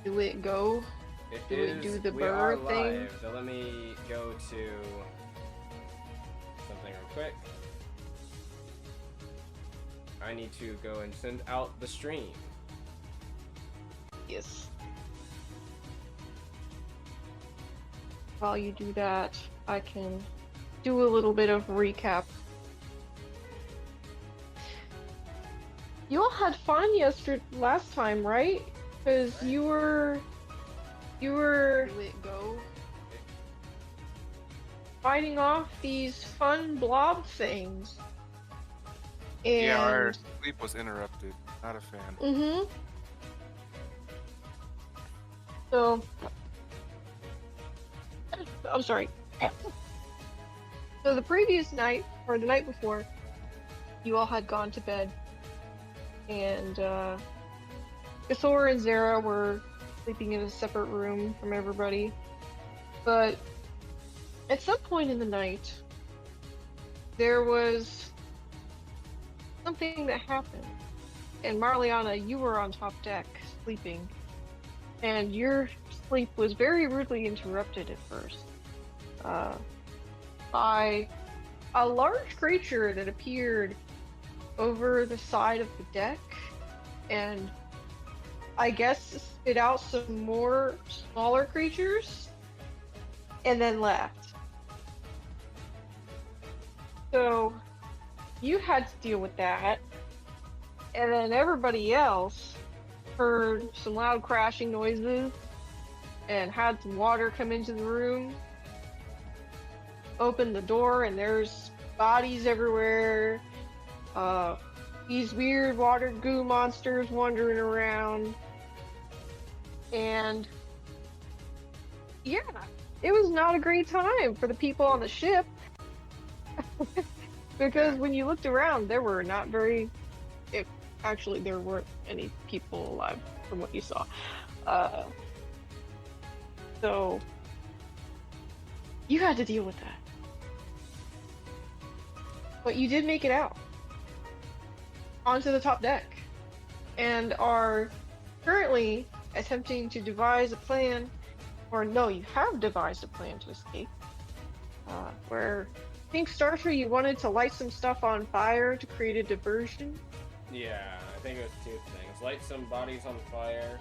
Do it go? It Do it do is. the We are burr thing? live. So let me go to something real quick. I need to go and send out the stream. Yes. While you do that, I can do a little bit of recap. You all had fun last time, right? Because you were do it go? Fighting off these fun blob things. Yeah, our And sleep was interrupted. Not a fan. So I'm sorry. So the previous night, or the night before, you all had gone to bed, and Ithor and Zara were sleeping in a separate room from everybody. But at some point in the night, there was something that happened. And Marliana, you were on top deck sleeping, and your sleep was very rudely interrupted at first by a large creature that appeared over the side of the deck and I guess spit out some more smaller creatures and then left. So you had to deal with that. And then everybody else heard some loud crashing noises and had some water come into the room. Opened the door and there's bodies everywhere. These weird water goo monsters wandering around. And yeah, it was not a great time for the people on the ship. Because when you looked around, there were not very... Actually, there weren't any people alive from what you saw. So you had to deal with that. But you did make it out onto the top deck and are currently attempting to devise a plan, or no, you have devised a plan to escape. Where I think Starter, you wanted to light some stuff on fire to create a diversion. Yeah, I think it was two things. Light some bodies on fire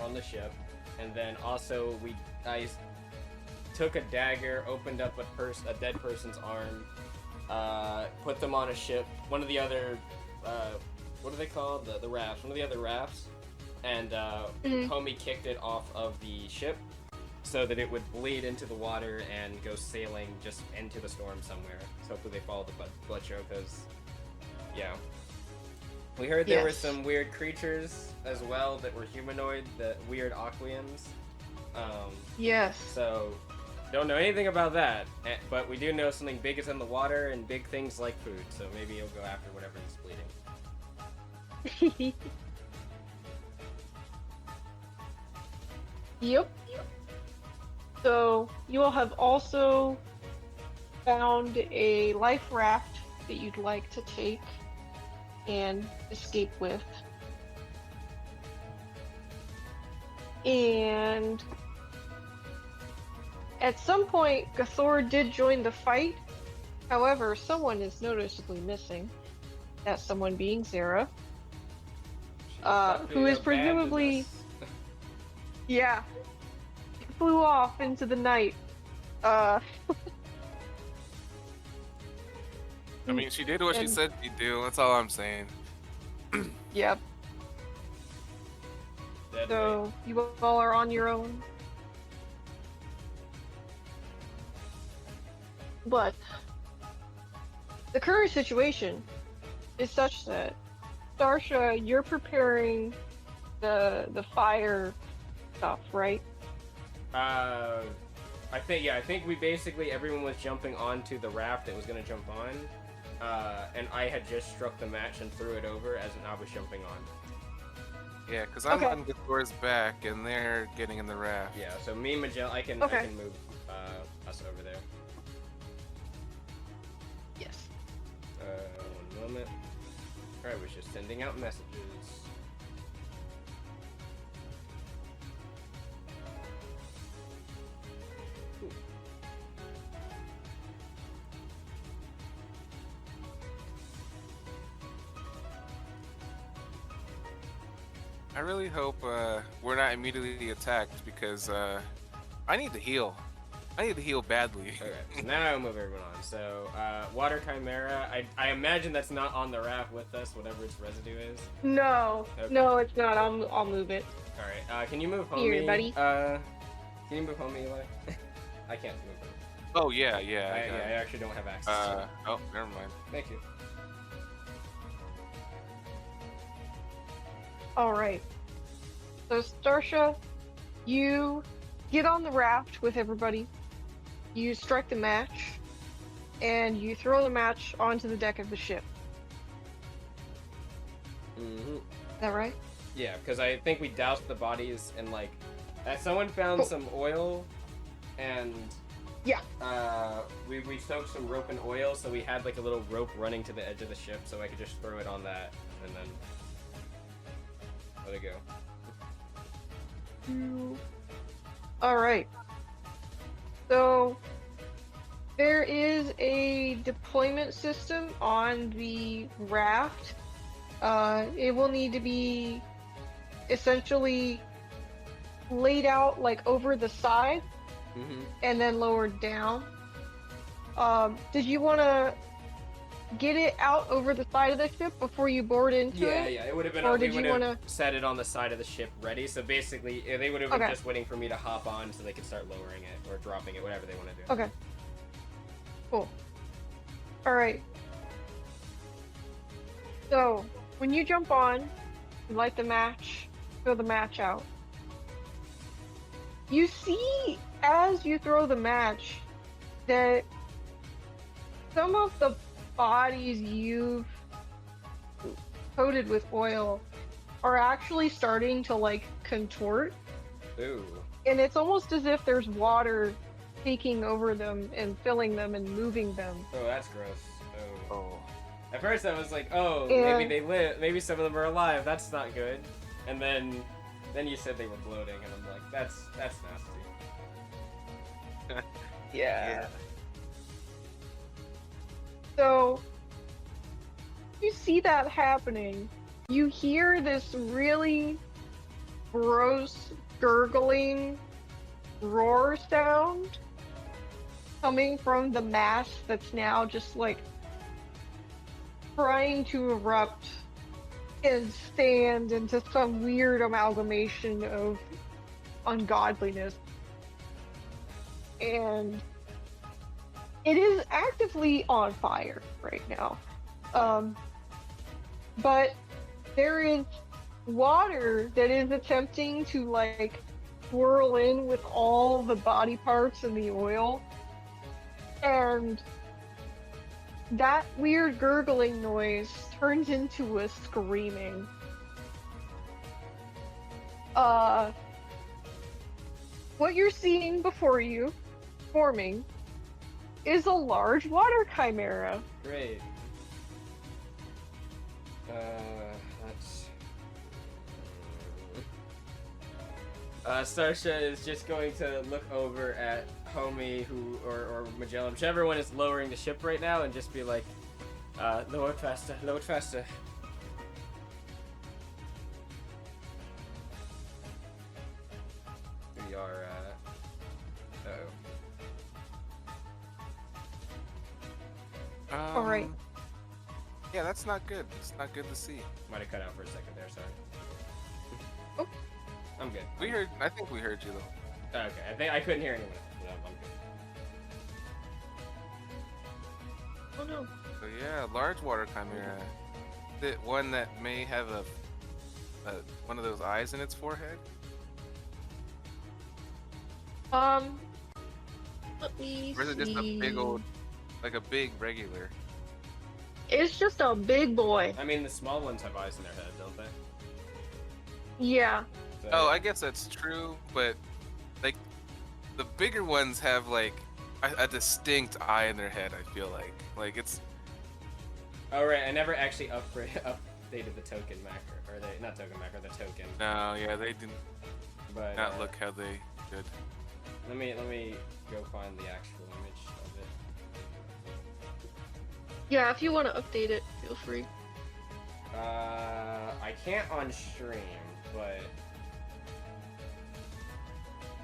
on the ship, and then also I took a dagger, opened up a dead person's arm, put them on a ship, one of the other, what are they called? The rafts, one of the other rafts, and Homie kicked it off of the ship so that it would bleed into the water and go sailing just into the storm somewhere. So hopefully they follow the blood trail, because, yeah. We heard there were some weird creatures as well that were humanoid, the weird Aquians. Yes. So, don't know anything about that, but we do know something big is in the water and big things like food, so maybe you'll go after whatever is bleeding. Yep. So, you all have also found a life raft that you'd like to take and escape with. And at some point, Gathor did join the fight. However, someone is noticeably missing. That someone being Zara. Who is presumably... Yeah. Flew off into the night. I mean, she did what she said she'd do. That's all I'm saying. Yep. So, you all are on your own. But the current situation is such that, Starsha, you're preparing the fire stuff, right? I think we basically, everyone was jumping onto the raft that was going to jump on, and I had just struck the match and threw it over as I was jumping on. Yeah, because I'm on Gathor's back, and they're getting in the raft. Yeah, so me and Magell, I can move us over there. Yes. One moment. I was just sending out messages. I really hope we're not immediately attacked because I need to heal. I need to heal badly. Okay, so now I'll move everyone on. So, Water Chimera, I imagine that's not on the raft with us, whatever its residue is. No, Okay. no, it's not. I'll move it. Alright, can you move home, Here, buddy. Can you move home, Eli? I can't move home. Oh yeah. I actually don't have access to it. Oh, never mind. Thank you. Alright. So, Starsha, you get on the raft with everybody. You strike the match, and you throw the match onto the deck of the ship. Mm-hmm. Is that right? Yeah, because I think we doused the bodies and like, someone found Cool. some oil, and Yeah. we soaked some rope in oil, so we had like a little rope running to the edge of the ship, so I could just throw it on that and then let it go. Alright. So, there is a deployment system on the raft. It will need to be essentially laid out like over the side Mm-hmm. and then lowered down. Did you want to get it out over the side of the ship before you board into Yeah, it? yeah, it would have been. Or We did you would have wanna- set it on the side of the ship ready. So basically, they would have been Okay. just waiting for me to hop on so they could start lowering it or dropping it, whatever they want to do. Okay. Cool. Alright. So, when you jump on, you light the match, throw the match out. You see, as you throw the match, that some of the bodies you've coated with oil are actually starting to, like, contort. Ooh. And it's almost as if there's water taking over them and filling them and moving them. Oh, that's gross. Oh. Oh. At first, I was like, oh, Yeah. maybe they live. Maybe some of them are alive. That's not good. And then you said they were bloating, and I'm like, that's nasty. Yeah. So, you see that happening. You hear this really gross, gurgling roar sound coming from the mass that's now just like trying to erupt and stand into some weird amalgamation of ungodliness. And it is actively on fire right now. But there is water that is attempting to like swirl in with all the body parts and the oil. And that weird gurgling noise turns into a screaming. What you're seeing before you, forming, is a large water chimera. Great. That's. Starsha is just going to look over at Homie, or Magellan, whichever one is lowering the ship right now, and just be like, lower it faster, lower it faster. We are, uh-oh. Alright. Yeah, that's not good. It's not good to see. Might have cut out for a second there, sorry. Oh. I'm good. We heard. I think we heard you though. Okay, I couldn't hear anyone else. So I'm good. Oh no. So yeah, large water chimera. The one that may have a one of those eyes in its forehead. Let me Or is it just a big see. old, like a big regular? It's just a big boy. I mean, the small ones have eyes in their head, don't they? Yeah. So, Oh, I guess that's true, but like the bigger ones have like a distinct eye in their head. I feel like it's. Oh right, I never actually updated the token macro, or not token macro, the token. No, yeah, they didn't But not look how they should. Let me go find the actual image of it. Yeah, if you want to update it, feel free. I can't on stream. but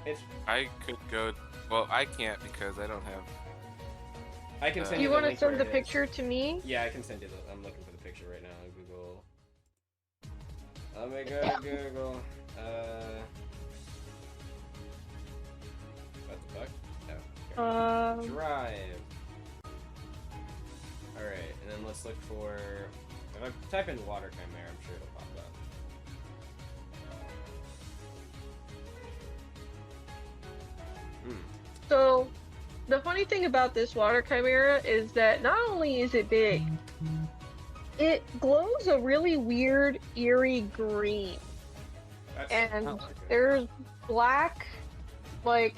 it's. I could go. Well, I can't because I don't have. I can send Do you the want to link send where the it is. picture to me? Yeah, I can send you the. I'm looking for the picture right now on Google. Let me go to Google. What the fuck? Oh, okay. Drive. Alright, and then let's look for. If I type in water chimera, I'm sure it'll pop up. So, the funny thing about this water chimera is that not only is it big, it glows a really weird, eerie green. And not like it. there's black, like,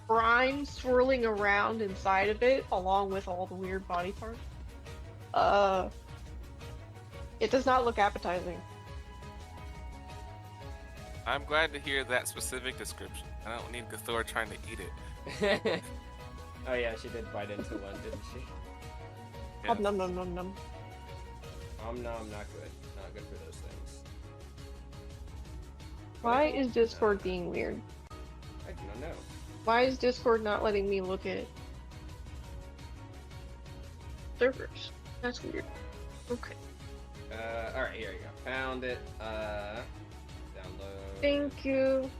brine swirling around inside of it, along with all the weird body parts. It does not look appetizing. I'm glad to hear that specific description. I don't need Gathor trying to eat it. Oh yeah, she did bite into one, didn't she? Yes. Nom nom nom nom. Nom, not good. Not good for those things. Why is Discord being weird? I do not know. Why is Discord not letting me look at servers? That's weird. Okay. Alright, here we go. Found it. Download. Thank you.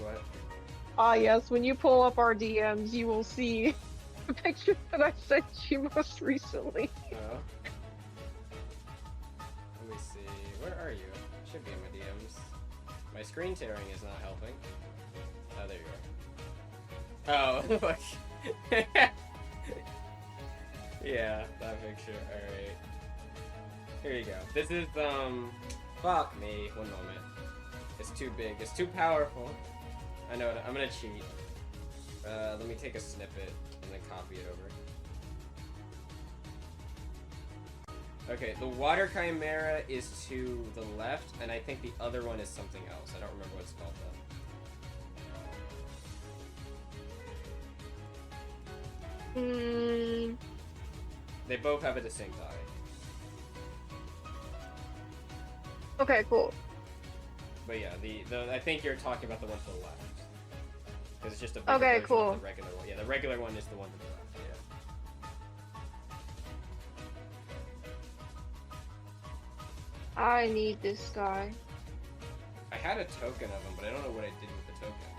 What? Ah, yes, when you pull up our DMs, you will see the picture that I sent you most recently. Oh. Let me see. Where are you? Should be in my DMs. My screen tearing is not helping. Oh, there you are. Oh, yeah, that picture. Alright. Here you go. This is, fuck me. One moment. It's too big. It's too powerful. I know it. I'm gonna cheat. Let me take a snippet and then copy it over. Okay, the water chimera is to the left, and I think the other one is something else. I don't remember what it's called though. They both have a distinct eye. Okay, cool. But yeah, I think you're talking about the one to the left. Because it's just a bigger Okay, version cool. of the regular one. Yeah, the regular one is the one to the left. Yeah. I need this guy. I had a token of him, but I don't know what I did with the token.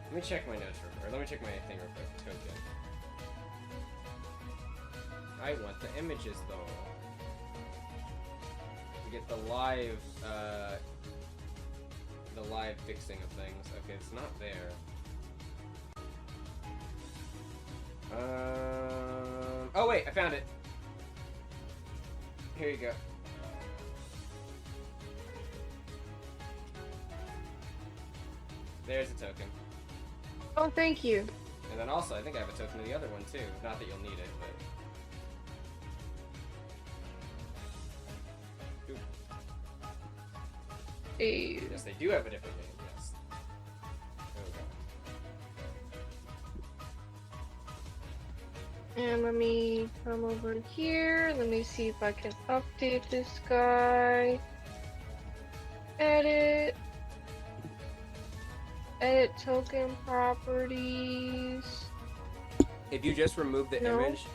Let me check my notes real quick. Or let me check my thing real quick. Token. I want the images though. We get the live fixing of things. Okay, it's not there. Oh wait, I found it. Here you go. There's a token. Oh, thank you. And then also, I think I have a token of the other one too. Not that you'll need it, but... Oop. Hey. Yes, they do have a different name, yes. And let me come over here. Let me see if I can update this guy. Edit. Edit token properties. If you just remove the No. image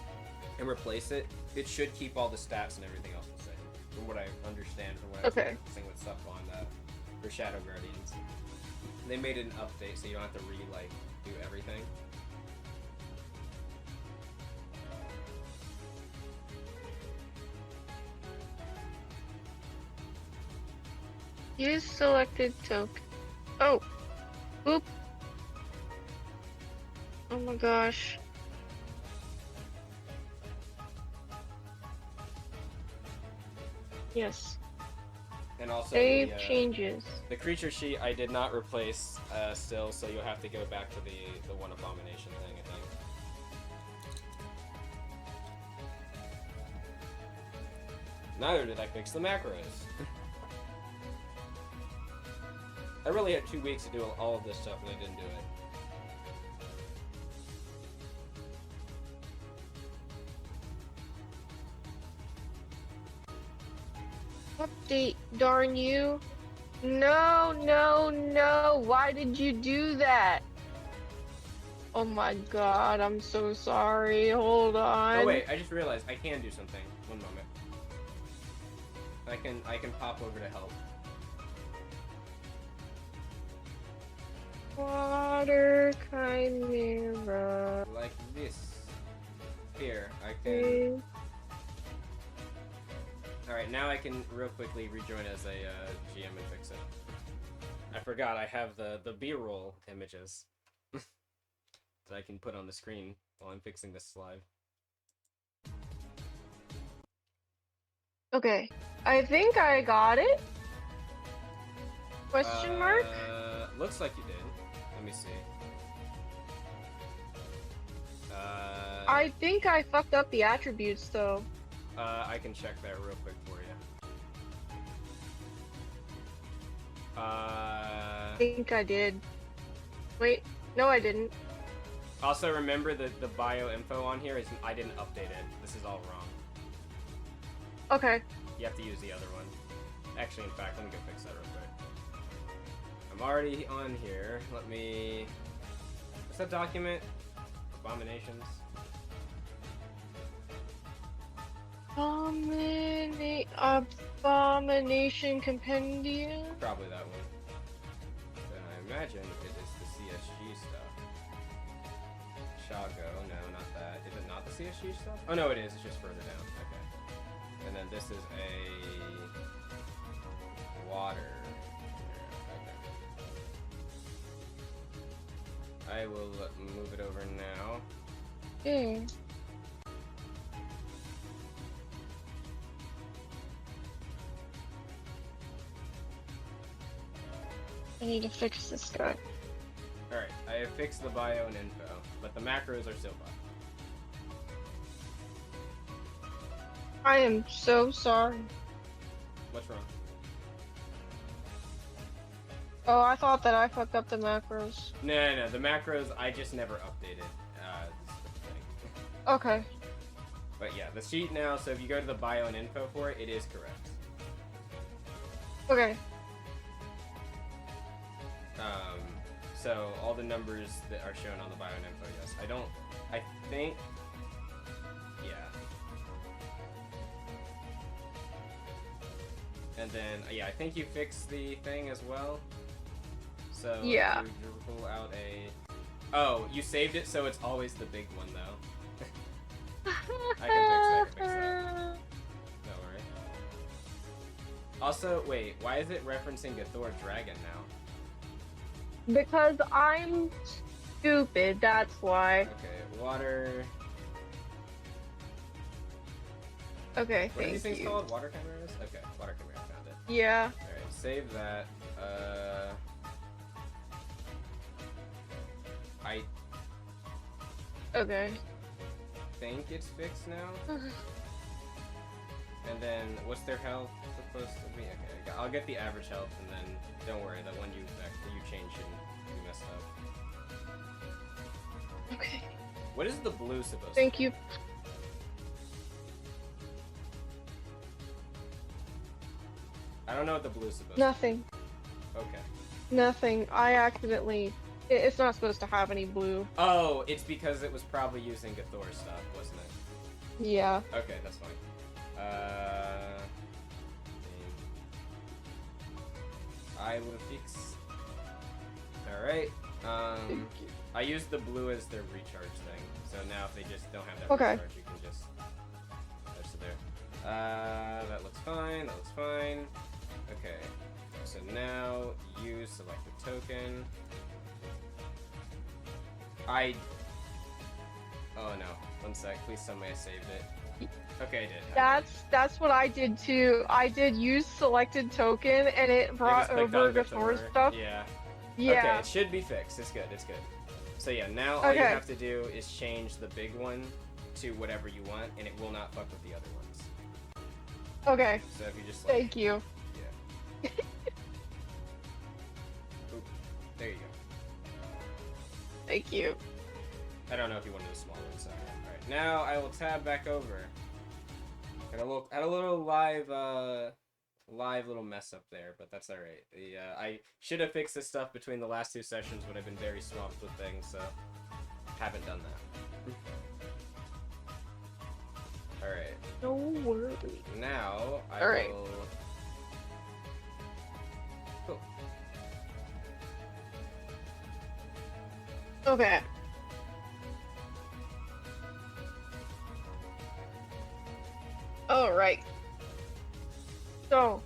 and replace it, it should keep all the stats and everything else the same. From what I understand, from what I was Okay. practicing with stuff on for Shadow Guardians. They made an update so you don't have to do everything. Use selected token. Oh. Oop. Oh my gosh. Yes. And also Save the, changes. the creature sheet I did not replace still, so you'll have to go back to the one abomination thing, I think. Neither did I fix the macros. I really had 2 weeks to do all of this stuff and I didn't do it. Update, darn you. No, no, no. Why did you do that? Oh my god, I'm so sorry. Hold Oh on. wait, I just realized I can do something. One moment. I can pop over to help. Water chimera. Like this. Here, I can. Alright, now I can real quickly rejoin as a GM and fix it. I forgot I have the B-roll images that I can put on the screen while I'm fixing this slide. Okay, I think I got it. Question mark? Looks like you did. Let me see. I think I fucked up the attributes though. I can check that real quick for you. I think I did. Wait, no I didn't. Also remember that the bio info on here is I didn't update it. This is all wrong. Okay. You have to use the other one. Actually, in fact, let me go fix that real quick. I'm already on here. Let me... What's that document? Abominations? Abomination Compendium? Probably that one. Then I imagine it is the CSG stuff. Shago, no, not that. Is it not the CSG stuff? Oh no, it is. It's just further down. Okay. And then this is a... water. Okay. I will move it over now. Hmm. I need to fix this guy. Alright, I have fixed the bio and info, but the macros are still bugged. I am so sorry. What's wrong? Oh, I thought that I fucked up the macros. No, the macros I just never updated. This is the thing. Okay. But yeah, the sheet now, so if you go to the bio and info for it, it is correct. Okay. So all the numbers that are shown on the bio and info, yes. I think, yeah. And then, yeah, I think you fixed the thing as well. So yeah. you pull out a... Oh, you saved it so it's always the big one, though. I can fix that. Don't worry. Also, wait, why is it referencing a Thor dragon now? Because I'm stupid, that's why. Okay, water... Okay, What are these thank things you. called? Water chimeras? Okay, water chimera, I found it. Yeah. Alright, save that. I Okay. think it's fixed now. And then, what's their health supposed to be? Okay, I'll get the average health, and then don't worry, that one you change shouldn't be messed up. Okay. What is the blue supposed to Thank be? you. I don't know what the blue is supposed Nothing. to be. Okay. Nothing. I accidentally... It's not supposed to have any blue. Oh, it's because it was probably using Gathor stuff, wasn't it? Yeah. Okay, that's fine. I will fix. Alright. I used the blue as their recharge thing, so now if they just don't have that recharge, you can just touch it there. That looks fine, that looks fine. Okay, so now use selected token. Oh no, one sec, please tell me I saved it. Okay, I did. That's what I did too. I did use selected token and it brought over Gathor's stuff. Yeah. Yeah. Okay, it should be fixed. It's good, it's good. So yeah, now all you have to do is change the big one to whatever you want, and it will not fuck with the other ones. Okay. So if you just like... Thank you. Yeah. Oop, there you go. Thank you. I don't know if you wanted a small one, so... Alright, now I will tab back over. Had a little live, live little mess up there, but that's all right. I should have fixed this stuff between the last 2 sessions, but I've been very swamped with things, so haven't done that. All right. No worries. Now I All right. will. Cool. Okay. All right. So,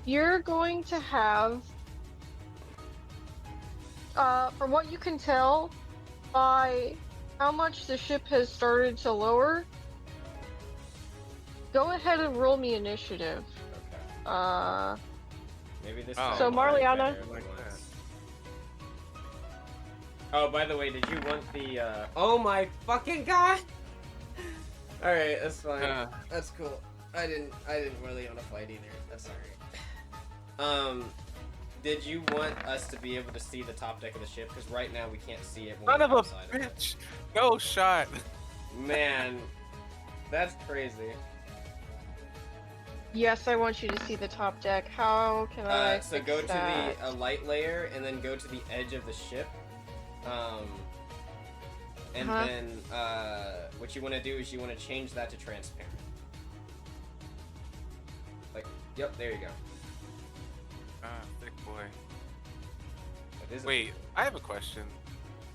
you're going to have, from what you can tell, by how much the ship has started to lower, go ahead and roll me initiative. Okay. Maybe this. Oh, So, Marliana. like that. Oh, by the way, did you want the? Oh my fucking god! All right, that's fine. That's cool. I didn't really want to fight either. That's alright. Did you want us to be able to see the top deck of the ship? Because right now we can't see it. Son of a outside of it. bitch! No shot. Man, that's crazy. Yes, I want you to see the top deck. How can I So fix go that? to the light layer and then go to the edge of the ship. And Uh-huh. then what you want to do is you want to change that to transparent. Like, yep, there you go. Thick boy. That is Wait, I have a question.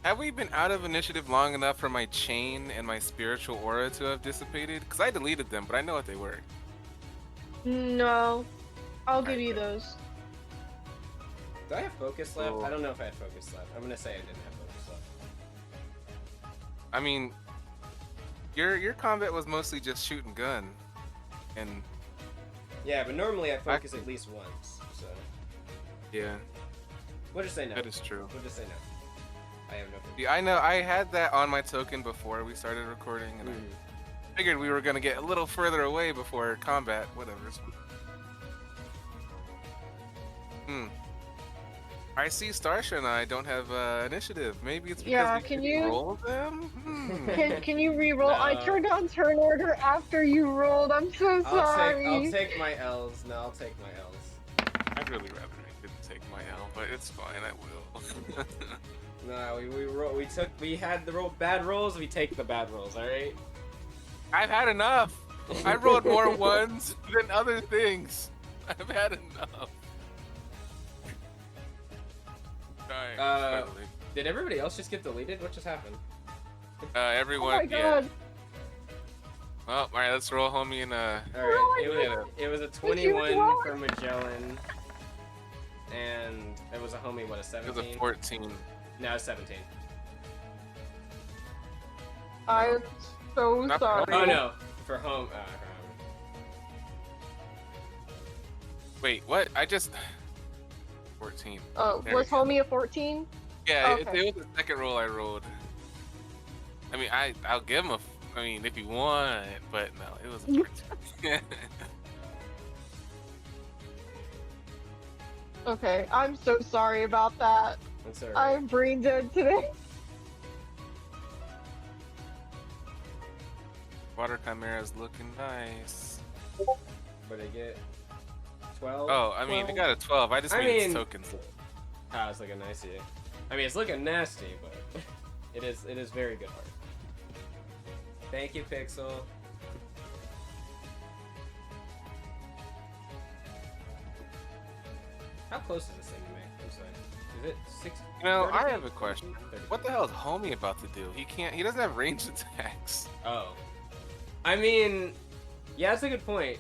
Have we been out of initiative long enough for my chain and my spiritual aura to have dissipated? Because I deleted them, but I know what they were. No. I'll give Alright, you good. those. Do I have focus left? Cool. I don't know if I had focus left. I'm gonna say I didn't have focus left. I mean, your combat was mostly just shoot and gun, and Yeah, but normally I focus at least once. So yeah, we'll just say no. that is true. We'll just say no. I have no focus. Yeah, I know. I had that on my token before we started recording, and I figured we were gonna get a little further away before combat. Whatever. I see Starsha and I don't have initiative. Maybe it's because Yeah, we can didn't you- roll them. Can you re-roll? I No. turned on turn order after you rolled. I'm so sorry. I'll take my L's. No, I'll take my L's. I'd really rather I didn't take my L, but it's fine. I will. No, we had the bad rolls. We take the bad rolls. All right. I've had enough. I rolled more ones than other things. I've had enough. Dying, finally. Did everybody else just get deleted? What just happened? Oh Everyone, my god. Well, all right, let's roll, homie, and All Oh right. my It was a you 21 roll? for Magellan, and it was a homie. What, a it 17? was a 14. No, 17. I'm so Not sorry. Oh no, for home. Wait, what? I just 14. Oh, There was we go. homie a 14? Yeah, Okay. it was the second roll I rolled. I mean, I'll give him a. I mean, if you want, but no, it was. A 14. Okay, I'm so sorry about that. That's alright. I'm brain dead today. Water Chimera's looking nice. What did I get? 12. Oh, I mean, I got a 12. I just I mean mean- it's tokens. Ah, it's looking nice here. I mean, it's looking nasty, but it is very good art. Thank you, Pixel. How close is this thing to me? I'm sorry. Is it 6? You know, 30 I feet? have a question. 30 What the hell is homie about to do? He doesn't have ranged attacks. Oh. I mean, yeah, that's a good point.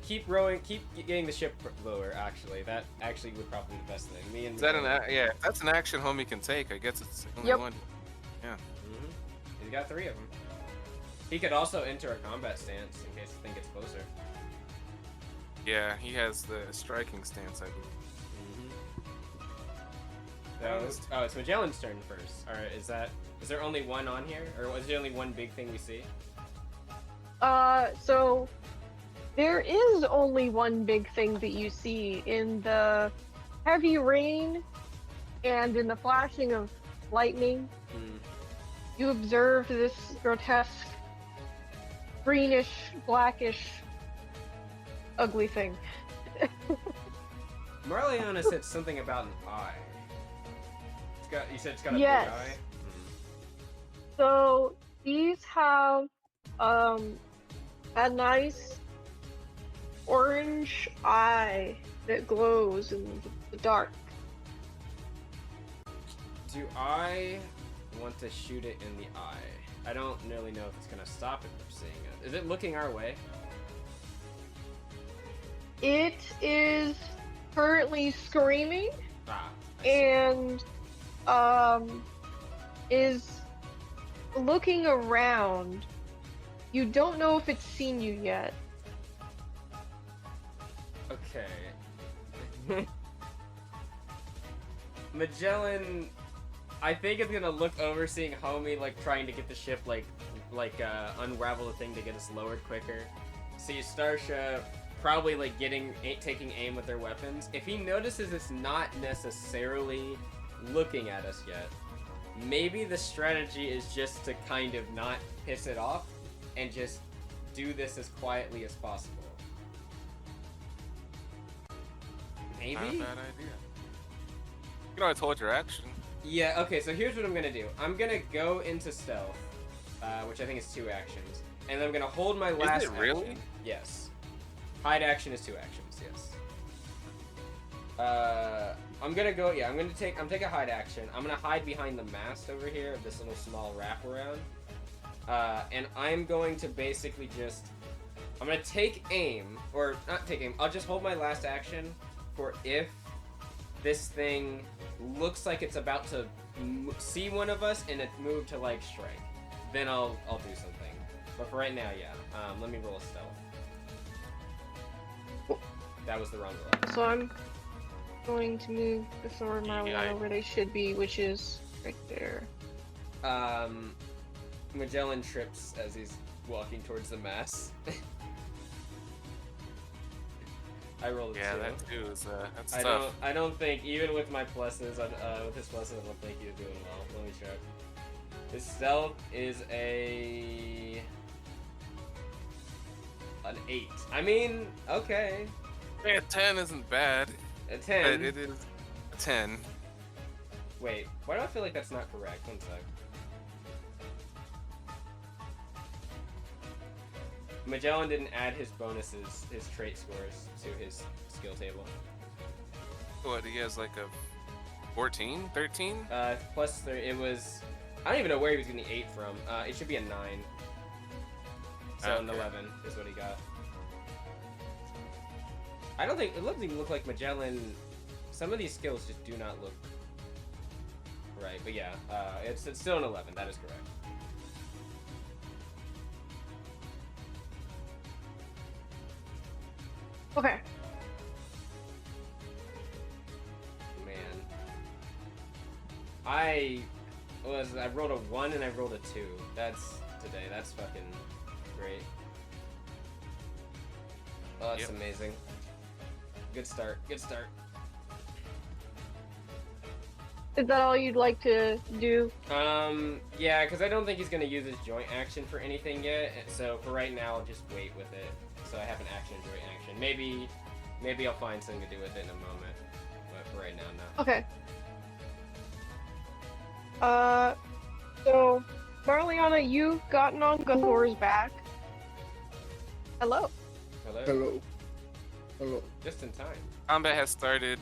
Keep rowing, keep getting the ship lower, actually. That actually would probably be the best thing. Me and Is that yeah, if that's an action homie can take. I guess it's the only Yep. one. Mhm. He's got 3 of them. He could also enter a combat stance in case the thing gets closer. Yeah, he has the striking stance, I believe. It's Magellan's turn first. Alright, is there only one on here? Or was there only one big thing we see? So there is only one big thing that you see in the heavy rain and in the flashing of lightning. You observe this grotesque, greenish, blackish ugly thing. Marliana said something about an eye. You said it's got a Yes. big eye? So these have a nice orange eye that glows in the dark. Do I want to shoot it in the eye? I don't really know if it's gonna stop it from seeing it. Is it looking our way? It is currently screaming Ah, I see. and is looking around. You don't know if it's seen you yet. Okay. Magellan, I think it's gonna look over, seeing Homie like trying to get the ship unravel the thing to get us lowered quicker. See Starsha probably like taking aim with their weapons. If he notices it's not necessarily looking at us yet, maybe the strategy is just to kind of not piss it off and just do this as quietly as possible. Maybe? Not a bad idea. You know, I told your action. Yeah, okay, so here's what I'm gonna do. I'm gonna go into stealth, which I think is 2 actions. And then I'm gonna hold my last Is it really? action. Yes. Hide action is 2 actions, yes. I'm gonna go, yeah, I'm taking a hide action. I'm gonna hide behind the mast over here of this little small wraparound. And I'm going to basically I'm gonna take aim, or not take aim, I'll just hold my last action for if this thing looks like it's about to see one of us and it moved to like strike. Then I'll do something. But for right now, yeah. Let me roll a stealth. That was the wrong roll. So I'm going to move the sword Marliana where they should be, which is right there. Magellan trips as he's walking towards the mass. I rolled a 2. Yeah, that too is that's tough. I don't think, even with my pluses, with his pluses, I don't think he's doing well. Let me check. His stealth is an 8. I mean, okay. Yeah, 10 isn't bad. A 10. But it is a 10. Wait, why do I feel like that's not correct? One sec. Magellan didn't add his bonuses, his trait scores, to his skill table. What, he has like a 14? 13? Plus, it was... I don't even know where he was getting the 8 from. It should be a 9. So an 11 is what he got. I don't think... It doesn't even look like Magellan... Some of these skills just do not look right. But yeah, it's still an 11. That is correct. Okay. Man. I rolled a 1 and I rolled a 2. That's today. That's fucking great. Oh, that's amazing. Good start. Good start. Is that all you'd like to do? Yeah, because I don't think he's gonna use his joint action for anything yet. So for right now, I'll just wait with it. So I have an action, joint action. Maybe I'll find something to do with it in a moment. But for right now, no. Okay. So Marliana, you've gotten on Gathor's back. Hello. Hello. Hello. Hello. Just in time. Combat has started.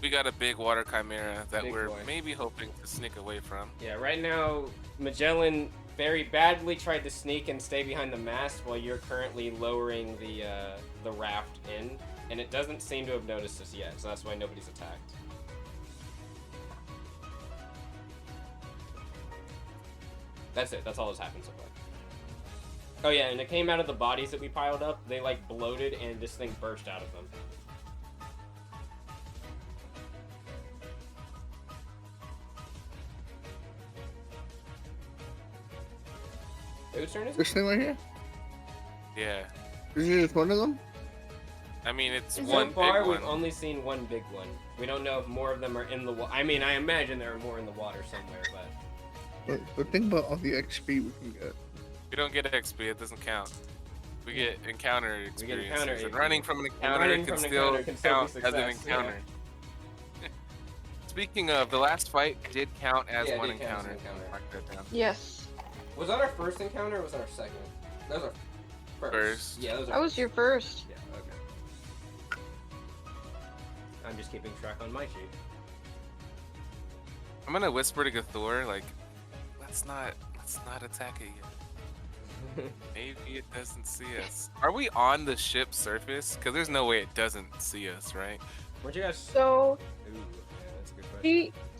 We got a big water chimera that Big we're boy. maybe hoping to sneak away from. Yeah, right now, Magellan very badly tried to sneak and stay behind the mast while you're currently lowering the raft in, and it doesn't seem to have noticed us yet, so that's why nobody's attacked. That's it. That's all that's happened so far. Oh yeah, and it came out of the bodies that we piled up. They like bloated, and this thing burst out of them. Whose turn is it? This thing right here? Yeah. Is it just one of them? I mean, it's So one far, big we've one. only seen one big one. We don't know if more of them are in the water. I mean, I imagine there are more in the water somewhere, but... But think about all the XP we can get. We don't get XP, it doesn't count. We get encounter experiences. encounter And running from an encounter running can from an still encounter can still count be as an success, yeah. encounter. Speaking of, the last fight did count as Yeah, it one did count as an encounter. encounter. Mark that down. Yes. Was that our first encounter or was that our second? That was our first. Yeah, that was our That was your first. Yeah, okay. I'm just keeping track on my sheet. I'm gonna whisper to Gathor, like, let's not attack it yet. Maybe it doesn't see us. Are we on the ship's surface? Because there's no way it doesn't see us, right? Where'd you guys? So Ooh, yeah, that's a good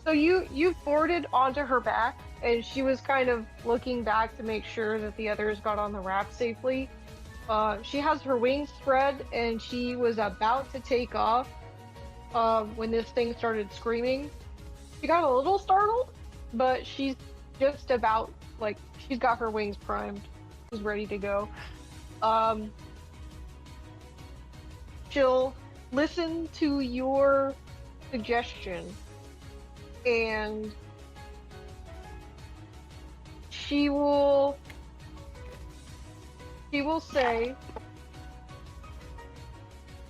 question. you boarded onto her back, and she was kind of looking back to make sure that the others got on the raft safely. She has her wings spread, and she was about to take off when this thing started screaming. She got a little startled, but she's just about, like, she's got her wings primed. She's ready to go. She'll listen to your suggestion, and she will say,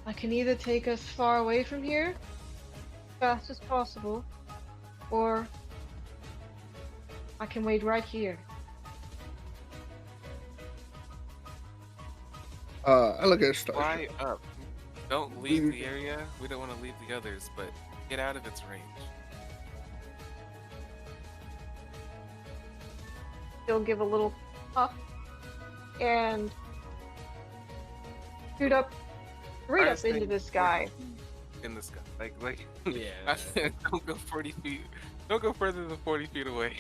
I can either take us far away from here, fast as possible, or I can wait right here. I look at Star. Fly up. Don't leave the area. We don't want to leave the others, but get out of its range. She'll give a little puff and shoot up right up into the sky. In the sky, like. Yeah. Don't go 40 feet. Don't go further than 40 feet away.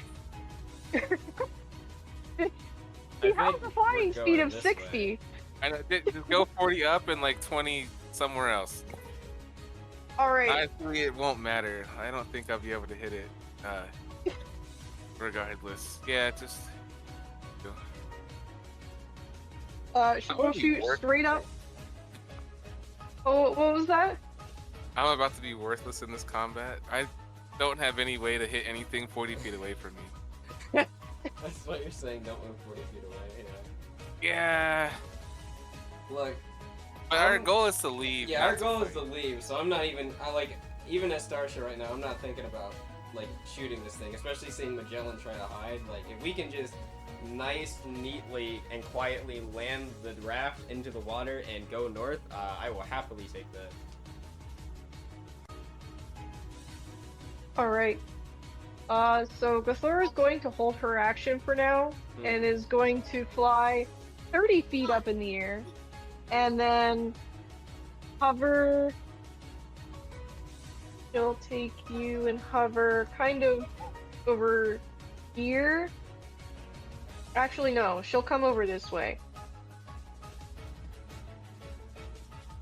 She has a flying we're speed going of this 60. way. I know, just go 40 up and like 20 somewhere else. Alright. Honestly, it won't matter. I don't think I'll be able to hit it. Regardless. Yeah, just go. She'll shoot straight up. Oh, what was that? I'm about to be worthless in this combat. I don't have any way to hit anything 40 feet away from me. That's what you're saying. Don't move 40 feet away. Yeah. Look. But our goal is to leave. Yeah, our not to goal is fight. to leave. So I'm not even. Even at Starship right now, I'm not thinking about like shooting this thing. Especially seeing Magellan try to hide. Like if we can just nice, neatly, and quietly land the raft into the water and go north, I will happily take that. Alright. So Gathora is going to hold her action for now, and is going to fly 30 feet up in the air, and then hover. She'll take you and hover kind of over here. Actually, no, she'll come over this way.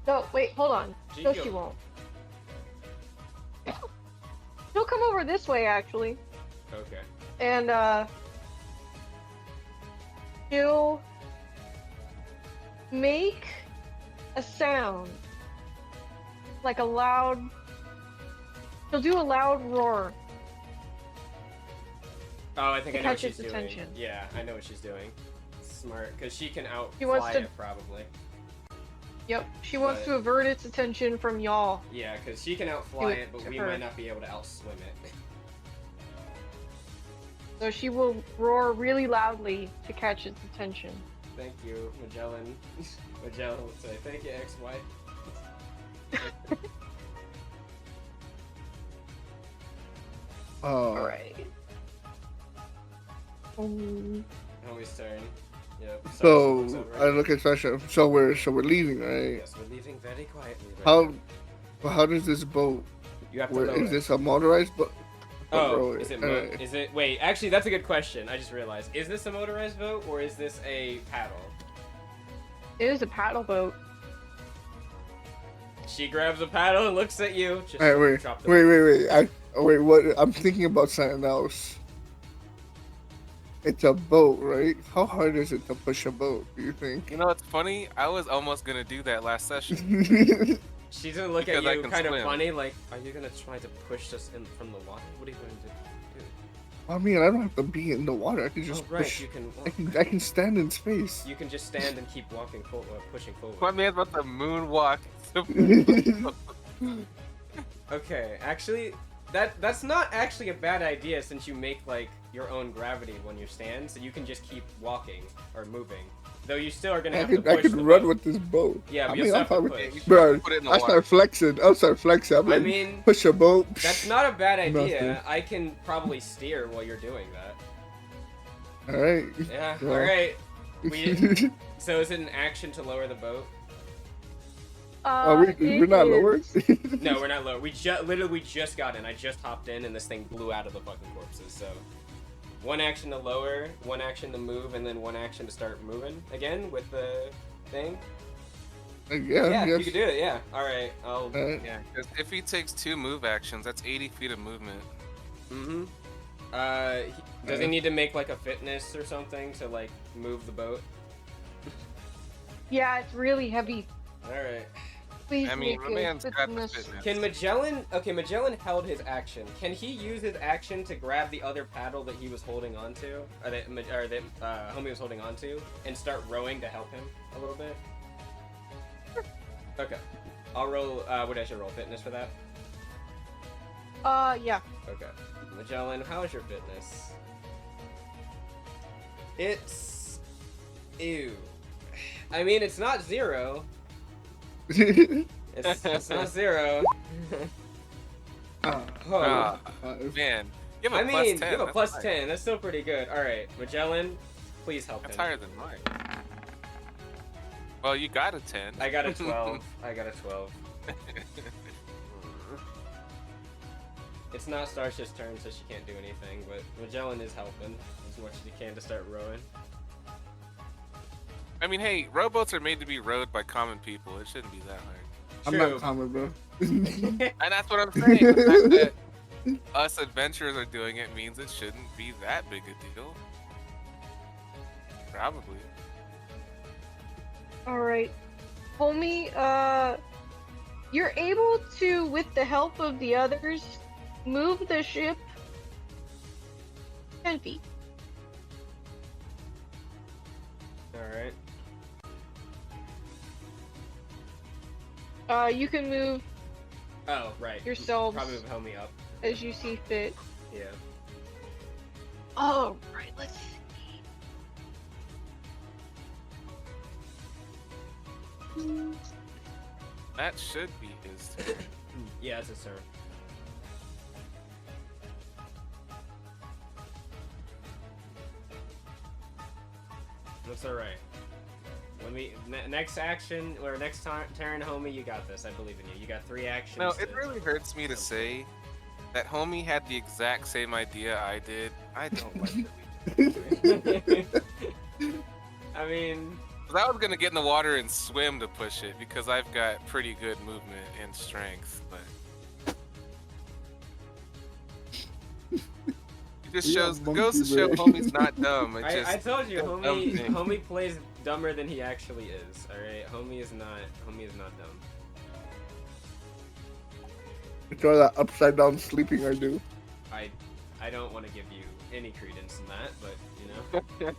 No, wait, hold on. No, she won't. She'll come over this way, actually. Okay. And, she'll make a sound. Like a loud... She'll do a loud roar. Oh, I think I know what catch she's its doing. attention. Yeah, I know what she's doing. Smart, because she can She wants outfly to- it probably. Yep, she wants But- to avert its attention from y'all. Yeah, because she can Do outfly it it, but to we her. might not be able to outswim it. So she will roar really loudly to catch its attention. Thank you, Magellan. Magellan would say, thank you, ex-wife. Alright. Homie's turn. Yep. So Starship looks I over. look at Sasha. So we're leaving, right? Yes, we're leaving very quietly. Right How now. well, how does this boat? You have to Where, lower is it. this a motorized boat? Oh, is it? Alright. Is it? Wait, actually, that's a good question. I just realized. Is this a motorized boat or is this a paddle? It is a paddle boat. She grabs a paddle and looks at you. Just Alright, wait, drop the wait. Wait, what? I'm thinking about something else. It's a boat, right? How hard is it to push a boat? Do you think? You know what's funny? I was almost gonna do that last session. She's gonna look Because I at you can kind of swim. funny, like, are you gonna try to push us in from the water? What are you going to do? I mean, I don't have to be in the water. I can just right, push. you can I can stand in space. you can just stand and keep walking forward, pushing forward. My man's about to moonwalk. Okay, actually, that's not actually a bad idea since you make like your own gravity when you stand, so you can just keep walking or moving. Though you still are gonna have to push I could the run boat. with this boat. Yeah, but I you mean, still I'm have to probably, push. bro. Put it in the I water. start flexing. I'm I like, mean, push a boat. that's not a bad idea. Nothing. I can probably steer while you're doing that. All right. Yeah. Well. All right. So is it an action to lower the boat? We're not lower. No, we're not lower. We just got in. I just hopped in, and this thing blew out of the fucking corpses. So, one action to lower, one action to move, and then one action to start moving again with the thing. Yeah, you could do it. Yeah. All right. Yeah, because if he takes 2 move actions, that's 80 feet of movement. Mm-hmm. Does he need to make like a fitness or something to like move the boat? Yeah, it's really heavy. All right. Please I mean, make my it man's got the fitness. fitness. Can Magellan? Okay, Magellan held his action. Can he use his action to grab the other paddle that he was holding onto, or that homie was holding onto, and start rowing to help him a little bit? Okay. I'll roll. What I should roll? Fitness for that. Yeah. Okay. Magellan, how is your fitness? It's. Ew. I mean, it's not 0. It's not 0. Man, you have a I plus mean, 10. you have a That's plus high. 10. That's still pretty good. All right, Magellan, please help That's him. higher than mine. Well, you got a 10. I got a 12. I got a 12. It's not Starshi's turn, so she can't do anything, but Magellan is helping as much as he can to start rowing. I mean, hey, rowboats are made to be rowed by common people. It shouldn't be that hard. I'm True. not common, bro. And that's what I'm saying. The fact that us adventurers are doing it means it shouldn't be that big a deal. Probably. Alright. Homie, you're able to, with the help of the others, move the ship 10 feet. Alright. You can move Oh, right. yourselves Probably move homie up. as you see fit. Yeah. Oh, right, let's see. That should be his turn. Yeah, it's his turn. That's alright. Let me next action or next turn, homie. You got this. I believe in you. You got 3 actions. No, it really hurts me to say that homie had the exact same idea I did. I don't like it. I mean, 'Cause I was gonna get in the water and swim to push it because I've got pretty good movement and strength, but it just Yeah, shows goes to monkey show brain. homie's not dumb. It just I told you, a dumb homie. thing. Homie plays dumber than he actually is. All right, homie is not dumb. It's all that upside down sleeping I do. I don't want to give you any credence in that, but you know.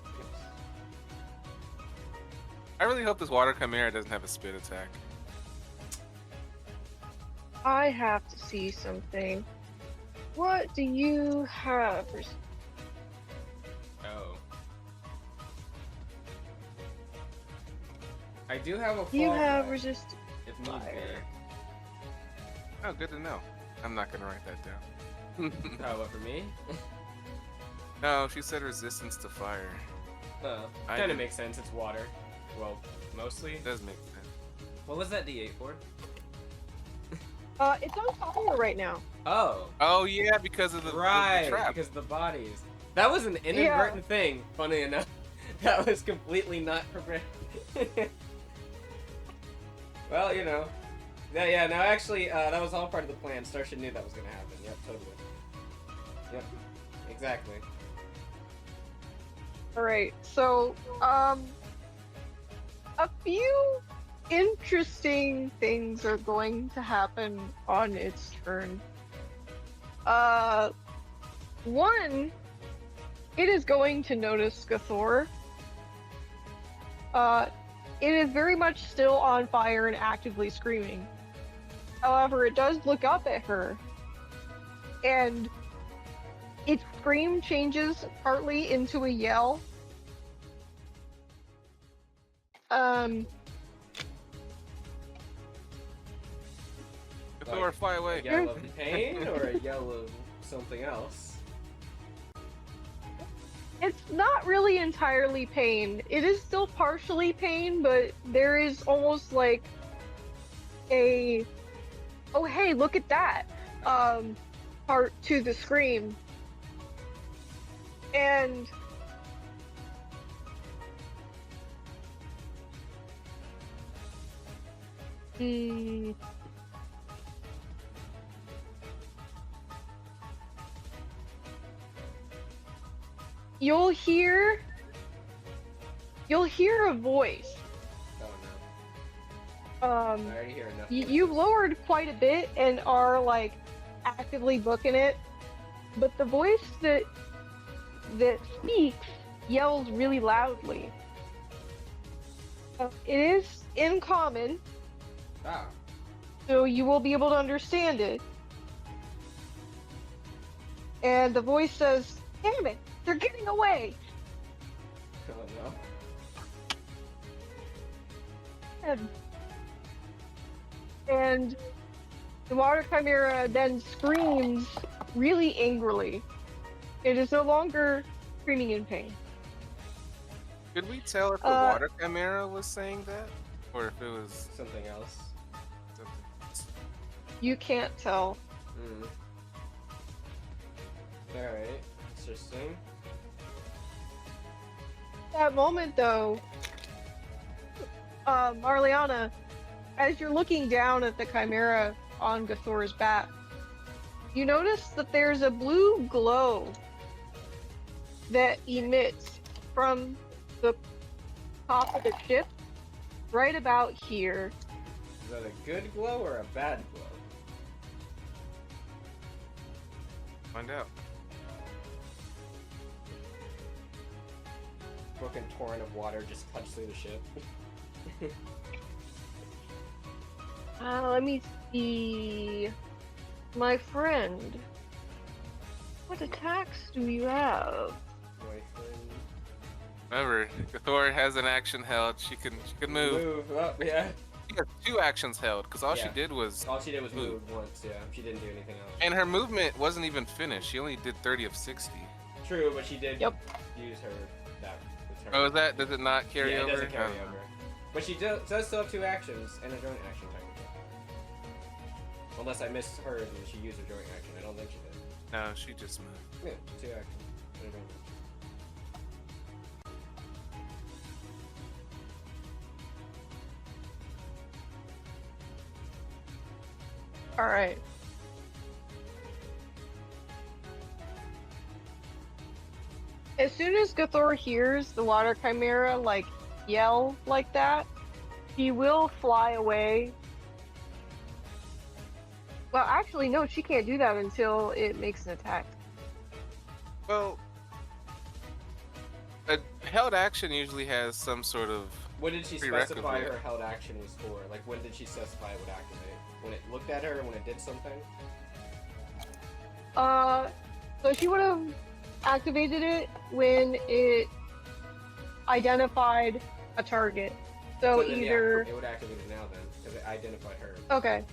I really hope this water chimera doesn't have a spit attack. I have to see something. What do you have? Oh. I do have a fall You have back, resist. if need fire. be. Oh, good to know. I'm not gonna write that down. Oh, what for me? No, she said resistance to fire. Oh, I kind do. of makes sense. It's water. Well, mostly. It does make sense. What was that D8 for? It's on fire right now. Oh, Oh yeah, because of the right. trap. Because the bodies. That was an inadvertent thing. Funny enough, that was completely not prepared. Well, you know. Yeah. No, actually, that was all part of the plan. Starship knew that was gonna happen. Yep, totally. Yep, exactly. Alright, so, a few interesting things are going to happen on its turn. One, it is going to notice Gathor. It is very much still on fire and actively screaming. However, it does look up at her, and its scream changes partly into a yell. Thor, fly A away. yell of pain or a yell of something else? It's not really entirely pain. It is still partially pain, but there is almost like a, oh hey, look at that, part to the scream. And you'll hear a voice. Oh no. I already hear enough. You've lowered quite a bit and are like actively booking it, but the voice that speaks yells really loudly. It is in common, Ah. so you will be able to understand it. And the voice says, "Damn it, they're getting away!" Oh no. And the water chimera then screams really angrily. It is no longer screaming in pain. Could we tell if the water chimera was saying that, or if it was Something else. something else? You can't tell. Alright. Interesting. That moment, though, Marliana, as you're looking down at the chimera on Gathor's back, you notice that there's a blue glow that emits from the top of the ship right about here. Is that a good glow or a bad glow? Find out. Fucking torrent of water just cuts through the ship. Let me see. My friend, what attacks do you have? My friend. Remember, Gathor has an action held. She can move. Move up, yeah. She has 2 actions held because all she Yeah. did was All she did was Move. move once, yeah. She didn't do anything else. and her movement wasn't even finished. She only did 30 of 60. True, but she did Yep. use her that. Oh, is that does it not carry yeah, over? it doesn't carry Oh. over. But she does still have 2 actions and a joint action technically. Unless I misheard and she used her joint action. I don't think she did. No, she just moved. Yeah, 2 actions. and a joint action. All right. As soon as Gathor hears the water chimera like yell like that, he will fly away. Well, actually, no, she can't do that until it makes an attack. Well, a held action usually has some sort of. What did she Prerequisite. specify her held action was for? Like, when did she specify it would activate? When it looked at her and when it did something? So she would have activated it when it identified a target. So then, either yeah, it would activate it now then, because it identified her. okay.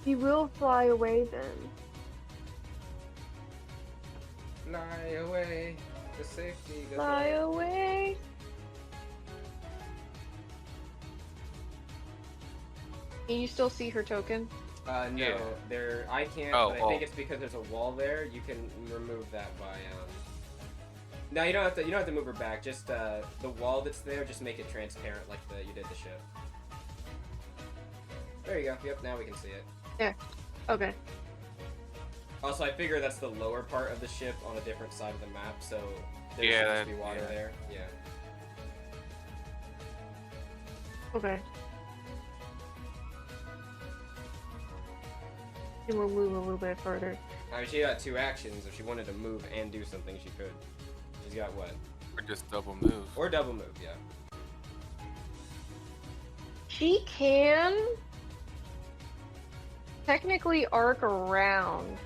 He will fly away then. Fly away to safety. Fly away. Can you still see her token? No, Yeah. there. I can't. Oh, but I think it's because there's a wall there. You can remove that by. No, you don't have to. You don't have to move her back. Just the wall that's there. Just make it transparent, like you did the ship. There you go. Yep. Now we can see it. Yeah. Okay. Also, I figure that's the lower part of the ship on a different side of the map, so there Yeah, should that- be water yeah. there. Yeah. Okay. She will move a little bit further. I mean, she got 2 actions. If she wanted to move and do something, she could. She's got what? Or just double move. Or double move, yeah. She can technically arc around.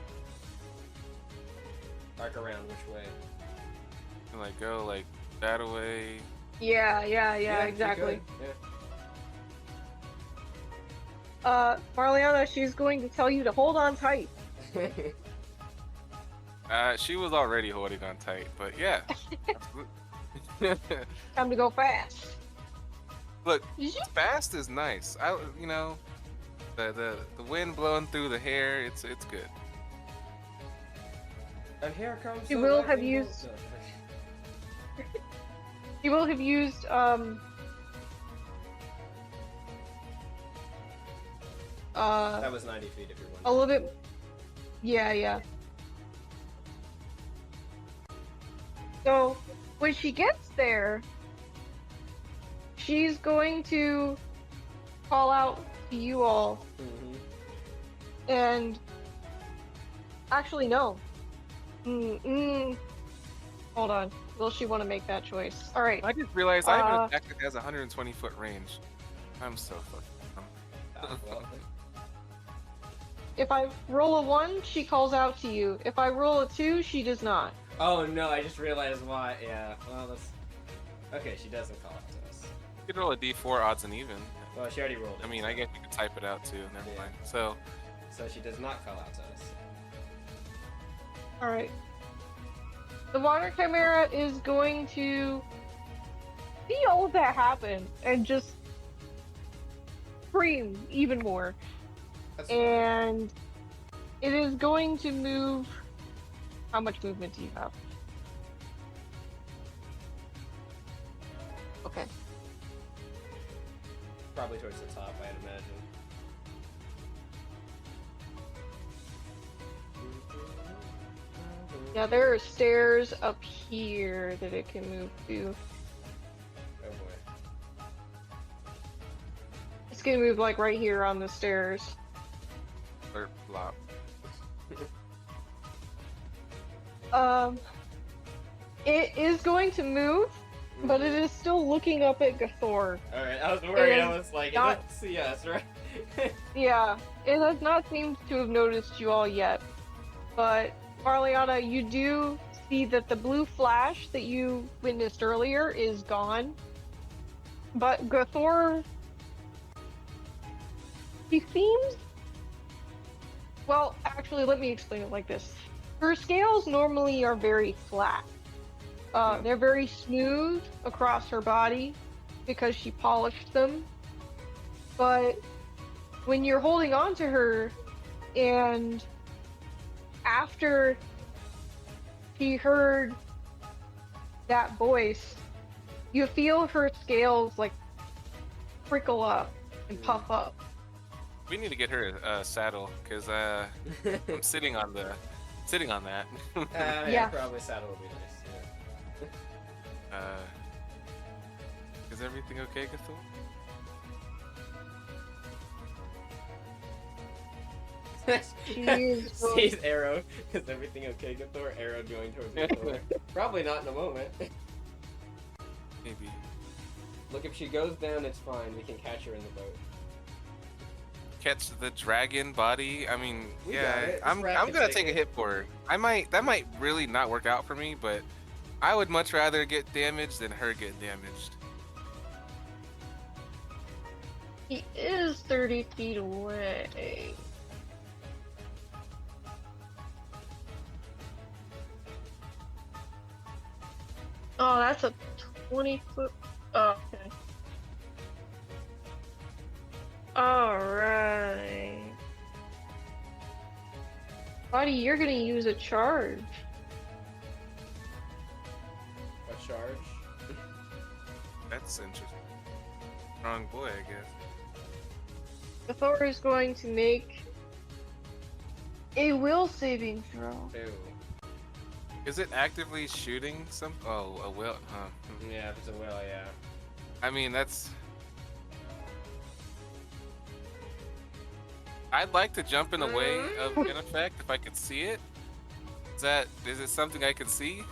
Arc around which way? And like go like that away. Yeah, she exactly. could, Marliana, she's going to tell you to hold on tight. Yeah. She was already holding on tight, but yeah. Absolutely. Time to go fast. Look, Did you? fast is nice. The wind blowing through the hair, it's good. And here comes. You the will have lightning used- bolt. You will have used That was 90 feet if you're a wondering. little bit. Yeah. So when she gets there, she's going to call out to you all, and actually no. Hold on. Will she want to make that choice? All right. I just realized I have an attack that has 120-foot range. I'm so fucking Ah, well, If I roll a 1, she calls out to you. If I roll a 2, she does not. oh no, I just realized why. Yeah, well, that's. Okay, she doesn't call out to us. You could roll a d4 odds and even. Well, she already rolled it. I mean, I guess you could type it out too. Never Yeah. mind. So, So she does not call out to us. All right. The water chimera is going to see all that happen and just scream even more. That's fine. And it is going to move. How much movement do you have? Okay. Probably towards the top, I'd imagine. Yeah, there are stairs up here that it can move to. Oh boy. It's gonna move like right here on the stairs. blurp, blop. It is going to move, but it is still looking up at Gathor. Alright, I was worried. I is was like, not- it doesn't see us, right? Yeah, it has not seemed to have noticed you all yet. But, Marliana, you do see that the blue flash that you witnessed earlier is gone. But Gathor, he seems... Well, actually, let me explain it like this. Her scales normally are very flat. They're very smooth across her body because she polished them. But when you're holding on to her, and after she heard that voice, you feel her scales like prickle up and puff up. We need to get her a saddle because I'm sitting on that. Yeah, probably saddle would be nice. Is everything okay, Cthulhu? Yeah. Jeez. Sees arrow. Is everything okay, Gathor? Arrow going towards Gathor. Probably not in a moment. Maybe. Look, if she goes down, it's fine. We can catch her in the boat. Catch the dragon body. I mean, We got yeah, it. I'm This rat I'm can gonna take take a it. hit for her. That might really not work out for me, but I would much rather get damaged than her get damaged. He is 30 feet away. Oh, that's a 20-foot. Oh, okay. Alright. Buddy, you're gonna use a charge. A charge. That's interesting. Strong boy, I guess. The Thor is going to make a will saving throw. Ew. Is it actively shooting some? Oh, a will, huh? Yeah, if it's a will, yeah. I'd like to jump in the way of an effect if I could see it. Is it something I can see?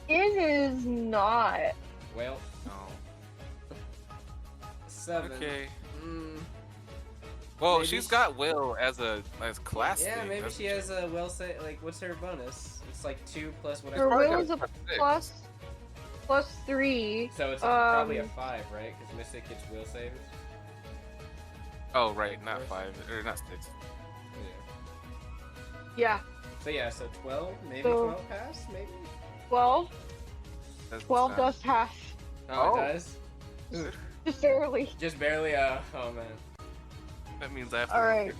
It is not. Well, No. 7. Okay. Mm, Well, Maybe she's she- got will as class yeah, thing. maybe doesn't she has a will save. Like, what's her bonus? It's like 2 plus Her whatever. probably will got is a +6. plus 3. So it's probably a 5, right? Because Mystic gets will saves. Oh right, not 5 or not 6. Yeah. Yeah, So yeah, so 12, maybe So- 12 pass, maybe. 12. Doesn't 12 sound- does pass. Oh, Oh. it does. Just barely. Just barely. Oh man. That means I have to. All right.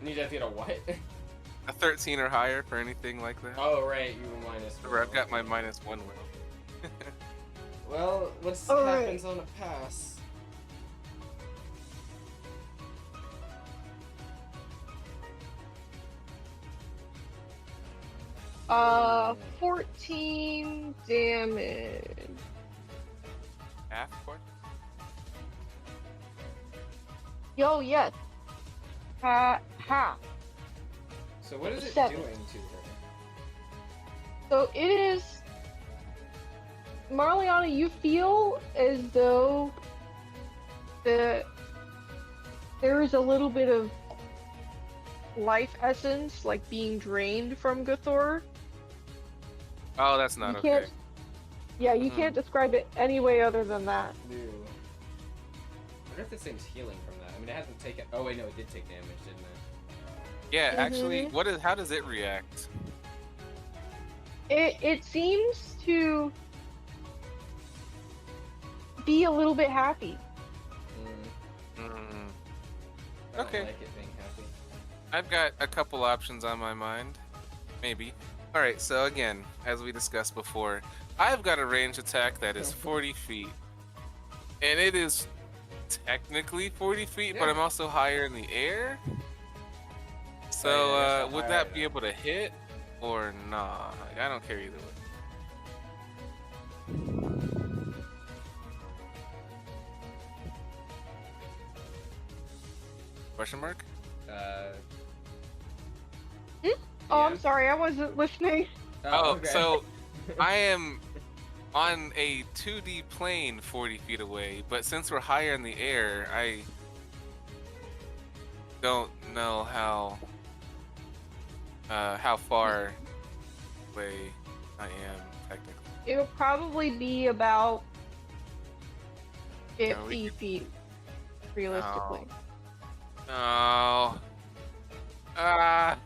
You have to get a what? A 13 or higher for anything like that. Oh right, you were minus. Remember, I've got my -1 will. Well, what All right. happens on a pass? 14 damage. Half court. Yo, yes. Half. So what is it 7. doing to her? So it is. Marliana, you feel as though there is a little bit of life essence, like being drained from Gathor. Oh, that's not You okay. can't. Yeah, you Mhm. can't describe it any way other than that. Ew. I wonder if this thing's healing from that. I mean, it hasn't taken. Oh wait, no, it did take damage, didn't it? Yeah, actually, Mhm. how does it react? It seems to be a little bit happy. Mm, I don't Okay. like it being happy. I've got a couple options on my mind. Maybe. Alright, so again, as we discussed before, I've got a range attack that is 40 feet. And it is technically 40 feet, but Yeah. I'm also higher in the air. So, Oh, yeah, that's not would higher that than be that. able to hit? Or nah? I don't care either way. Question mark? Oh, yeah. I'm sorry, I wasn't listening. Oh, okay. so I am on a 2D plane 40 feet away, but since we're higher in the air, I don't know how far away I am technically. It'll probably be about Yeah, we 50 feet, realistically. Oh. Ah.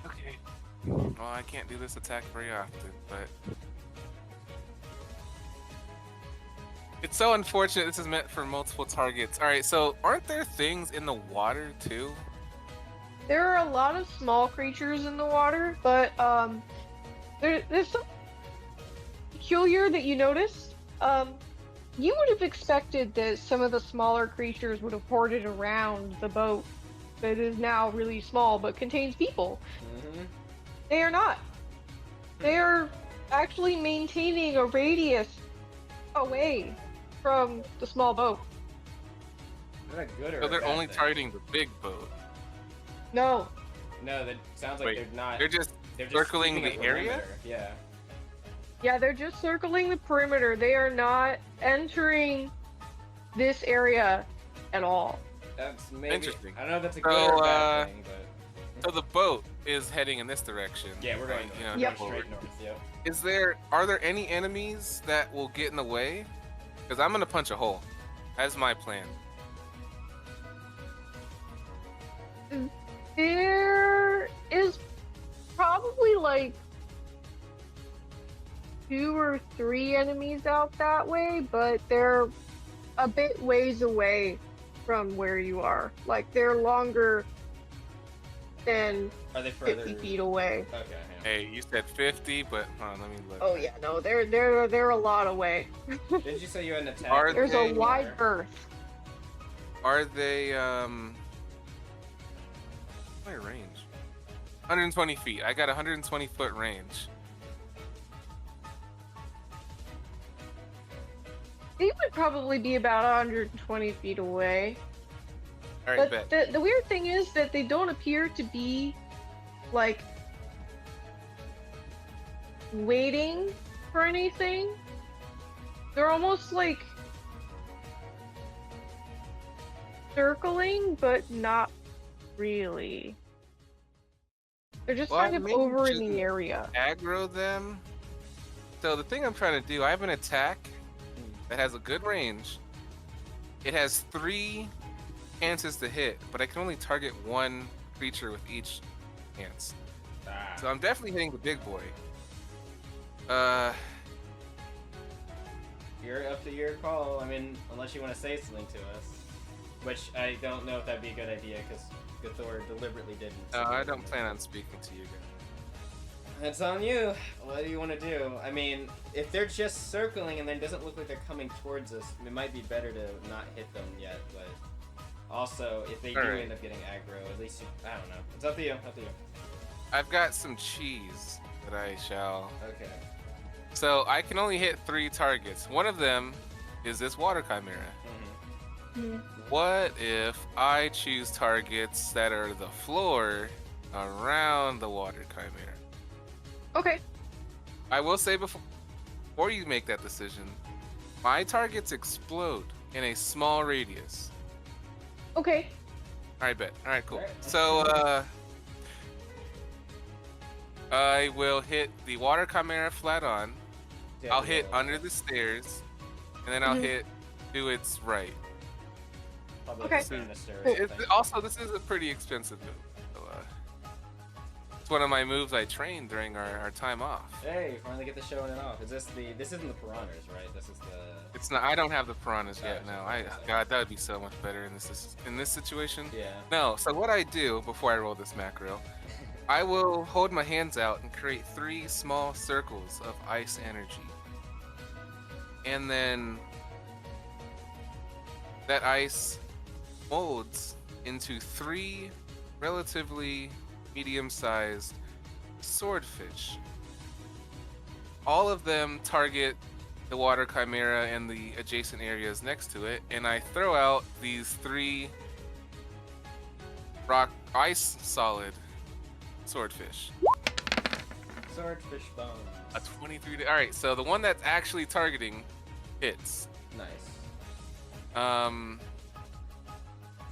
Okay. Well, I can't do this attack very often, but it's so unfortunate. This is meant for multiple targets. All right, so aren't there things in the water too? There are a lot of small creatures in the water, but there's something peculiar that you notice. You would have expected that some of the smaller creatures would have hoarded around the boat that is now really small but contains people. Mhm. They are not. They are actually maintaining a radius away from the small boat. Is that a good or So a they're bad only thing? targeting the big boat. No. No, that sounds like Wait, they're not. They're just They're just circling keeping a the area? perimeter. Yeah. Yeah, they're just circling the perimeter. They are not entering this area at all. That's maybe. Interesting. I don't know if that's a So, good or a bad thing, but so the boat is heading in this direction. yeah, we're going you know, Yep. forward. straight north. Yep. Are there any enemies that will get in the way? Because I'm gonna punch a hole. That's my plan. There is probably like 2 or 3 enemies out that way, but they're a bit ways away from where you are. Like they're longer than Are they 50 further? feet away. Okay. Yeah. Hey, you said 50, but hold on, let me look. Oh yeah, no, they're a lot away. Didn't you say you had an attack? Are There's they- a wide berth. Are they my range? 120 feet. I got 120 foot range. They would probably be about 120 feet away. All right, But bet. the weird thing is that they don't appear to be like waiting for anything. They're almost like circling, but not really. They're just Well, kind of maybe over in shouldn't the area. aggro them. So the thing I'm trying to do, I have an attack that has a good range. It has 3 chances to hit, but I can only target 1 creature with each chance. So I'm definitely hitting the big boy. You're up to your call. I mean, unless you want to say something to us. Which I don't know if that'd be a good idea, because Gathor deliberately didn't. No, I don't plan on speaking to you guys. It's on you. What do you want to do? I mean, if they're just circling and then it doesn't look like they're coming towards us, it might be better to not hit them yet, but also, if they do end up getting aggro, at least, I don't know. It's up to you, up to you. I've got some cheese that I shall... Okay. So I can only hit 3 targets. One of them is this water chimera. What if I choose targets that are the floor around the water chimera? Okay. I will say before you make that decision, my targets explode in a small radius. Okay. All right, bet. All right, cool. All right. So I will hit the water chimera flat on. Yeah, I'll hit yeah. under the stairs, and then I'll hit to its right. Probably Okay. a banister or something. Also, this is a pretty expensive move. So, it's one of my moves I trained during our time off. Hey, finally get the showing it off. Is this isn't the piranhas, right? This is the... It's not. I don't have the piranhas Oh, yet. No, okay. God, that would be so much better in this situation. Yeah. No. So what I do before I roll this macro, I will hold my hands out and create 3 small circles of ice energy, and then that ice molds into 3 relatively medium-sized swordfish. All of them target the water chimera and the adjacent areas next to it, and I throw out these 3 rock ice solid swordfish. Swordfish bones. A 23. All right, so the one that's actually targeting hits. Nice.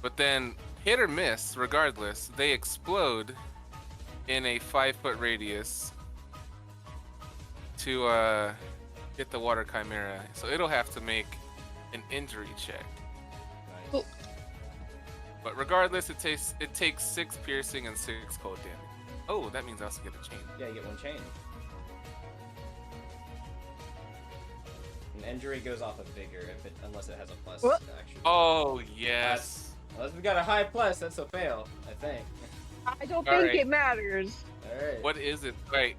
But then hit or miss, regardless, they explode in a 5-foot radius to hit the water chimera. So it'll have to make an injury check. Nice. Cool. But regardless, it takes 6 piercing and 6 cold damage. Oh, that means I also get a chain. Yeah, you get 1 chain. An injury goes off of vigor unless it has a plus. What? Actually. Oh yes. Unless we got a high plus, that's a fail. I think. I don't All think right. it matters. All right. What is it? Wait,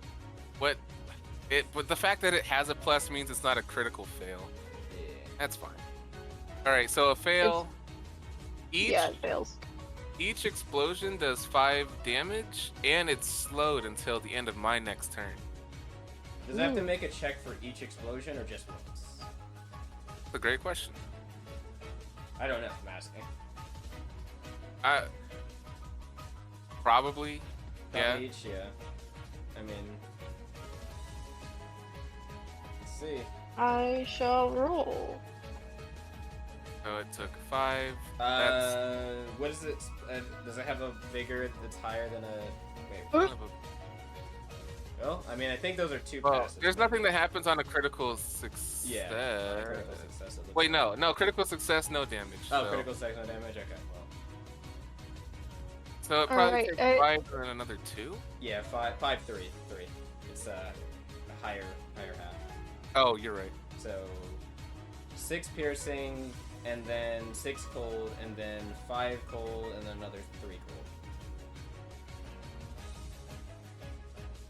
what? But the fact that it has a plus means it's not a critical fail. Yeah. That's fine. All right, so a fail. Yeah, it fails. Each explosion does 5 damage, and it's slowed until the end of my next turn. Does it have to make a check for each explosion or just once? That's a great question. I don't know. I'm asking. Probably. Yeah. Probably each, yeah. I mean, let's see. I shall roll. So it took 5. That's What is it? Does it have a vigor that's higher than a? Wait. kind of a- Well, I mean, I think those are 2 well, passes. there's nothing that happens on a critical success. Yeah. Critical success. it looks Wait, like. no, critical success, no damage. Oh, so. critical success, no damage. Okay, well. So it probably Alright, takes 5 and another 2. Yeah, 5, 3. It's a higher half. Oh, you're right. So 6 piercing, and then 6 cold, and then 5 cold, and then another 3 cold.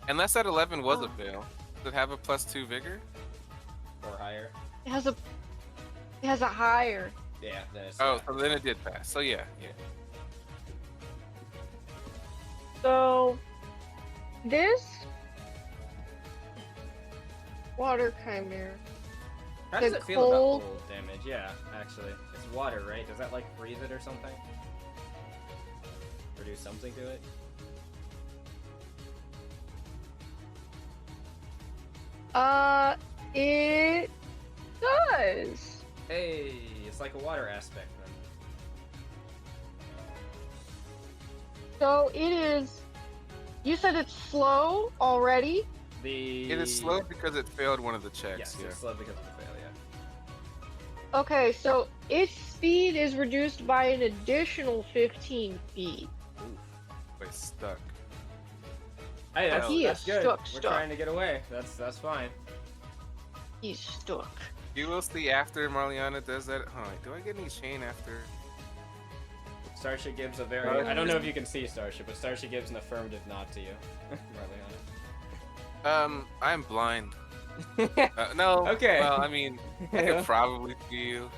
Unless that 11 was a fail. Does it have a +2 vigor? Or higher. It has a higher. Yeah. Then it's Oh, so then it did pass. So yeah. So this water chimera How The does it feel about cold- cold damage? Yeah, actually. It's water, right? Does that, like, freeze it or something? Or do something to it? It does. Hey, it's like a water aspect then. So it is. You said it's slow already. It is slow because it failed one of the checks. Yes, Yeah. it's slow because of the fail, yeah. Okay, so its speed is reduced by an additional 15 feet. Oof. Wait, stuck. Hey, that's, He that's is good. stuck, We're stuck. trying to get away. That's fine. He's stuck. You will see after Marliana does that. Oh, wait, do I get any chain after? Starship gives a very... I don't know if you can see Starship, but Starship gives an affirmative nod to you. Marliana. I'm blind. No. Okay. Well, I mean, I could probably see you,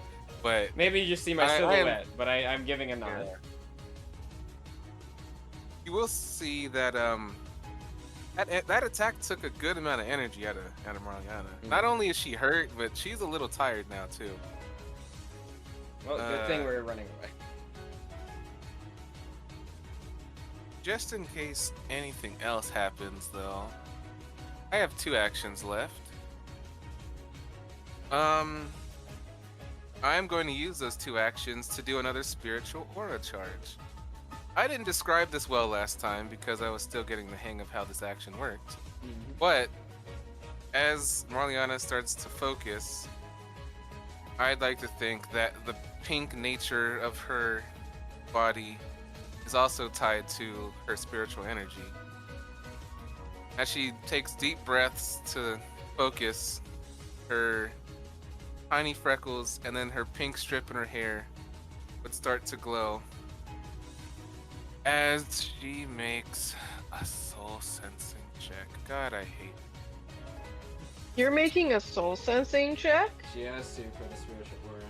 but Maybe you just see my I am- silhouette, but I'm giving a nod. Yeah. You will see that that attack took a good amount of energy out of Marliana. Not only is she hurt, but she's a little tired now too. Well, good thing we're running away. Just in case anything else happens, though, I have 2 actions left. I'm going to use those 2 actions to do another spiritual aura charge. I didn't describe this well last time because I was still getting the hang of how this action worked. But as Marliana starts to focus, I'd like to think that the pink nature of her body is also tied to her spiritual energy. As she takes deep breaths to focus, her tiny freckles and then her pink strip in her hair would start to glow as she makes a soul sensing check. God, I hate it. You're making a soul sensing check? She has to for the spiritual aura.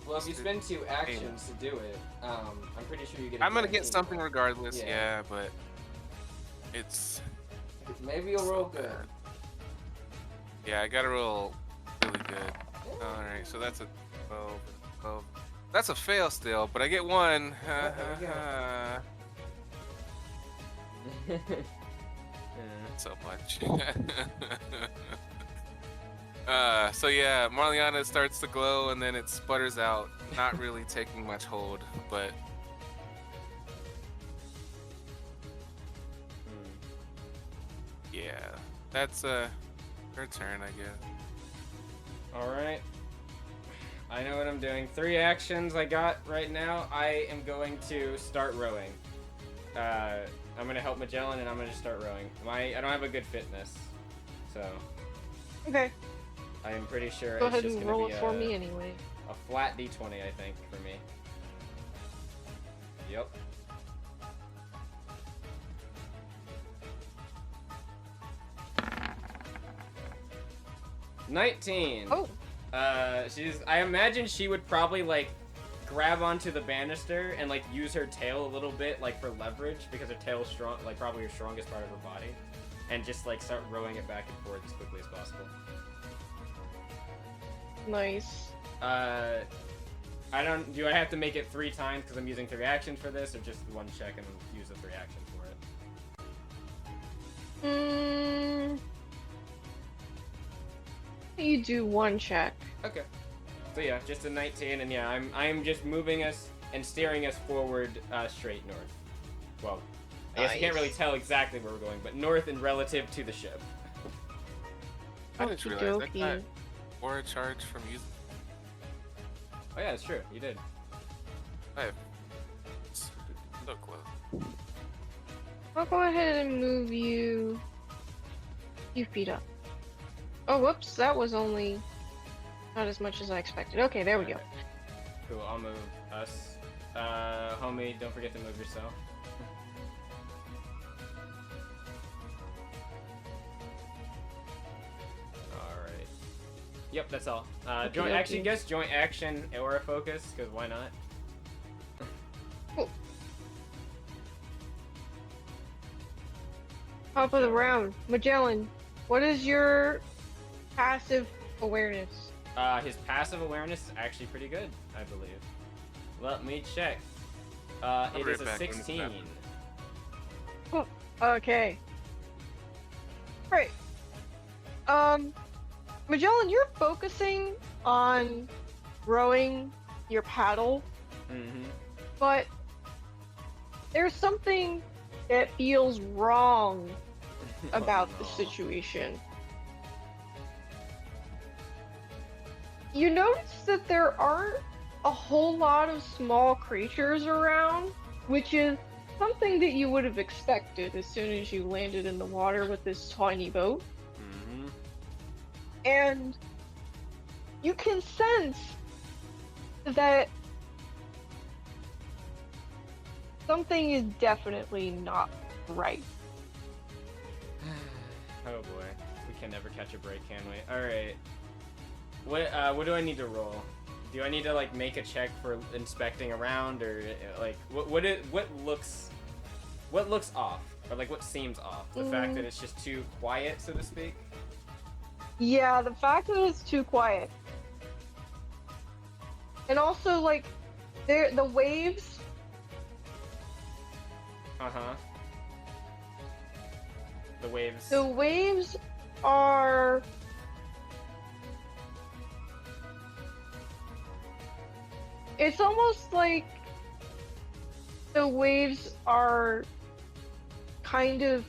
Well, if you spend 2 actions to do it, I'm pretty sure you get. I'm gonna get something regardless, Yeah. yeah, but it's Maybe you'll roll good. bad. Yeah, I gotta roll really good. Alright, so that's a 12. That's a fail still, but I get 1. there we So much. So yeah, Marliana starts to glow and then it sputters out, not really taking much hold, but yeah, that's her turn, I guess. Alright. I know what I'm doing. 3 actions I got right now. I am going to start rowing. I'm gonna help Magellan and I'm gonna just start rowing. I don't have a good fitness, so Okay. I am pretty sure Go it's ahead just and gonna roll be it for me anyway. a flat d20, I think, for me. Yep. $19. Oh. I imagine she would probably like grab onto the banister and like use her tail a little bit like for leverage because her tail is strong, like probably her strongest part of her body, and just like start rowing it back and forth as quickly as possible. Nice. Do I have to make it 3 times because I'm using 3 actions for this, or just 1 check and use the 3 actions for it? You do 1 check. Okay. So yeah, just a 19, and yeah, I'm just moving us and steering us forward straight north. Well, I guess you can't really Nice. tell exactly where we're going, but north and relative to the ship. I didn't realize I got Okey-dokey. aura charge from using. Oh yeah, it's true. You did. I have so close. I'll go ahead and move you a few feet up. Oh, whoops, that was only not as much as I expected. Okay, there we go. Okay. Cool. I'll move us. Homie, don't forget to move yourself. Alright. Yep, that's all. Joint action, Okey-dokey. guess? Joint action, aura focus, because why not? Top of the round. Magellan, What is your passive awareness? His passive awareness is actually pretty good, I believe. Let me check. It right is a back when it's 16. happening. Oh, okay. Right. Magellan, you're focusing on rowing your paddle, Mm-hmm. but there's something that feels wrong about the situation. You notice that there aren't a whole lot of small creatures around, which is something that you would have expected as soon as you landed in the water with this tiny boat. Mm-hmm. And you can sense that something is definitely not right. Oh boy, we can never catch a break, can we? All right. What do I need to roll? Do I need to like make a check for inspecting around, or like what looks off, or like what seems off? The fact that it's just too quiet, so to speak. Yeah, the fact that it's too quiet. And also, like, the waves. Uh-huh. The waves. The waves are. It's almost like the waves are kind of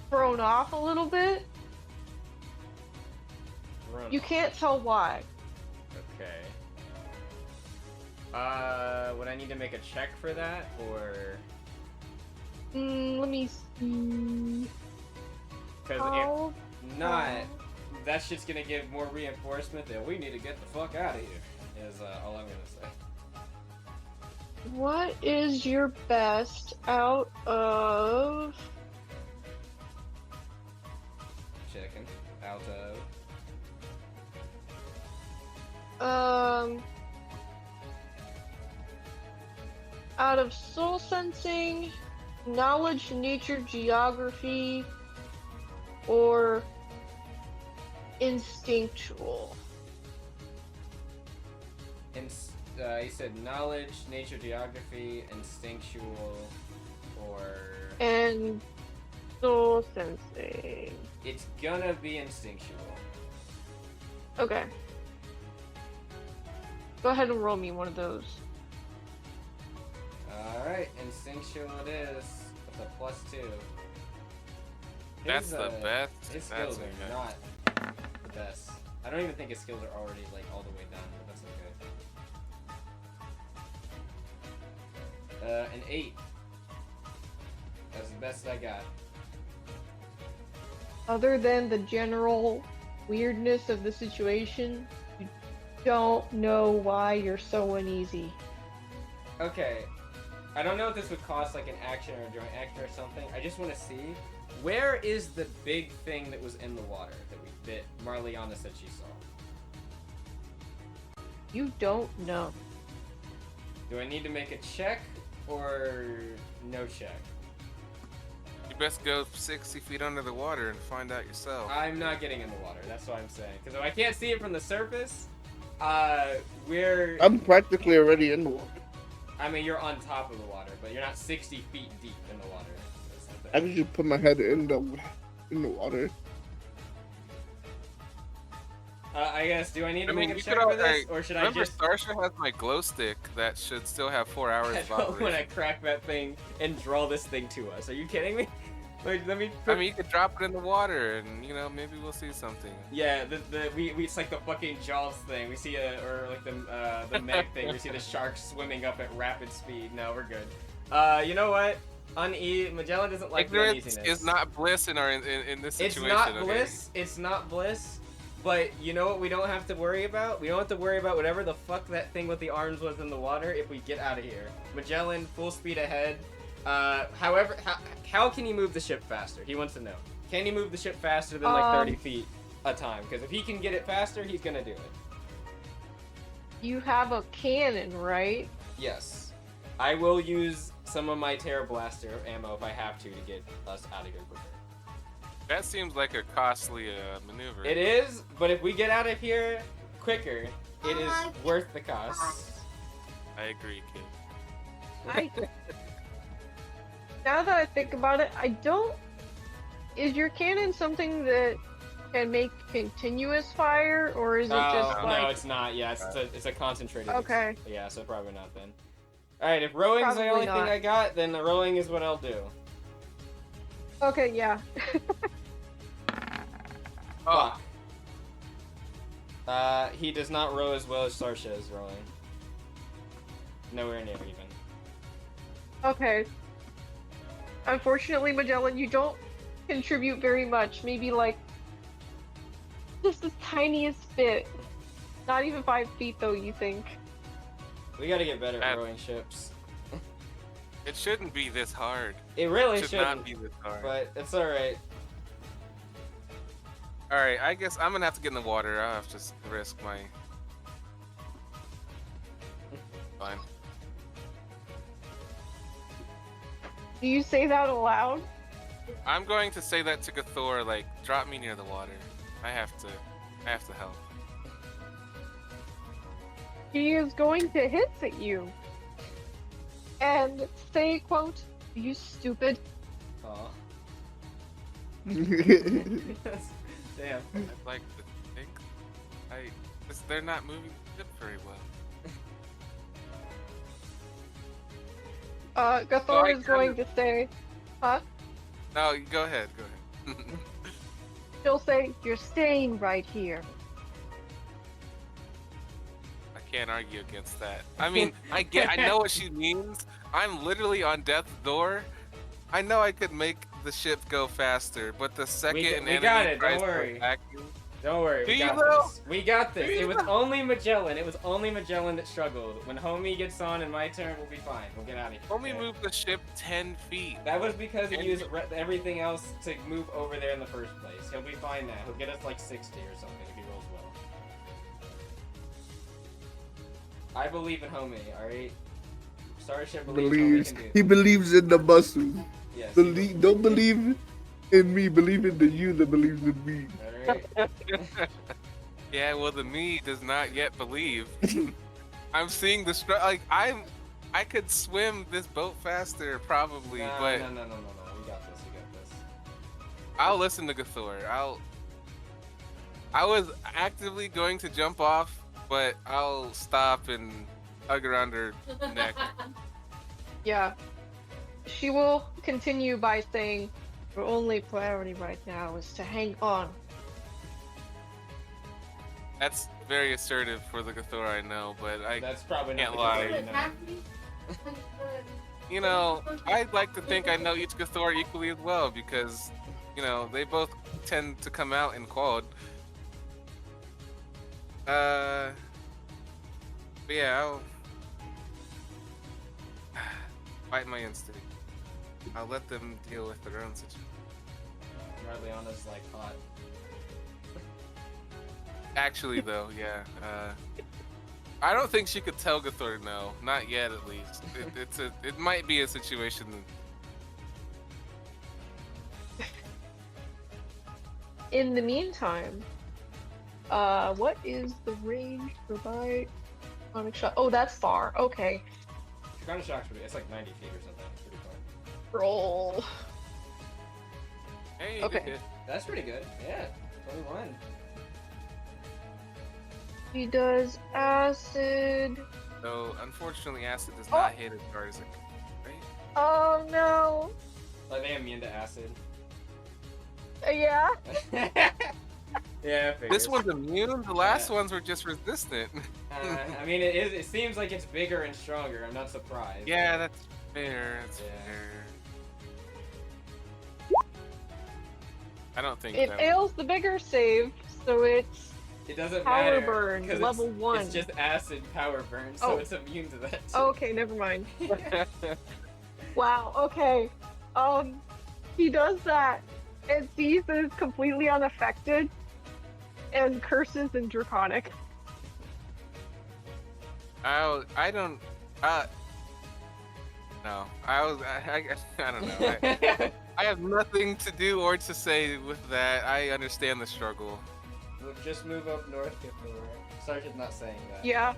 thrown off a little bit. Run You off. can't tell why. Okay. Would I need to make a check for that, or? Let me see. Because How if not, that's just gonna give more reinforcement that we need to get the fuck out of here. Is all I'm gonna say. What is your best out of? Checking out of. Out of soul sensing, knowledge, nature, geography, or instinctual? You said knowledge, nature, geography, instinctual, or. And soul sensing. It's gonna be instinctual. Okay. Go ahead and roll me one of those. Alright, instinctual it is, with a +2. That's the best. His That's skills are okay. not the best. I don't even think his skills are already like all the way done, but that's okay. An 8. That's the best I got. Other than the general weirdness of the situation, you don't know why you're so uneasy. Okay. I don't know if this would cost like an action or a joint action or something. I just want to see, where is the big thing that was in the water that Marliana said she saw? You don't know. Do I need to make a check or no check? You best go 60 feet under the water and find out yourself. I'm not getting in the water. That's what I'm saying. Because if I can't see it from the surface, we're. I'm practically already in the water. I mean, you're on top of the water, but you're not 60 feet deep in the water. That's the thing. I can just put my head in the water. I guess. Do I need to I mean, make a you check could for this, already or should I remember just? Starsha has my glow stick that should still have 4 hours of When I operation. crack that thing and draw this thing to us. Are you kidding me? Wait, let me. I mean, you could drop it in the water, and you know, maybe we'll see something. Yeah, we it's like the fucking Jaws thing. We see or like the Meg thing. We see the sharks swimming up at rapid speed. No, we're good. You know what? Magellan doesn't like the Ignorance uneasiness. is not bliss in this situation. It's not okay? bliss. It's not bliss. But you know what? We don't have to worry about. We don't have to worry about whatever the fuck that thing with the arms was in the water. If we get out of here, Magellan, full speed ahead. However, how can he move the ship faster? He wants to know. Can he move the ship faster than like 30 feet a time? Because if he can get it faster, he's gonna do it. You have a cannon, right? Yes. I will use some of my Terra Blaster ammo if I have to get us out of here quicker. That seems like a costly maneuver. It is, but if we get out of here quicker, it is worth the cost. I agree, kid. Now that I think about it, I don't. Is your cannon something that can make continuous fire, or is it just no, like? No, it's not. Yeah, it's a concentrated. Okay. Yeah, so probably not then. All right, if rowing's the only thing I got, then the rowing is what I'll do. Okay, yeah. Oh, He does not row as well as Sarsha is rowing. Nowhere near even. Okay. Unfortunately, Magellan, you don't contribute very much. Maybe like just the tiniest bit. Not even 5 feet, though. You think? We gotta get better at rowing ships. it shouldn't be this hard. It really It should shouldn't, not be this hard. but it's all right. All right, I guess I'm gonna have to get in the water. I'll have to risk my. Fine. Do you say that aloud? I'm going to say that to Gathor, like, drop me near the water. I have to help. He is going to hiss at you and say, "Quote, you stupid." Aw. Damn. I'd like to think they're not moving the ship very well. Gathor is going to say, huh? No, go ahead. She'll say, "You're staying right here." I can't argue against that. I mean, I know what she means. I'm literally on death's door. I know I could make the ship go faster, but the second an we got enemy it, tries don't to worry. attack you, Don't worry, Do we you got though? this. We got this. Do It you was though? only Magellan. It was only Magellan that struggled. When Homie gets on and my turn, we'll be fine. We'll get out of here. only okay? move the ship 10 feet. That was because he And- used everything else to move over there in the first place. He'll be fine now. He'll get us like 60 or something if he rolls well. I believe in Homie, alright? Starship believes Homie can do He this. believes in the muscle. Yes. Don't believe in me. Believe in the you that believes in me. Alright. Yeah, well, the me does not yet believe. I'm seeing the like I could swim this boat faster probably, No, but no. We got this. We got this. I'll listen to Gathor. I was actively going to jump off, but I'll stop and hug around her neck. Yeah. She will continue by saying, "Your only priority right now is to hang on." That's very assertive for the Gathor I know, but I That's probably can't not the lie. good way, You know, I'd like to think I know each Gathor equally as well because, you know, they both tend to come out in quad. But yeah, I'll fight my instinct. I'll let them deal with their own situation. Marleana's like hot. Actually, though, yeah. I don't think she could tell Gathor no. Not yet, at least. It might be a situation. In the meantime, what is the range for my sonic shot? Oh, that's far. Okay. Draconic Shock's pretty. It's like 90 feet or something. It's pretty far. Roll. Hey, Okay. good. That's pretty good. Yeah. 21. He does acid. So, unfortunately, acid does not hit as hard as it could, right? Oh no. Like they immune to acid. Yeah. Yeah, I This one's immune. The last ones were just resistant. I mean, it is. It seems like it's bigger and stronger. I'm not surprised. Yeah, that's fair. That's Yeah. fair. I don't think It that. fails the bigger save, so it's It doesn't Power matter. burn, 'cause level it's, 1. It's just acid power burn, so Oh. it's immune to that. Too. oh, okay, never mind. Wow, okay. He does that and sees that it's completely unaffected and curses in Draconic. I don't. No, I don't know. I have nothing to do or to say with that. I understand the struggle. We'll just move up north, Githor. Sergeant's not saying that. Yeah.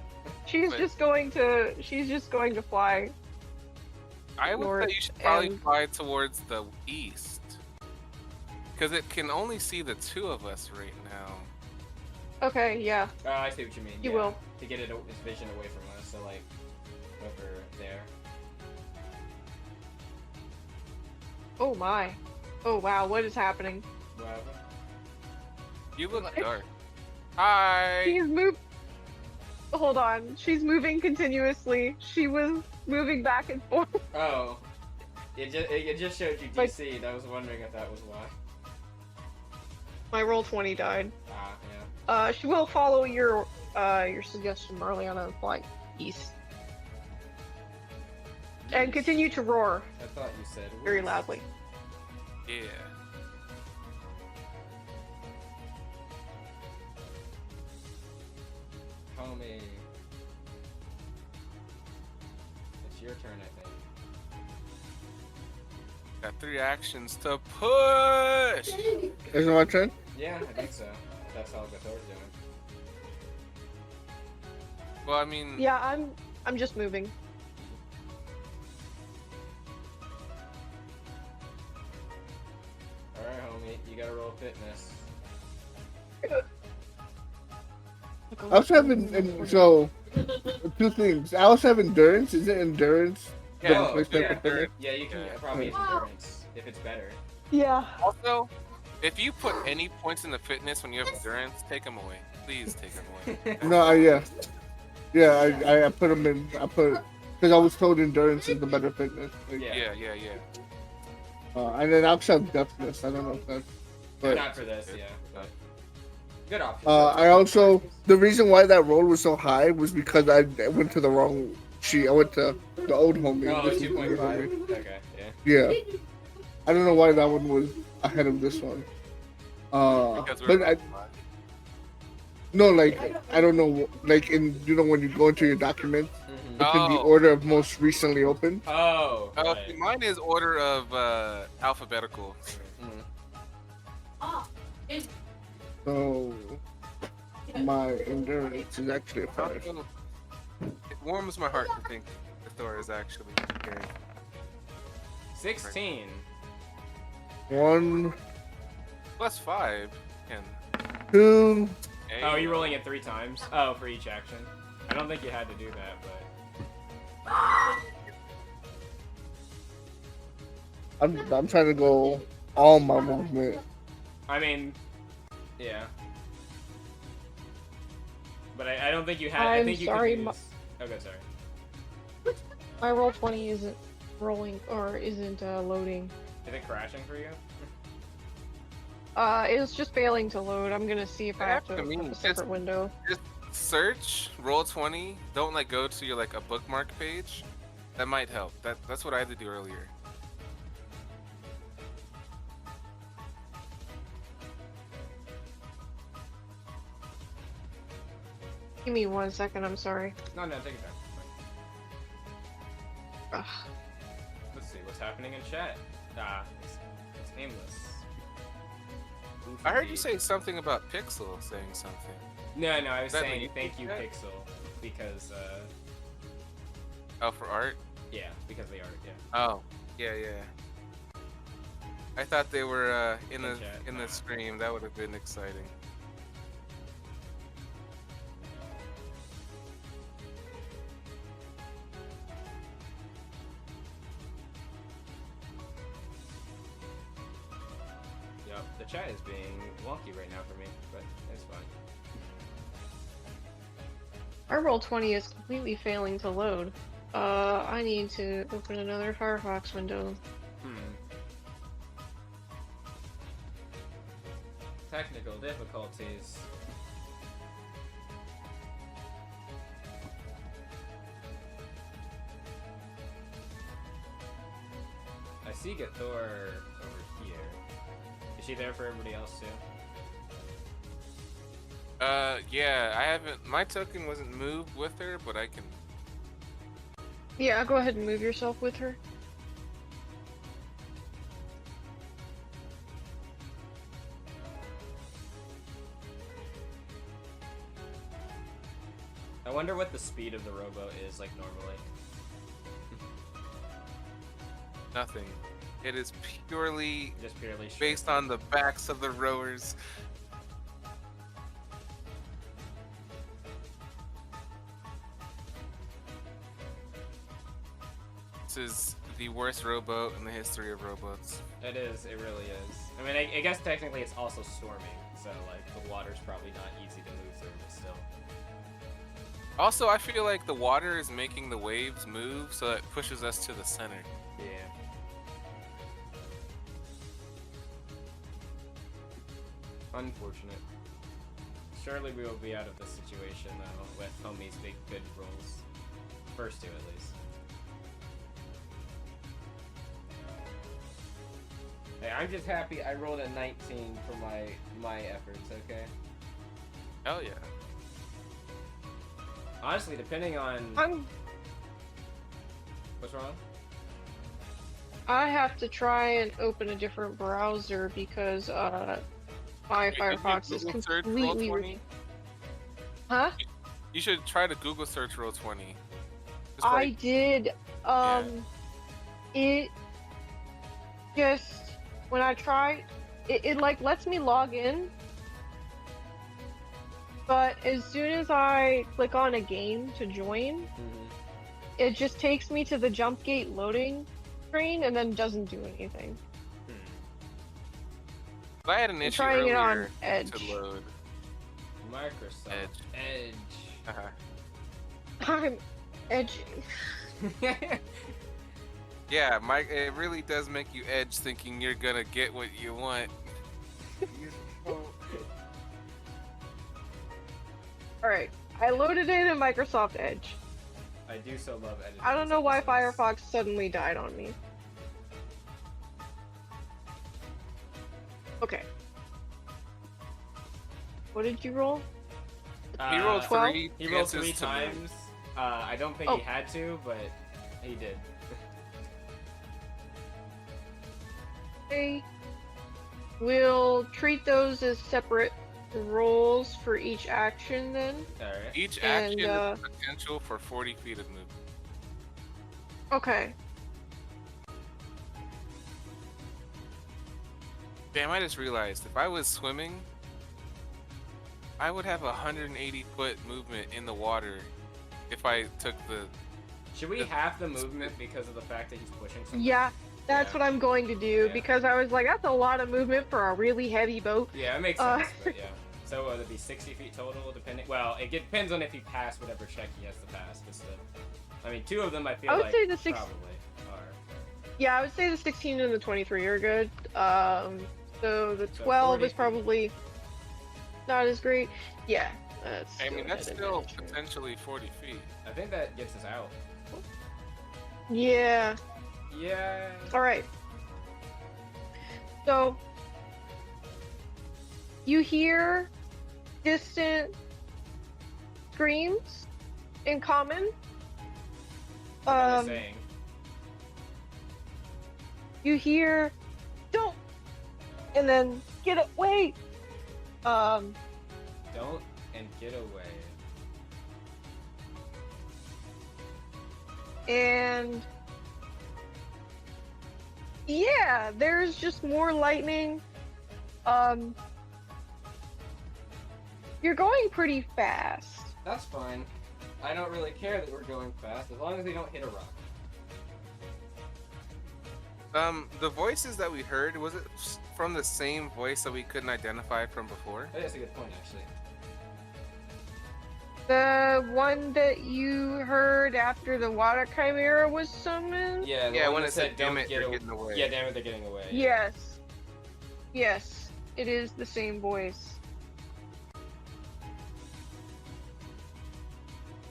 She's But- just going to fly. I would North say you should probably and- fly towards the east. Because it can only see the two of us right now. Okay, yeah. Oh, I see what you mean. You yeah. will. To get its vision away from us, so like over there. Oh my. Oh wow, what is happening? What happened? You look dark. Hi! She's moved. Hold on. She's moving continuously. She was moving back and forth. Oh, it just showed you Like- DC. And I was wondering if that was why. My roll 20 died. Ah, yeah. She will follow your suggestion, Marliana, and fly east. And Yeesh. continue to roar I thought you said very west. loudly. Yeah. Homie. It's your turn, I think. Got 3 actions to push! Is it my turn? Yeah, I think so. That's all Githor's doing. Well, I mean, Yeah, I'm just moving. Alright, homie. You gotta roll fitness. I also have so 2 things. I also have endurance. Is it endurance? Yeah, The Oh, replacement yeah. for fitness? Yeah, you can Yeah. probably use endurance if it's better. Yeah. also, if you put any points into fitness when you have endurance, take them away. Please take them away. No, I put them in. Because I was told endurance is the better fitness. Like, Yeah. Yeah. and then I also have deafness. I don't know if that's. But Not for this, yeah. But good option. I also the reason why that roll was so high was because I went to the wrong sheet. I went to the old homie. Oh, This is the new 2.5. homie. Okay, yeah. Yeah. I don't know why that one was ahead of this one. Because But we're no, like I don't know, like when you go into your documents, Mhm. it's in the Oh. order of most recently opened. Oh, Oh, right. mine is order of alphabetical. Mhm. So my endurance is actually a 5. It warms my heart to think the Thor is actually carrying. 16. 1, Plus 5. And 2. Oh, you're rolling it 3 times? Oh, for each action. I don't think you had to do that, but... I'm trying to go all my movement. I mean, yeah. But I don't think you had. I I'm think you sorry, could use... Okay, sorry. My roll 20 isn't rolling or isn't loading. Is it crashing for you? It's just failing to load. I'm gonna see if I have to I mean, have a it's- separate window. search, roll 20. Don't like go to your like a bookmark page. That might help. That's what I had to do earlier. Give me 1 second. I'm sorry. No, take it down. Ugh. Let's see what's happening in chat. It's aimless. I heard you say something about Pixel saying something. No, I was Is that saying what you thank you, said? Pixel, because Oh, for art? yeah, because they are, yeah. Oh, yeah. I thought they were in the chat. in the stream. That would have been exciting. Yep, the chat is being wonky right now for me, but it's fine. Our roll 20 is completely failing to load. I need to open another Firefox window. Technical difficulties. I see Gathor over here. Is she there for everybody else too? Yeah, I haven't. My token wasn't moved with her, but I can. Yeah, go ahead and move yourself with her. I wonder what the speed of the rowboat is like normally. Nothing. It is purely Just purely based on the backs of the rowers. This is the worst rowboat in the history of rowboats. It is. It really is. I mean, I guess technically it's also storming, so like the water's probably not easy to move through, but still. Also, I feel like the water is making the waves move, so it pushes us to the center. Yeah. Unfortunate. Surely we will be out of this situation though, with Homie's big good rolls. First two at least. Hey, I'm just happy I rolled a 19 for my efforts, okay? Hell yeah. Honestly, depending on I'm. what's wrong? I have to try and open a different browser because my Wait, did you Firefox is Google search completely. Roll20? Huh? You should try to Google search Roll20. Just I like, did. It just when I try, it like lets me log in, but as soon as I click on a game to join, it just takes me to the jump gate loading screen and then doesn't do anything. I had an issue trying it on earlier Edge. to load. Microsoft Edge. Edge. I'm edging. Yeah, Mike, it really does make you edge thinking you're gonna get what you want. Alright, I loaded it in Microsoft Edge. I do so love editing. I don't know why episodes. Firefox suddenly died on me. Okay. What did you roll? He rolled 12? three. He rolled chances 3 to move. times. I don't think Oh. he had to, but he did. Okay. We'll treat those as separate rolls for each action then. Alright. Each And, action has potential for 40 feet of movement. Okay. Damn, I just realized if I was swimming, I would have 180-foot movement in the water if I took the. Should we half the movement because of the fact that he's pushing something? Yeah, that's Yeah. what I'm going to do Yeah. because I was like, that's a lot of movement for a really heavy boat. Yeah, it makes sense, but yeah. So it'd be 60 feet total, depending. Well, it depends on if he passed whatever check he has to pass, but still. I mean, 2 of them I feel I would like say the six- probably are. Yeah, I would say the 16 and the 23 are good. So the So 12 40 is probably not as great. Yeah, that's. I mean, still that's an still advantage. potentially 40 feet. I think that gets us out. Yeah. Yeah. All right. So you hear distant screams in common. What am I saying? You hear, "Don't," and then "Get away." Don't and get away. And yeah, there's just more lightning. You're going pretty fast. That's fine. I don't really care that we're going fast, as long as we don't hit a rock. The voices that we heard, was it from the same voice that we couldn't identify from before? Oh, that's a good point, actually. The one that you heard after the water chimera was summoned? Yeah, the Yeah, one when that it said, said "Damn don't it, get they're away." getting away. Yeah, damn it, they're getting away. Yes. Yes, it is the same voice.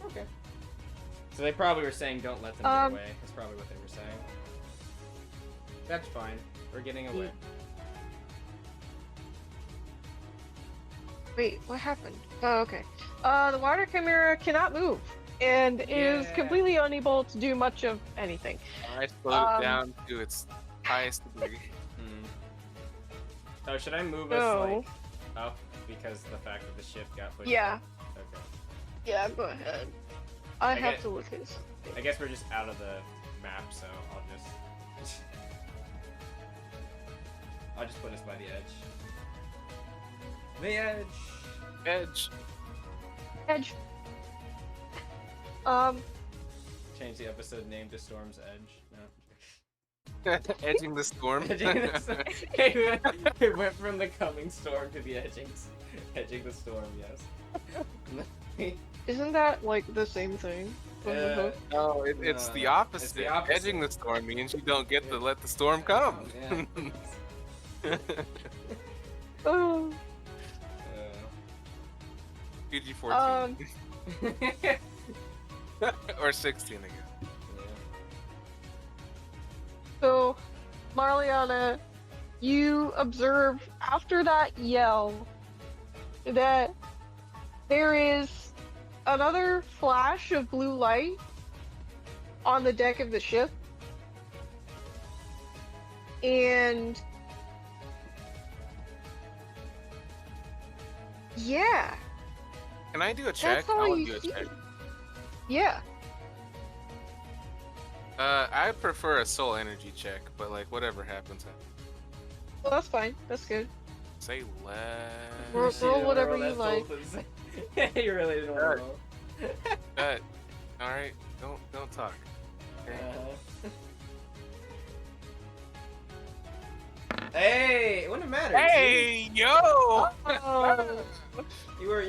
Okay. So they probably were saying don't let them get away. That's probably what they were saying. That's fine. We're getting away. Wait, what happened? Oh, okay. The water chimera cannot move and is Yeah. completely unable to do much of anything. I slowed it down to its highest degree. Hmm. So should I move us So- like up because the fact that the ship got pushed? Yeah. up? Okay. Yeah, go ahead. I have get- to look at something. I guess we're just out of the map, so I'll just put us by the edge. The edge. Edge. Edge. Change the episode name to Storm's Edge. No. Edging the storm. It went from the coming storm to the edging the storm. Yes. Isn't that like the same thing? From the book? No, it's the opposite. It's the opposite. Edging the storm means you don't get to let the storm come. Yeah. Oh. PG-14. Or 16 again. So, Marliana, you observe after that yell that there is another flash of blue light on the deck of the ship. And yeah, Can I do a check? that's I all want you to do a see. check. Yeah. I prefer a soul energy check, but like whatever happens. Well, that's fine. That's good. Say Roll less. whatever you like. You really didn't want to roll. All right, don't talk. Okay. Hey, it wouldn't matter. Hey, yo! Oh. You were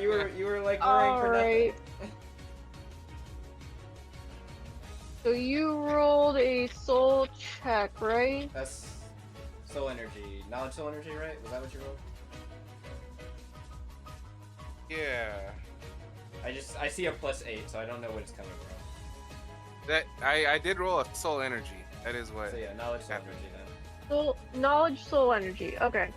like worrying All for right. nothing. So you rolled a soul check, right? That's soul energy, knowledge soul energy, right? Was that what you rolled? Yeah. I see a +8, so I don't know what it's coming from. That I did roll a soul energy. That is what. So yeah, knowledge soul happened. energy then. Soul, knowledge, soul energy. Okay.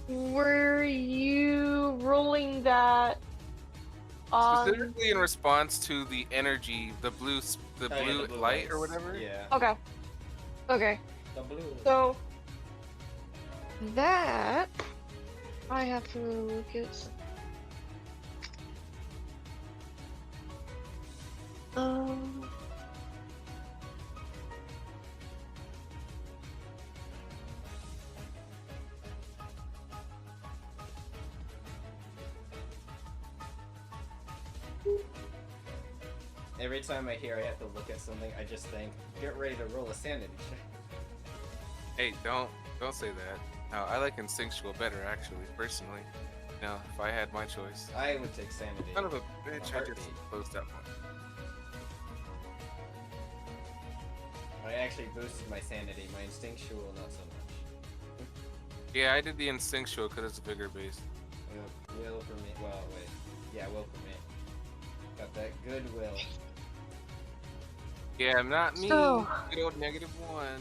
Were you rolling that on? Specifically in response to the energy, the blue Oh, yeah, blue the blue light or lights. whatever. Yeah. Okay. Okay. The blue. So that I have to look at. Um. Every time I hear I have to look at something, I just think, get ready to roll a sanity check. Hey, don't say that. No, I like instinctual better actually, personally. No, if I had my choice. I would take sanity. Son of a bitch, I just heartbeat. closed that one. I actually boosted my sanity, my instinctual not so much. Yeah, I did the instinctual because it's a bigger base. Will for me. Well, wait. Yeah, will for me. Got that good will. Yeah, I'm not me. So- Good old -1.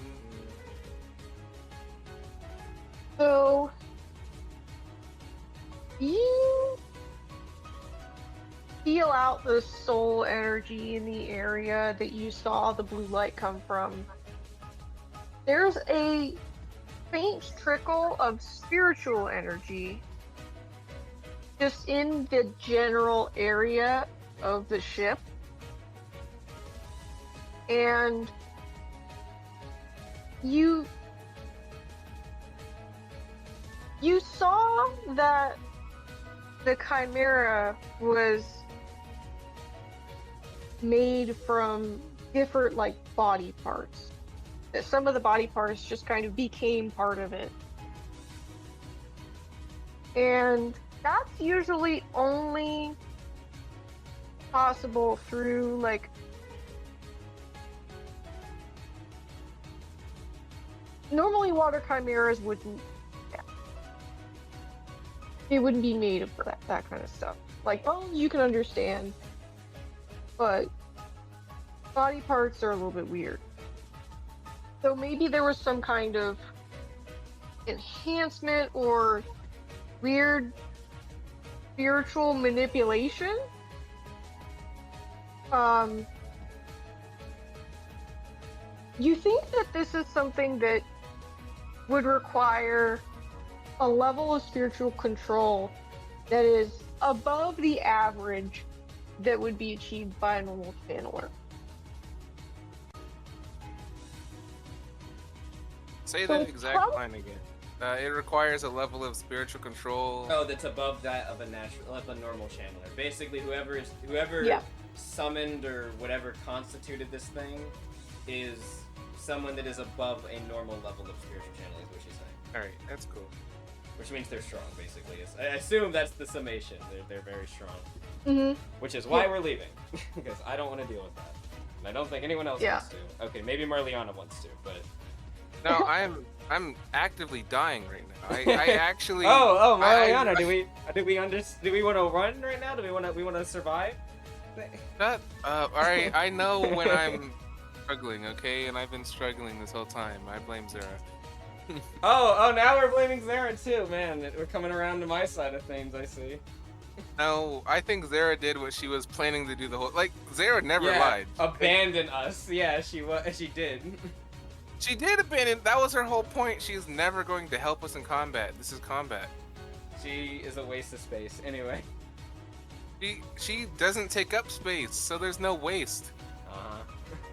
So you feel out the soul energy in the area that you saw the blue light come from. There's a faint trickle of spiritual energy just in the general area of the ship. And you saw that the Chimera was made from different like body parts. That some of the body parts just kind of became part of it. And that's usually only possible through like normally water chimeras wouldn't, they wouldn't be made of that kind of stuff. Like, oh, you can understand, but body parts are a little bit weird. So maybe there was some kind of enhancement or weird spiritual manipulation. You think that this is something that would require a level of spiritual control that is above the average that would be achieved by a normal channeler. Say So the it's exact line again. It requires a level of spiritual control. Oh, that's above that of a normal channeler. Basically, whoever Yeah. summoned or whatever constituted this thing is someone that is above a normal level of spiritual channeling, is what she's saying. All right, that's cool. Which means they're strong, basically. I assume that's the summation. They're very strong. Mm-hmm. Which is why we're leaving, because I don't want to deal with that, and I don't think anyone else wants to. Okay, maybe Marliana wants to, but No, I'm actively dying right now. I actually. Oh, Marliana, do we want to run right now? Do we want to survive? All right, I know when I'm struggling, okay, and I've been struggling this whole time. I blame Zara. Oh, now we're blaming Zara too, man. We're coming around to my side of things, I see. No, I think Zara did what she was planning to do the whole. Like Zara never lied. Abandon us. Yeah, she did. She did abandon. That was her whole point. She's never going to help us in combat. This is combat. She is a waste of space. Anyway. She doesn't take up space, so there's no waste. Uh-huh.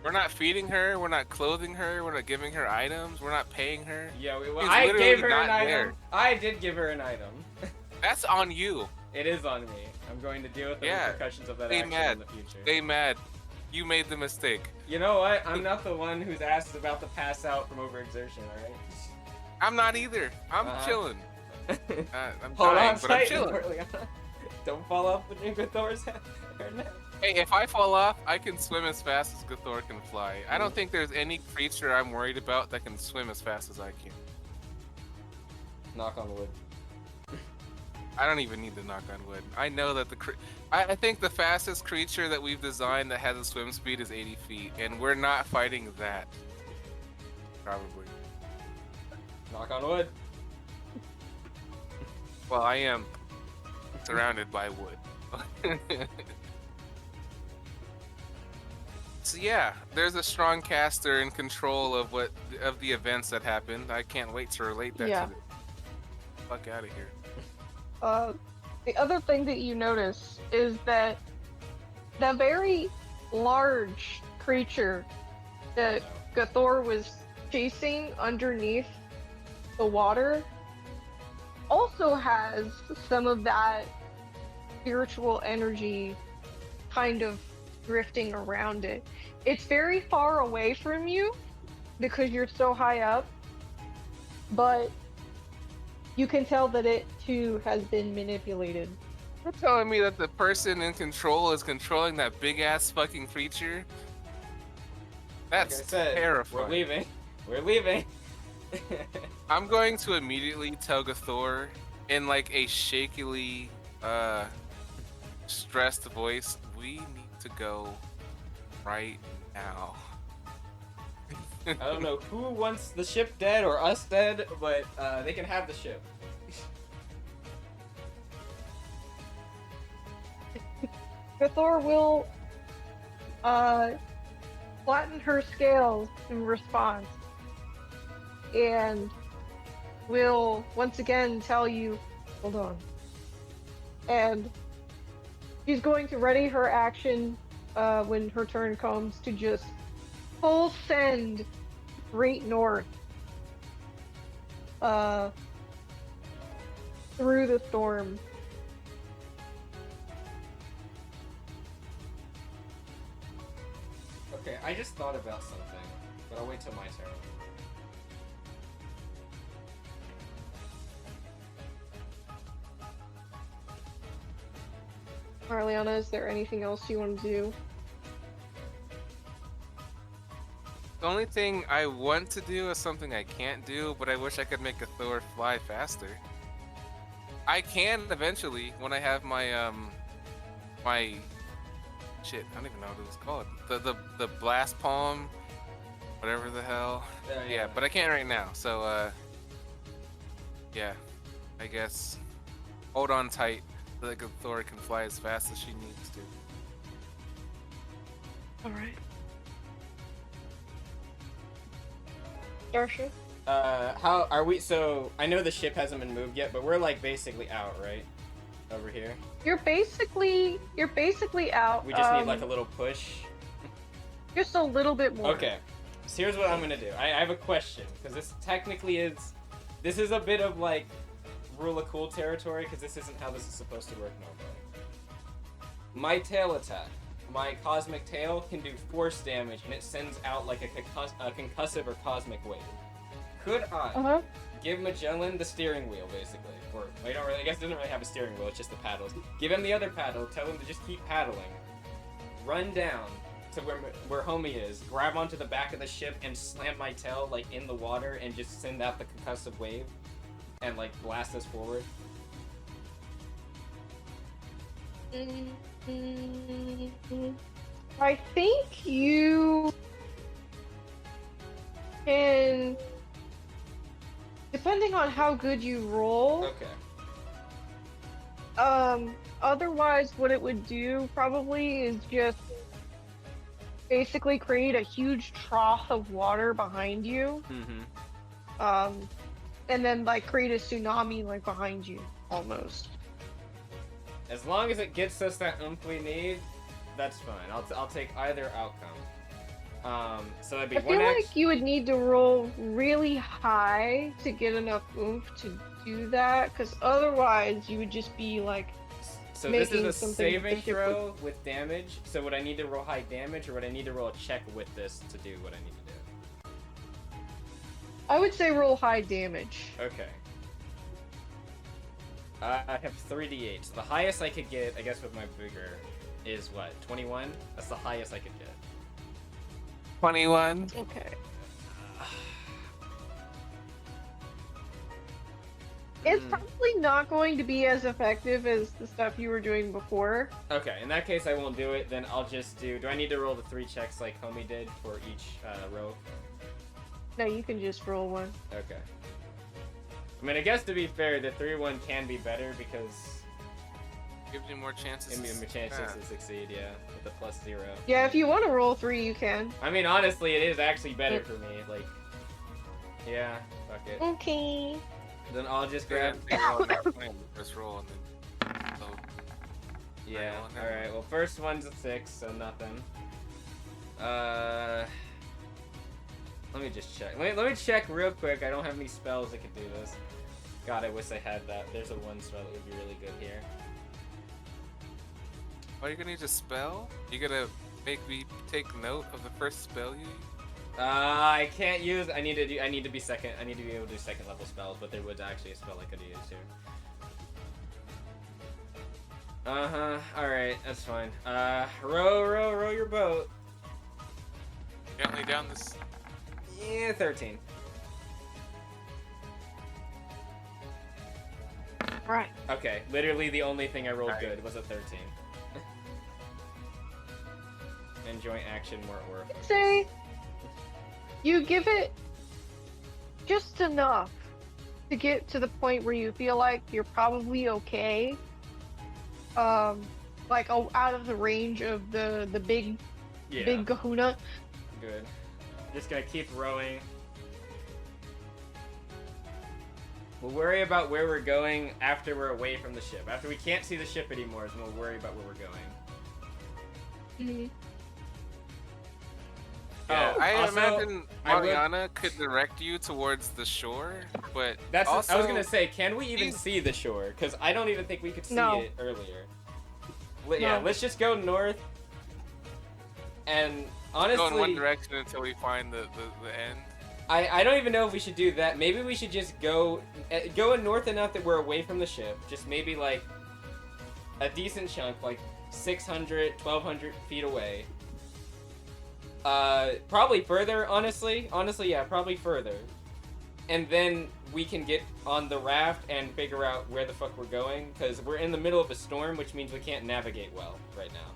We're not feeding her. We're not clothing her. We're not giving her items. We're not paying her. Yeah, She's I literally gave her not an item. there. I did give her an item. That's on you. It is on me. I'm going to deal with the repercussions of that Stay action mad. in the future. Stay mad. You made the mistake. You know what? I'm not the one whose ass is about to pass out from overexertion, alright? I'm not either. I'm chilling. I'm Hold dying, on but I'm tight, chilling. Marliana. Don't fall off the Thor's head. Hey, if I fall off, I can swim as fast as Gathor can fly. I don't think there's any creature I'm worried about that can swim as fast as I can. Knock on wood. I don't even need to knock on wood. I know that I think the fastest creature that we've designed that has a swim speed is 80 feet, and we're not fighting that. Probably. Knock on wood. Well, I am surrounded by wood. So yeah, there's a strong caster in control of the events that happened. I can't wait to relate that to the fuck out of here. The other thing that you notice is that the very large creature that Gathor was chasing underneath the water also has some of that spiritual energy kind of drifting around it. It's very far away from you because you're so high up, but you can tell that it too has been manipulated. You're telling me that the person in control is controlling that big ass fucking creature? That's like I said, terrifying. We're leaving. I'm going to immediately tell Gathor in like a shakily stressed voice, we need to go right now. I don't know who wants the ship dead or us dead, but they can have the ship. Gathor will flatten her scales in response and will once again tell you, hold on. And she's going to ready her action when her turn comes to just full send straight north through the storm. Okay, I just thought about something, but I'll wait till my turn. Marliana, is there anything else you want to do? The only thing I want to do is something I can't do, but I wish I could make a Thor fly faster. I can eventually when I have my my shit. I don't even know what it was called. The blast palm, whatever the hell. Yeah, but I can't right now. So yeah, I guess hold on tight so that Thor can fly as fast as she needs to. All right. Starship. How are we? So I know the ship hasn't been moved yet, but we're like basically out, right? Over here. You're basically out. We just need like a little push. Just a little bit more. Okay. So here's what I'm gonna do. I have a question because this is a bit of like rule of cool territory because this isn't how this is supposed to work normally. My tail attack. My cosmic tail can do force damage, and it sends out like a concussive or cosmic wave. Could I give Magellan the steering wheel, basically? Or I don't really. I guess it doesn't really have a steering wheel. It's just the paddles. Give him the other paddle. Tell him to just keep paddling. Run down to where homie is. Grab onto the back of the ship and slam my tail like in the water, and just send out the concussive wave, and like blast us forward. I think you can, depending on how good you roll. Okay. Otherwise, what it would do probably is just basically create a huge trough of water behind you. Mm-hmm. And then like create a tsunami like behind you, almost. As long as it gets us that oomph we need, that's fine. I'll take either outcome. So that'd be I feel one like you would need to roll really high to get enough oomph to do that, because otherwise you would just be like. So this is a something saving different. throw with damage. So would I need to roll high damage, or would I need to roll a check with this to do what I need to do? I would say roll high damage. Okay. I have 3d8. So the highest I could get, I guess, with my vigor is what? 21? That's the highest I could get. 21. Okay. It's probably not going to be as effective as the stuff you were doing before. Okay, in that case I won't do it. Then I'll just do I need to roll the 3 checks like homie did for each row? No, you can just roll one. Okay. I mean, I guess to be fair, the 3-1 can be better because Gives you more chances. it gives me chances to succeed, yeah, with the +0. Yeah, if you want to roll 3, you can. I mean, honestly, it is actually better for me. Like, yeah, fuck it. Okay. Then I'll just Yeah, grab. first roll and then load. Yeah. Right, All right. Well, first one's a 6, so nothing. Let me just check. Let me check real quick. I don't have any spells that could do this. God, I wish I had that. There's a 1 spell that would be really good here. Are you gonna use a spell? You gonna make me take note of the first spell you use? I can't use. I need to be second. I need to be able to do second level spells, but there was actually a spell I could use here. All right, that's fine. Row your boat. Gently down this. Yeah, 13. Right. Okay, literally the only thing I rolled Alright. good was a 13. And joint action weren't worth. Say you give it just enough to get to the point where you feel like you're probably okay. Like out of the range of the big Yeah. big kahuna. Good. Just gonna keep rowing. We'll worry about where we're going after we're away from the ship. After we can't see the ship anymore is when we'll worry about where we're going. Mm-hmm. Yeah, Oh, I also, imagine I would- Mariana could direct you towards the shore, but That's also, I was gonna say, can we even these- see the shore? Because I don't even think we could see No. it earlier. Yeah, No. let's just go north. And go in one honestly, direction until we find the end. I don't even know if we should do that. Maybe we should just go north enough that we're away from the ship. Just maybe like a decent chunk, like 600, 1,200 feet away. Probably further, honestly. Honestly, yeah, probably further. And then we can get on the raft and figure out where the fuck we're going, because we're in the middle of a storm, which means we can't navigate well right now.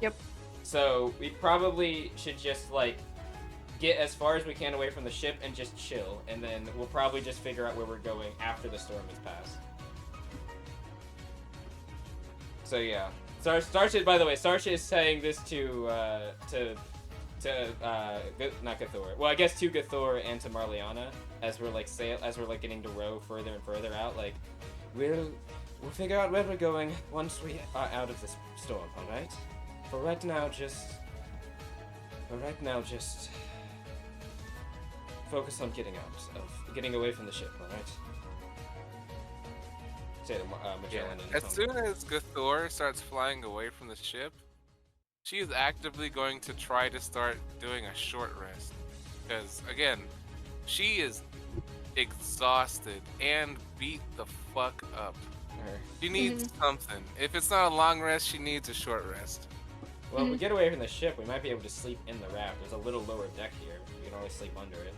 Yep. So we probably should just like get as far as we can away from the ship and just chill, and then we'll probably just figure out where we're going after the storm has passed. So yeah, Starsha. By the way, Starsha is saying this to not Gathor. Well, I guess to Gathor and to Marliana as we're like getting to row further and further out. Like, we'll figure out where we're going once we are out of this storm. All right. For right now, just focus on getting away from the ship. All right. Say to Magellan. As soon as Gathor starts flying away from the ship, she is actively going to try to start doing a short rest. Because, again, she is exhausted and beat the fuck up. She needs something. If it's not a long rest, she needs a short rest. Well, if we get away from the ship, we might be able to sleep in the raft. There's a little lower deck here. You can always sleep under it.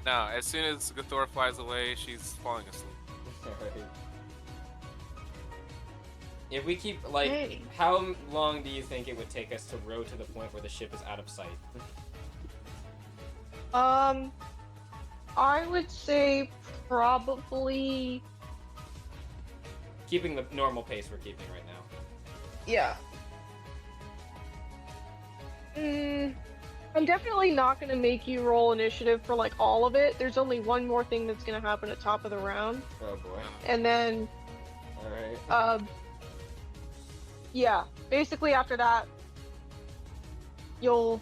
Now, as soon as Gathor flies away, she's falling asleep. Right. If we keep, like, Hey. how long do you think it would take us to row to the point where the ship is out of sight? I would say probably. Keeping the normal pace we're keeping right now. Yeah. I'm definitely not gonna make you roll initiative for like all of it. There's only one more thing that's gonna happen at top of the round, Oh boy. and then Alright. yeah, basically after that, you'll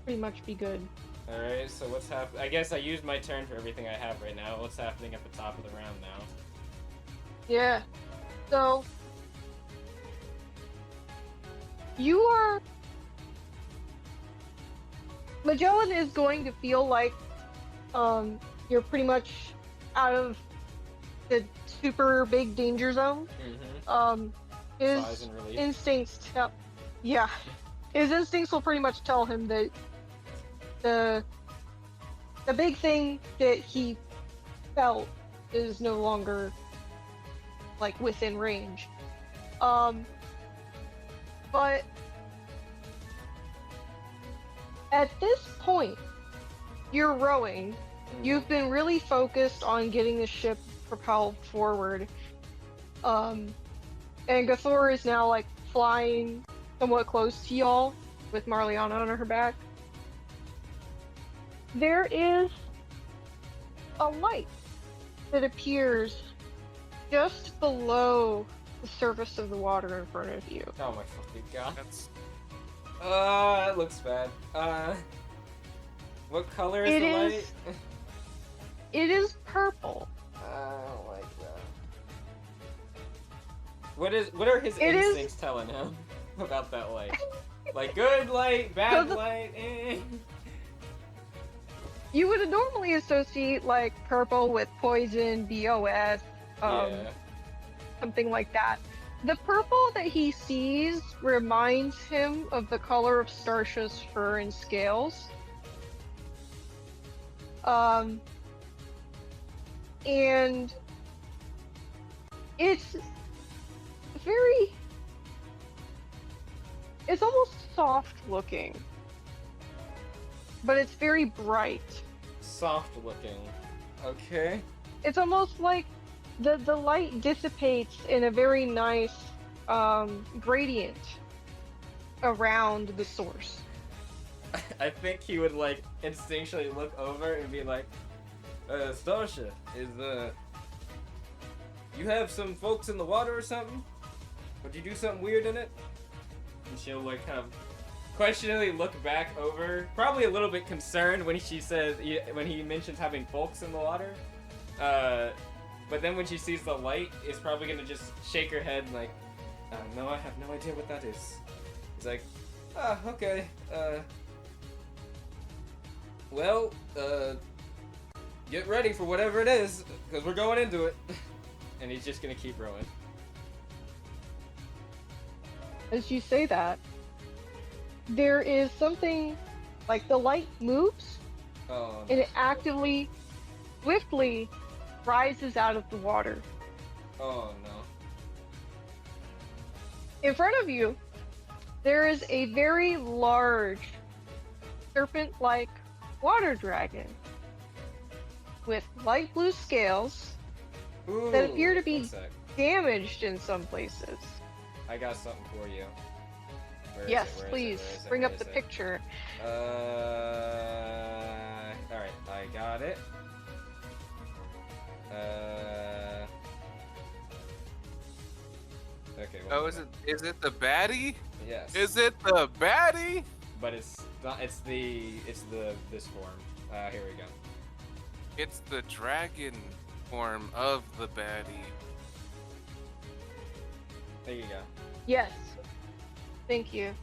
pretty much be good. Alright, so what's happening? I guess I used my turn for everything I have right now. What's happening at the top of the round now? Yeah. So you are. Magellan is going to feel like you're pretty much out of the super big danger zone. His Size and relief. instincts tell, yeah, his instincts will pretty much tell him that the big thing that he felt is no longer like within range. But at this point, you're rowing. You've been really focused on getting the ship propelled forward. And Gathor is now like flying somewhat close to y'all with Marliana on her back. There is a light that appears just below the surface of the water in front of you. Oh my fucking god. That's That looks bad. What color is It the is- light? It is purple. I don't like that. What are his It is- instincts telling him about that light? Like good light, bad the- light, You would normally associate like purple with poison, BOS, Yeah. something like that. The purple that he sees reminds him of the color of Starsha's fur and scales. And it's it's almost soft looking, but it's very bright. Soft looking. Okay. It's almost like the light dissipates in a very nice gradient around the source. I think he would like instinctually look over and be like, Starsha, you have some folks in the water or something? Would you do something weird in it? And she'll like kind of questioningly look back over, probably a little bit concerned when when he mentions having folks in the water. But then when she sees the light, is probably gonna just shake her head like, no, I have no idea what that is. He's like, okay, well, get ready for whatever it is, because we're going into it. And he's just gonna keep rowing. As you say that, there is something like the light moves Oh, and it actively, swiftly rises out of the water. oh no. In front of you, there is a very large serpent-like water dragon with light blue scales Ooh, that appear to be- one sec. damaged in some places. I got something for you. Where is Yes, it? Where is it? please Where is it? bring Where up is the it? picture. Alright, I got it. Okay. Oh, is it the baddie? Yes. Is it the baddie? But it's not. It's this form. Here we go. It's the dragon form of the baddie. There you go. Yes. Thank you.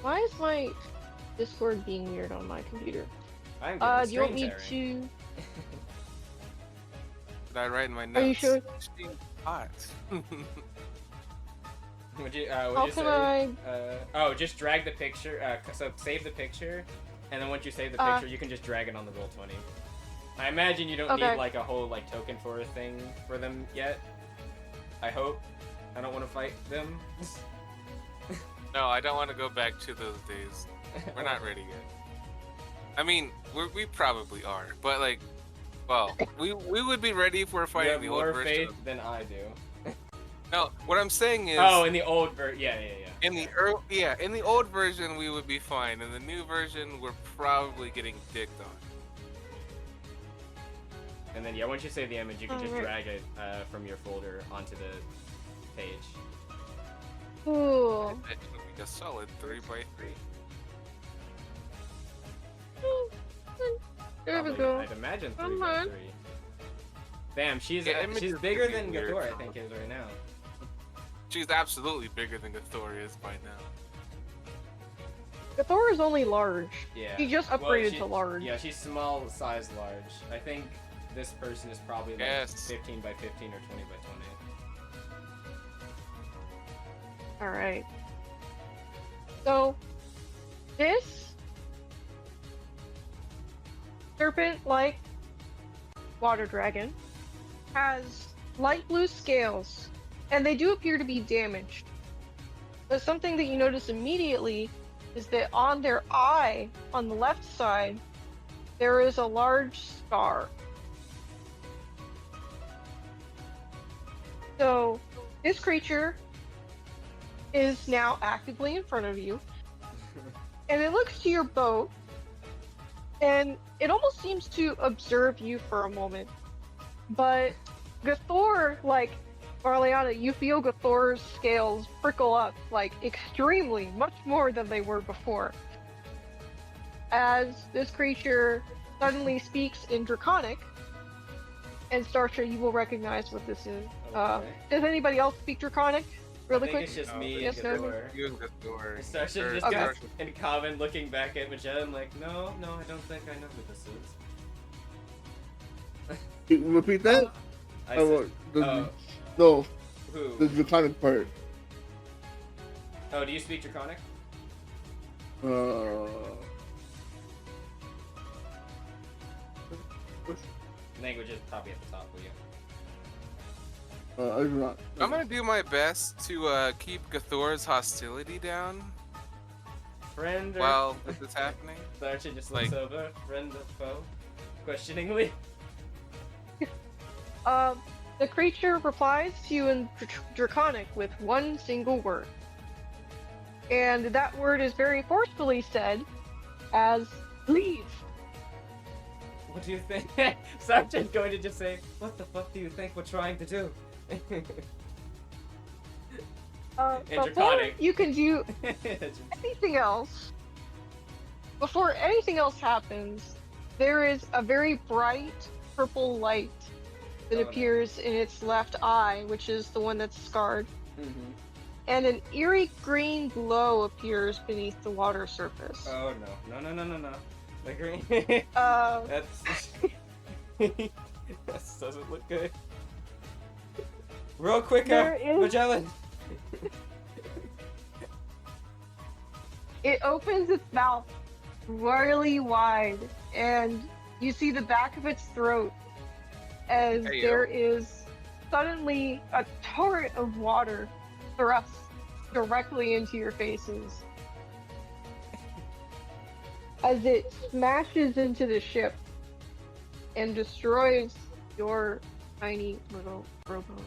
Why is my Discord being weird on my computer? I'm getting Do you want me screen sharing. to? Did I write in my notes? Are you sure? She's hot. Would you How say? can I? Oh, just drag the picture. So save the picture, and then once you save the picture, you can just drag it on the Roll20. I imagine you don't Okay. need like a whole like token for a thing for them yet. I hope. I don't want to fight them. No, I don't want to go back to those days. We're not ready yet. I mean, we probably are, but like, well, we would be ready if we're You fighting have the old more version. faith than I do. No, what I'm saying is. Oh, in the old version. Yeah. In the in the old version we would be fine. In the new version, we're probably getting dicked on. And then once you save the image, you can just Alright. drag it from your folder onto the page. Ooh. It would be a solid 3x3. There we Probably, go. I'd imagine 3 Come by on. 3. Damn, she's Yeah, images she's bigger could be than weird, Gathor, I though. think is right now. She's absolutely bigger than Gathor is by now. Gathor is only large. Yeah. He just Well, upgraded to large. Yeah, she's small size large. I think this person is probably like Yes. 15 by 15 or 20 by 20. All right. So, this serpent-like water dragon has light blue scales, and they do appear to be damaged. But something that you notice immediately is that on their eye, on the left side, there is a large scar. So, this creature is now actively in front of you, and it looks to your boat, and it almost seems to observe you for a moment. But Gathor, like Marliana, you feel Gathor's scales prickle up, like extremely, much more than they were before. As this creature suddenly speaks in Draconic, and Starsha, you will recognize what this is. Okay. Does anybody else speak Draconic? Really I think quick? it's just No, me and yes, no. Gathor. You and Gathor. Starsha or just Okay. got Starsha. in common looking back at Magellan. I'm like, no, I don't think I know who this is. Repeat that? I Oh, said, the, oh, no, the who? draconic part. Oh, do you speak Draconic? Language is probably at the top for you. I do not. I'm gonna do my best to keep Gathor's hostility down Friend or while this is happening. Starsha just looks like- over, friend or foe, questioningly. The creature replies to you in Draconic with one single word. And that word is very forcefully said as leave. What do you think? Sargent's going to just say, what the fuck do you think we're trying to do? In Before Draconic. you can do anything else, before anything else happens, there is a very bright purple light that Oh, no. appears in its left eye, which is the one that's scarred. Mhm. And an eerie green glow appears beneath the water surface. Oh no. No. The green. That's. That doesn't look good. Real quicker, There is- Magellan. It opens its mouth really wide, and you see the back of its throat as Hey, yo. there is suddenly a torrent of water thrust directly into your faces. As it smashes into the ship and destroys your tiny little rowboat.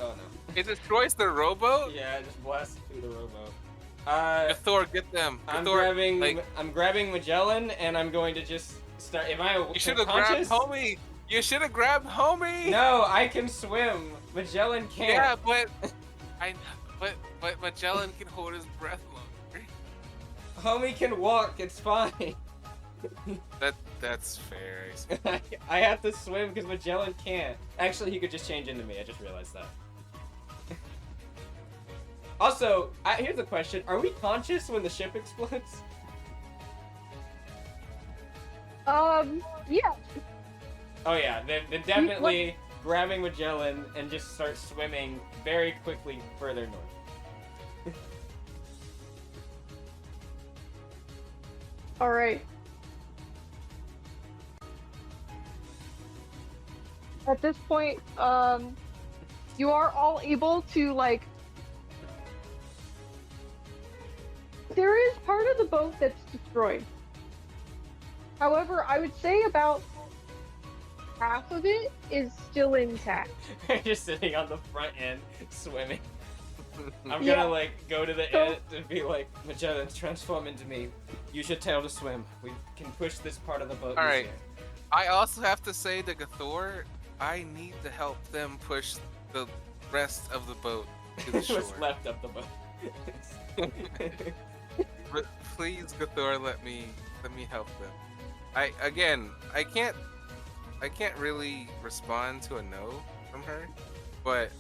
Oh no. It destroys the rowboat? Yeah, I just blasted through the rowboat. Thor, get them. I'm Thor, grabbing. like, I'm grabbing Magellan, and I'm going to just start. Am I you should have grabbed conscious? homie. You should have grabbed homie. No, I can swim. Magellan can't. Yeah, but Magellan can hold his breath longer. Homie can walk. It's fine. That's fair. I suppose. I have to swim because Magellan can't. Actually, he could just change into me. I just realized that. Also, here's a question: are we conscious when the ship explodes? Yeah. Oh yeah, then definitely grabbing Magellan and just start swimming very quickly further north. All right. At this point, you are all able to, like, there is part of the boat that's destroyed. However, I would say about half of it is still intact. Just sitting on the front end, swimming. I'm Yeah. gonna like go to the So- end and be like, Magellan, transform into me. Use your tail to swim. We can push this part of the boat. All right. easier." I also have to say to Gathor, I need to help them push the rest of the boat to the shore. What's left of the boat. But please, Gathor, let me help them. I can't really respond to a no from her, but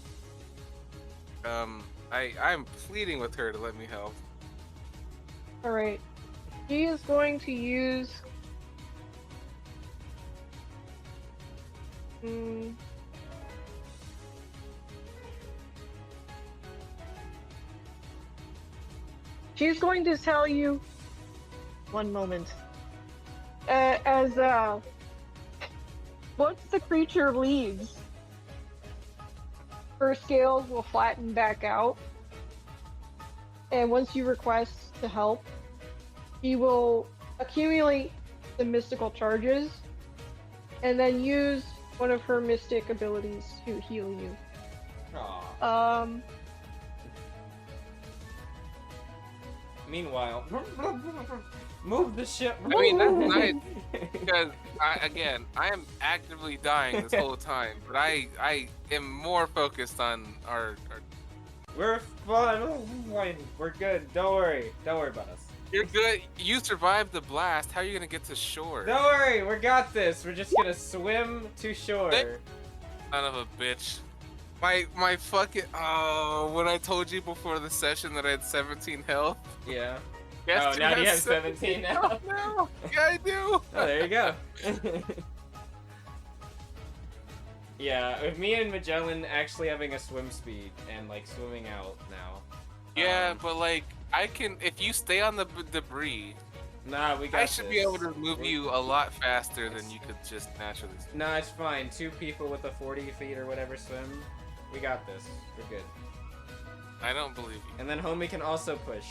I'm pleading with her to let me help. All right. She is going to use. She's going to tell you. One moment. Once the creature leaves, her scales will flatten back out. And once you request to help, he will accumulate the mystical charges and then use one of her mystic abilities to heal you. Aw. Um, Meanwhile, move the ship. I mean, that's nice because I am actively dying this whole time, but I am more focused on our. We're fine. We're good. Don't worry. Don't worry about us. You're good. You survived the blast. How are you gonna get to shore? Don't worry. We got this. We're just gonna swim to shore. Son of a bitch. My fucking when I told you before the session that I had 17 health. Yeah. Guess Oh, who now you has have 17 now. No, yeah, I do. Oh, there you go. Yeah, with me and Magellan actually having a swim speed and like swimming out now. Yeah, but like I can if you stay on the debris. Nah, we got I should this. be able to move you a lot faster than you could just naturally. Nah, it's fine. 2 people with a 40 feet or whatever swim. We got this. We're good. I don't believe you. And then homie can also push.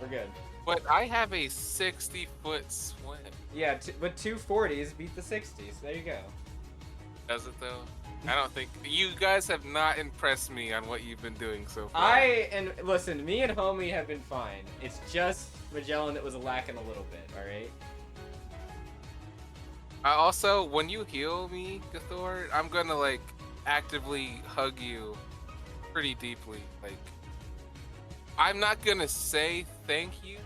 We're good. But I have a 60-foot swim. Yeah, but 2 40s beat the 60s. There you go. Does it though? I don't think you guys have not impressed me on what you've been doing so far. Listen, me and homie have been fine. It's just Magellan that was lacking a little bit, alright? I also, when you heal me, Gathor, I'm gonna like actively hug you pretty deeply. Like, I'm not gonna say thank you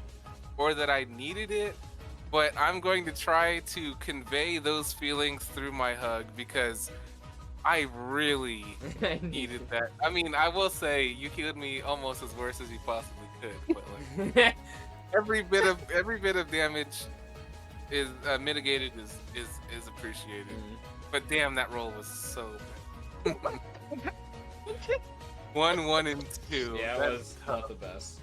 or that I needed it, but I'm going to try to convey those feelings through my hug because I really needed that. I mean, I will say you healed me almost as worse as you possibly could, but like every bit of damage is mitigated is appreciated. But damn, that roll was so bad. 1, 1, and 2. Yeah, it That's was tough. not the best.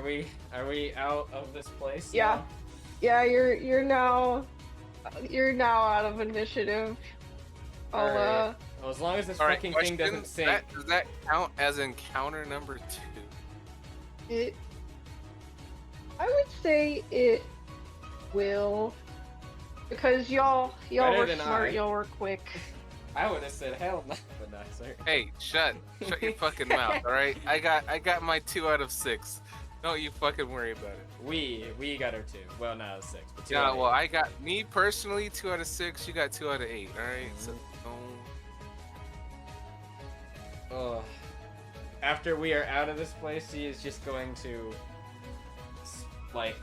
Alright, are we out of this place? Yeah. now? Yeah, you're now out of initiative. I'll Alright. Well, as long as this All right, fucking question, thing doesn't sink. does that count as encounter number 2? it. I would say it will. Because y'all Better were than smart, I. y'all were quick. I would have said hell no, but not sorry. Hey, shut your fucking mouth, all right? I got my 2 out of 6. Don't you fucking worry about it. We got her 2. Well, not 6, but 2. Yeah, out of well, 8. I got me personally 2 out of 6. You got 2 out of 8. All right, so Ugh. After we are out of this place, she is just going to, like,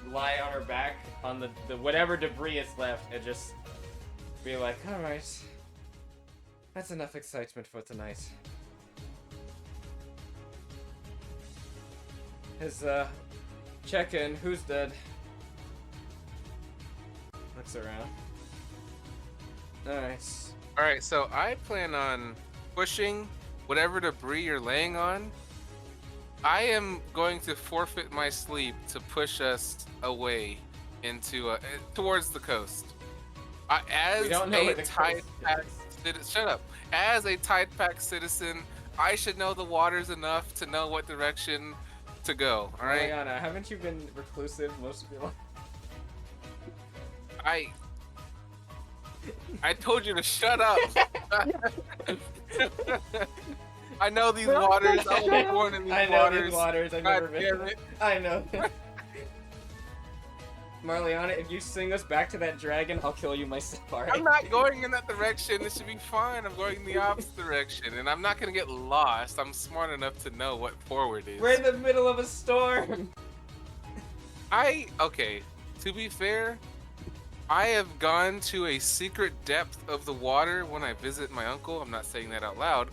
lie on her back on the whatever debris is left and just be like, all right, that's enough excitement for tonight. His check-in. Who's dead? Looks around. Nice. all right. So I plan on pushing whatever debris you're laying on. I am going to forfeit my sleep to push us away into towards the coast. As We don't know where a the Tide coast Pack is. citizen, shut up. As a Tide Pack citizen, I should know the waters enough to know what direction to go. All right. Mariana, haven't you been reclusive most of your life? I told you to shut up. I know these Well, waters. I shut was up. born in these I know waters. these waters. I've God never been. damn it. I know. Marliana, if you sing us back to that dragon, I'll kill you myself. Alright? I'm not going in that direction. This should be fine. I'm going in the opposite direction, and I'm not gonna get lost. I'm smart enough to know what forward is. We're in the middle of a storm. Okay. To be fair, I have gone to a secret depth of the water when I visit my uncle. I'm not saying that out loud.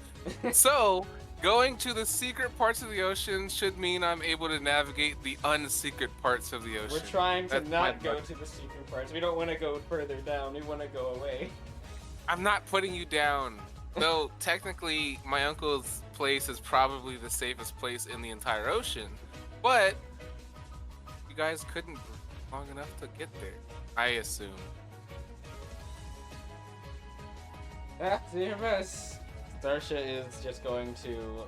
So, going to the secret parts of the ocean should mean I'm able to navigate the unsecret parts of the ocean. We're trying to That's not my go luck. to the secret parts. We don't want to go further down. We want to go away. I'm not putting you down. Though, technically, my uncle's place is probably the safest place in the entire ocean. But, you guys couldn't breathe long enough to get there, I assume. Do your best. Starsha is just going to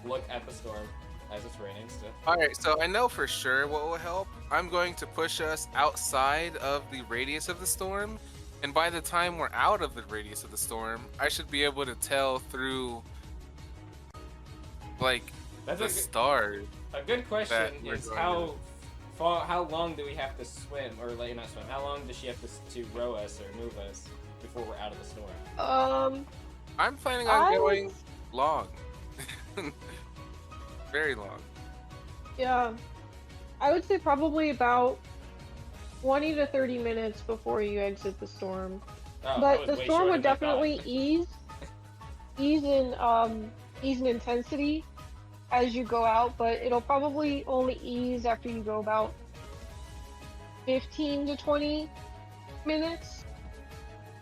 look at the storm as it's raining still. Alright, so I know for sure what will help. I'm going to push us outside of the radius of the storm, and by the time we're out of the radius of the storm, I should be able to tell through, like, That's the stars. a good question that we're is going how long do we have to swim, or like not swim? How long does she have to row us or move us before we're out of the storm? I'm planning on I going would- long. Very long. Yeah, I would say probably about 20 to 30 minutes before you exit the storm. Oh, that But was the way storm shorter would than I thought. definitely ease in intensity as you go out, but it'll probably only ease after you go about 15 to 20 minutes.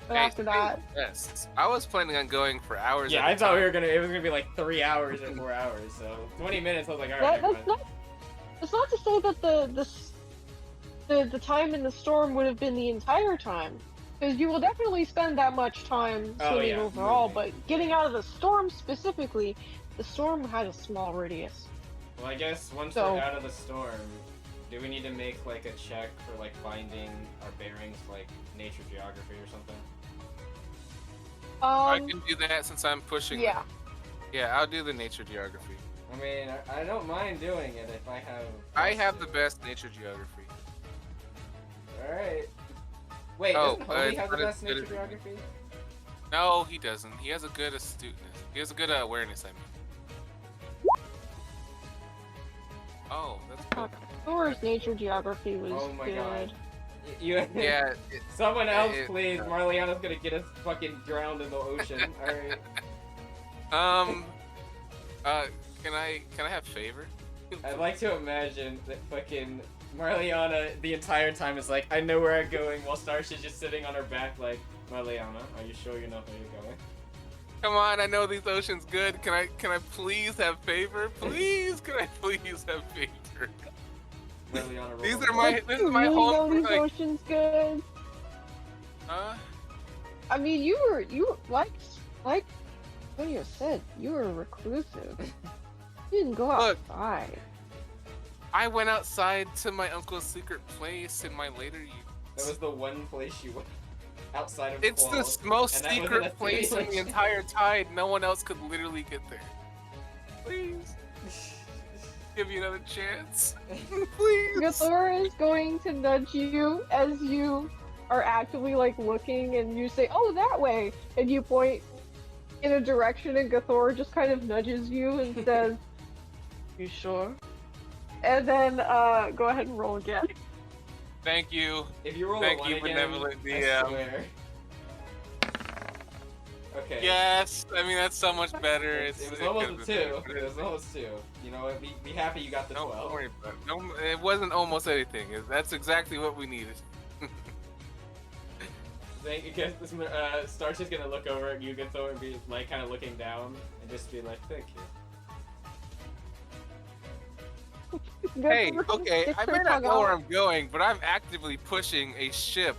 But Hey, after that, yes. I was planning on going for hours. Yeah, at a I thought time. it was gonna be like 3 hours or 4 hours. So 20 minutes, I was like, all right, that, never mind. that's not to say that the time in the storm would have been the entire time, because you will definitely spend that much time Oh, swimming yeah, overall. moving. But getting out of the storm specifically, the storm had a small radius. Well, I guess once So- we're out of the storm, do we need to make like a check for like finding our bearings, like nature geography or something? I can do that since I'm pushing. Yeah. Yeah, I'll do the nature geography. I mean, I don't mind doing it if I have. I have the best nature geography. All right. Wait, Oh, doesn't Homie it's have the not as best good nature as- geography? No, he doesn't. He has a good astuteness. He has a good awareness, I mean. Oh, that's good. Thor's nature geography was Oh my good. god. You. Yeah, Someone else, it- please. Marliana's gonna get us fucking drowned in the ocean. All right. can I have favor? I'd like to imagine that fucking Marliana the entire time is like, I know where I'm going, while Starsha's just sitting on her back like, Marliana, are you sure you know where you're going? Come on, I know these oceans good. Can I please have favor? Please, can I please have favor? Marliana, roll These on are the- my this is my You home. know these Like, oceans good. I mean, you were like what you said. You were reclusive. You didn't go Look. outside. I went outside to my uncle's secret place in my later years. That was the one place she went outside of It's Qual, the most and that wasn't a secret place in the simulation. entire tide. No one else could literally get there. Please. Give you another chance. Please. Gathor is going to nudge you as you are actively like looking, and you say, "Oh, that way," and you point in a direction, and Gathor just kind of nudges you and says, "You sure?" And then go ahead and roll again. Thank you. If you roll Thank a 1 you, again, benevolent I DM. swear. Okay. Yes, I mean that's so much better. It was almost a 2. It was almost 2. You know what? Be happy you got the 12. Don't worry about it. No, it wasn't almost anything. That's exactly what we needed. Starch is gonna look over at you, Gathor, and be like kind of looking down, and just be like, "Thank you." Hey, Gathor okay, sticks I her may not tongue know where out. I'm going, but I'm actively pushing a ship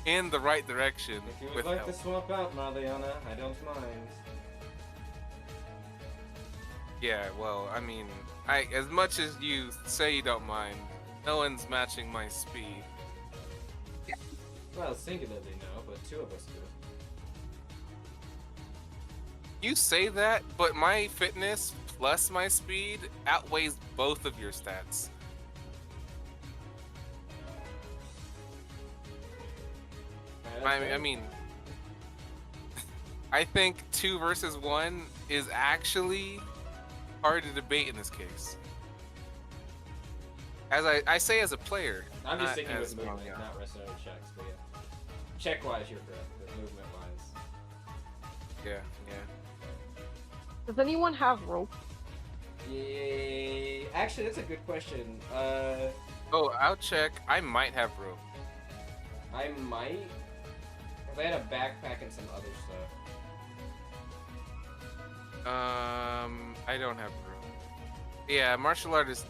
in the right direction If you would with like help. to swap out, Mariana, I don't mind. Yeah, well, I mean, as much as you say you don't mind, no one's matching my speed. Well, singularly no, but 2 of us do. You say that, but my fitness plus my speed outweighs both of your stats. I mean, I think 2 versus 1 is actually hard to debate in this case. As I say as a player. I'm just not sticking as with movement, Mariana. not wrestling checks, but yeah. Check-wise, you're correct, but movement-wise. Yeah. Does anyone have rope? Yeah, actually, that's a good question. Oh, I'll check. I might have rope. I might. If I had a backpack and some other stuff. I don't have rope. Yeah, martial artists.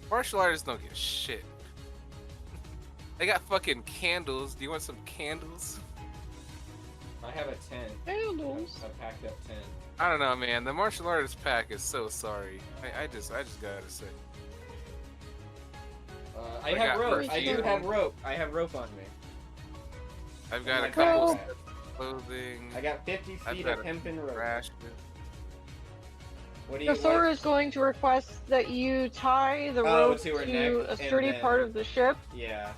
Martial artists don't get shit. They got fucking candles. Do you want some candles? I have a 10. Candles. I packed up 10. I don't know, man. The martial artist pack is so sorry. I just gotta say. I I have got rope. first I do aid. have rope. I have rope on me. I've got my a couple backpack. sets of clothing. I got 50 I've feet got of a hempen rope. rash. What do you Gathor want? is going to request that you tie the Oh, rope to her to neck, a and sturdy then- part of the ship, Yeah,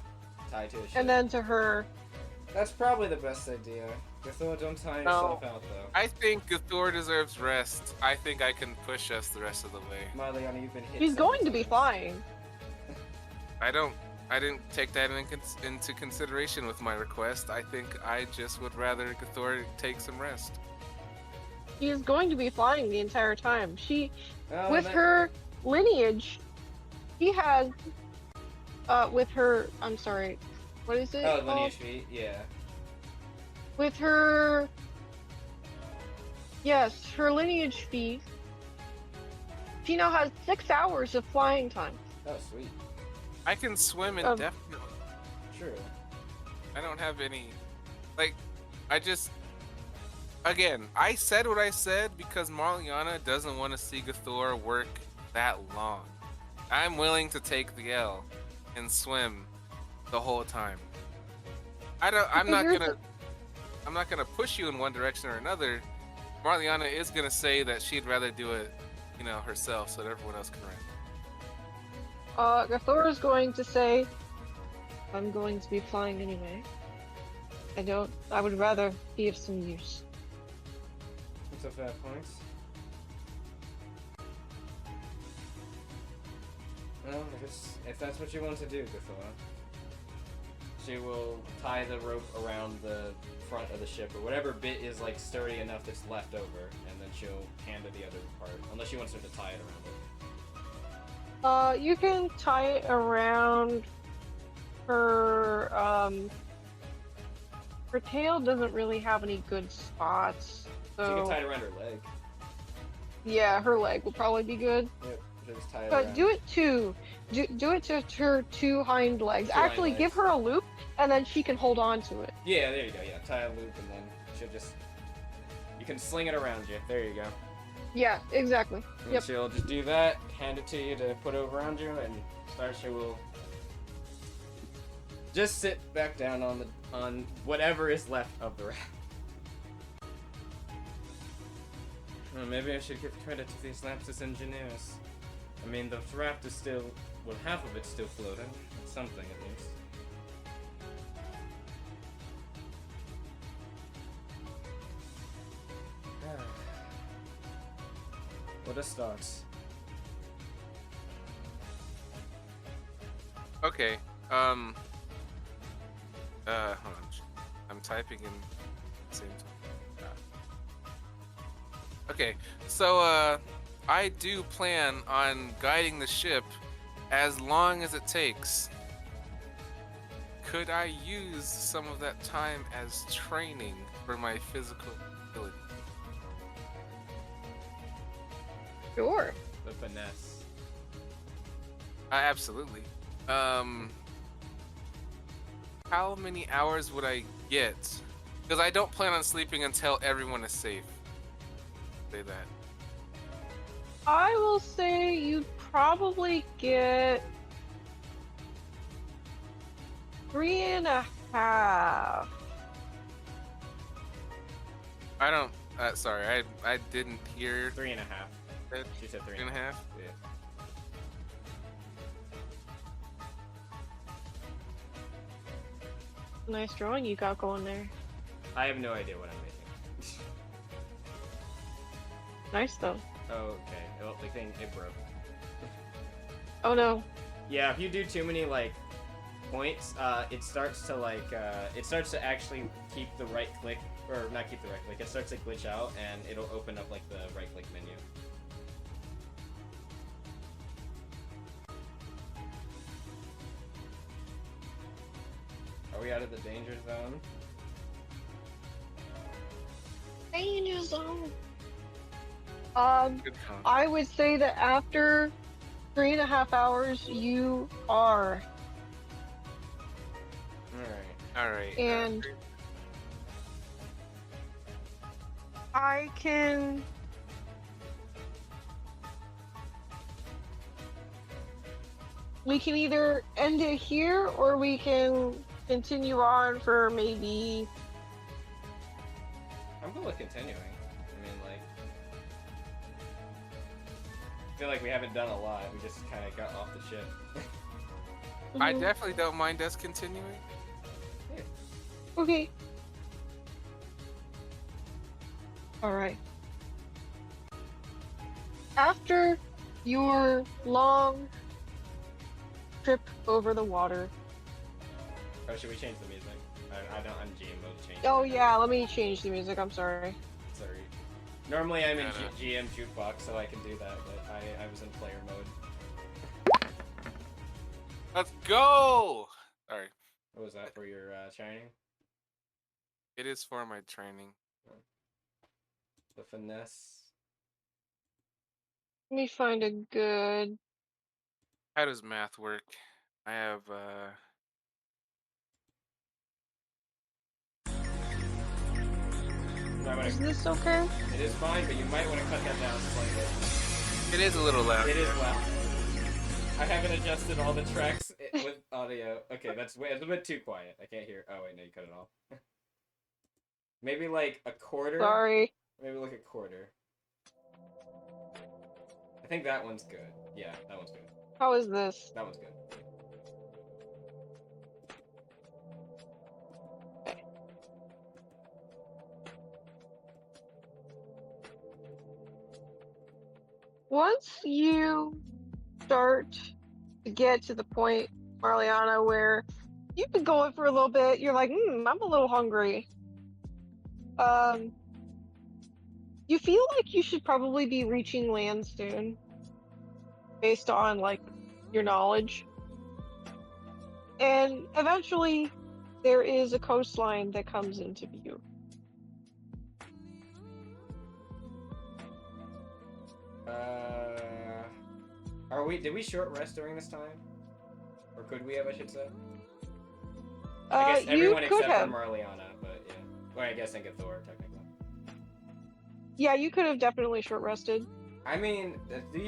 tied to a ship. and then to her. That's probably the best idea. Gathor, don't tie yourself out, though. I think Gathor deserves rest. I think I can push us the rest of the way. Marliana, you've been hit. He's several going to be times. fine. I didn't take that into consideration with my request. I think I just would rather Gathor take some rest. He is going to be flying the entire time. Oh, With that- her lineage, he has, with her, I'm sorry, what is it? Oh, called? lineage feet, yeah. With her, yes, her lineage feat, she now has 6 hours of flying time. Oh, sweet. I can swim Um, indefinitely. Sure. I don't have any, like, again, I said what I said because Marliana doesn't want to see Gathor work that long. I'm willing to take the L and swim the whole time. I'm not Here's gonna push you in one direction or another. Marliana is gonna say that she'd rather do it, herself, so that everyone else can run. Gathor is going to say, I'm going to be flying anyway. I would rather be of some use. What's up, that points? Well, if that's what you want to do, Gathor, she will tie the rope around the front of the ship, or whatever bit is like sturdy enough that's left over, and then she'll hand her the other part, unless she wants her to tie it around it. You can tie it around her, her tail doesn't really have any good spots, So you can so tie it around her leg. yeah, her leg will probably be good. Yep, just tie it But around. do it do it to her 2 hind legs. Two hind Actually, give legs. her a loop, and then she can hold on to it. Yeah, there you go. Yeah, tie a loop, and then she'll just. You can sling it around you. There you go. Yeah, exactly. And Yep. she'll just do that, hand it to you to put over around you, and Starship will Just sit back down on whatever is left of the raft. Well, maybe I should give credit to these Lapsus engineers. I mean, the raft is still, well, half of it's still floating. It's something, at least. What a start. Okay. Hold on. I'm typing in the same time. Okay, so I do plan on guiding the ship as long as it takes. Could I use some of that time as training for my physical ability? Sure. The finesse. Absolutely. How many hours would I get? Because I don't plan on sleeping until everyone is safe. Say that. I will say you'd probably get 3.5. I don't. Sorry, I didn't hear 3.5. that. She said 3.5. 3.5. Yeah. Nice drawing you got going there. I have no idea what I'm making. Nice though. Oh, okay. Well, the thing, it broke. Oh no. Yeah, if you do too many, like, points, it starts to, like, it starts to actually keep the right click, or not keep the right click, it starts to glitch out, and it'll open up, like, the right click menu. Are we out of the danger zone? Danger zone. Good count. I would say that after 3.5 hours, you are. Alright. All right. And I can. We can either end it here, or we can continue on for maybe. I'm good with continuing. I mean, like, I feel like we haven't done a lot. We just kind of got off the ship. I definitely don't mind us continuing. Okay. Alright. After your long trip over the water. Oh, should we change the music? I don't, I'm GM mode change. Oh yeah, let me change the music, I'm sorry. Sorry. Normally I'm in No, no. GM jukebox, so I can do that, but I was in player mode. Let's go. Sorry. What was that for your shining? It is for my training. The finesse. Let me find a good. How does math work? I have You might wanna- Is this okay? It is fine, but you might want to cut that down slightly. it is a little loud. It is loud. I haven't adjusted all the tracks with audio. Okay, it's a bit too quiet. I can't hear. Oh wait, no, you cut it off. Maybe like a quarter. Sorry. Maybe like a quarter. I think that one's good. Yeah, that one's good. How is this? That one's good. Once you start to get to the point, Marliana, where you've been going for a little bit, you're like, I'm a little hungry. You feel like you should probably be reaching land soon, based on like your knowledge. And eventually, there is a coastline that comes into view. Did we short rest during this time? Or could we have, I should say? I guess You everyone could except have. for Marliana, but yeah. Well, I guess and Thor, technically. Yeah, you could have definitely short rested. I mean,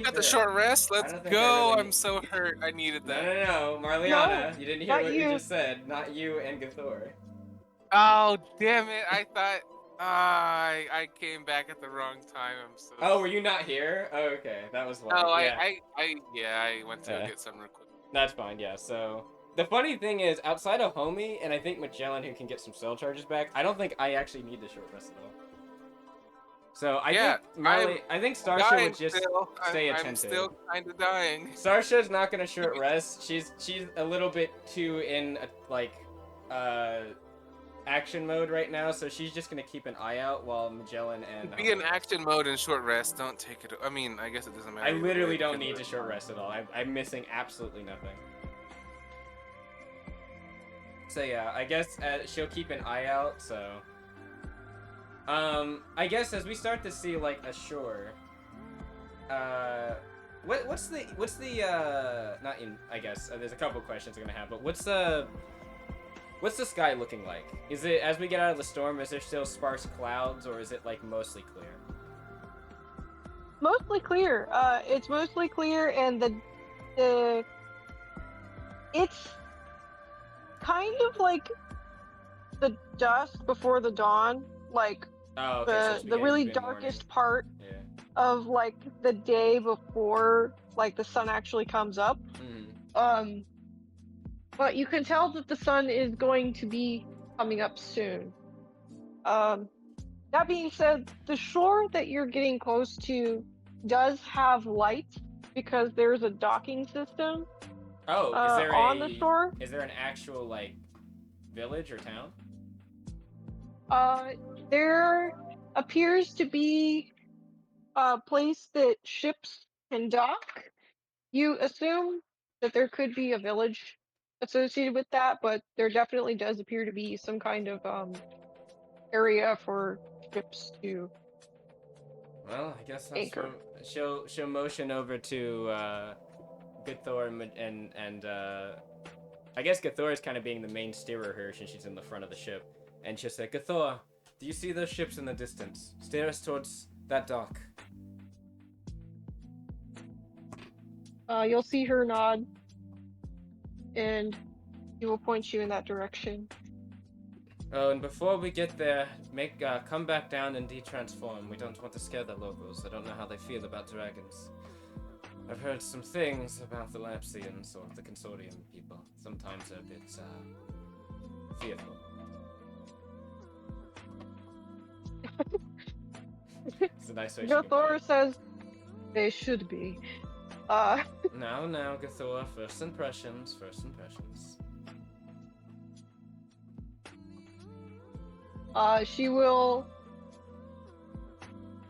Got the short rest. Let's don't think I go. really I'm need- so hurt. I needed No, that. no, no, Marliana, you didn't hear not what you you. just said. Not you and Gathor. Oh, damn it. I thought I came back at the wrong time. I'm so Oh, were you not here? Oh, okay, that was why. No, Yeah. I went to go get some real quick. That's fine, yeah. So the funny thing is, outside of Homie and I think Magellan, who can get some cell charges back, I don't think I actually need the short rest at all. So I think Starsha would just stay attentive. I'm still kind of dying. Starsha's not gonna short rest. She's a little bit too in action mode right now, so she's just gonna keep an eye out while Magellan and Be in action mode and short rest. Don't take it. I mean, I guess it doesn't matter. I literally don't need to short rest at all. I'm missing absolutely nothing. So yeah, I guess she'll keep an eye out. So, I guess as we start to see like a shore, what's the not in I guess there's a couple questions I'm gonna have, but what's the sky looking like? Is it as we get out of the storm? Is there still sparse clouds, or is it like mostly clear? Mostly clear. It's mostly clear, and the it's kind of like the dusk before the dawn, like Oh, okay, so the really darkest part of like the day before like the sun actually comes up. Mm-hmm. But you can tell that the sun is going to be coming up soon. That being said, the shore that you're getting close to does have light because there's a docking system. Oh, is there on the shore? Is there an actual like village or town? There appears to be a place that ships can dock. You assume that there could be a village associated with that, but there definitely does appear to be some kind of area for ships to Well, I guess anchor. She'll motion over to Gathor and I guess Gathor is kind of being the main steerer here since she's in the front of the ship, and she'll say, Gathor, do you see those ships in the distance? Steer us towards that dock. You'll see her nod, and she will point you in that direction. Oh, and before we get there, come back down and de-transform. We don't want to scare the locals. I don't know how they feel about dragons. I've heard some things about the Lapsians or the Consortium people. Sometimes they're a bit fearful. It's a nice way. Gathor says they should be. Now, Gathor, first impressions. She will.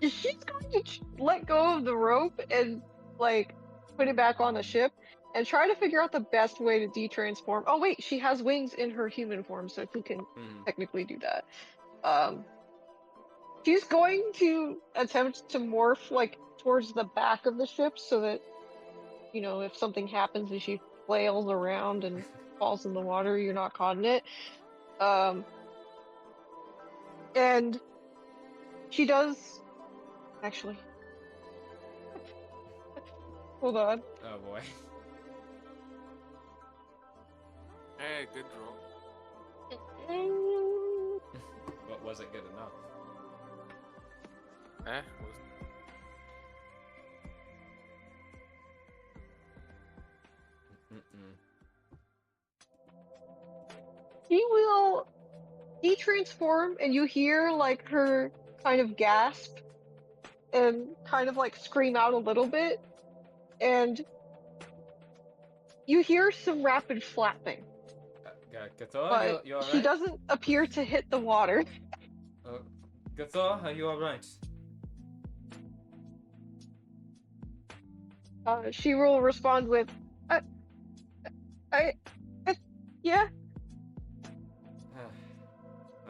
She's going to let go of the rope and like put it back on the ship and try to figure out the best way to de-transform. Oh wait, she has wings in her human form, so she can technically do that. She's going to attempt to morph like towards the back of the ship so that, you know, if something happens and she flails around and falls in the water, you're not caught in it. And she does actually. Hold on. Oh boy. Hey, good roll. But was it good enough? She will de-transform, and you hear like her kind of gasp and kind of like scream out a little bit, and you hear some rapid flapping. Gathor, But you alright? she doesn't appear to hit the water. Gathor, are you alright? She will respond with, yeah.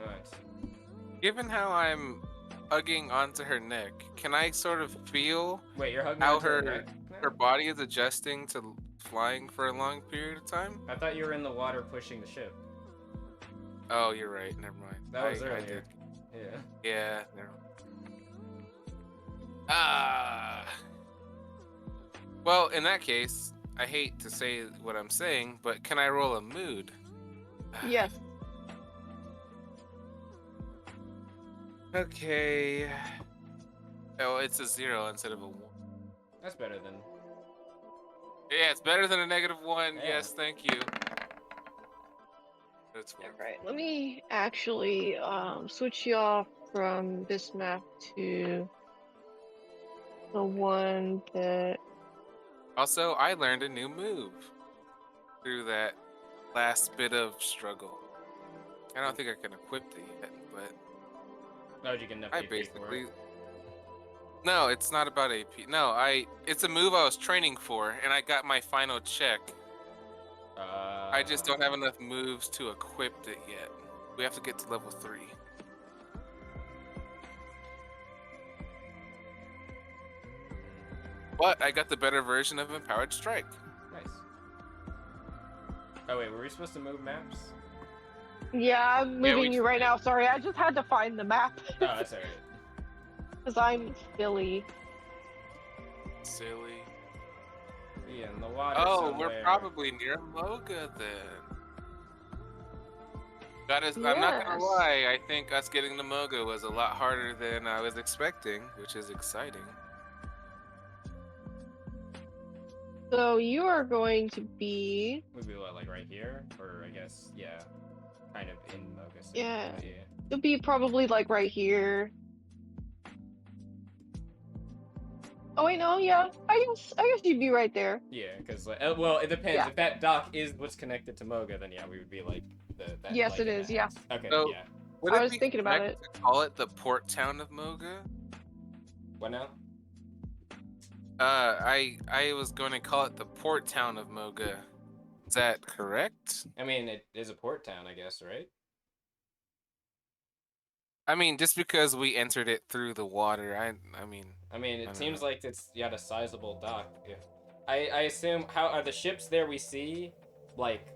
Alright. Given how I'm hugging onto her neck, can I sort of feel Wait, you're hugging how onto her neck now? her body is adjusting to flying for a long period of time? I thought you were in the water pushing the ship. Oh, you're right. Never mind. That was I earlier. did. Yeah. Yeah. Never. Ah. Well, in that case, I hate to say what I'm saying, but can I roll a mood? Yes. Okay. Oh, it's a 0 instead of a 1. That's better than. Yeah, it's better than a -1. Yeah. Yes, thank you. That's All fine. right. Let me actually switch you off from this map to the one that. Also, I learned a new move through that last bit of struggle. I don't think I can equip it yet, but Oh, did you get enough I AP for basically. it? No, it's not about AP. No, it's a move I was training for, and I got my final check. I just don't have enough moves to equip it yet. We have to get to level 3. But I got the better version of Empowered Strike. Nice. Oh wait, were we supposed to move maps? Yeah, I'm Yeah, moving we you just right did. now. Sorry, I just had to find the map Oh, that's alright. because I'm silly. Silly. Yeah, in the water. Oh, somewhere. we're probably near Moga then. I'm not gonna Yes. lie, I think us getting to Moga was a lot harder than I was expecting, which is exciting. So you are going to be. Would be what, like right here, or I guess kind of in Moga City. Yeah. But yeah. You'll be probably like right here. Oh wait, no, yeah. I guess you'd be right there. Yeah, because well, it depends. Yeah. If that dock is what's connected to Moga, then yeah, we would be like that. Yes, like, it in is, that yeah. house. Okay, So- yeah. Would I it was be thinking about correct to call it the port town of Moga? What now? I was going to call it the port town of Moga. Is that correct? I mean, it is a port town, I guess, right? I mean, just because we entered it through the water, I mean, I mean, I it don't seems know. like it's a sizable dock. Yeah. I assume how are the ships there we see like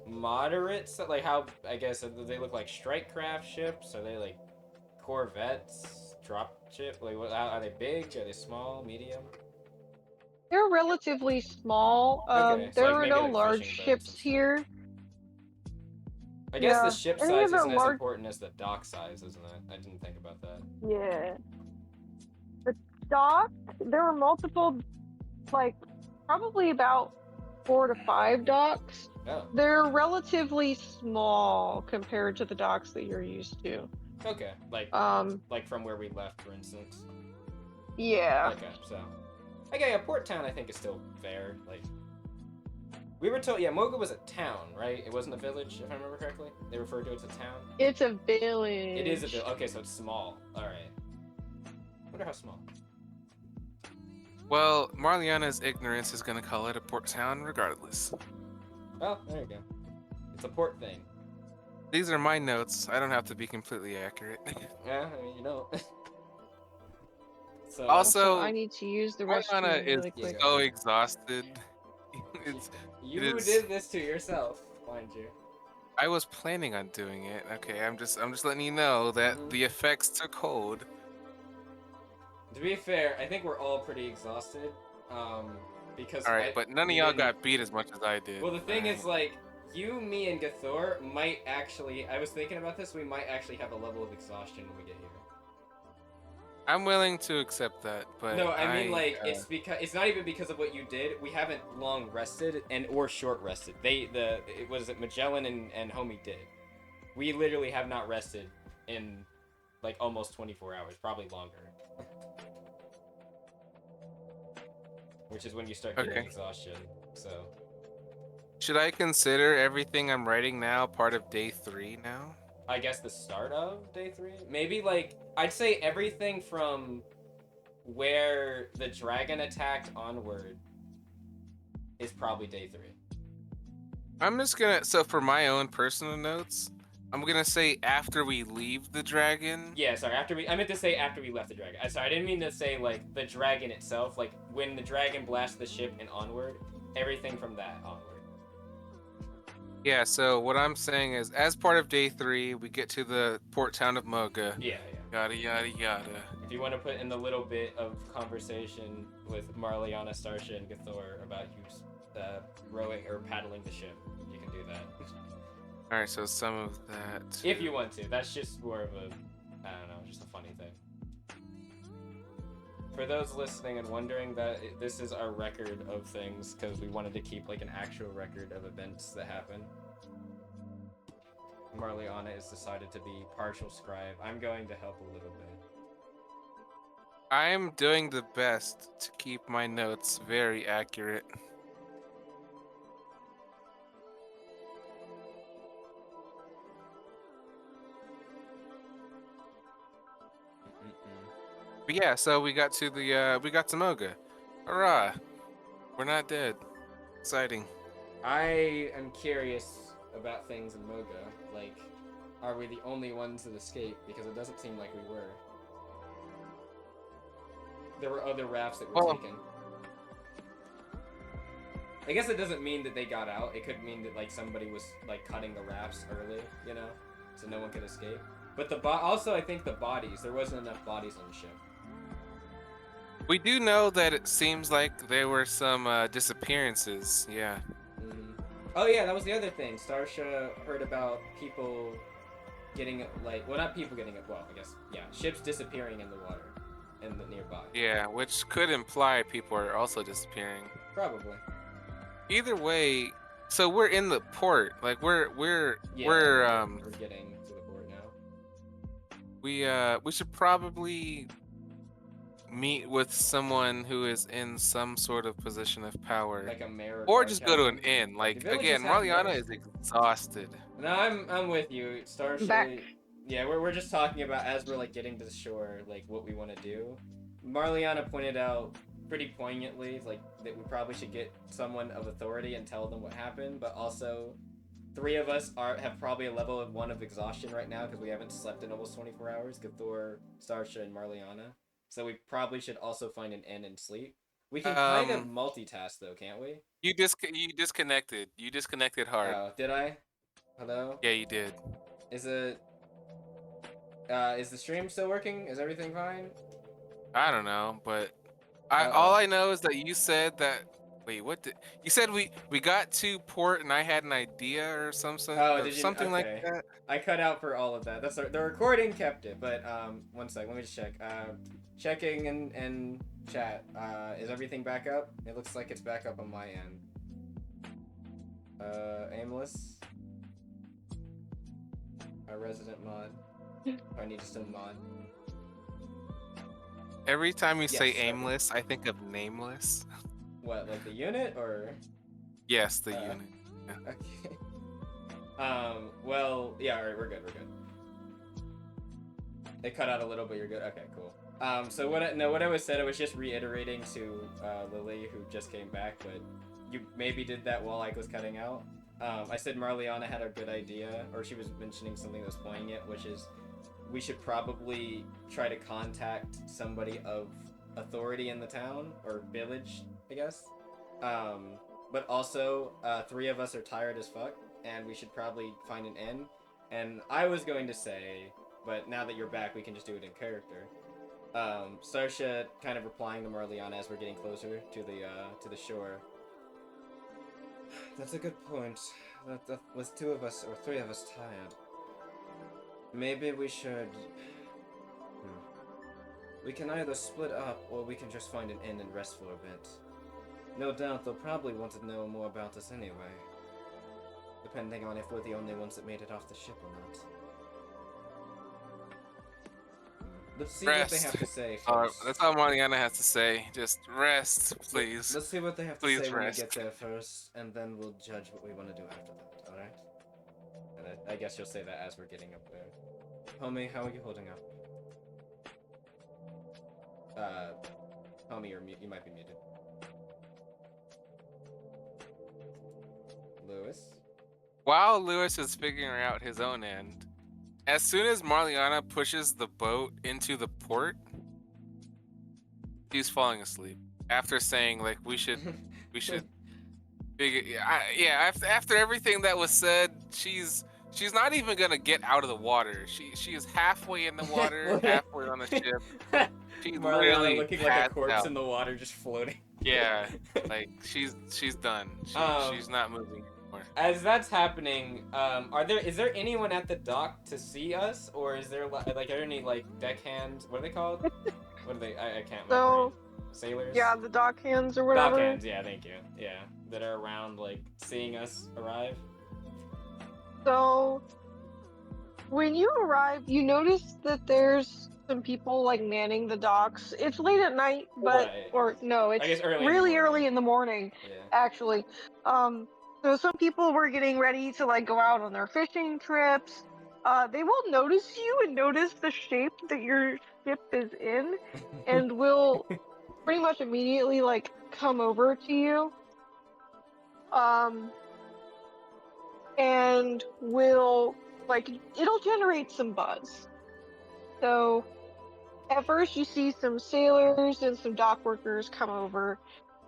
moderate? Like how I guess do they look like strike craft ships? Are they like corvettes, drop ship? Like what, are they big? Are they small, medium? They're relatively small. Okay, so There like are maybe no like large fishing boats and ships stuff. here. I guess the Yeah, ship any size of the isn't as large- important as the dock size, isn't it? I didn't think about that. Yeah. The dock, there are multiple, like, probably about 4 to 5 docks. Oh, They're relatively small compared to the docks that you're used to. okay. Like from where we left, for instance. Yeah. Okay, so okay, a port town I think is still fair. Like we were told, yeah, Moga was a town, right? It wasn't a village, if I remember correctly. They referred to it as a town. It's a village. It is a village. Okay, so it's small. All right. Wonder how small. Well, Marliana's ignorance is going to call it a port town regardless. Well, there you go. It's a port thing. These are my notes. I don't have to be completely accurate. Yeah, I mean, you know. So Also, I need to use the Marliana restroom is really quick. so exhausted. you it is- did this to yourself, mind you. I was planning on doing it. Okay, I'm just letting you know that the effects took hold. To be fair, I think we're all pretty exhausted. Because All right, but none of we y'all didn't- got beat as much as I did. Well, the thing Alright. is, like, you, me, and Gathor might actually. I was thinking about this. We might actually have a level of exhaustion when we get here. I'm willing to accept that, but No, I mean, like, it's not even because of what you did. We haven't long rested or short rested. Magellan and Homie did. We literally have not rested in like almost 24 hours, probably longer. Which is when you start getting exhaustion. So. Should I consider everything I'm writing now part of day 3 now? I guess the start of day 3? Maybe, like, I'd say everything from where the dragon attacked onward is probably day 3. I'm just gonna, so for my own personal notes, I'm gonna say after we leave the dragon. Yeah, sorry, I meant to say after we left the dragon. Sorry, I didn't mean to say, like, the dragon itself. Like, when the dragon blasted the ship and onward, everything from that onward. Yeah, so what I'm saying is, as part of day 3, we get to the port town of Moga. Yeah. Yada yada yada. If you want to put in the little bit of conversation with Marliana, Starsha, and Gathor about you rowing or paddling the ship, you can do that. All right, so some of that. If you want to. That's just more of a, I don't know, just a funny thing. For those listening and wondering, this is our record of things because we wanted to keep like an actual record of events that happen. Marliana has decided to be partial scribe. I'm going to help a little bit. I'm doing the best to keep my notes very accurate. But yeah, so we got to Moga. Hurrah! We're not dead. Exciting. I am curious about things in Moga. Like, are we the only ones that escaped? Because it doesn't seem like we were. There were other rafts that were taken. I guess it doesn't mean that they got out. It could mean that like somebody was like cutting the rafts early, you know, so no one could escape. But also I think the bodies. There wasn't enough bodies on the ship. We do know that it seems like there were some disappearances. Yeah. Mm-hmm. Oh yeah, that was the other thing. Starsha heard about people getting like, well, not people getting it. Well, I guess yeah, ships disappearing in the water, in the nearby. Yeah, which could imply people are also disappearing. Probably. Either way, so we're in the port. Like we're getting to the port now. We should probably meet with someone who is in some sort of position of power, like a mayor, or just go to an inn. Like again, Marliana is exhausted. No, I'm with you, Starsha. Back. Yeah, we're just talking about as we're like getting to the shore, like what we want to do. Marliana pointed out pretty poignantly, like that we probably should get someone of authority and tell them what happened, but also 3 of us have probably a level of 1 of exhaustion right now because we haven't slept in almost 24 hours. Gathor, Starsha, and Marliana. So we probably should also find an inn and sleep. We can kind of multitask though, can't we? You disconnected. You disconnected hard. Oh, did I? Hello? Yeah, you did. Is the stream still working? Is everything fine? I don't know, but all I know is that you said that. Wait, what did you said? We got to port and I had an idea or something. Oh, did you? Something like Okay. that. I cut out for all of that. That's the recording kept it, but one sec. Let me just check. Checking in chat. Is everything back up? It looks like it's back up on my end. Aimless. Our resident mod. I need to still mod. Every time you say Yes, aimless, I think of nameless. What, like the unit or? Yes, the unit. Yeah. Okay. Well, yeah. All right, we're good. It cut out a little, but you're good. Okay, cool. So what I was said, I was just reiterating to Lily, who just came back, but you maybe did that while I was cutting out. I said Marliana had a good idea, or she was mentioning something that was poignant, which is we should probably try to contact somebody of authority in the town or village, I guess. But also, 3 of us are tired as fuck, and we should probably find an inn. And I was going to say, but now that you're back, we can just do it in character. Starsha kind of replying to Marliana as we're getting closer to the shore. That's a good point. That with 2 of us or 3 of us tired. Maybe we should. We can either split up or we can just find an inn and rest for a bit. No doubt they'll probably want to know more about us anyway. Depending on if we're the only ones that made it off the ship or not. Let's see what they have to say first. That's all Mariana has to say. Just rest, please. Let's see what they have to Please say when we rest. get there first, and then we'll judge what we want to do after that, alright? And I guess you'll say that as we're getting up there. Homie, how are you holding up? Homie, you might be muted. Lewis? While Lewis is figuring out his own end, as soon as Marliana pushes the boat into the port, he's falling asleep. After saying like we should figure, after everything that was said, she's She's not even gonna get out of the water. She is halfway in the water, halfway on the ship. She's Marliana literally looking like a passed corpse out. in the water, just floating. Yeah, like she's done. She's not moving anymore. As that's happening, is there anyone at the dock to see us, or is there like are there any like deckhands? What are they called? What are they? I can't. My So, brain. Sailors. yeah, the dock hands or whatever. Dockhands. Yeah, thank you. Yeah, that are around like seeing us arrive. So, when you arrive, you notice that there's some people like manning the docks. It's late at night, but Right. or no, I guess it's early in the really morning. early in the morning, Yeah. actually. So some people were getting ready to like go out on their fishing trips. They will notice you and notice the shape that your ship is in, and will pretty much immediately like come over to you. Um, and will like it'll generate some buzz. So at first you see some sailors and some dock workers come over,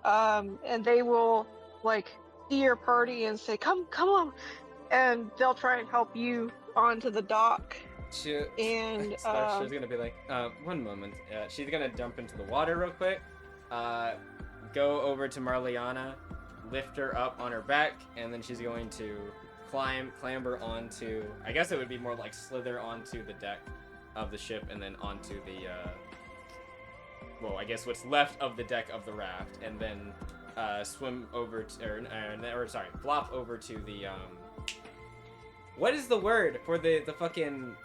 and they will like see your party and say, come on, and they'll try and help you onto the dock. And Starshia's gonna be like, one moment. She's gonna jump into the water real quick, go over to Marliana, lift her up on her back, and then she's going to clamber onto. I guess it would be more like slither onto the deck of the ship, and then onto the. Well, I guess what's left of the deck of the raft, and then swim over to, flop over to the. What is the word for the fucking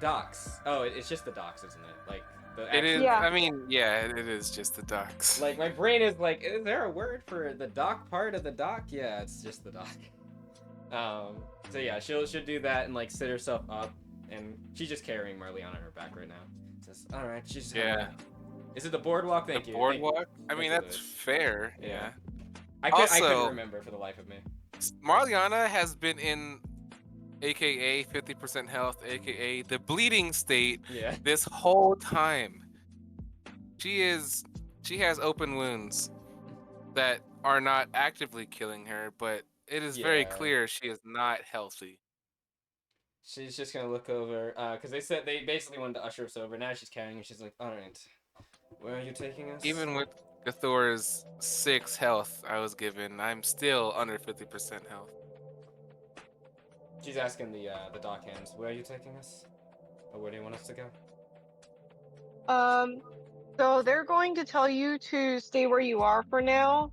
docks? Oh, it's just the docks, isn't it? Like the. It is. Yeah. I mean, yeah, it is just the docks. Like my brain is like, is there a word for the dock part of the dock? Yeah, it's just the dock. So yeah, she'll do that and like sit herself up, and she's just carrying Marley on her back right now. Says, all right, she's Yeah. Is it the boardwalk? Thank The you. boardwalk. I mean, Thank you, that's Lewis. fair. Yeah. Yeah. I couldn't remember for the life of me. Marliana has been in, AKA 50% health, AKA the bleeding state, Yeah. this whole time. She has open wounds that are not actively killing her, but it is very Yeah. clear she is not healthy. She's just gonna look over, because they basically wanted to usher us over. Now she's carrying her. She's like, all right, where are you taking us? Even with Gathor's 6 health I was given, I'm still under 50% health. She's asking the dockhands, where are you taking us? Or where do you want us to go? So they're going to tell you to stay where you are for now.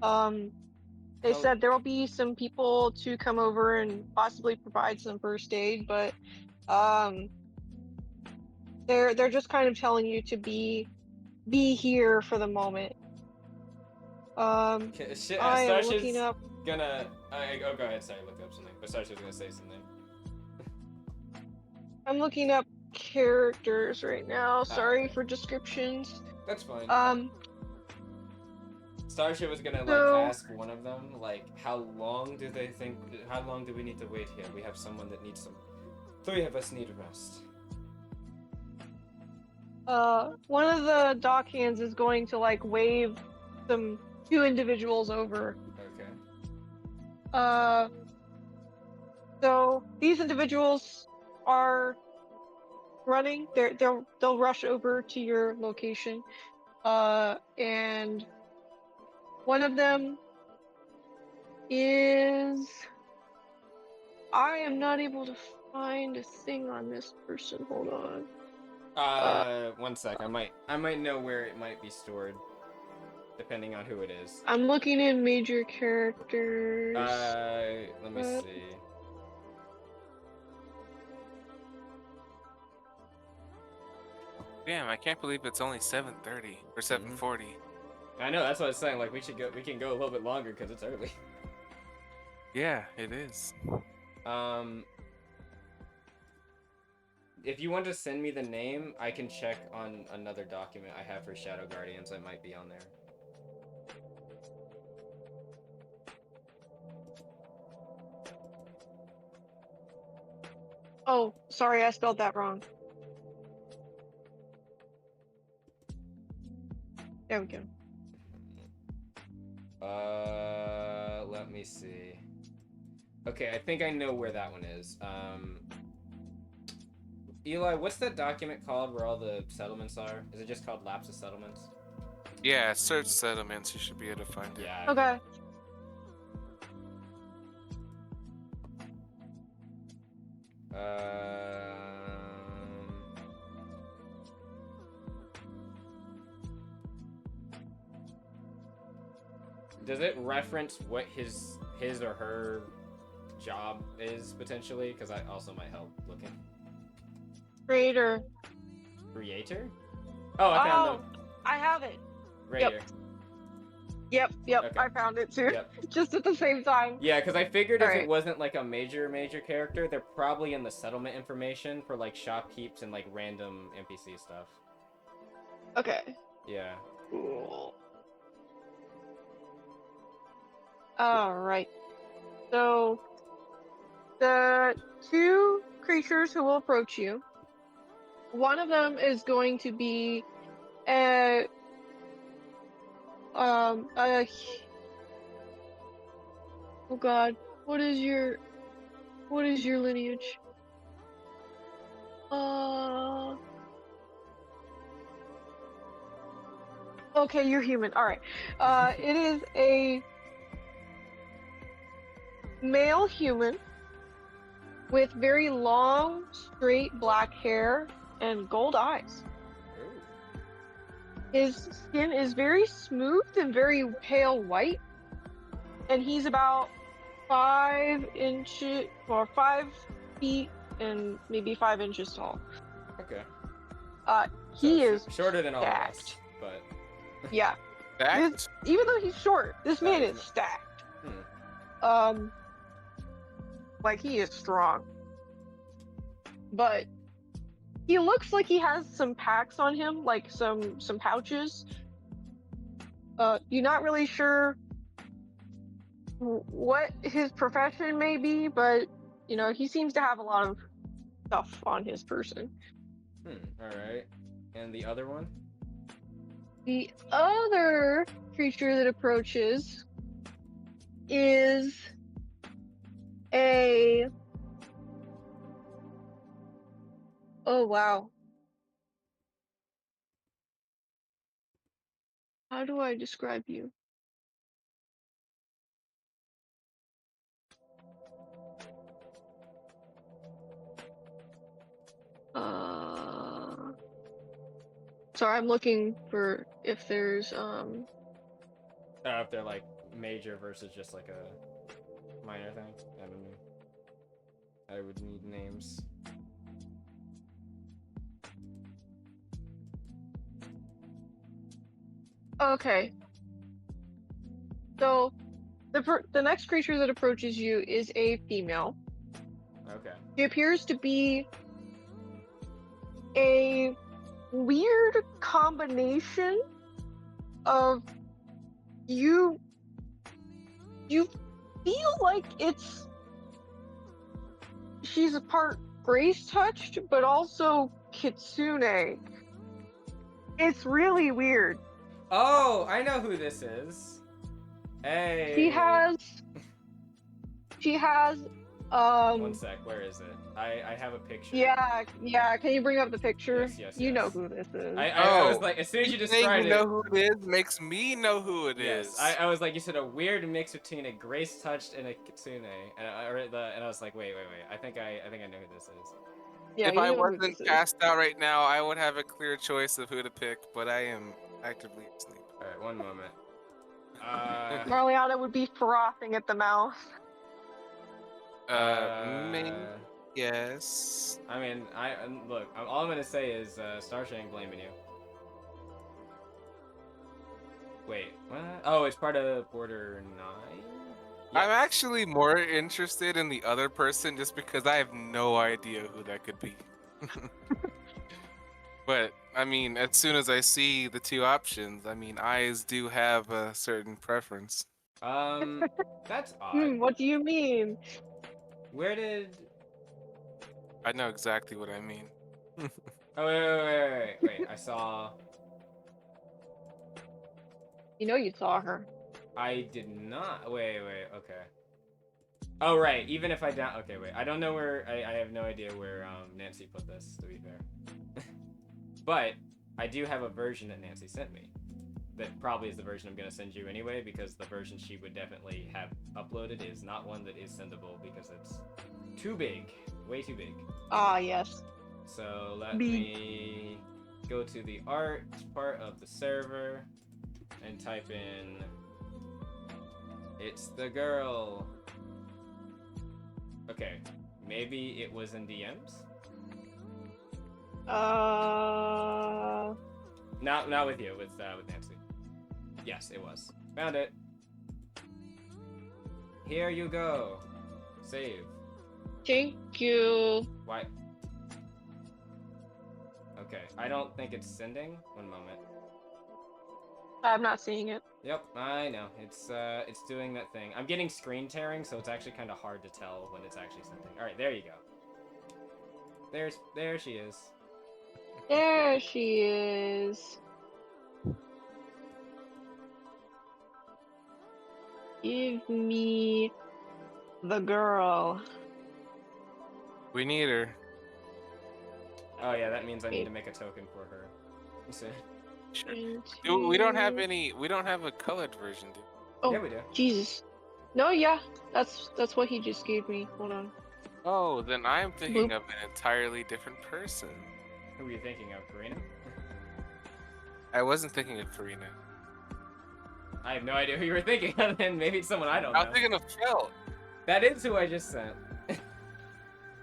They How- said there will be some people to come over and possibly provide some first aid, but they're just kind of telling you to be here for the moment. Okay, I am Starshia's looking up. gonna. Go ahead. Sorry, look up something. But Starshia's gonna say something. I'm looking up characters right now. Sorry okay. for descriptions. That's fine. Starship was gonna ask one of them how long do they think? How long do we need to wait here? We have someone that needs some. 3 of us need rest. One of the dockhands is going to wave some 2 individuals over. Okay. So these individuals are running. They'll rush over to your location. And one of them is. I am not able to find a thing on this person. Hold on. 1 sec. I might know where it might be stored, depending on who it is. I'm looking in major characters. Let me see. Damn, I can't believe it's only 7:30 or 7:40. I know, that's what I was saying. We can go a little bit longer because it's early. Yeah, it is. If you want to send me the name, I can check on another document I have for Shadow Guardians that might be on there. Oh, sorry, I spelled that wrong. There we go. Let me see. Okay, I think I know where that one is. Eli, what's that document called where all the settlements are? Is it just called Lapse of Settlements? Yeah, search settlements. You should be able to find it. Yeah. Okay. Does it reference what his or her job is potentially? Because I also might help looking. Creator. Creator? Oh, I found them. I have it. Right Yep. here. Yep. Okay. I found it too. Yep. Just at the same time. Yeah, because I figured if Alright. it wasn't like a major character, they're probably in the settlement information for like shopkeeps and like random NPC stuff. Okay. Yeah. Cool. Alright. So, the two creatures who will approach you, one of them is going to be a oh god, what is your lineage? Okay, you're human. Alright. It is a male human with very long, straight black hair and gold eyes. Ooh. His skin is very smooth and very pale white, and he's about 5 inches or 5 feet and maybe 5 inches tall. Okay. He So, is shorter than all of us, stacked. but Yeah. Fact? Even though he's short, this man he's is not- stacked. Hmm. Like he is strong. But he looks like he has some packs on him, like some pouches. You're not really sure what his profession may be, but you know, he seems to have a lot of stuff on his person. Alright. And the other one? The other creature that approaches is a... Oh, wow. How do I describe you? Sorry, I'm looking for if there's If they're like major versus just like a minor thing. I don't know. I would need names. Okay. So the next creature that approaches you is a female. Okay. She appears to be a weird combination of you feel like she's a part grace touched but also kitsune. It's really weird. Oh, I know who this is. Hey. She has 1 sec, where is it? I have a picture. yeah, can you bring up the picture? Yes. You know who this is. I was like, as soon as you described you it, know who it is makes me know who it yes, is. I was like, you said a weird mix between a grace touched and a kitsune, and I was like, wait, I think I know who this is. Yeah, If you I know who wasn't this is. passed out right now, I would have a clear choice of who to pick, but I am actively asleep. All right, one moment. Marliana would be frothing at the mouth. Me? Yes. I mean, look. All I'm gonna say is Starshine ain't blaming you. Wait, what? Oh, it's part of Border 9. I'm actually more interested in the other person just because I have no idea who that could be. But, I mean, as soon as I see the two options, I mean, eyes do have a certain preference. That's odd. What do you mean? Where did... I know exactly what I mean. Oh, wait, I saw... You know you saw her. I did not... Wait, okay. Oh right, even if I down. Okay, wait. I don't know where. I have no idea where Nancy put this. To be fair, but I do have a version that Nancy sent me. That probably is the version I'm gonna send you anyway, because the version she would definitely have uploaded is not one that is sendable because it's too big, way too big. Ah, yes. So let Big. me go to the art part of the server and type in "It's the girl." Okay, maybe it was in DMs. Not with you, with Nancy. Yes, it was. Found it. Here you go. Save. Thank you. Why? Okay, I don't think it's sending. One moment. I'm not seeing it. Yep, I know. It's doing that thing. I'm getting screen tearing, so it's actually kind of hard to tell when it's actually sending. All right, there you go. There she is. There she is. Give me the girl. We need her. Oh yeah, that means I need to make a token for her. So, We don't have any. We don't have a colored version, dude. Oh, yeah, we do. Jesus. No, yeah, that's what he just gave me. Hold on. Oh, then I'm thinking Boop. of an entirely different person. Who were you thinking of, Karina? I wasn't thinking of Karina. I have no idea who you were thinking of, and maybe it's someone I don't know. I was thinking of Felt. That is who I just sent.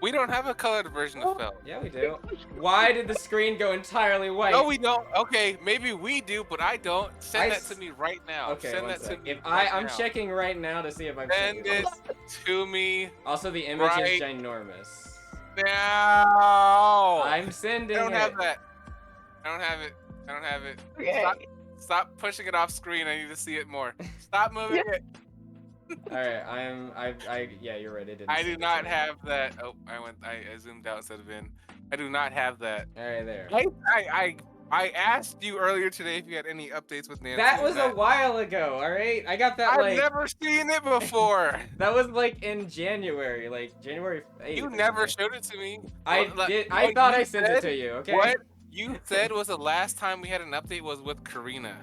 We don't have a colored version of Felt. Yeah, we do. Why did the screen go entirely white? No, we don't. Okay, maybe we do, but I don't. Send I that to me right now. Okay, Send one that sec. to me. If right I'm now. checking right now to see if I'm Send sending it to me Also, the image is right ginormous. now. I'm sending I don't it. have that. I don't have it. I don't have it. Okay. Stop pushing it off screen. I need to see it more. Stop moving it. All right, yeah, you're right. It didn't. I send do it not to me. have that. Oh, I zoomed out instead of in. I do not have that. All right, there. I asked you earlier today if you had any updates with Nancy. That was a while ago. All right, I got that I've like. never seen it before. That was like in January, like January 8th. You or never something. showed it to me. I did. I thought I sent it said- to you. Okay. What you said was the last time we had an update was with Karina.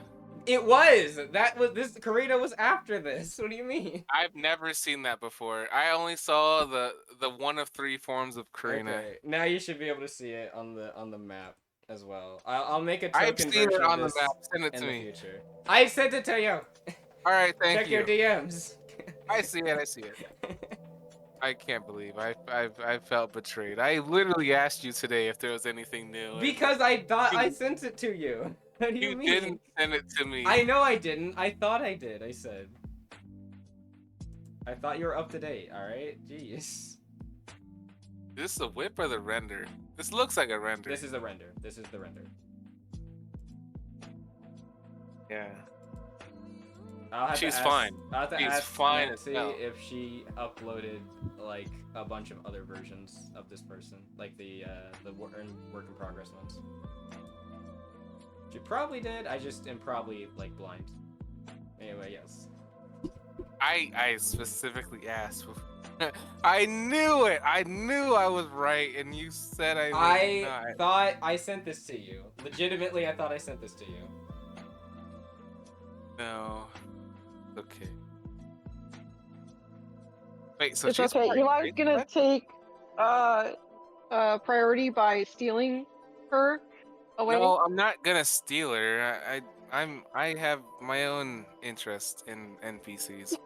It was. That was this. Karina was after this. What do you mean? I've never seen that before. I only saw the one of 3 forms of Karina. Okay. Now you should be able to see it on the map as well. I'll make a token I've seen version it on of the this map. Send it in to the me. future. I sent it to you. All right, thank Check you. your DMs. I see it. I see it. I can't believe I felt betrayed. I literally asked you today if there was anything new. and Because I thought I sent it to you. What do you mean? didn't send it to me. I know I didn't. I thought I did. I said. I thought you were up to date. All right. Jeez. Is this the whip or the render? This looks like a render. This is the render. This is the render. Yeah. I'll have She's to ask, fine. I'll have to She's ask fine as Nancy hell. if she uploaded like a bunch of other versions of this person, like the work in progress ones. She probably did. I just am probably like blind. Anyway, yes. I specifically asked. I knew it. I knew I was right, and you said I was I not. thought I sent this to you. Legitimately, I thought I sent this to you. No. Okay. Wait, so It's she's okay. already Eli's raised gonna that? take priority by stealing her away. No, I'm not gonna steal her. I have my own interest in NPCs.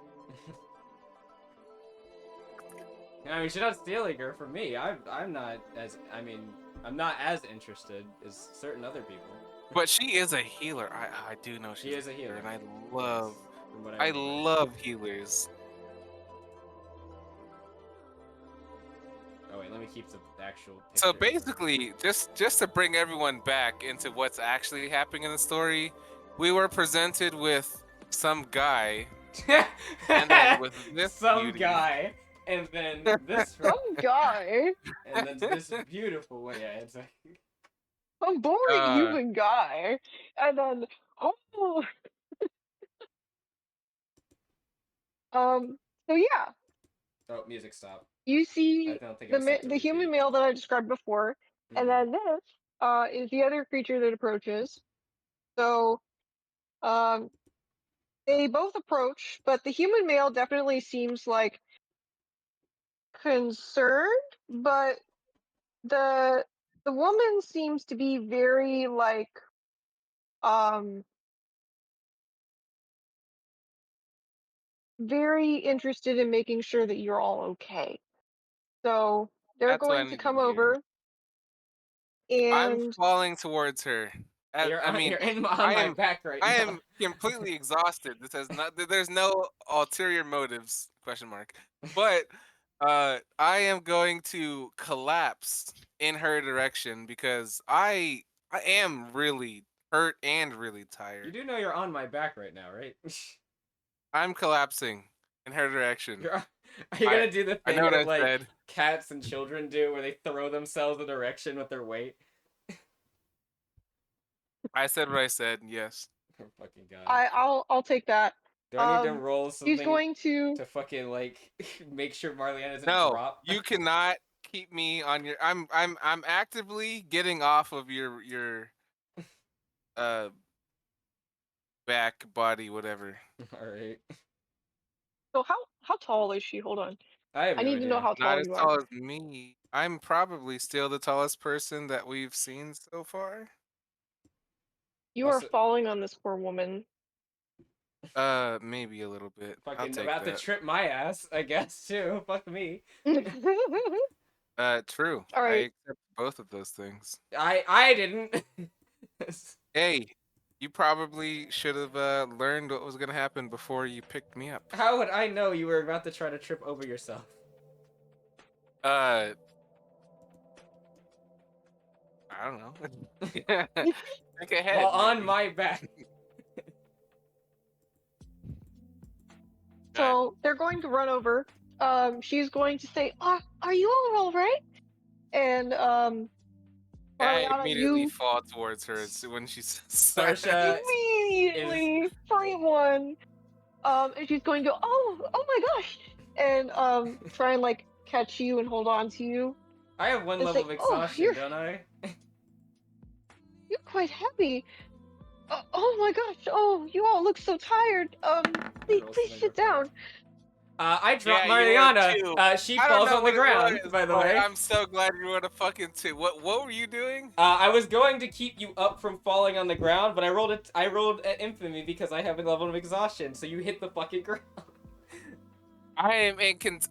I mean, she's not stealing her from me. I'm not as I'm not as interested as certain other people. But she is a healer. I do know She she's is a healer, and I love From what I remember. love healers. Oh wait, let me keep the actual. So picture. basically, just to bring everyone back into what's actually happening in the story, we were presented with some guy, and then with this some beauty. guy, and then this, Some guy. and then this beautiful one. Yeah, it's like, A boring Uh, human guy. And then so yeah. Oh, music stopped. You I see don't think it was set to the human repeat. male that I described before, and Mhm. then this is the other creature that approaches. So um, they both approach, but the human male definitely seems like concerned, but the the woman seems to be very like um very interested in making sure that you're all okay. So they're That's what I going to need to come hear. over I'm and falling towards her. I mean, You're on I my am back right I now. am completely exhausted. This has not. There's no ulterior motives? Question mark. But I am going to collapse in her direction because I am really hurt and really You tired. do know you're on my back right now, right? I'm collapsing in her direction. Are you I gonna do the I know thing what that I like said. cats and children do, where they throw themselves in a direction with their weight? I said what I said. Yes. Oh fucking god! I'll take that. Do I need to roll He's something going to to fucking like make sure Marliana doesn't No, drop? you cannot keep me on your. I'm actively getting off of your uh back body whatever. All right. so how tall is she? Hold on. I have I no need to know idea. how Not tall as you are. tall as me. I'm probably still the tallest person that we've seen so far. You are Also, falling on this poor woman. Maybe a little bit. I'll fucking take about to that. trip my ass, I guess too. Fuck me. All True. I right. accept both of those things. I didn't. Hey, you probably should have learned what was gonna happen before you picked me up. How would I know you were about to try to trip over yourself? Uh, I don't know. Think While ahead, on maybe. my back. God. So they're going to run over. She's going to say, are you all right?" And I Marliana, immediately you fall towards her when she says that. Starsha is. immediately free one. And she's going to go, oh my gosh, and try and like catch you and hold on to you I have one and level say, of "Oh, exhaustion, don't I? you're quite happy. Oh my gosh, oh, you all look so tired. I Please, roll please something real sit quick. down." I dropped Yeah, you were Mariana. too. She I don't falls know on the what it ground, was, by the but way. I'm so glad you were a fucking two. What were you doing? I was going to keep you up from falling on the ground, but I rolled it. I rolled at infamy because I have a level of exhaustion. So you hit the fucking ground. I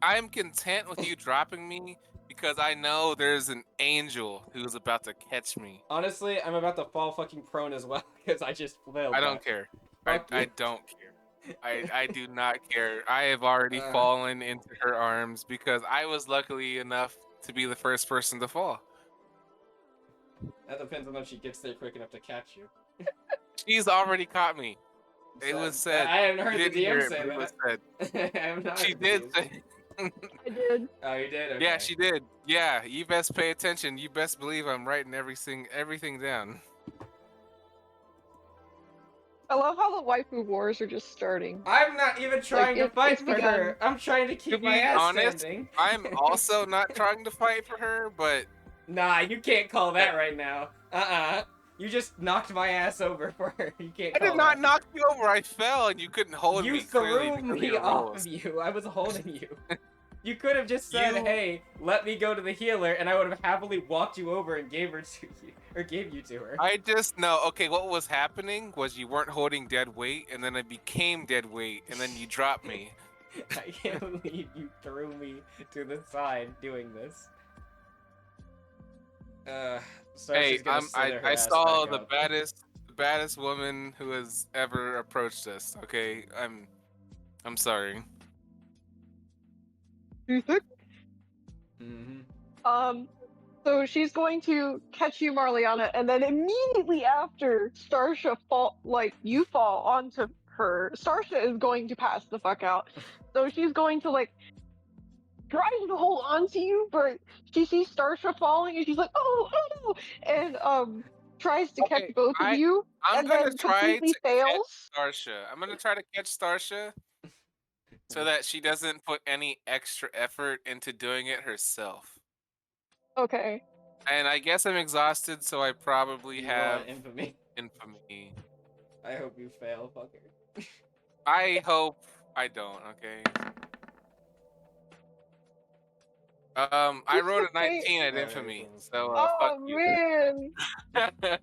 am content with you dropping me because I know there's an angel who's about to catch me. Honestly, I'm about to fall fucking prone as well because I just flailed. I don't care. Fuck I you. don't care. I do not care. I have already fallen into her arms because I was lucky enough to be the first person to fall. That depends on if she gets there quick enough to catch you. She's already caught me. It was said. I haven't You heard the didn't hear DM it, say but it was that. said. I have not She heard the did DM. say. I did. Oh, you did? Okay. Yeah, she did. Yeah, you best pay attention. You best believe I'm writing everything down. I love how the waifu wars are just starting. I'm not even Like trying to fight it's for begun. her. I'm trying to To keep my be ass honest, standing. I'm also not trying to fight for her, but Nah, you can't call that right now. You just knocked my ass over for her. You can't I call did not that. knock you over. I fell and you couldn't hold You me clearly threw because of me your off rules. of you. I was holding you. You could have just said, You- "Hey, let me go to the healer," and I would have happily walked you over and gave her to you, or gave you to her. I just know. Okay, what was happening was you weren't holding dead weight, and then it became dead weight, and then you dropped me. I can't believe you threw me to the side doing this. Hey, Starsha's gonna slither her I ass saw back the up. baddest woman who has ever approached us. Okay, I'm sorry. Mm-hmm. So she's going to catch you, Marliana, and then immediately after Starsha you fall onto her. Starsha is going to pass the fuck out. So she's going to like try to hold on to you, but she sees Starsha falling, and she's like, oh no, and tries to catch Okay, both of you, I'm and gonna then try completely to catch fails. Starsha. I'm gonna try to catch Starsha. so that she doesn't put any extra effort into doing it herself. Okay. And I guess I'm exhausted, so I probably You roll have an infamy. infamy. I hope you fail, fucker. I hope I don't, okay? I What's wrote the a fate? 19 at Alright, infamy, cool, so cool. fuck Oh you. man.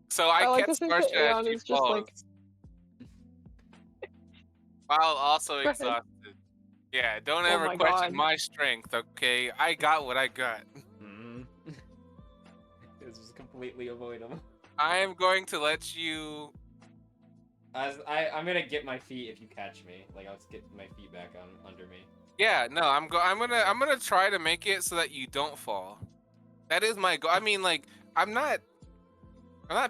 So I I like kept to think that Starsha as Aeon she is just falls, like, while also go ahead. exhausted. Yeah, don't Oh ever my question god. my strength, okay? I got what I got. Mm. This is completely avoidable. I am going to let you. I'm gonna get my feet if you catch me. Like I'll get my feet back on under me. Yeah, no, I'm gonna try to make it so that you don't fall. That is my goal. I mean, like, I'm not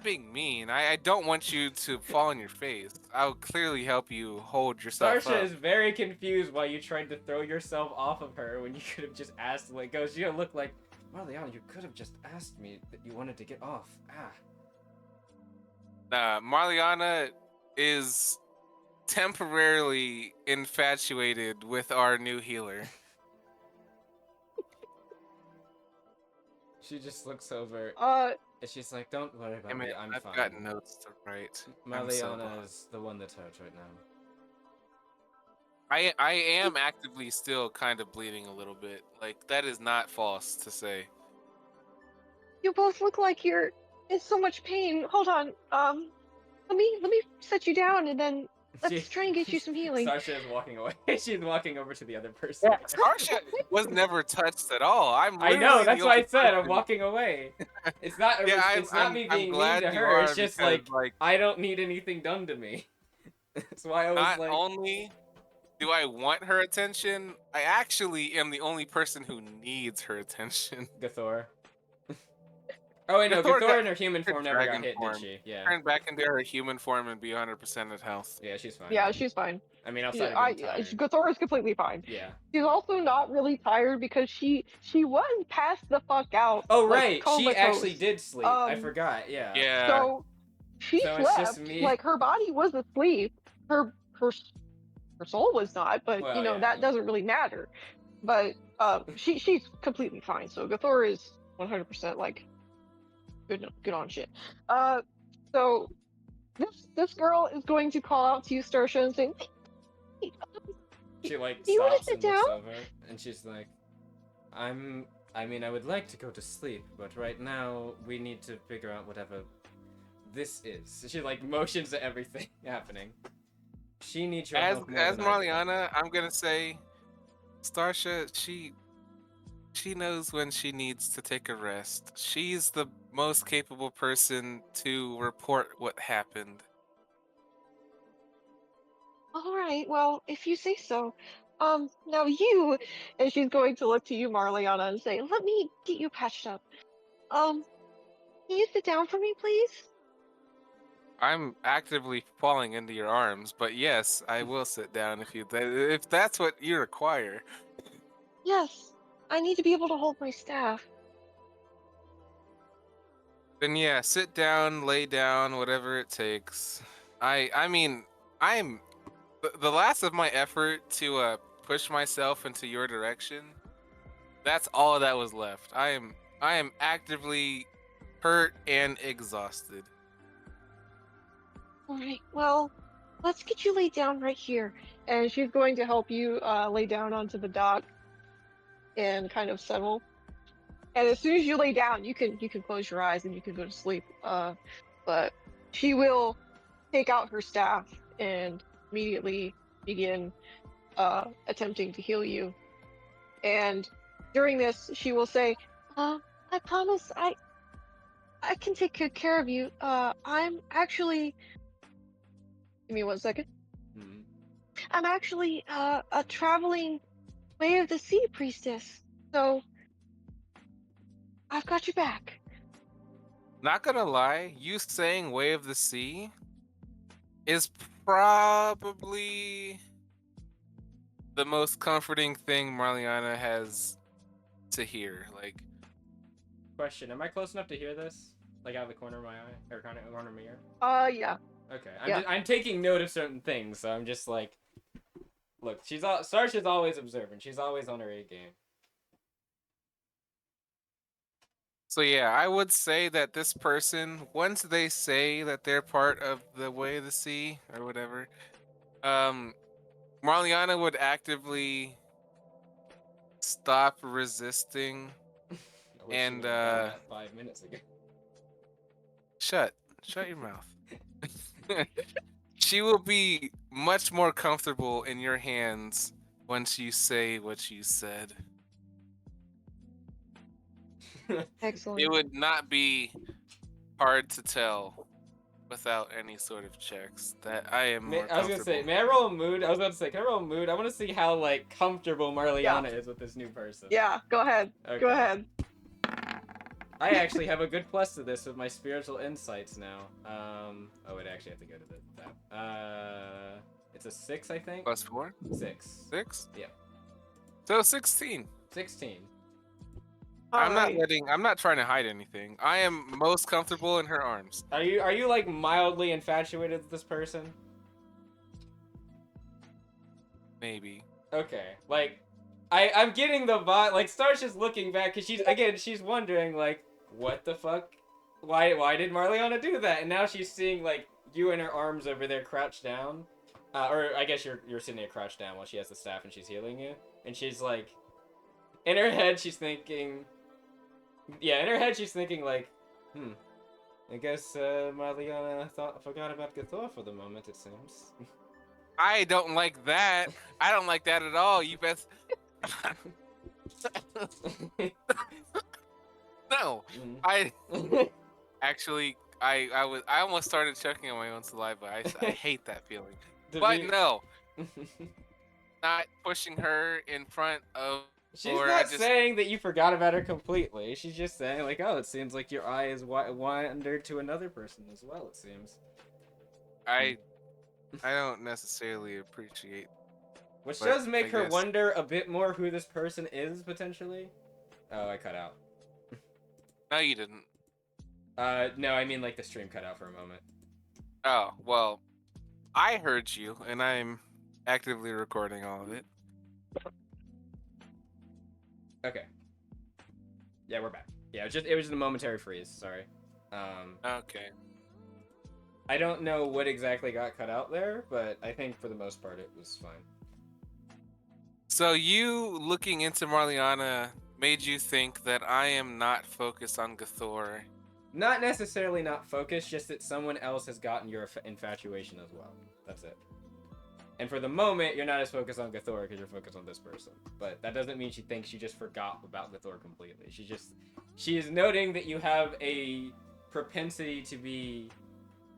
being mean. I don't want you to fall on your face. I'll clearly help you hold yourself Starsha up. is very confused why you tried to throw yourself off of her when you could have just asked. Like, goes, you don't look like. Marliana, you could have just asked me that you wanted to get off. Marliana is temporarily infatuated with our new healer. She just looks over Uh, and she's like, "Don't worry about Damn me. it, I'm I've fine." got notes to write. I'm so Marliana behind. is the one that's hurt right now. I am actively still kind of bleeding a little bit. Like, that is not false to say. you both look like you're in so much pain. Hold on. Let me set you down and then let's try and get you some healing. Starsha is walking away. She's walking over to the other person. Yeah, Starsha was never touched at all. I'm I literally know. That's the why I only said I'm person. walking away. It's not. Yeah, It's not me I'm being mean glad to you her. are It's just because, like I don't need anything done to me. That's why I was not like. only do I want her attention, I actually am the only person who needs her attention. Gathor. Oh wait, no, Gathor got Gathor in her human her form never got dragon hit, did form. she? Yeah. Turn back into her human form and be 100% at health. Yeah, she's fine. Yeah, she's fine. I mean, outside of being tired. Gathor is completely fine. Yeah. She's also not really tired because she was passed the fuck out. Oh like, right, she actually comatose. did sleep. I Um, forgot. Yeah. Yeah. So she So it's just slept. me. Like her body was asleep. Her soul was not, but Well, yeah. that doesn't really matter. But she's completely fine. So Gathor is 100% like good on shit. So this girl is going to call out to you, Starsha, and say, "Wait, She like do you want to stops sit and down?" looks over, and she's like, I mean, I would like to go to sleep, but right now we need to figure out whatever this is." She like motions at everything happening. She needs your As help more than I do. Marliana, I'm gonna say, Starsha, she knows when she needs to take a rest. She's the most capable person to report what happened. All right, well, if you say so. Now you, and she's going to look to you, Marliana, and say, "Let me get you patched up. Um, can you sit down for me, please?" I'm actively falling into your arms, but yes, I will sit down if that's what you require. Yes, I need to be able to hold my staff. Then yeah, sit down, lay down, whatever it takes. I mean, I'm the last of my effort to push myself into your direction. That's all that was left. I am actively hurt and exhausted. All right, well, let's get you laid down right here. And she's going to help you lay down onto the dock and kind of settle. And as soon as you lay down, you can close your eyes and you can go to sleep. But she will take out her staff and immediately begin attempting to heal you. And during this, she will say, "I promise, I can take good care of you. I'm actually, give me 1 second. Mhm. I'm actually a traveling Way of the Sea priestess, so I've got your back." Not gonna lie, you saying "Way of the Sea" is probably the most comforting thing Marliana has to hear. Like, Question: am I close enough to hear this? Like out of the corner of my eye? Or corner of my ear? Yeah. Okay. Yeah. I'm taking note of certain things, so I'm just like, look, Sarge is always observant. She's always on her A game. So yeah, I would say that this person, once they say that they're part of the way of the sea or whatever, Marliana would actively stop resisting I wish she and would have done that 5 minutes ago. shut your mouth. She will be much more comfortable in your hands once you say what you said. It Excellent. would not be hard to tell without any sort of checks that I am more I was gonna say, comfortable. may I roll a mood? I was about to say, can I roll a mood? I want to see how like comfortable Marliana is with this new person. Yeah. Go ahead. Okay. Go ahead. I actually have a good plus to this with my spiritual insights now. Oh, I'd actually have to go to the tab. It's a 6, I think. +4? 6. 6? Yeah. So 16. 16. I'm not trying to hide anything. I am most comfortable in her arms. Are you like mildly infatuated with this person? Maybe. Okay. Like, I'm getting the vibe. Like, Star's just looking back because she's wondering like, what the fuck? Why did Marliana do that? And now she's seeing like you in her arms over there crouched down. Or I guess you're sitting there crouched down while she has the staff and she's healing you. And she's like, in her head she's thinking, like, I guess Marliana forgot about Gathor for the moment, it seems. I don't like that. I don't like that at all. You best. No, I actually I almost started choking on my own saliva. I hate that feeling. But no, not pushing her in front of. She's not saying that you forgot about her completely. She's just saying like, oh, it seems like your eye is wandered to another person as well. It seems. I don't necessarily appreciate. Which does make her wonder a bit more who this person is potentially. Oh, I cut out. No, you didn't. No, I mean like the stream cut out for a moment. Oh, well, I heard you, and I'm actively recording all of it. Okay. Yeah, we're back. Yeah, it was just a momentary freeze. Sorry. Okay. I don't know what exactly got cut out there, but I think for the most part it was fine. So you looking into Marliana made you think that I am not focused on Gathor. Not necessarily not focused, just that someone else has gotten your infatuation as well. That's it. And for the moment, you're not as focused on Gathor because you're focused on this person. But that doesn't mean she thinks she just forgot about Gathor completely. She is noting that you have a propensity to be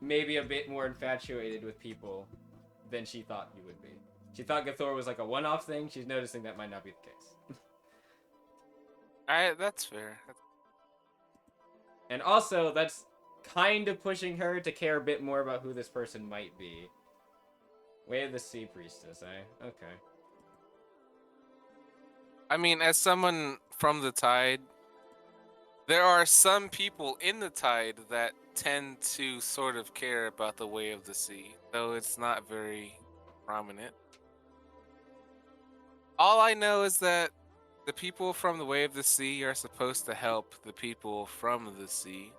maybe a bit more infatuated with people than she thought you would be. She thought Gathor was like a one-off thing. She's noticing that might not be the case. That's fair. And also, that's kind of pushing her to care a bit more about who this person might be. Way of the Sea Priestess, eh? Okay. I mean, as someone from the Tide, there are some people in the Tide that tend to sort of care about the Way of the Sea, though it's not very prominent. All I know is that the people from the Way of the Sea are supposed to help the people from the sea.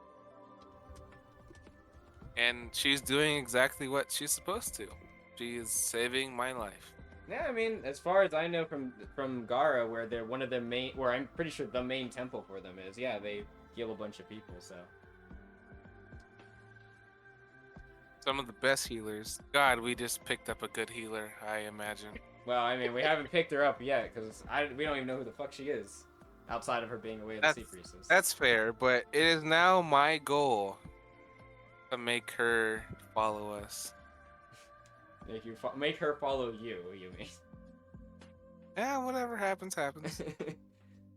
And she's doing exactly what she's supposed to. She is saving my life. Yeah, I mean, as far as I know from Gara, where they're one of their main, where I'm pretty sure the main temple for them is, yeah, they heal a bunch of people, so. Some of the best healers. God, we just picked up a good healer, I imagine. Well, I mean, we haven't picked her up yet, because we don't even know who the fuck she is, outside of her being a Way of the Sea Priestess. That's fair, but it is now my goal to make her follow us. Make her follow you mean? Yeah, whatever happens, happens.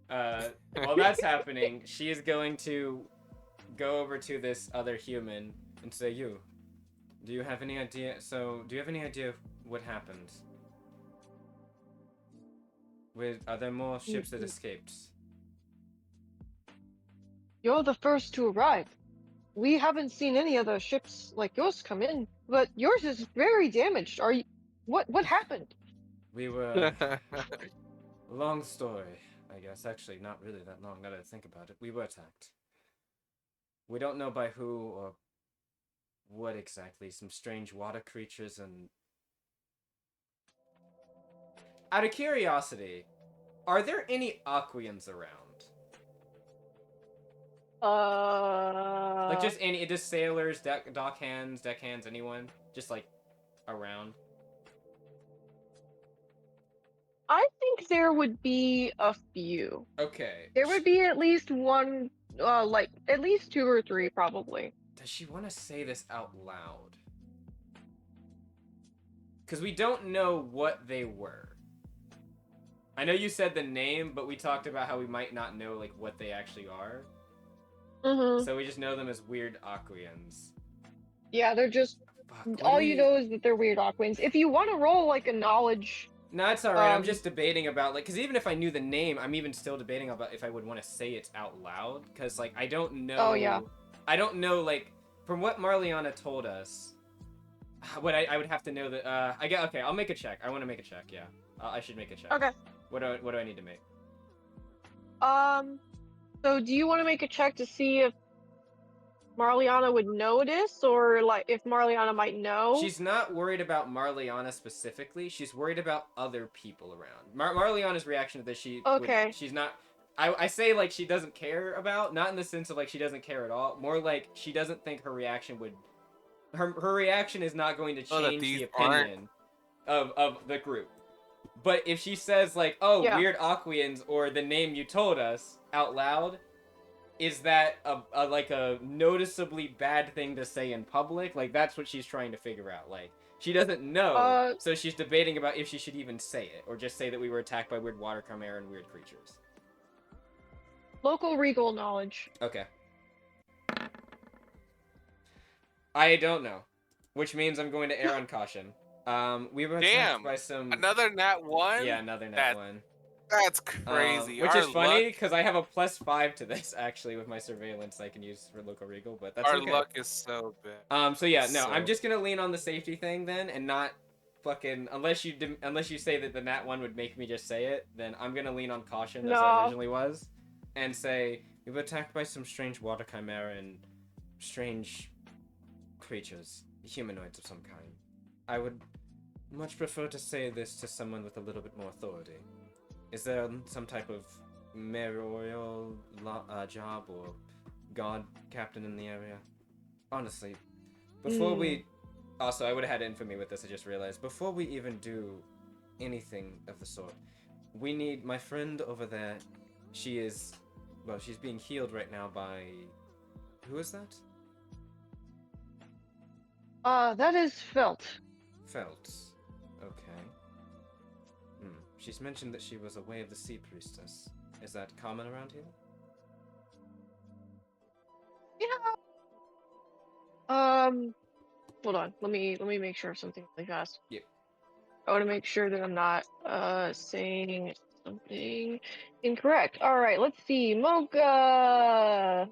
While that's happening, she is going to go over to this other human and say, do you have any idea of what happened? Are there more ships that escaped? You're the first to arrive. we haven't seen any of the ships like yours come in, but yours is very damaged. Are you? What happened? We were long story, I guess. Actually, not really that long. Now that I think about it, we were attacked. We don't know by who or what exactly. Some strange water creatures and. Out of curiosity, are there any Aquians around? Like just sailors, deckhands, anyone? Just like around. I think there would be a few. Okay. There would be at least one, like at least 2 or 3 probably. Does she want to say this out loud? Because we don't know what they were. I know you said the name, but we talked about how we might not know like what they actually are. Mm-hmm. So we just know them as weird Aquians. Yeah, they're just. Fuck, All you know is that they're weird Aquans. If you want to roll like a knowledge. No, it's alright. I'm just debating about, like, because even if I knew the name, I'm even still debating about if I would want to say it out loud. Because, like, I don't know. Oh, yeah. I don't know, like, from what Marliana told us, what I would have to know that, okay, I'll make a check. I want to make a check, yeah. I should make a check. Okay. What do I need to make? So do you want to make a check to see if Marliana would notice, or like if Marliana might know? She's not worried about Marliana specifically. She's worried about other people around. Marliana's reaction to this, she's not. I say like she doesn't care about, not in the sense of like she doesn't care at all. More like she doesn't think her reaction would. Her reaction is not going to change the opinion of the group. But if she says like, "Oh, Yeah. weird Aquians," or the name you told us out loud, is that a like a noticeably bad thing to say in public? Like that's what she's trying to figure out. Like she doesn't know, so she's debating about if she should even say it or just say that we were attacked by weird water chimera and weird creatures. Local regal knowledge. Okay. I don't know, which means I'm going to err on caution. We were attacked by some. Another nat 1. Yeah, another nat 1. That's crazy. Which is funny because I have a +5 to this actually with my surveillance I can use for local regal, but that's our okay. luck is so bad. So yeah, no, I'm just gonna lean on the safety thing then, and not fucking unless you say that the nat 1 would make me just say it, then I'm gonna lean on caution as I originally was, and say we were attacked by some strange water chimera and strange creatures, humanoids of some kind. I would much prefer to say this to someone with a little bit more authority. Is there some type of mayoral job or god captain in the area? Honestly, before we... Also, I would have had infamy with this, I just realized. Before we even do anything of the sort, we need... My friend over there, she is... Well, she's being healed right now by... Who is that? That is Felt. Felt. Okay. She's mentioned that she was a Way of the Sea priestess. Is that common around here? Yeah. Hold on. Let me make sure of something really fast. Yep. I want to make sure that I'm not saying something incorrect. All right. Let's see. Mocha.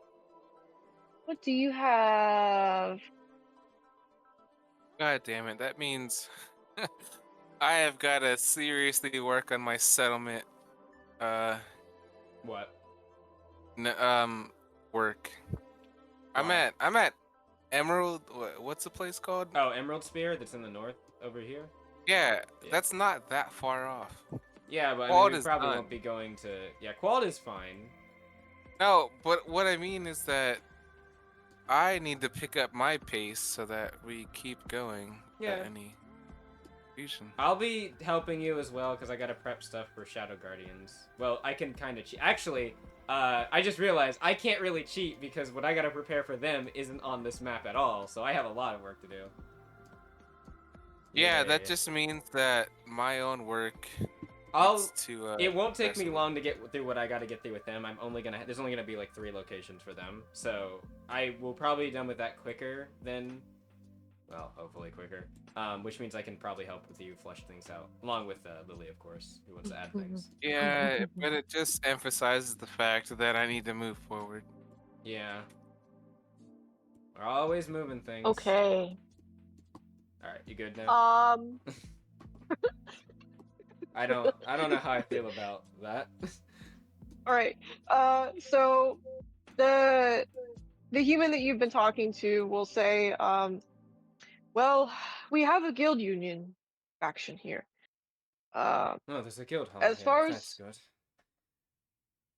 What do you have? God damn it. That means I have got to seriously work on my settlement. What? Work. Why? I'm at Emerald. What's the place called? Oh, Emerald Spear. That's in the north over here. Yeah, that's not that far off. Yeah, but Quad we is probably done. won't be going to. Yeah, Quad is fine. No, but what I mean is that I need to pick up my pace so that we keep going. Yeah. At any region. I'll be helping you as well because I gotta prep stuff for Shadow Guardians. Well, I can kind of cheat. Actually, I just realized I can't really cheat because what I gotta prepare for them isn't on this map at all. So I have a lot of work to do. Yeah, that just means that my own work. It won't take me long to get through what I gotta get through with them. There's only gonna be like 3 locations for them, so I will probably be done with that quicker than, well, hopefully quicker. Which means I can probably help with you flush things out, along with Lily, of course, who wants to add things. Yeah, but it just emphasizes the fact that I need to move forward. Yeah. We're always moving things. Okay. Alright, you good now? I don't know how I feel about that. All right. So the human that you've been talking to will say, well, we have a guild union faction here. Oh, there's a guild hall As here. far That's as good.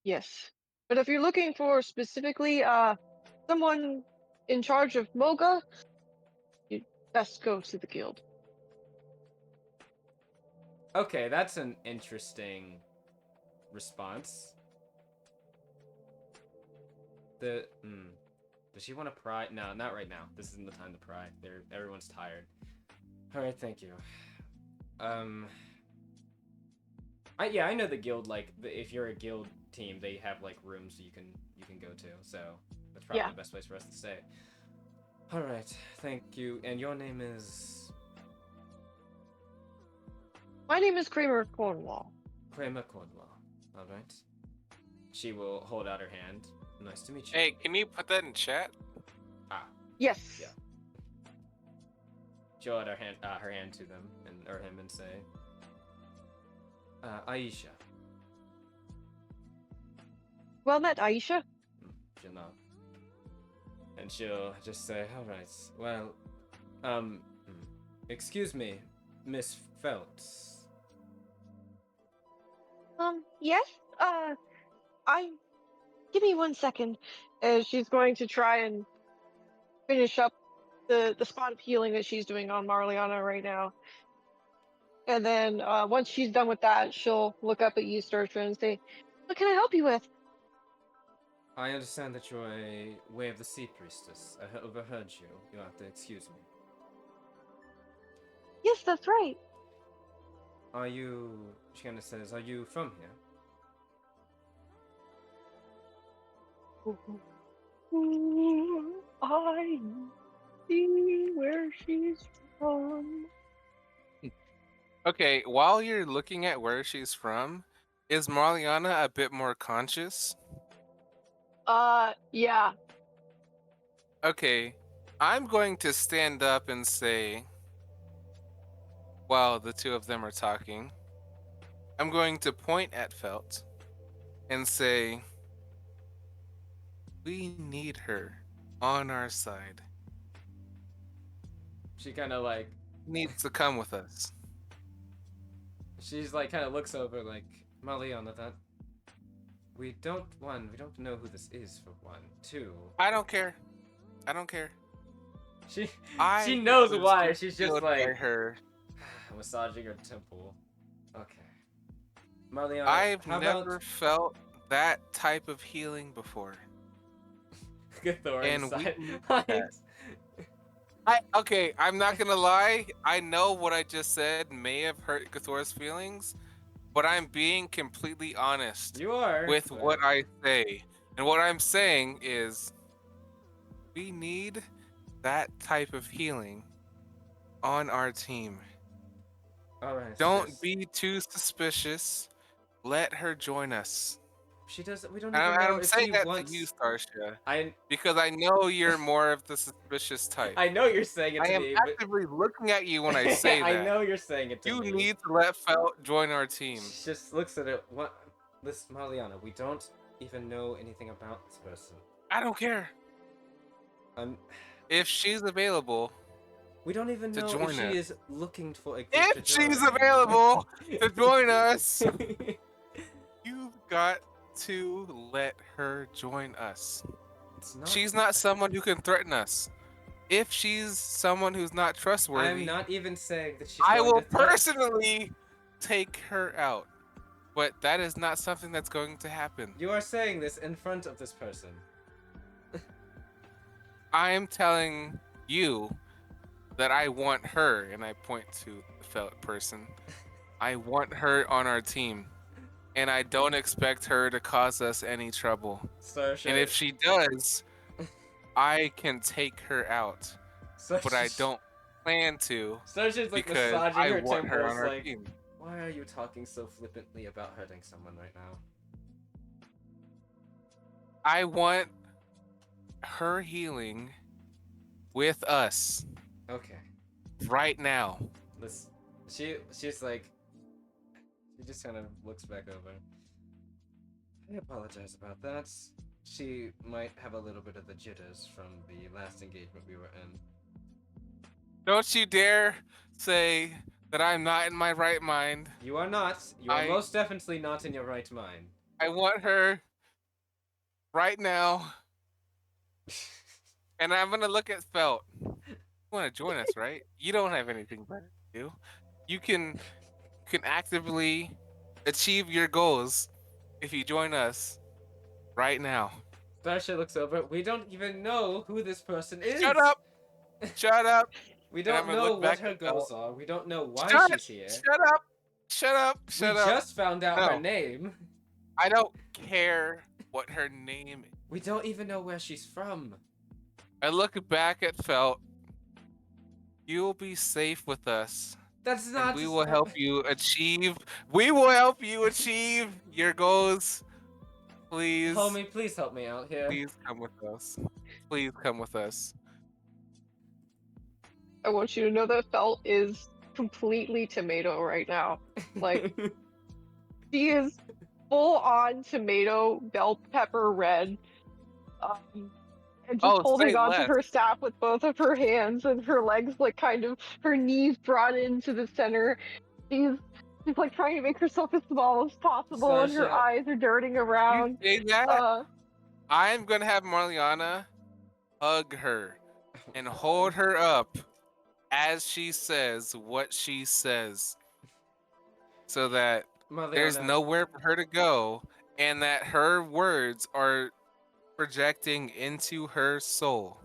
yes, but if you're looking for specifically someone in charge of Moga, you best go to the guild. Okay, that's an interesting response. Does she want to pry? No, not right now. This isn't the time to pry. Everyone's tired. All right, thank you. Yeah, I know the guild. Like, if you're a guild team, they have like rooms you can go to. So that's probably Yeah. the best place for us to stay. All right, thank you. And your name is My name is Kramer Cornwall. Kramer Cornwall. All right. She will hold out her hand. Nice to meet you. Hey, can you put that in chat? Yes. Yeah. She'll hold her hand to them or him and say, Aisha. Well met, Aisha. She'll nod. And she'll just say, all right, well, excuse me, Miss Phelps. Yes. Give me 1 second. As she's going to try and finish up the spot of healing that she's doing on Marliana right now. And then once she's done with that, she'll look up at you, Sturtra, and say, "What can I help you with?" I understand that you're a Way of the Sea Priestess. I overheard you. You'll have to excuse me. Yes, that's right. Are you, she kind of says, are you from here? I see where she's from. Okay, while you're looking at where she's from, is Marliana a bit more conscious? Yeah. Okay, I'm going to stand up and say, while the two of them are talking, I'm going to point at Felt and say, we need her on our side. She kind of like Needs to come with us. She's like kind of looks over like, Marliana, that we don't know who this is for one. Two, I don't care. she I knows was why. just She's just healed by like her. massaging her temple. Okay, Marliana, I've how never about felt that type of healing before. Gathor And inside? we need Like, okay, I'm not gonna lie. I know what I just said may have hurt Gathor's feelings, but I'm being completely honest you are with but- what I say. And what I'm saying is, we need that type of healing on our team. All right. Don't sis. be too suspicious. Let her join us. She doesn't. We don't And even know I'm if saying she that wants. to you, Starsha, I because I know you're more of the suspicious type. I know you're saying it I to am me, but actively looking at you when I say that. I know you're saying it to You me. need to let Felt join our team. She just looks at it. What? This Marliana, we don't even know anything about this person. I don't care. If she's available, We don't even to know if join she us. is looking for a group If to she's join. available to join us, you've got to let her join us. She's not someone who can threaten us. If she's someone who's not trustworthy, I'm not even saying that she's I going will to threaten- personally take her out. But that is not something that's going to happen. You are saying this in front of this person. I am telling you that I want her, and I point to the felt person. I want her on our team, and I don't expect her to cause us any trouble. And if she does, I can take her out, but I don't plan to Starsha's like because massaging I her want her on temples, our like, team. why are you talking so flippantly about hurting someone right now? I want her healing with us Okay. right now. Let's. She's like. She just kind of looks back over. I apologize about that. She might have a little bit of the jitters from the last engagement we were in. Don't you dare say that I'm not in my right mind. You are not. You are I most definitely not in your right mind. I want her right now, and I'm gonna look at Felt. You want to join us, right? You don't have anything better to do. You can actively achieve your goals if you join us right now. Starsha looks over. We don't even know who this person is. Shut up! Shut up! We And I'm don't gonna know look what back her at goals Felt. are. We don't know why Shut she's here. Shut up! Shut up! Shut we up! just found out her No. name. I don't care what her name is. We don't even know where she's from. I look back at Felt. You will be safe with us. That's not. And we will help you achieve. We will help you achieve your goals. Please. Homie, please help me out here. Please come with us. Please come with us. I want you to know that Felt is completely tomato right now. Like, she is full on tomato, bell pepper red. And just holding on to her staff with both of her hands and her legs, like, kind of, her knees brought into the center. She's like trying to make herself as small as possible, and her eyes are darting around. You say that? I'm gonna have Marliana hug her and hold her up as she says what she says, so that there's nowhere for her to go, and that her words are projecting into her soul.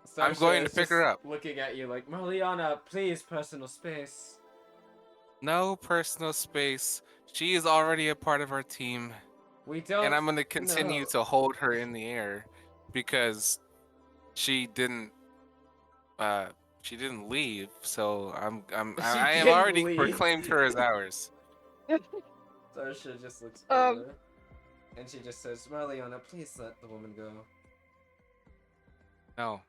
Starsha I'm going to pick her up. Looking at you like, Marliana, please, personal space. No personal space. She is already a part of our team. We don't. And I'm going to continue to hold her in the air because she didn't leave. So I have already proclaimed her as ours. Starsha just looks over. And she just says, Marliana, please let the woman go. No.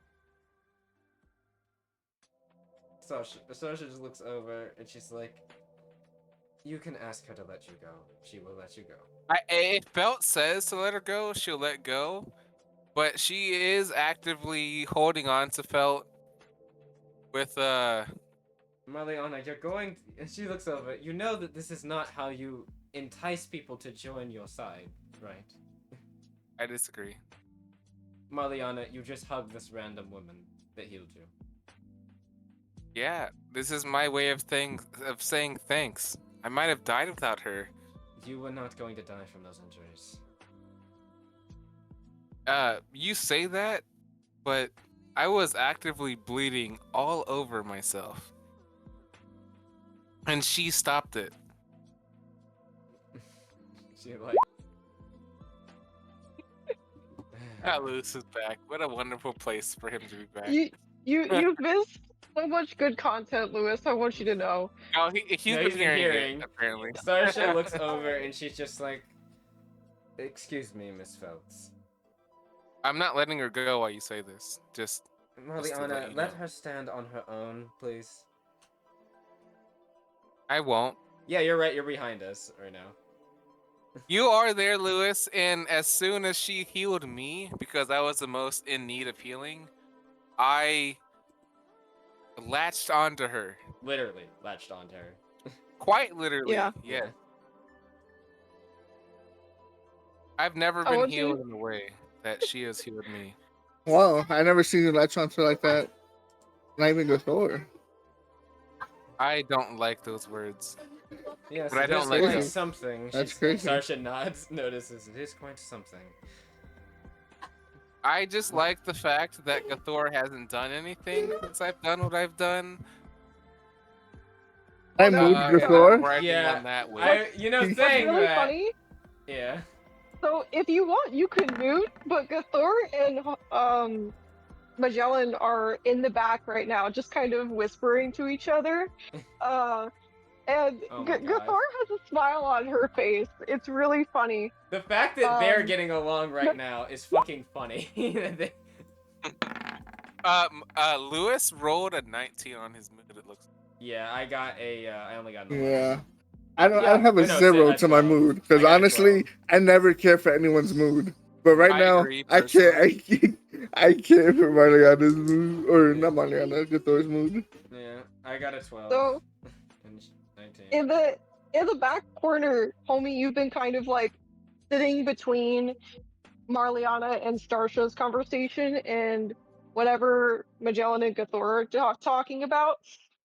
Starsha just looks over and she's like, you can ask her to let you go. She will let you go. If Felt says to let her go, she'll let go. But she is actively holding on to Felt with Marliana, you're going and she looks over. You know that this is not how you entice people to join your side, right? I disagree. Marliana, you just hugged this random woman that healed you. Yeah, this is my way of saying thanks. I might have died without her. You were not going to die from those injuries. You say that, but I was actively bleeding all over myself. And she stopped it. She like... Lewis is back. What a wonderful place for him to be back. You've missed so much good content, Lewis. I want you to know. Oh, he's been hearing it, apparently. Starsha looks over and she's just like, excuse me, Miss Phelps. I'm not letting her go while you say this. Marliana, let her stand on her own, please. I won't. Yeah, you're right. You're behind us right now. You are there, Lewis, and as soon as she healed me, because I was the most in need of healing, I latched onto her. Literally latched onto her. Quite literally, yeah. I've never been healed in the way that she has healed me. Wow, I never seen you latch onto like that. Not even go forward. I don't like those words. Yes, but I don't like quite something. That's crazy. Starsha notices it is quite something. I just like the fact that Gathor hasn't done anything since I've done what I've done. I moved Gathor. Yeah, saying really that. Funny? Yeah. So if you want, you could mute, but Gathor and Magellan are in the back right now, just kind of whispering to each other. And Gathor has a smile on her face. It's really funny. The fact that they're getting along right now is fucking funny. Lewis rolled a 19 on his mood. It looks. Yeah, I got a. I only got an 11. Yeah. I don't Yeah, have a no, 0 to my 12. mood I because got a honestly, 12. I never care for anyone's mood. But right I now, agree, I can't. personally. I can't for Mariana's mood, or Yeah. not Mariana, Gator's mood. Yeah, I got a 12. So And 19. in the back corner, homie, you've been kind of like sitting between Marliana and Starsha's conversation and whatever Magellan and Gathor are talking about.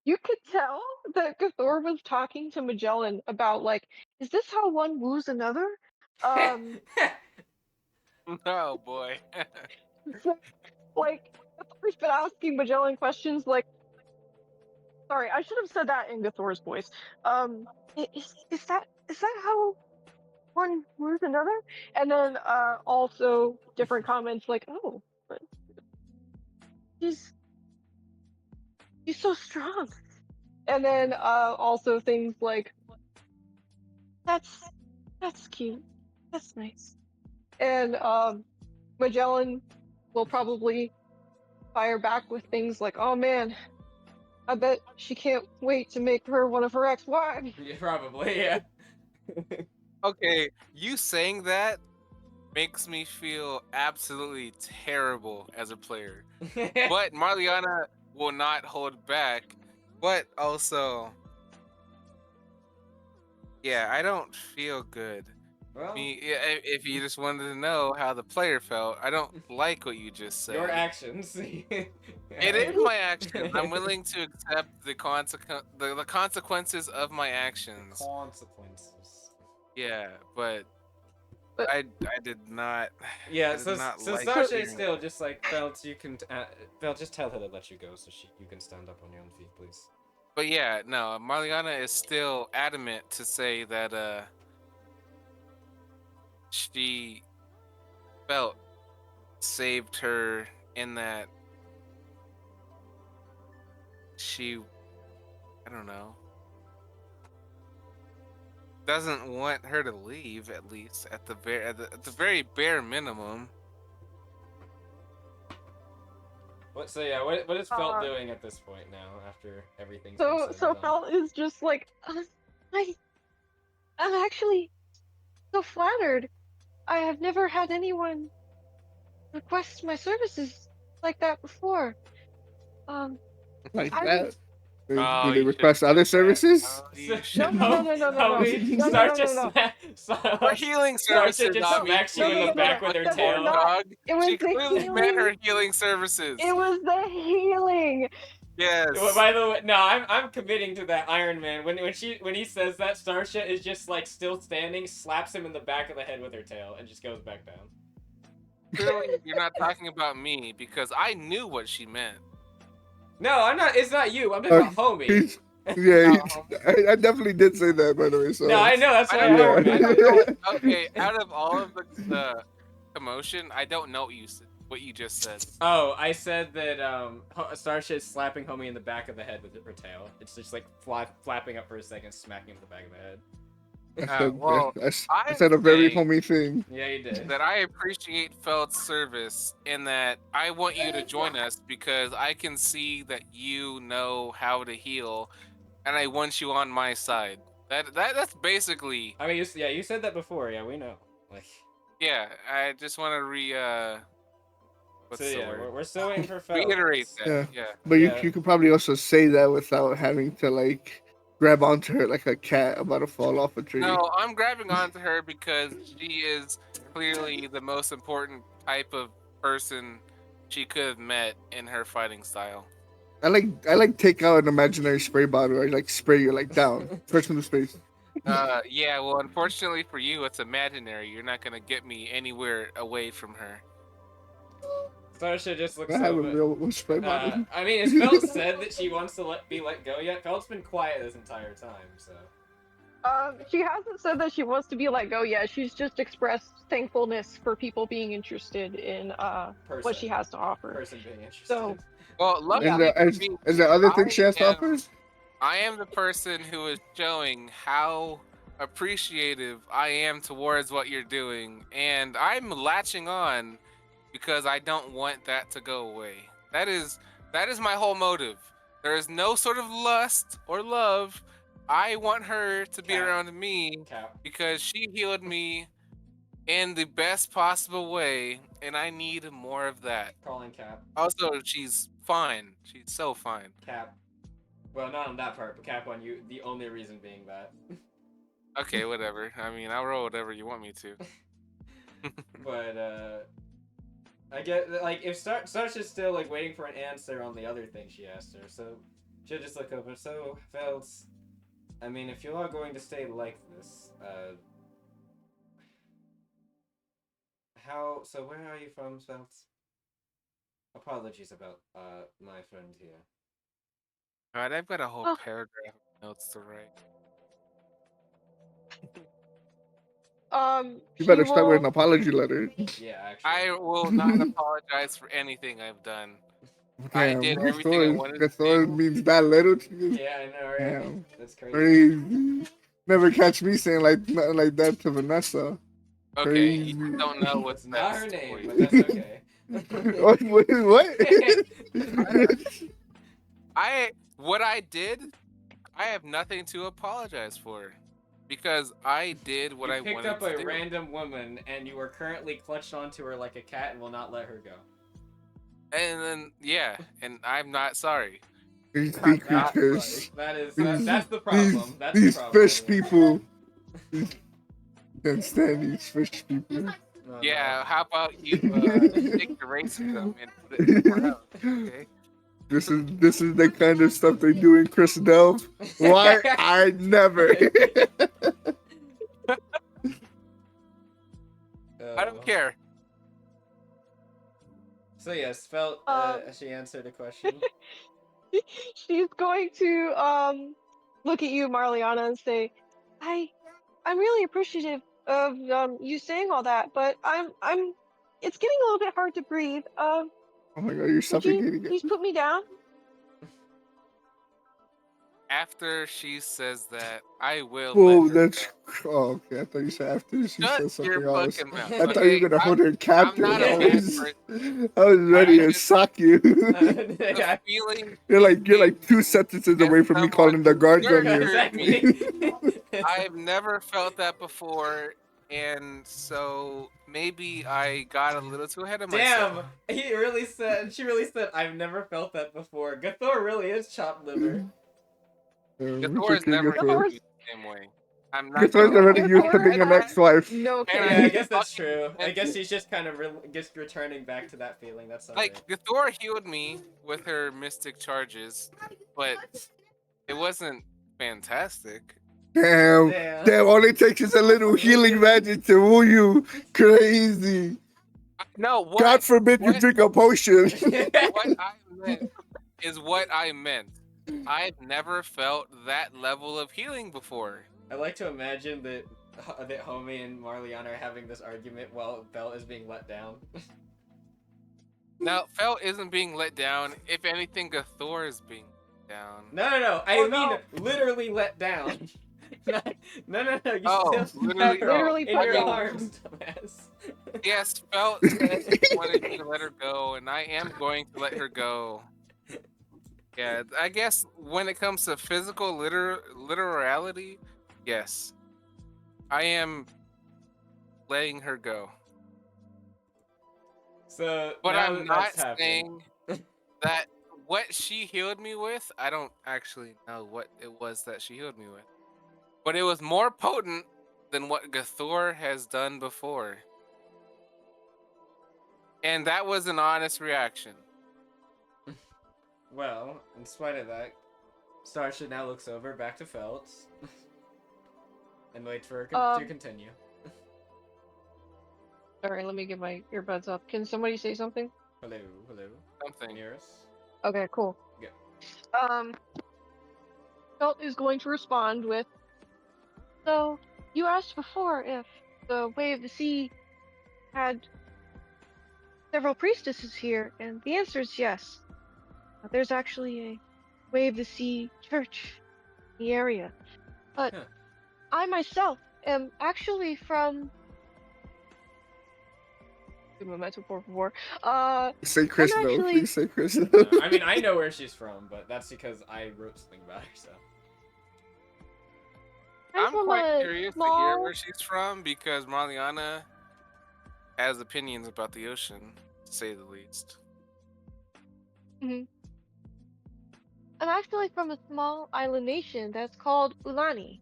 You could tell that Gathor was talking to Magellan about like, is this how one woos another? Um, Oh boy. so, like Gathor's been asking Magellan questions like, sorry, I should have said that in Gathor's voice. Is that how one woos another? And then also different comments like, oh, but he's he's so strong. And then also things like that's that's cute. That's nice. And Magellan will probably fire back with things like, "Oh man, I bet she can't wait to make her one of her ex-wives." Yeah, probably, yeah. Okay, you saying that makes me feel absolutely terrible as a player. But Marliana will not hold back. But also, yeah, I don't feel good. Well, If you just wanted to know how the player felt, I don't like what you just said. your actions. It is my actions. I'm willing to accept the consequences of my actions. Consequences. Yeah, but But- I did not. Yeah, I did so not so like Sasha hearing is still just like Felt. You can Felt, just tell her to let you go so you can stand up on your own feet, please. But yeah, no, Marliana is still adamant to say that she felt saved her in that she, I don't know, doesn't want her to leave, at least at the very bare minimum. So yeah, what is Felt Uh, doing at this point now after everything's been said So and done? Felt is just like, I I'm actually so flattered. I have never had anyone request my services like that before. Um, Like I that. Oh, Do they you should request other have said that. services? Oh, you no, should. no, no, no, no, no, no, Homie, no, no, no, no, no. For healing Sasha services, just not me. smacks you in the back with her That was tail. not- Dog. It was She the clearly meant her healing. healing services. It was the healing. Yes. Well, by the way, no, I'm committing to that Iron Man. When he says that, Starsha is just like still standing, slaps him in the back of the head with her tail, and just goes back down. Clearly, you're not talking about me because I knew what she meant. No, I'm not. It's not you. I'm talking about homie. He's- Yeah, I definitely did say that, by the way. So No, I know. That's why I I don't heard, man. know. Okay, out of all of the commotion, I don't know what you just said. Oh, I said that Starsha is slapping homie in the back of the head with her tail. It's just like flapping up for a second, smacking him in the back of the head. I said a very saying homie thing. Yeah, you did. that I appreciate Feld's service in that I want you to join us because I can see that you know how to heal, and I want you on my side. That's basically. I mean, you said that before. Yeah, we know. Like. Yeah, I just want to what's So the yeah, word? we're still waiting for Felt. Reiterate that. Yeah. Yeah. But Yeah. you could probably also say that without having to like grab onto her like a cat about to fall off a tree. No, I'm grabbing onto her because she is clearly the most important type of person she could have met in her fighting style. I like take out an imaginary spray bottle. I like spray you like down, first in the space. Yeah, well, unfortunately for you, it's imaginary. You're not gonna get me anywhere away from her. Starsha just looks I have a over. real spray bottle. I mean, has Felt said that she wants to be let go yet? Felt's been quiet this entire time, so. She hasn't said that she wants to be let go yet. She's just expressed thankfulness for people being interested in what she has to offer. Person being interested. So, Well, luckily for me, Is there other things she has to I offer? I am the person who is showing how appreciative I am towards what you're doing, and I'm latching on because I don't want that to go away. That is my whole motive. There is no sort of lust or love. I want her to be Cap. around me Cap. because she healed me in the best possible way, and I need more of that. Calling Cap. Also, she's fine. She's so fine. Cap. Well, not on that part, but Cap on you. The only reason being that. Okay, whatever. I mean, I'll roll whatever you want me to. But I get like if Sarge is still like waiting for an answer on the other thing she asked her, so she'll just look over. So Feltz, I mean, if you are going to stay like this, how? So where are you from, Feltz? Apologies about my friend here. Alright, I've got a whole Oh. paragraph of notes to write. You She better start with will. an apology letter. Yeah, actually. I will not apologize for anything I've done. I Damn, did everything I wanted to Gathor do. means that little to you. Yeah, I know, right? Damn. That's crazy. Crazy. Never catch me saying like nothing like that to Vanessa. Okay, Crazy. you don't know what's It's not best her name, for you. but that's okay. What? What I did, I have nothing to apologize for, because I did what I You picked wanted up to a do. random woman and you are currently clutched onto her like a cat and will not let her go. And then and I'm not sorry. These sea I'm not creatures. That's the problem. That's These the problem. fish people. Can't stand these fish people. Oh, Yeah, no. how about you take the racism and put it somewhere else, okay? This is the kind of stuff they do in Chris Delve. Why? I never. I don't care. So yes, Felt she answered a question. She's going to look at you, Marliana, and say, I'm really appreciative of you saying all that, but it's getting a little bit hard to breathe. Oh my god, you're Would you suffocating please it. put me down? After she says that, I will Whoa, let her that's. go. Oh, okay. I thought you said after she Shut said something your else. fucking mouth. I thought you Okay, were gonna hold her captive. not a I bad was, person. I was ready I to just- sock you. The feeling You're like 2 sentences away from me calling the guards on you. Exactly. I've never felt that before, and so maybe I got a little too ahead of myself. Damn, she really said, I've never felt that before. Gathor really is chopped liver. Gathor has never Gathor- used me the same way. I'm not Gathor's gonna already lie. used to being an ex-wife. No And Yeah, care. I guess that's fucking- true. I guess she's just kind of just returning back to that feeling. That's alright. Like, Gathor healed me with her mystic charges, but it wasn't fantastic. Damn. Damn. All it takes is a little healing magic to woo you. Crazy. No, what, God forbid you what- drink a potion. what I meant is what I meant. I've never felt that level of healing before. I like to imagine that Homie and Marliana are having this argument while Belle is being let down. Now, Felt isn't being let down. If anything, Gathor is being let down. No. I Oh, mean no. literally let down. No. You Oh, still literally, Literally in put your down. arms, dumbass. Yes, Felt said she wanted me to let her go, and I am going to let her go. Yeah, I guess when it comes to physical literality, yes, I am letting her go. So, But now I'm that not that's happened, saying that what she healed me with, I don't actually know what it was that she healed me with. But it was more potent than what Gathor has done before. And that was an honest reaction. well, in spite of that, Starsha now looks over back to Feltz and waits for her to continue. Alright, let me get my earbuds up. Can somebody say something? Hello. Something. Near us. Okay, cool. Yeah. Felt is going to respond with, so, you asked before if the Way of the Sea had several priestesses here, and the answer is yes. There's actually a Way of the Sea church in the area. But Huh. I myself am actually from do my metaphor before. Say Chris I'm no. actually Please say Chris no. I mean, I know where she's from, but that's because I wrote something about her. So I'm I'm from quite a curious to hear where small. she's from because Marliana has opinions about the ocean, to say the least. Mhm. I'm actually from a small island nation that's called Ulani.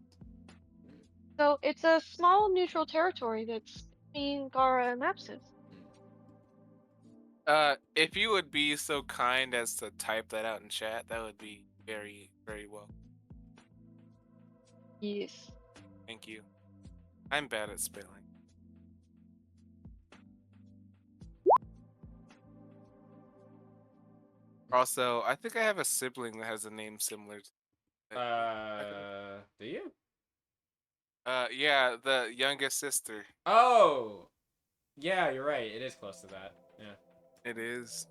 So it's a small neutral territory that's between Gara and Lapsus. If you would be so kind as to type that out in chat, that would be very, very well. Yes. Thank you. I'm bad at spelling. Also, I think I have a sibling that has a name similar to do you? Yeah, the youngest sister. Oh, yeah, you're right. It is close to that. Yeah. It is.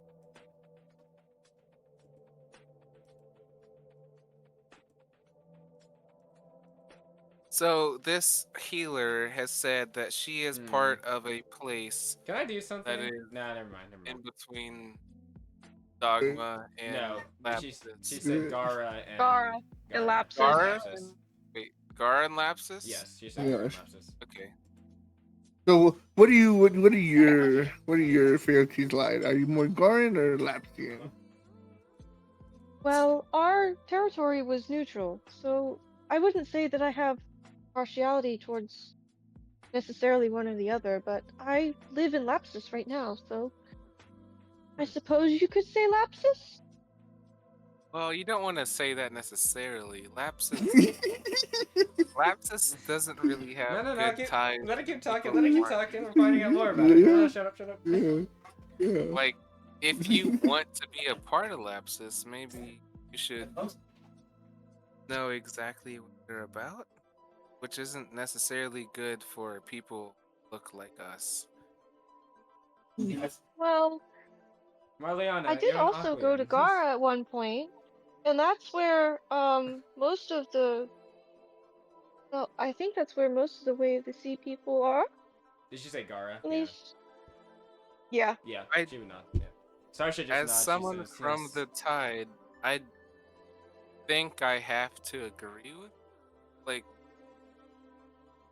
So this healer has said that she is part of a place Can I do that something? is Nah, never mind. Never in mind. between Dogma and No, she Lapsus. said Gara and Gara and Lapsus. Gara Lapsus. and wait, Gara and Lapsus? Yes, she said Gara and Yes. Lapsus. Okay. So what are your fealties like? Are you more Garin or Lapsian? Well, our territory was neutral, so I wouldn't say that I have partiality towards necessarily one or the other, but I live in Lapsus right now, so I suppose you could say Lapsus? Well, you don't want to say that necessarily. Lapsus doesn't really have No. good ties. Let it keep with talking. people Let it who keep aren't- talking. We're finding out more about it. No, shut up. Shut up. Yeah. Like, if you want to be a part of Lapsus, maybe you should know exactly what they're about, which isn't necessarily good for people who look like us. Well, Marliana, I did you're an also go to Aquan. Gara at one point, and that's where most of the well, I think that's where most of the Way of the Sea people are. Did she say Gara? At Yeah. least, yeah. Yeah, I, she would not. Yeah. Sarsha just as nods. She someone says from yes. the Tide, I think I have to agree with, like,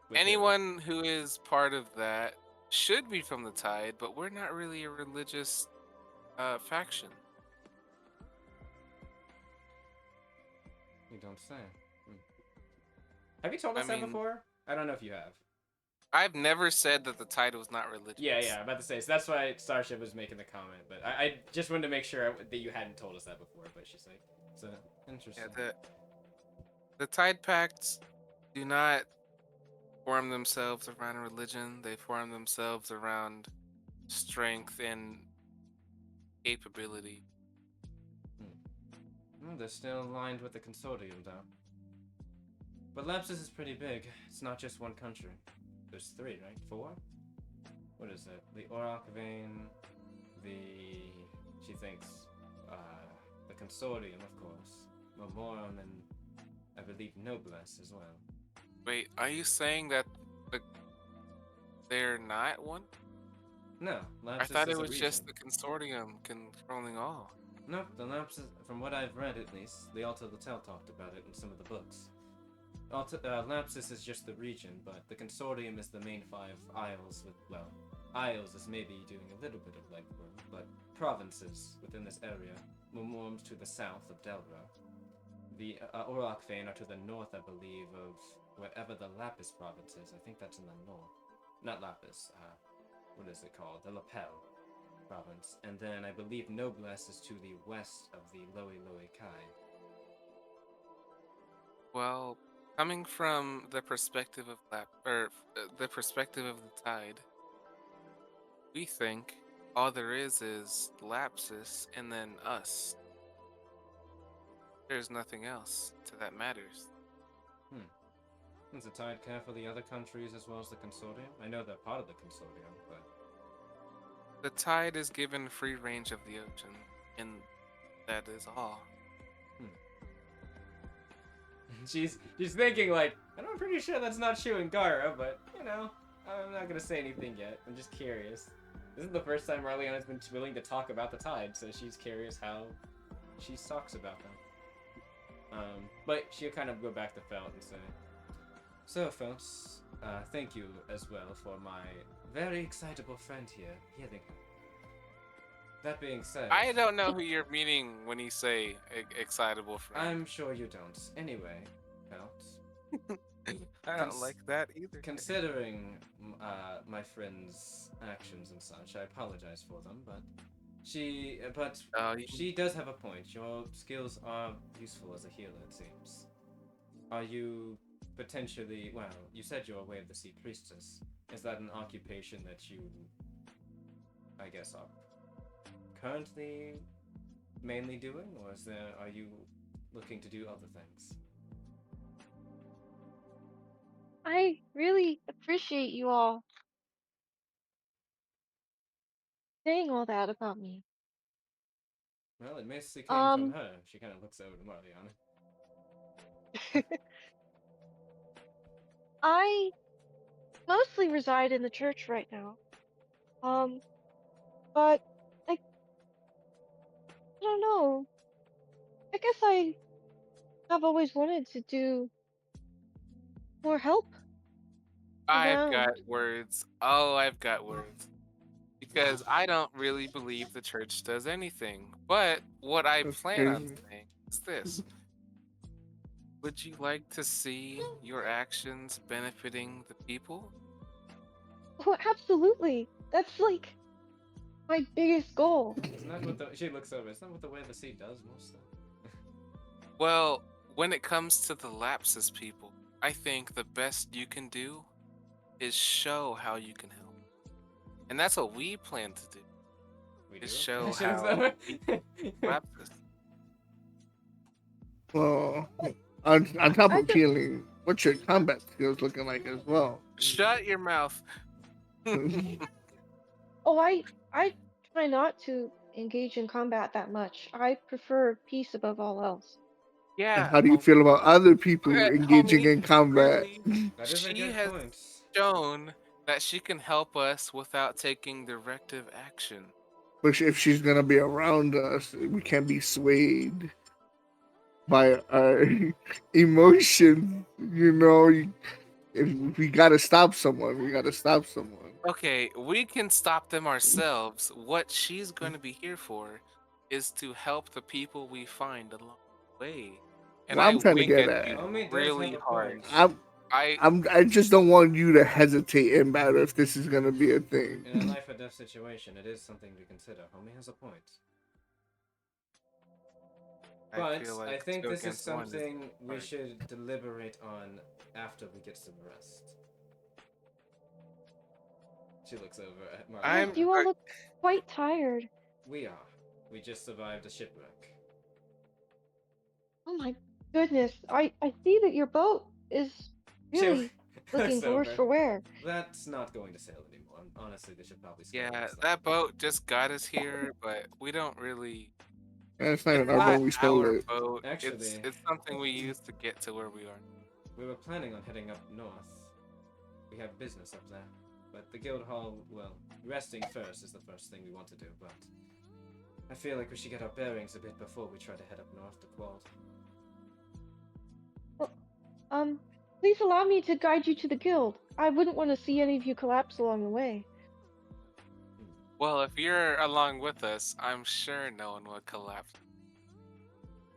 With who? anyone who is part of that should be from the Tide, but we're not really a religious faction. You don't say. Have you told us I that mean, before? I don't know if you have. I've never said that the Tide was not religious. Yeah, I'm about to say. So that's why Starship was making the comment, but I just wanted to make sure that you hadn't told us that before. But she's like, so interesting. Yeah, the Tide Pacts do not form themselves around religion. They form themselves around strength and capability. They're still aligned with the consortium, though. But Lapsus is pretty big. It's not just one country. There's 3, right? 4? What is it? The Auroch Vein, she thinks, the consortium, of course. Momorum and, I believe, Noblesse as well. Wait, are you saying that they're not one? No, Lapsus I thought is it a was region. just the consortium controlling all. No, the Lapsus, from what I've read at least, the Alta Latel talked about it in some of the books. Lapsus is just the region, but the consortium is the main 5 isles with, well, isles is maybe doing a little bit of legwork, but provinces within this area, Mumorum's to the south of Delra. The Auroch Vein are to the north, I believe, of wherever the Lapis province is. I think that's in the north. Not Lapis, what is it called? The Lapel province. And then I believe Noblesse is to the west of the Loe Kai. Well, coming from the perspective of the perspective of the Tide, we think all there is Lapsus and then us. There's nothing else that matters. Does the Tide care for the other countries as well as the consortium? I know they're part of the consortium, but The Tide is given free range of the ocean, and that is all. She's thinking like, and I'm pretty sure that's not true in Gara, but you know, I'm not gonna say anything yet. I'm just curious. This is the first time Marliana's been willing to talk about the tide, so she's curious how she talks about them. But she'll kind of go back to Felt and say, "So, Felt, thank you as well for my very excitable friend here healing her. That being said, I don't know who you're meaning when you say excitable friend. I'm sure you don't. Anyway, Felt, I don't like that either. considering my friend's actions and such, I apologize for them, but she does have a point. Your skills are useful as a healer, it seems. Are you potentially, well, you said you're a Way of the Sea priestess. Is that an occupation that you, I guess, are currently mainly doing, or are you looking to do other things? I really appreciate you all saying all that about me. Well, it mostly came from Um, her. She kind of looks over to Mariana. I mostly reside in the church right now. But I don't know. I guess I have always wanted to do more help I've got around. words. Oh, I've got words. Because I don't really believe the church does anything. But what I That's plan on crazy. saying is this. Would you like to see your actions benefiting the people? Oh, absolutely. That's like my biggest goal. Isn't that what she looks over? Isn't that what the Way of the Sea does mostly? Well, when it comes to the lapses people, I think the best you can do is show how you can help. And that's what we plan to do. We do. Is show She looks how over. lapses. Well, on top I of just, healing, what's your combat skills looking like as well? Shut your mouth. oh, I try not to engage in combat that much. I prefer peace above all else. And Yeah, how do you feel about other people engaging homie, in combat? really, That is a she good has point. shown that she can help us without taking directive action. Which, if she's gonna be around us, we can't be swayed by our emotions. If we gotta stop someone, we gotta stop someone. Okay, we can stop them ourselves. What she's going to be here for is to help the people we find along the way. And What I I'm trying to wink get at at, you Homie does have really a hard. point. I I just don't want you to hesitate in battle if this is gonna be a In a thing. life or death situation, it is something to consider. Homie has a point. But feel I like think two this is against one something we hard. should deliberate on after we get some rest. She looks over at I'm Mariana. Yes, you all look quite tired. We are. We just survived a shipwreck. Oh my goodness. I see that your boat is She really looking looks for worse over. for wear. That's not going to sail anymore. Honestly, they should probably scrap yeah, this that boat just got us here, but we don't really. That's not It's even our not boat. We stole our it. boat. Actually, It's something we use to get to where we are. we were planning on heading up north. We have business up there. But the guild hall, well, resting first is the first thing we want to do, but I feel like we should get our bearings a bit before we try to head up north to Quald. Well, please allow me to guide you to the guild. I wouldn't want to see any of you collapse along the way. Well, if you're along with us, I'm sure no one would collapse.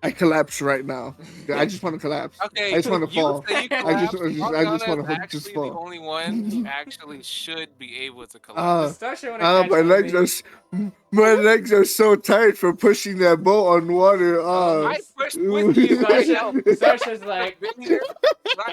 I collapse right now. I just want to collapse. Okay, I just want to you fall. say you I just collapse. want Ariana is to just actually the fall. only one who actually should be able to Uh, collapse. Stasha want to catch my legs me. my legs are so tight for pushing that boat on water. I pushed with you. I helped. Sasha's like, Been here.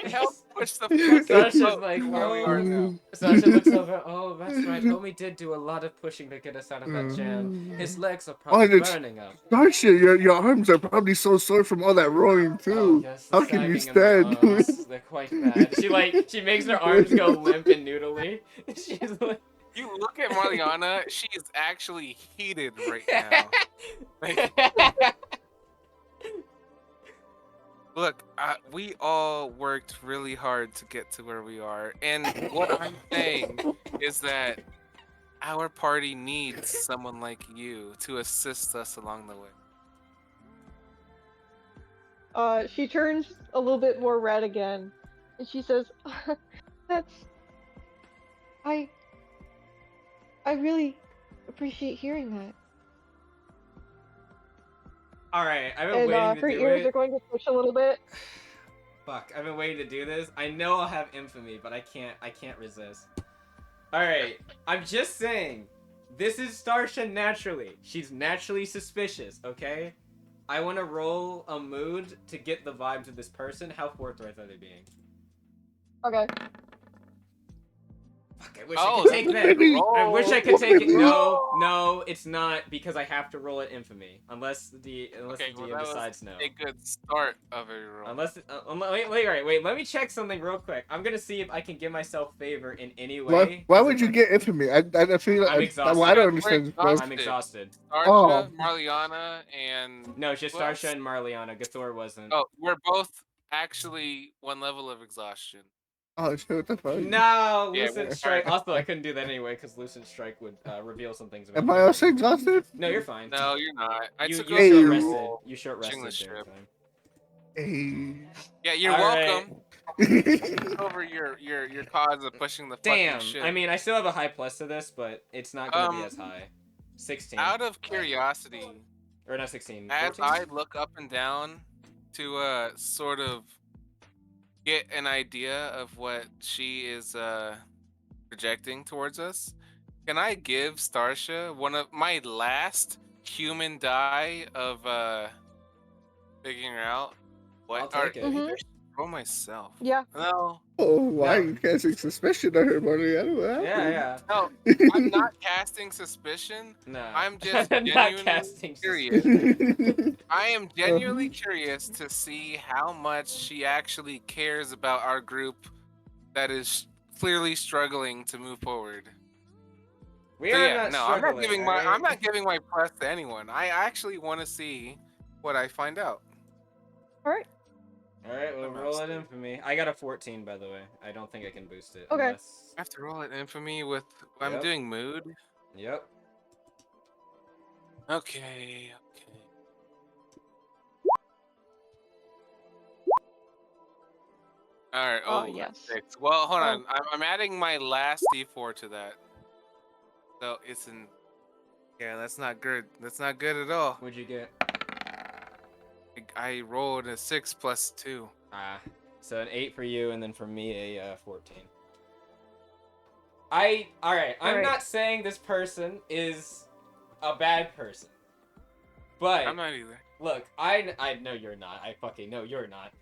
I helped push the fucking Sasha's boat like, to where we are now. Sasha looks over. Oh, that's right. Homie did do a lot of pushing to get us out of that jam. His legs are probably burning up. Sasha, your arms are probably so sore from all that rowing Oh too. yes, the How can you sagging in my stand? arms. They're quite bad. She makes her arms go limp and noodly. She's like, You look at Marliana. She is actually heated right now. Look, we all worked really hard to get to where we are, and what I'm saying is that Our party needs someone like you to assist us along the way. She turns a little bit more red again, and she says, "That's I really appreciate hearing that." All right, I've been And waiting to her do ears it. are going to twitch a little bit. Fuck, I've been waiting to do this. I know I'll have infamy, but I can't resist. All right, I'm just saying, this is Starsha naturally. She's naturally suspicious. Okay, I want to roll a mood to get the vibes of this person. How forthright are they being? Okay. Fuck, I wish I could take that. roll. I wish I could take it. Roll. No, it's not because I have to roll it infamy unless the Okay, DM well, that was decides no. a good start of a roll. Unless, wait. Let me check something real quick. I'm gonna see if I can give myself favor in any way. Why would you get infamy? I feel I'm like exhausted. I don't understand this. We're I'm exhausted. exhausted. Starsha, Oh. Marliana, and No, it's just who else? Starsha and Marliana. Gathor wasn't. Oh, we're both actually one level of exhaustion. Oh shit! What the fuck? No, Yeah, Lucid we're Strike. fine. Also, I couldn't do that anyway because Lucid Strike would reveal some things about Am me. I also exhausted? No, you're fine. No, you're not. I You took you over short your rested. role. You short Watching the rested during ship. time. Hey. Yeah, you're All right. welcome. Took over your cause of pushing the Damn. fucking ship. I mean, I still have a high plus to this, but it's not gonna be as high. 16. Out of curiosity, Or not 16. as 14? I look up and down to sort of get an idea of what she is projecting towards us, can I give Starsha one of my last human die of figuring out I'll what take it. maybe Mhm. I should roll myself. Yeah. No, Oh, why No. you casting suspicion on her, buddy? I don't know. Yeah. no, I'm not casting suspicion. No. I'm just not genuinely casting curious. suspicion. I am genuinely curious to see how much she actually cares about our group that is clearly struggling to move forward. We So are yeah, not no, struggling. I'm not giving my plus to anyone. I actually want to see what I find out. All right. Alright, well, I'm roll it upset. in for me. I got a 14, by the way. I don't think I can boost it. Okay. Unless... I have to roll it in for me with. I'm Yep. doing mood. Yep. Okay. All right. Oh, yes. 6. Well, hold Oh. on. I'm adding my last D4 to that. So it's in. Yeah, that's not good. That's not good at all. What'd you get? I rolled a 6 plus 2. Ah. So an 8 for you, and then for me, a 14. Alright, I'm Alright. not saying this person is a bad person. But, I'm not either. look, I know you're not. I fucking know you're not.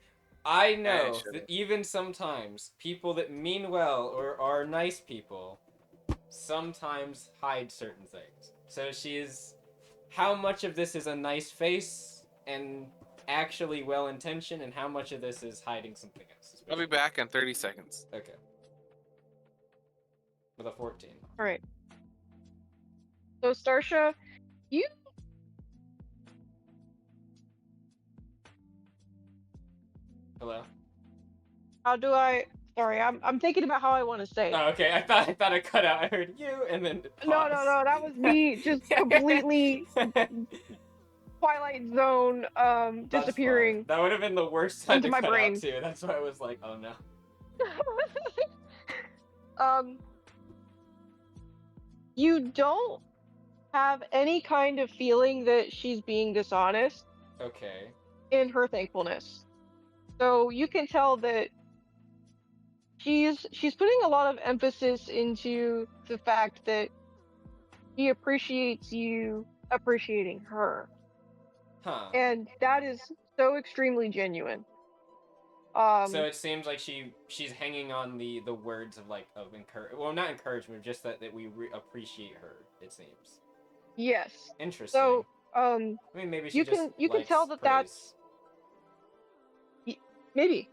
I know should've. that even sometimes people that mean well or are nice people sometimes hide certain things. So how much of this is a nice face and actually well-intentioned, and how much of this is hiding something else? I'll be back in 30 seconds. Okay. With a 14. All right. So Starsha, you Hello? how do I? Sorry, I'm thinking about how I want to say it. Oh, okay. I thought I cut out. I heard you, and then No, pause. that was me just completely Twilight Zone That's disappearing. fine. That would have been the worst time into to my cut brain. out too. That's why I was like, oh no. You don't have any kind of feeling that she's being dishonest Okay. in her thankfulness. So you can tell that she's putting a lot of emphasis into the fact that she appreciates you appreciating her. Huh. And that is so extremely genuine. So it seems like she's hanging on the words of well, not encouragement, just that we appreciate her. It seems. Yes. Interesting. So I mean, maybe she you just can likes tell that praise. that's maybe.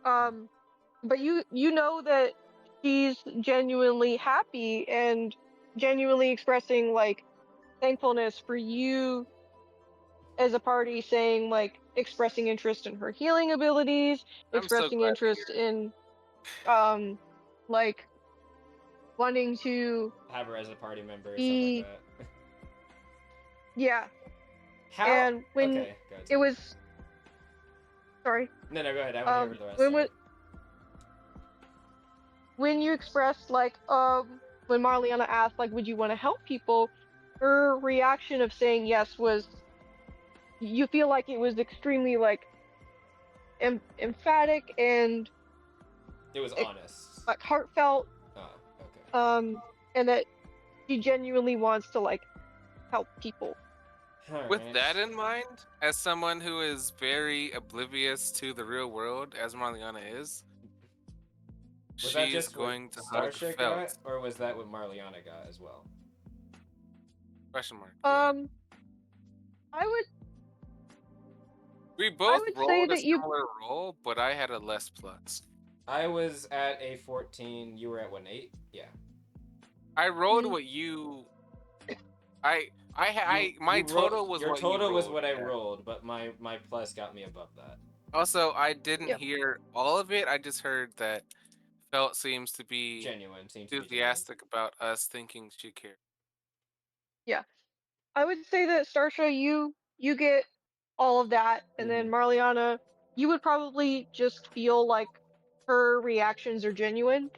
But you know that she's genuinely happy and genuinely expressing like thankfulness for you as a party, saying like expressing interest in her healing abilities, I'm so expressing glad to interest hear in like wanting to have her as a party member or be, something like that. yeah. How? And when Okay, go ahead. it was, sorry, No, go ahead. I want to hear the rest. when Sorry. when you expressed like when Marliana asked like would you want to help people, her reaction of saying yes was, you feel like it was extremely like emphatic and It was honest. like heartfelt, Oh, okay. and that she genuinely wants to like help people. All With right. that in mind, as someone who is very oblivious to the real world, as Marliana is, Was that she's just going what to hug Starship Felt. got, or was that what Marliana got as well? Question mark. I would We both would say rolled a that you similar roll, but I had a less plus. I was at a 14. You were at what, an 8? Yeah. I rolled what you. My total was your what total you was rolled, what I yeah. rolled, but my plus got me above that. Also, I didn't Yeah. hear all of it. I just heard that Felt seems to be Genuine. Seems to be genuine. enthusiastic about us thinking she cared. Yeah, I would say that Starsha, you get all of that, and then Marliana, you would probably just feel like her reactions are genuine.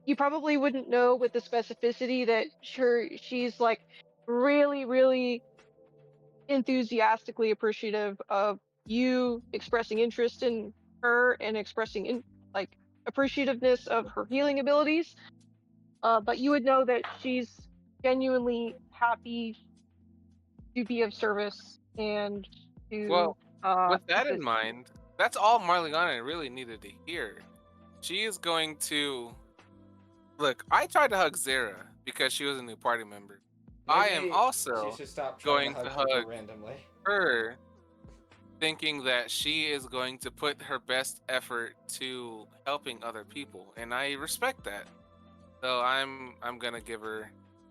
You probably wouldn't know with the specificity that she's like really, really enthusiastically appreciative of you expressing interest in her and expressing like appreciativeness of her healing abilities. But you would know that she's genuinely happy to be of service and to Well, with that in assist. mind, that's all Marliana really needed to hear. She is going to look. I tried to hug Zara because she was a new party member. I am Maybe also she should stop trying going to to hug people hug randomly. her, thinking that she is going to put her best effort to helping other people, and I respect that. So I'm gonna give her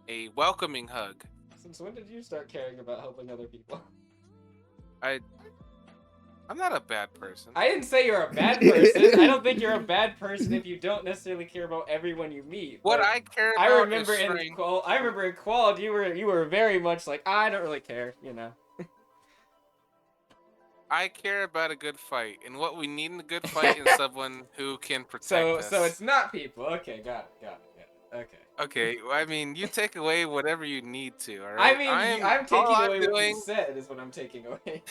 a welcoming hug. Since when did you start caring about helping other people? I'm not a bad person. I didn't say you're a bad person. I don't think you're a bad person if you don't necessarily care about everyone you meet. What but I care I about remember is in strength. I remember in Quad you were very much like, I don't really care, you know. I care about a good fight, and what we need in a good fight is someone who can protect us. So it's not people. Okay, got it. Okay. Okay, I mean, you take away whatever you need to. All I right. mean, I'm taking away what you said is what I'm taking away.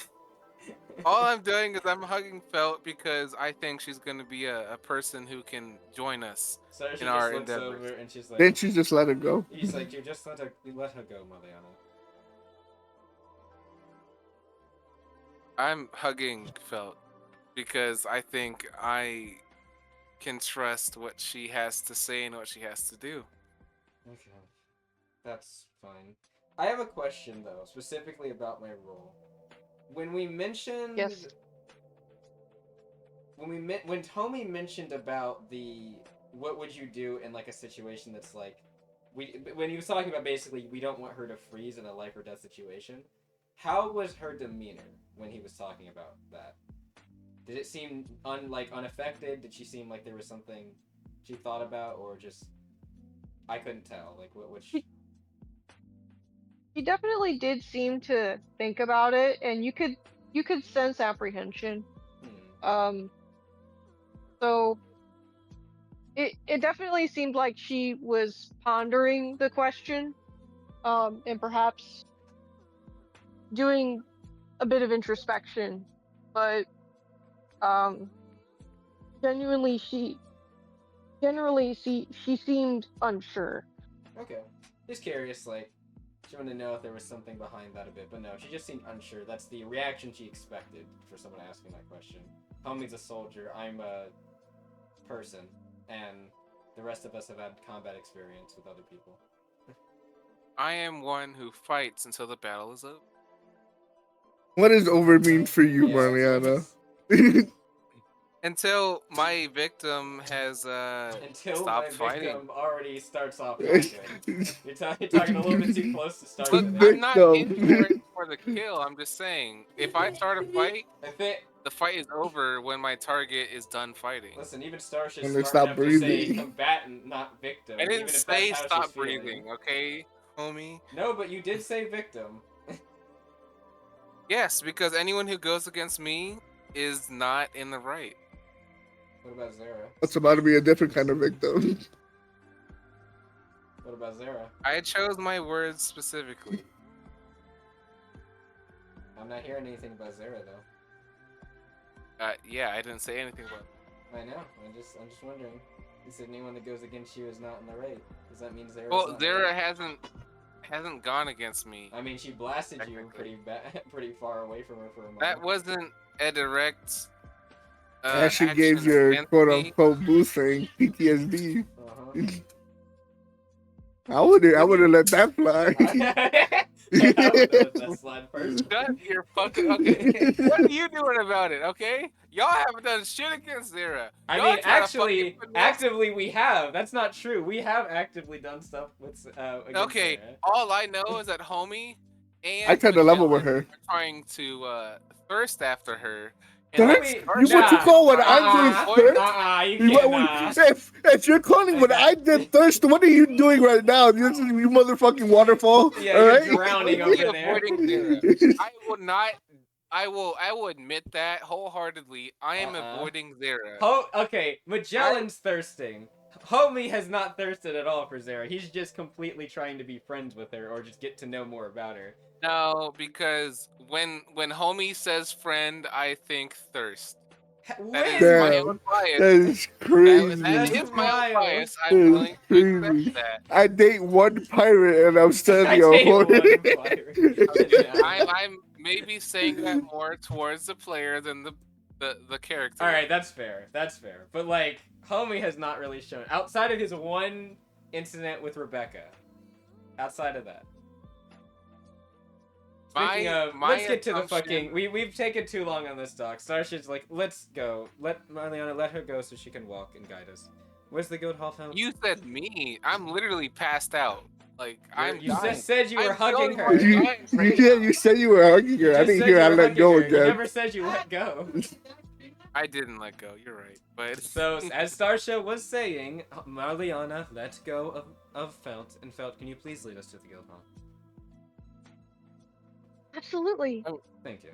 All I'm doing is I'm hugging Felt because I think she's gonna be a person who can join us So she in just our looks endeavors. over and she's like, Then she just let it go. he's like, you just let her go, Mariana. I'm hugging Felt because I think I can trust what she has to say and what she has to do. Okay, that's fine. I have a question though, specifically about my role. When we mentioned, Yes. when Tommy mentioned about the what would you do in like a situation that's like when he was talking about basically we don't want her to freeze in a life or death situation. How was her demeanor when he was talking about that? Did it seem unaffected? Did she seem like there was something she thought about, or just I couldn't tell? Like what she... She definitely did seem to think about it, and you could sense apprehension. So it definitely seemed like she was pondering the question, and perhaps doing a bit of introspection, but genuinely she seemed unsure. Okay, just curious, like she wanted to know if there was something behind that a bit, but no, she just seemed unsure. That's the reaction she expected for someone asking that question. Homie's a soldier, I'm a person, and the rest of us have had combat experience with other people. I am one who fights until the battle is over. What does over mean for you, Yeah, Mariana? Until my victim has until stopped my fighting. victim already starts off not good. You're talking a little bit too close to start. Look, I'm not in for it for the kill. I'm just saying, if I start a fight, I think the fight is over when my target is done fighting. Listen, even Starship's When they smart stop enough to say breathing. combatant, not victim. I didn't even if say that's how stop she's feeling. breathing, okay, homie? No, but you did say victim. Yes, because anyone who goes against me is not in the right. What about Zara? That's about to be a different kind of victim. What about Zara? I chose my words specifically. I'm not hearing anything about Zara though. Yeah, I didn't say anything about it. I know. I'm just wondering. You said anyone that goes against you is not in the right. Does that mean Zara's Well, not in the Zara right? hasn't gone against me. I mean, she blasted you Technically. pretty far away from her for a moment. That wasn't a direct And she action gave your against quote me. unquote boosting PTSD. Uh-huh. I would have let that fly. I would've let that slide first. Shut your fucking. Okay, what are you doing about it? Okay, y'all haven't done shit against Zara. I Y'all mean, trying to actually, fucking finesse- actively we have. That's not true. We have actively done stuff with against Okay, Zara. all I know is that homie and I tried to level with Magellan her. are trying to thirst after her. Thirst? Homie, You what you call what I'm doing thirst? you You can't. what- if you're calling what I did thirst, what are you doing right now? You motherfucking waterfall. Yeah, all you're right? drowning Completely over there. avoiding Zara. I will not. I will admit that wholeheartedly. I am avoiding Zara. Okay, Magellan's thirsting. Homie has not thirsted at all for Zara. He's just completely trying to be friends with her or just get to know more about her. No, because when homie says friend, I think thirst. That is When? my Damn, own bias. that is crazy. That That's is my own wild. bias. That I'm is willing to crazy. accept that. I date one pirate and I'm I studying date a one pirate. Okay, I'm maybe saying that more towards the player than the character. All right, that's fair. That's fair. But like, homie has not really shown outside of his one incident with Rebecca. Outside of that. Speaking of, let's get to the fucking. We've taken too long on this doc. Starship's like, let's go. Let Marliana let her go so she can walk and guide us. Where's the guild hall fountain? You said me. I'm literally passed out. Like You dying. just said you were I'm hugging feeling her. like dying. You said you were hugging her. I didn't hear I let go You again. never said you let go. I didn't let go. You're right, but So as Starsha was saying, Marliana let go of Felt, and Felt, can you please lead us to the guild hall? Absolutely. Thank you.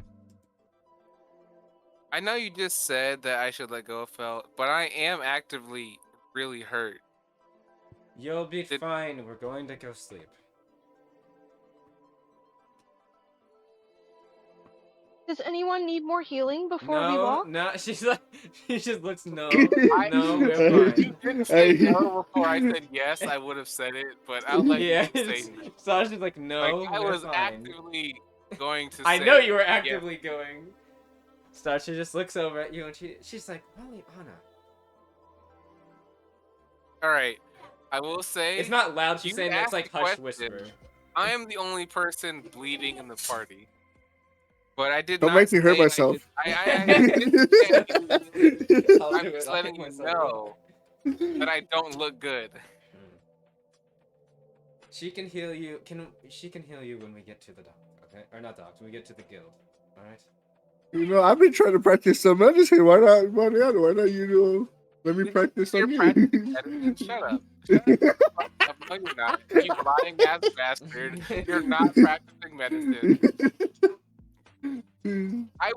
I know you just said that I should let go of Felt, but I am actively really hurt. You'll be fine. We're going to go sleep. Does anyone need more healing before we walk? No, she's like, she just looks no, we're fine. You didn't say no before I said yes. I would have said it, but I'll let Yeah, you say no. Sasha's like, no, Like, I we're was fine. actively going to. I say know you were yes. actively going. Sasha just looks over at you and she's like, Marliana. All right, I will say It's not loud. She's you saying it's asked like the hush question. whisper. I am the only person bleeding in the party, but I did Don't not make me hurt say myself. I didn't say I'll I'm do it, just I'll letting make you myself know that I don't look good. She can heal you. She can heal you when we get to the dock, okay? Or not docks, when we get to the guild. All right. You know, I've been trying to practice some medicine. Why not, Mariana? Why not let me practice You're on you? practicing medicine. Shut up. No, you're not. You lying ass bastard. You're not practicing medicine. I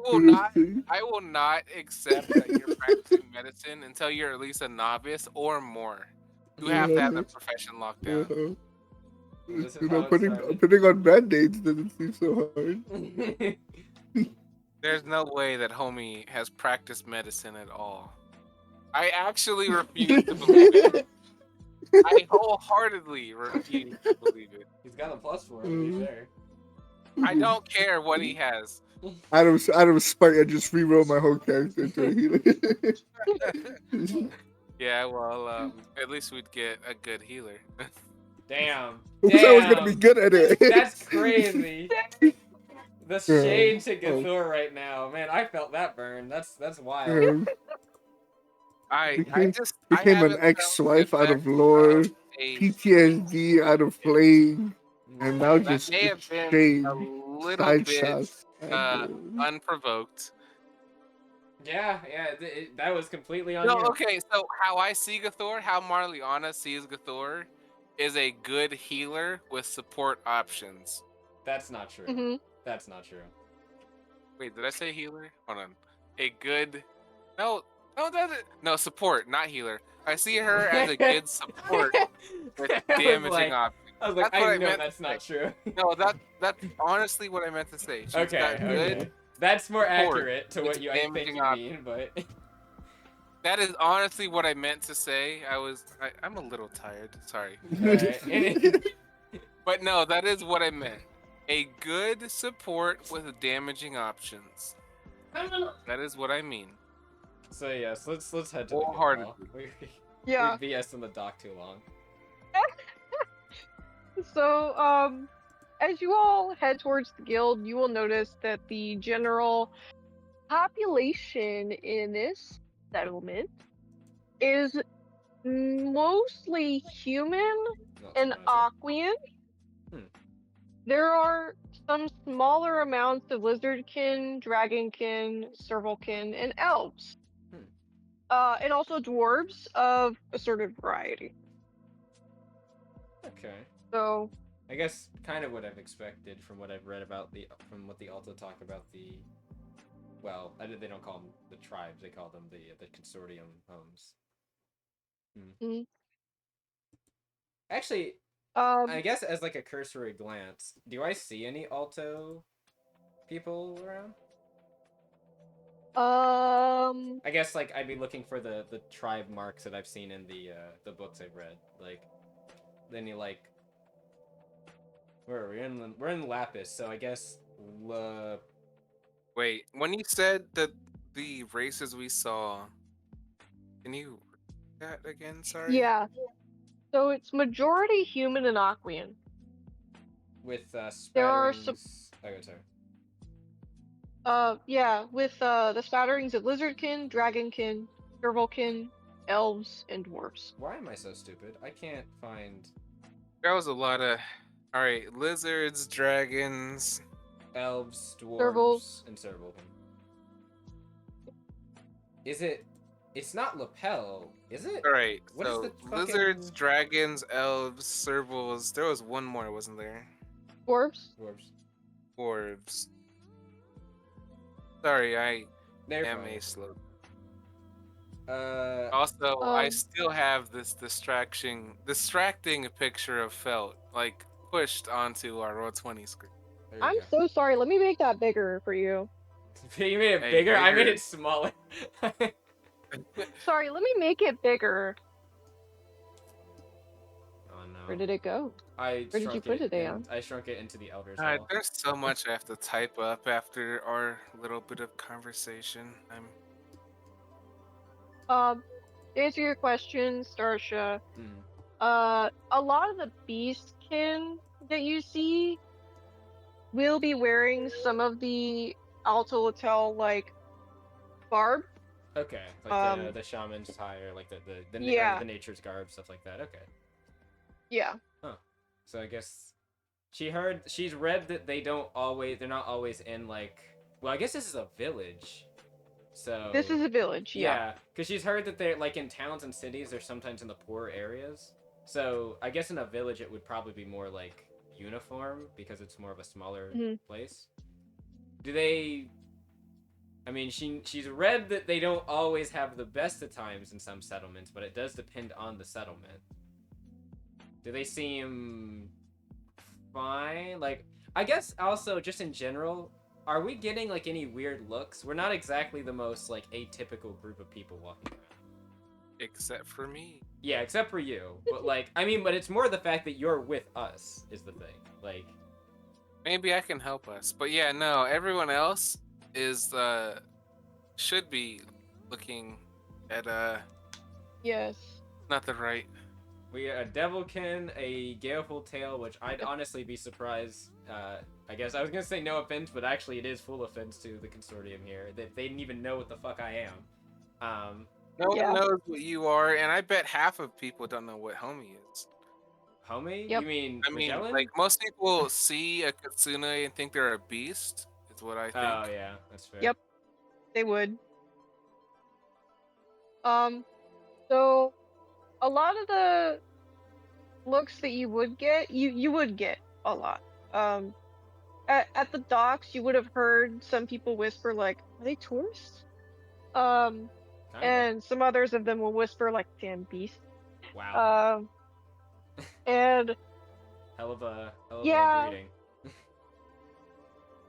will not accept that you're practicing medicine until you're at least a novice or more. You have to have the profession locked down. This is You know, how it started. putting on band-aids doesn't seem so hard. There's no way that homie has practiced medicine at all. I actually refuse to believe it. I wholeheartedly refuse to believe it. He's got a plus for it, to be fair. I don't care what he has. Out of spite, I just rewrote my whole character into a healer. Yeah, well, at least we'd get a good healer. Damn. Who said I was gonna be good at it? That's crazy. The shade to Gathor right now, man. I felt that burn. That's wild. I became an haven't ex-wife felt out of the lore, effect of a PTSD out of playing, and now that just may have been shade, a little side bit shots. unprovoked. Yeah, that was completely on No, you. okay, so how I see Gathor, how Marliana sees Gathor, is a good healer with support options. That's not true. Mm-hmm. That's not true. Wait, did I say healer? Hold on. A good no, no support, not healer. I see her as a good support with damaging options. I was like, That's what I I know meant to that's say. not true. No, that's honestly what I meant to say. She's Okay, got good okay. That's more support accurate to with what I think damaging you options. mean, but That is honestly what I meant to say. I'm a little tired. Sorry. alright. But no, that is what I meant. A good support with damaging options. That is what I mean. So yes, let's head to the guild hall. Wholeheartedly. Yeah. We BS in the dock too long. So, as you all head towards the guild, you will notice that the general population in this settlement is mostly human Not and surprising. Aquian. Hmm. There are some smaller amounts of lizardkin, dragonkin, servalkin, and elves. Hmm. And also dwarves of assorted variety. Okay. So, I guess kind of what I've expected from what I've read about from what the Alta talk about the. Well, they don't call them the tribes; they call them the consortium homes. mm, Actually, I um, guess as like a cursory glance, do I see any Alto people around? I guess like I'd be looking for the tribe marks that I've seen in the books I've read. Like, then you like, where are we in? We're in Lapis, so I guess Wait, when you said that the races we saw, can you repeat that again? Sorry. yeah. So it's majority human and Aquian. with There are some, spatterings. Okay, sorry. with the spatterings of lizardkin, dragonkin, servalkin, elves, and dwarves. Why am I so stupid? I can't find That was a lot of. All right, lizards, dragons. elves, Servals. dwarves, and Servalkin. Is it? It's not lapel, is it? All right, What is so the lizards, fucking dragons, elves, servals. There was one more, wasn't there? Dwarves. dwarves? Dwarves. Sorry, I They're am fine. a slow. Uh, Also, I Um, still have this distracting picture of Felt, like pushed onto our Roll20 screen. there you I'm go. so sorry. Let me make that bigger for you. You made it Hey, bigger. I made bigger. it smaller. Sorry, let me make it bigger. Oh no. Where did it go? I Where did you shrunk put it, and Aeon? I shrunk it into the Elder's God, Hall. there's so much I have to type up after our little bit of conversation. To answer your question, Starsha, Mm. a lot of the beastkin that you see will be wearing some of the Alto Latel like garb. Okay, like Um, the shaman's attire, like yeah, the nature's garb, stuff like that. Okay. yeah. Huh. So I guess she's read that they're not always in like, well, I guess this is a village. So This is a village, yeah. yeah, because she's heard that they're like in towns and cities, they're sometimes in the poorer areas. So I guess in a village it would probably be more like uniform because it's more of a smaller Mhm. place. Do they? I mean, she's read that they don't always have the best of times in some settlements, but it does depend on the settlement. Do they seem fine? Like, I guess also just in general, are we getting like any weird looks? We're not exactly the most like atypical group of people walking around. Except for me. Yeah, except for you. But like, I mean, but it's more the fact that you're with us is the thing. Like, Maybe I can help us. But yeah, no, everyone else is should be looking at Yes. not the right. we a devilkin, a galeful tail, which I'd honestly be surprised. I guess I was gonna say no offense, but actually it is full offense to the consortium here that they didn't even know what the fuck I am. No Yeah. one knows what you are, and I bet half of people don't know what homie is. Homie, Yep. you mean I mean, Magellan? like most people see a kitsune and think they're a beast. Is what I think. Oh yeah, that's fair. Yep. They would. So a lot of the looks that you would get, you would get a lot. Um, at the docks, you would have heard some people whisper like, "Are they tourists?" Um, Kinda. and some others of them will whisper like, "Damn beast." Wow. Um, and Hell of a yeah, greeting.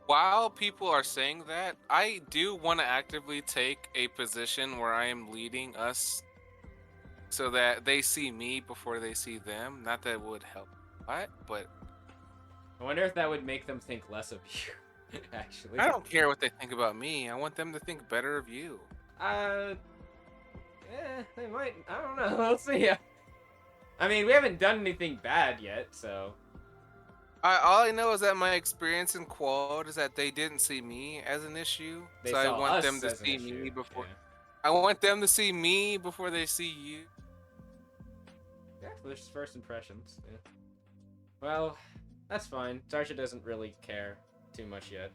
While people are saying that, I do want to actively take a position where I am leading us so that they see me before they see them. Not that it would help a lot, but I wonder if that would make them think less of you. Actually. I don't care what they think about me. I want them to think better of you. Uh, they might. I don't know. We'll see. I mean, we haven't done anything bad yet, so. All I know is that my experience in Quad is that they didn't see me as an issue, They so I saw want us them to as an see issue. me before. Yeah. I want them to see me before they see you. Yeah, there's first impressions. Yeah. Well, that's fine. Tarsha doesn't really care too much yet.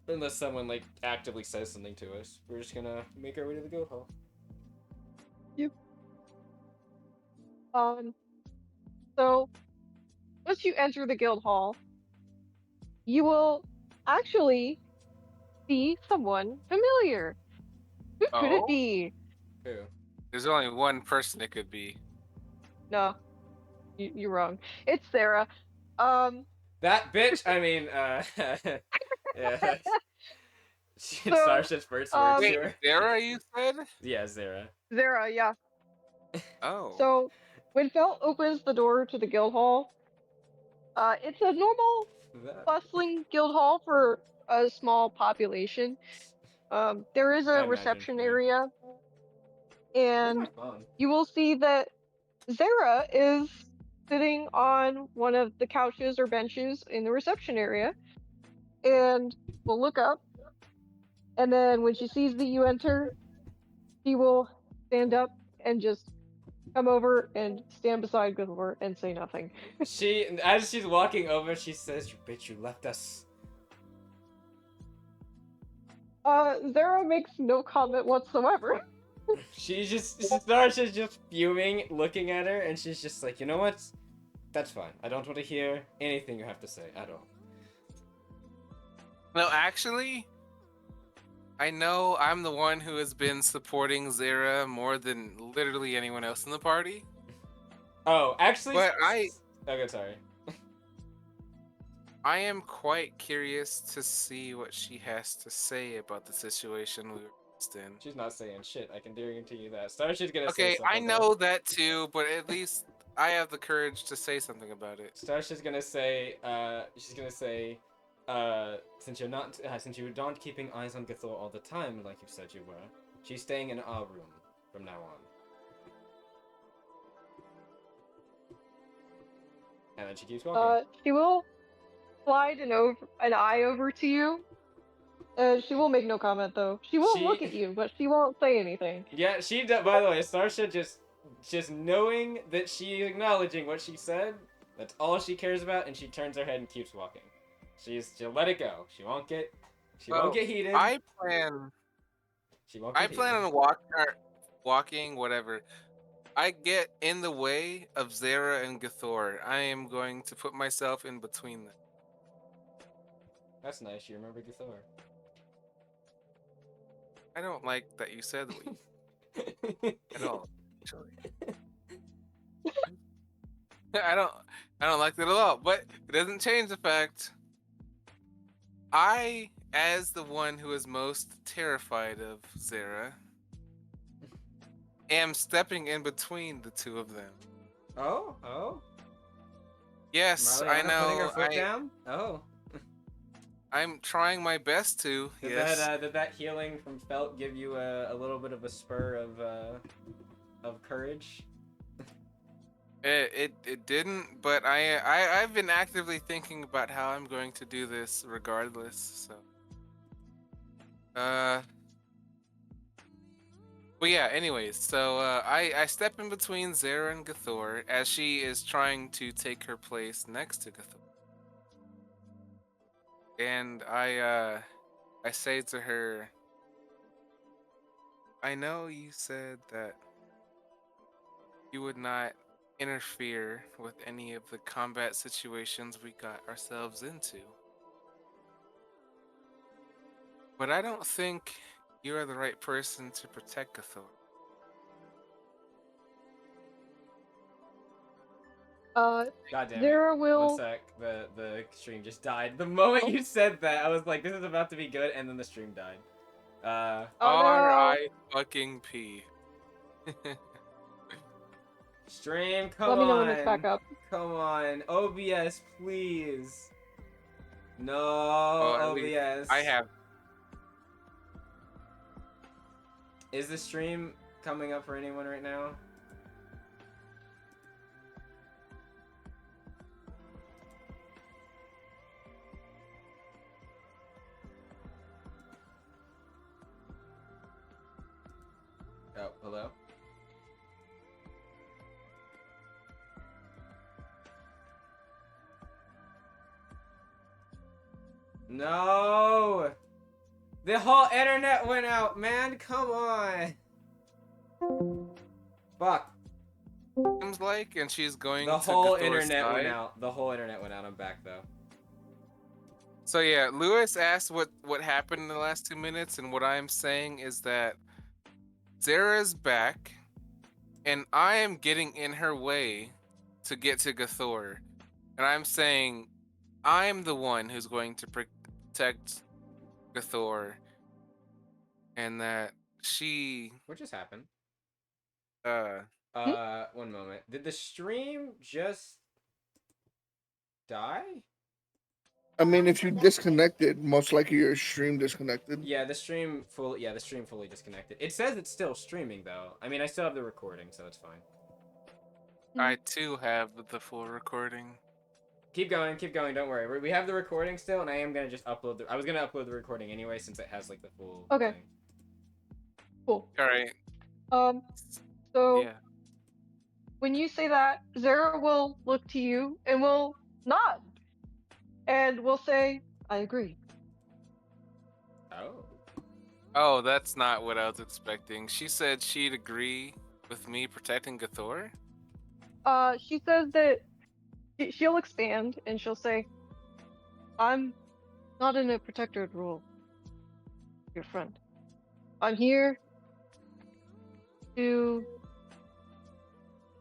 Unless someone, like, actively says something to us. We're just gonna make our way to the goat hall. yep. So once you enter the guild hall, you will actually see someone familiar. Who could it Oh, be? Who? there's only one person it could be. No, you're wrong. It's Sarah. Um, That bitch! I mean, yeah. so, Sarsha's first words to um, Wait, her. Sarah, you said? Yeah, Zara. Sarah, yeah. Oh, So when Felt opens the door to the guild hall, it's a normal, That. bustling guild hall for a small population. There is I a imagine, reception yeah. area, They're and not fun. you will see that Zara is sitting on one of the couches or benches in the reception area, and will look up, and then when she sees that you enter, she will stand up and just come over and stand beside Gilmore and say nothing. As she's walking over, she says, "You bitch, you left us." Zara makes no comment whatsoever. Sarsha's just fuming, looking at her, and she's just like, you know what? That's fine. I don't want to hear anything you have to say at all. no, actually, I know I'm the one who has been supporting Zara more than literally anyone else in the party. Oh, actually. But Okay, sorry. I am quite curious to see what she has to say about the situation we were just in. She's not saying shit. I can guarantee you that. Starsha's gonna say Okay, something. I know that too, but at least I have the courage to say something about it. Starsha's gonna say. She's gonna say. Since you're not keeping eyes on Gathor all the time, like you said you were, she's staying in our room from now on. And then she keeps walking. She will slide an eye over to you. She will make no comment though. She will look at you, but she won't say anything. Yeah, she does. By the way, Starsha just knowing that she's acknowledging what she said. That's all she cares about, and she turns her head and keeps walking. She'll let it go. She won't get heated. I plan She won't get heated. on walking, whatever. I get in the way of Zara and Gathor. I am going to put myself in between them. That's nice. You remember Gathor. I don't like that you said we at all. Actually, I don't like that at all. But it doesn't change the fact I, as the one who is most terrified of Zara, am stepping in between the two of them. Oh. Yes, I Marliana know. putting her foot down. Oh. I'm trying my best to. Yes. Did that healing from Felt give you a little bit of a spur of courage? It didn't, but I've been actively thinking about how I'm going to do this regardless. So. But yeah, anyways, so I step in between Zara and Gathor as she is trying to take her place next to Gathor. And I say to her, I know you said that you would not interfere with any of the combat situations we got ourselves into. But I don't think you are the right person to protect Cthulhu. God damn it. Zara One will. sec. The stream just died. The moment Oh, you said that, I was like, this is about to be good, and then the stream died. oh no! R.I.P. Stream, come Let me know when it's back on. up. Come on. OBS, please. No, Well, at least I OBS. have. Is the stream coming up for anyone right now? Oh, hello? No! The whole internet went out, man. Come on. Fuck. Seems like, and she's going The to whole Gathor's internet went side. out. The whole internet went out. I'm back though. So yeah, Lewis asked what happened in the last 2 minutes, and what I'm saying is that Zara's back, and I am getting in her way to get to Gathor, and I'm saying I'm the one who's going to protect Gathor, and that she What just happened? uh One moment. Did the stream just die? I mean, if you disconnected, most likely your stream disconnected. Yeah, the stream fully disconnected. It says it's still streaming though. I mean, I still have the recording, so it's fine. I too have the full recording. Keep going, don't worry. We have the recording still, and I am gonna just upload I was gonna upload the recording anyway since it has like the full Okay. thing. Cool. All right. So Yeah. when you say that, Zara will look to you and will nod, and will say, "I agree." Oh. Oh, that's not what I was expecting. She said she'd agree with me protecting Gathor. She says that she'll expand and she'll say, "I'm not in a protectorate role, your friend. I'm here to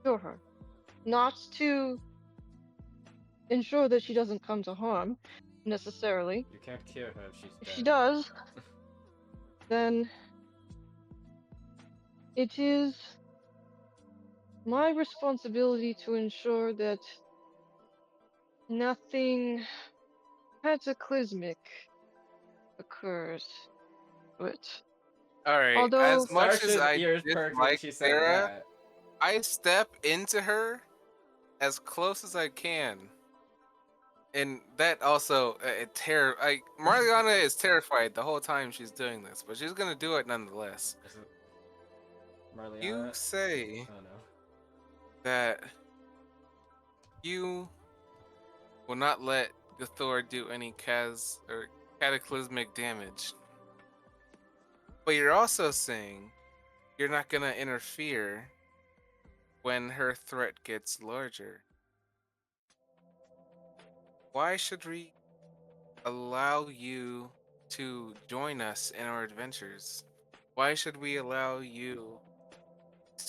cure her, not to ensure that she doesn't come to harm necessarily. You can't cure her if she's If dead. she does, then it is my responsibility to ensure that nothing cataclysmic occurs to it." All right. Although, As much as Sarsha's I ears perked when dislike she said Sarah, that. I step into her as close as I can, and that also Mariana is terrified the whole time she's doing this, but she's gonna do it nonetheless. Is it Marliana? You say Oh no. that you will not let Gathor do any cataclysmic damage, but you're also saying you're not gonna interfere when her threat gets larger. Why should we allow you to join us in our adventures? Why should we allow you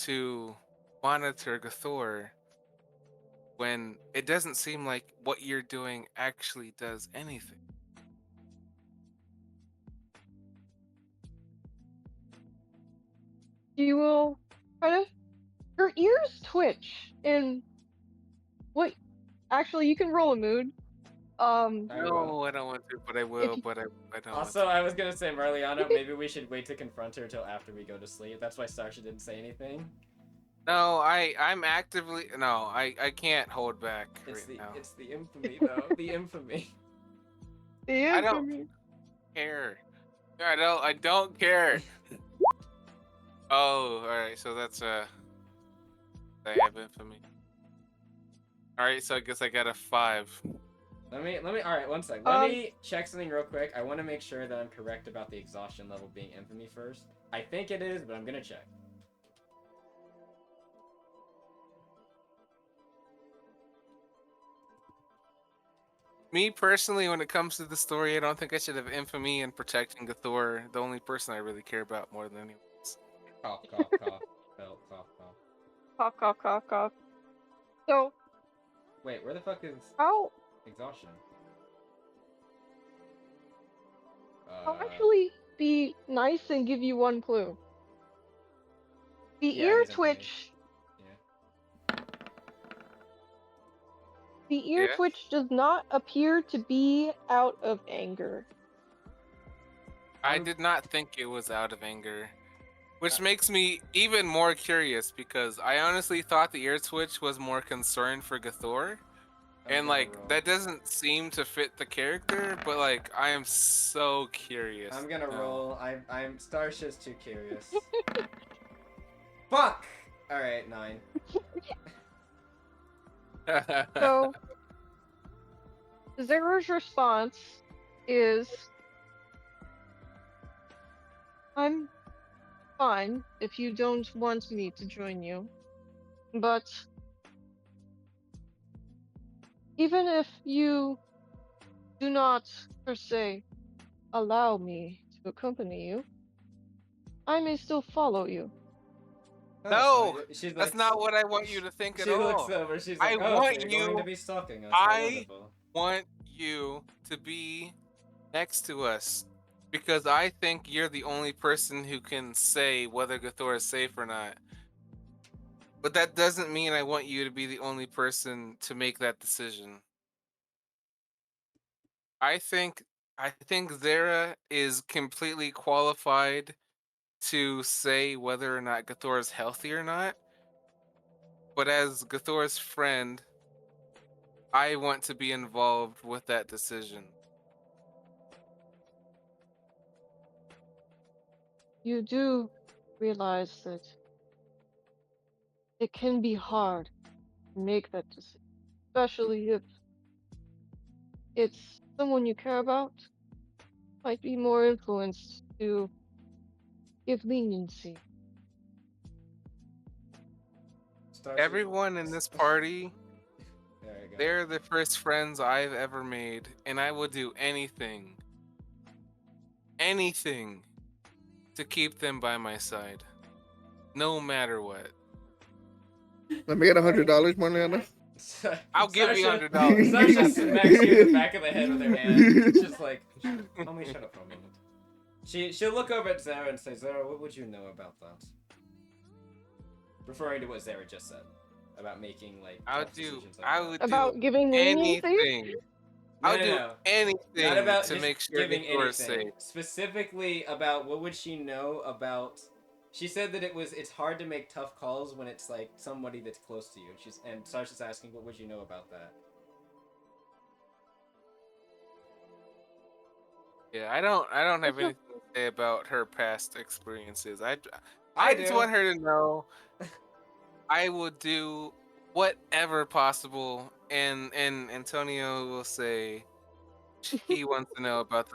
to monitor Gathor when it doesn't seem like what you're doing actually does anything? she will kind of, her ears twitch, and wait, actually, you can roll a mood. I will. No, I don't want to, but I will. you- But I don't. Also, I was gonna say, Marliana, maybe we should wait to confront her till after we go to sleep. That's why Sarsha didn't say anything. No, I'm actively no. I can't hold back right now. It's the infamy though. The infamy. The I don't infamy. care. I don't care. Oh, all right. So that's I have infamy. All right. So I guess I got a 5. Let me. All right, one sec. Let me check something real quick. I want to make sure that I'm correct about the exhaustion level being infamy first. I think it is, but I'm gonna check. Me personally, when it comes to the story, I don't think I should have infamy and protecting Gathor, the only person I really care about more than anyone else. Cough, cough, cough. Belt, cough, cough. Cough, cough, cough, cough. So, Wait, where the fuck is how exhaustion? I'll actually be nice and give you one clue. The Yeah, ear he's infamy. twitch. Yeah. The ear Yeah? twitch does not appear to be out of anger. I did not think it was out of anger. Which makes me even more curious because I honestly thought the ear twitch was more concerned for Gathor. And like roll. that doesn't seem to fit the character, but like I am so curious. I'm gonna to know. roll. I'm Starsha's too curious. Fuck! Alright, 9. So, Zera's response is, I'm fine if you don't want me to join you, but even if you do not, per se, allow me to accompany you, I may still follow you. No, she's that's like, not what I want you to think at she all. looks over. She's I like, oh, so want you're you. going to be stalking us. I Wonderful. want you to be next to us because I think you're the only person who can say whether Gathor is safe or not. But that doesn't mean I want you to be the only person to make that decision. I think Zara is completely qualified to say whether or not Gathor is healthy or not. But as Gathor's friend, I want to be involved with that decision. You do realize that it can be hard to make that decision, especially if it's someone you care about, might be more influenced to give leniency. Everyone in this party, There you go. they're the first friends I've ever made, and I will do anything to keep them by my side, no matter what. Let me get $100, Mariana. I'll give you $100. Sasha smacks you in the back of the head with her hand. It's just like, let me shut up for a moment. She'll look over at Zara and say, Zara, what would you know about that? Referring to what Zara just said about making like decisions like I that. would About do giving leniency? anything. I'll do anything Not about to just make sure giving Gathor is anything. safe. Specifically about what would she know about. She said that it's hard to make tough calls when it's like somebody that's close to you. And Sasha's asking, what would you know about that? Yeah, I don't have anything to say about her past experiences. I just do. want her to know I will do whatever possible, and Antonio will say he wants to know about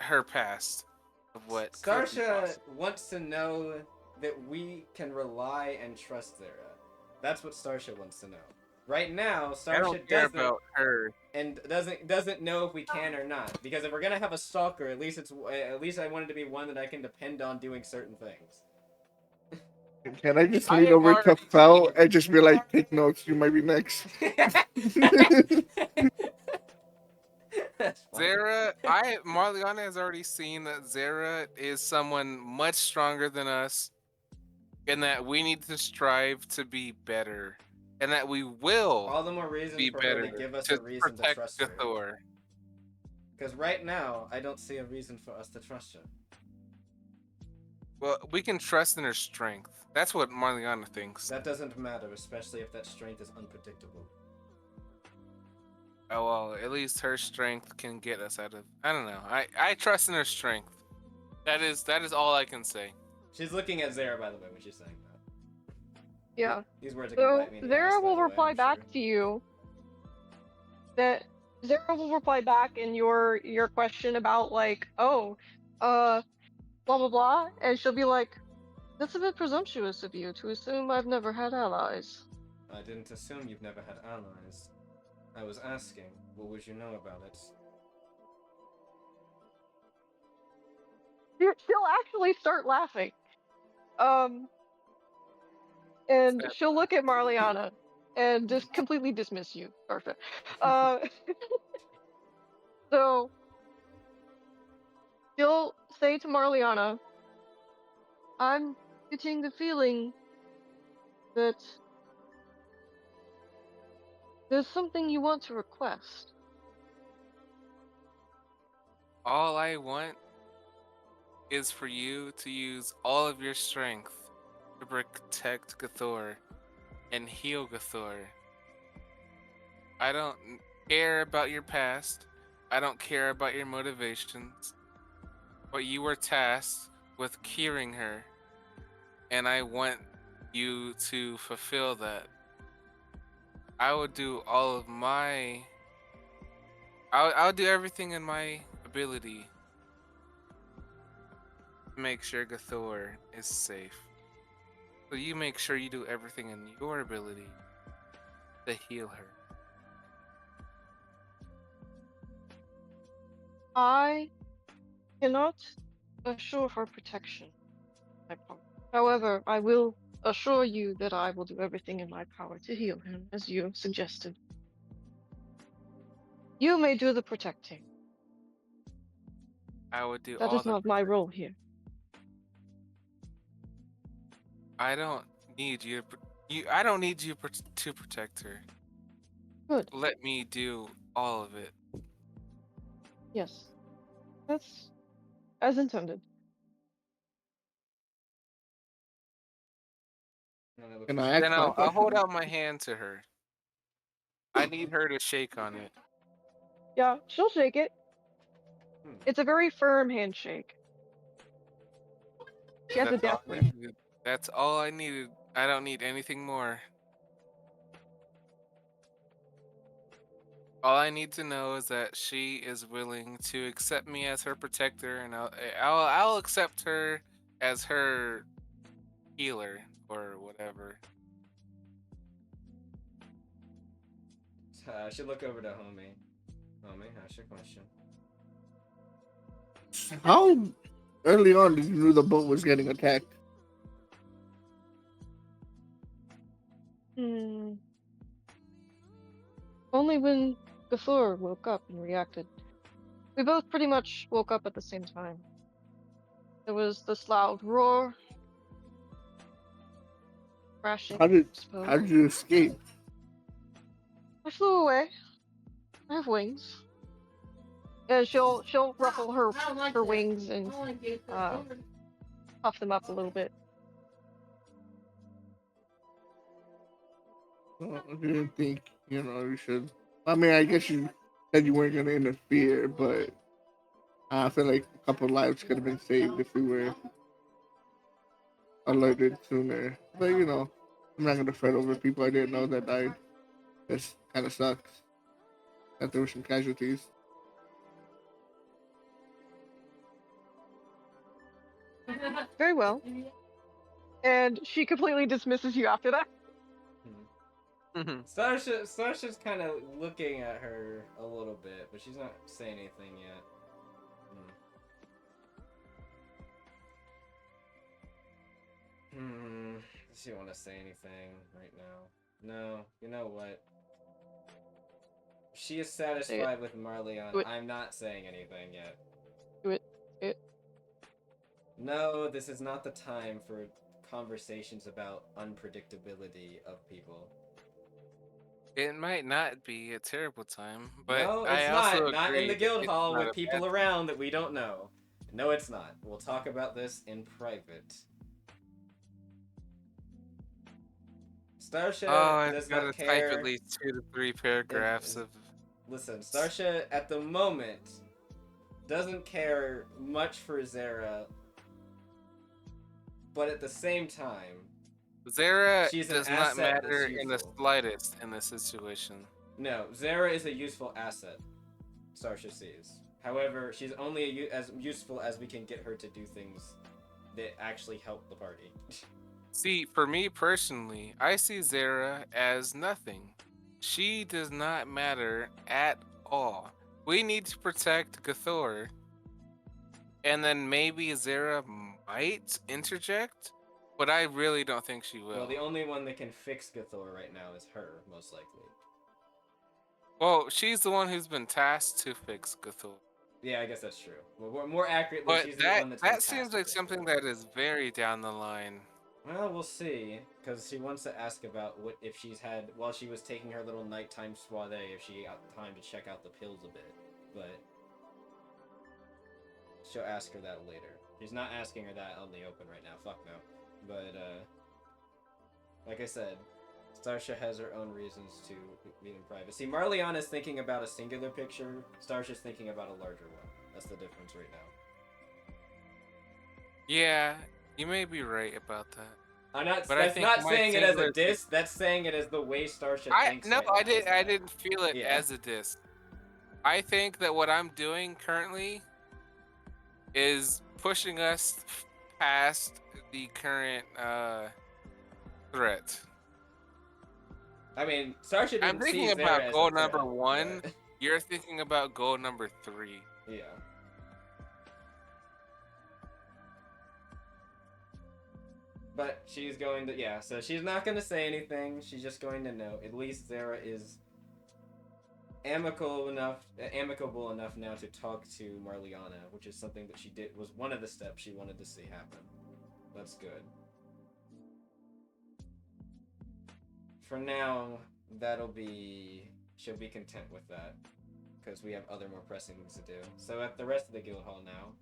her past of what Starsha wants to know that we can rely and trust Zara. That's what Starsha wants to know. Right now, Starsha I don't care doesn't about her. and doesn't know if we can or not. Because if we're gonna have a stalker, at least I want it to be one that I can depend on doing certain things. Can I just lean over to Fel and just be like, take notes, you might be next. Zara, Marliana has already seen that Zara is someone much stronger than us, and that we need to strive to be better, and that we will all the more reason be for better her to give us a reason to trust her. Gathor. Because right now, I don't see a reason for us to trust her. Well, we can trust in her strength. That's what Marliana thinks. That doesn't matter, especially if that strength is unpredictable. Oh well, at least her strength can get us out of. I don't know. I trust in her strength. That is all I can say. She's looking at Zara, by the way, when she's saying that. Yeah. These words are So gonna bite me in the Zara ass, by will the way, reply I'm back sure. to you that Zara will reply back in your question about like, oh, uh, blah blah blah, and she'll be like, "That's a bit presumptuous of you to assume I've never had allies." I didn't assume you've never had allies. I was asking, what would you know about it? She'll actually start laughing. Um, and Sad. she'll look at Marliana and just completely dismiss you, Starfit. Uh, so she'll say to Marliana, "I'm getting the feeling that there's something you want to request." All I want is for you to use all of your strength to protect Gathor and heal Gathor. I don't care about your past. I don't care about your motivations. But you were tasked with curing her, and I want you to fulfill that. I will do all of my. I'll do everything in my ability to make sure Gathor is safe. So you make sure you do everything in your ability to heal her. I cannot assure her protection. However, I will assure you that I will do everything in my power to heal him, as you suggested. You may do the protecting. I would do That all is the not my protect- role here. I don't need you. I don't need you to protect her. Good. Let me do all of it. Yes. That's as intended. And it looks Can like I she- Then ask my I'll hold question? out my hand to her. I need her to shake on it. Yeah, she'll shake it. Hmm. It's a very firm handshake. She has a That's all death I grip. needed. That's all I needed. I don't need anything more. All I need to know is that she is willing to accept me as her protector, and I'll accept her as her healer or whatever. I should look over to Homie. Homie, ask your question. How early on did you know the boat was getting attacked? Hmm. Only when Gathor woke up and reacted. We both pretty much woke up at the same time. There was this loud roar, crashing, How did I suppose. how did you escape? I flew away. I have wings. And she'll ruffle her wings and puff them up a little bit. I didn't think you should. I mean, I guess you said you weren't gonna interfere, but I feel like a couple lives could have been saved if we were alerted sooner. But I'm not gonna fret over people I didn't know that died. This kind of sucks that there were some casualties. Very well. And she completely dismisses you after that. Starsha's kind of looking at her a little bit, but she's not saying anything yet. Does she want to say anything right now? No. You know what? She is satisfied with Marleon. I'm not saying anything yet. Do it. Do it. No, this is not the time for conversations about unpredictability of people. It might not be a terrible time, but No, I it's also not. Not in agree the that guild it's hall not with a bad people around that we don't know. No, it's not. We'll talk about this in private. Oh, Starsha I've does got not to type at care. least 2 to 3 paragraphs of. Listen, Starsha at the moment doesn't care much for Zara, but at the same time, Zara she's an does not asset that's matter in the useful. slightest in this situation. No, Zara is a useful asset. Sarsha sees. However, she's only as useful as we can get her to do things that actually help the party. See, for me personally, I see Zara as nothing. She does not matter at all. We need to protect Gathor, and then maybe Zara might interject, but I really don't think she will. Well, the only one that can fix Gathor right now is her, most likely. Well, she's the one who's been tasked to fix Gathor. Yeah, I guess that's true. Well, more accurately, But she's the one that's been that seems tasked to like fix something Gathor. that is very down the line. Well, we'll see, because she wants to ask about what if she's had, while she was taking her little nighttime soiree, if she got time to check out the pills a bit, but she'll ask her that later. She's not asking her that on the open right now, fuck no. But, like I said, Starsha has her own reasons to meet in private. See, Marliana's thinking about a singular picture, Starsha's thinking about a larger one. That's the difference right now. Yeah, you may be right about that. I'm not. But That's not my saying it as a singular diss. That's saying it as the way Starsha thinks. No, right now, is I that- didn't feel it Yeah. as a diss. I think that what I'm doing currently is pushing us past the current threat. I mean, Starsha didn't I'm thinking see Zara about as goal a threat, number 1. but- You're thinking about goal number 3. Yeah. But she's going to, yeah, so she's not going to say anything. She's just going to know. At least Zara is amicable enough now to talk to Marliana, which is something that she did, was one of the steps she wanted to see happen. That's good. For now, she'll be content with that, because we have other more pressing things to do. So at the rest of the guild hall now,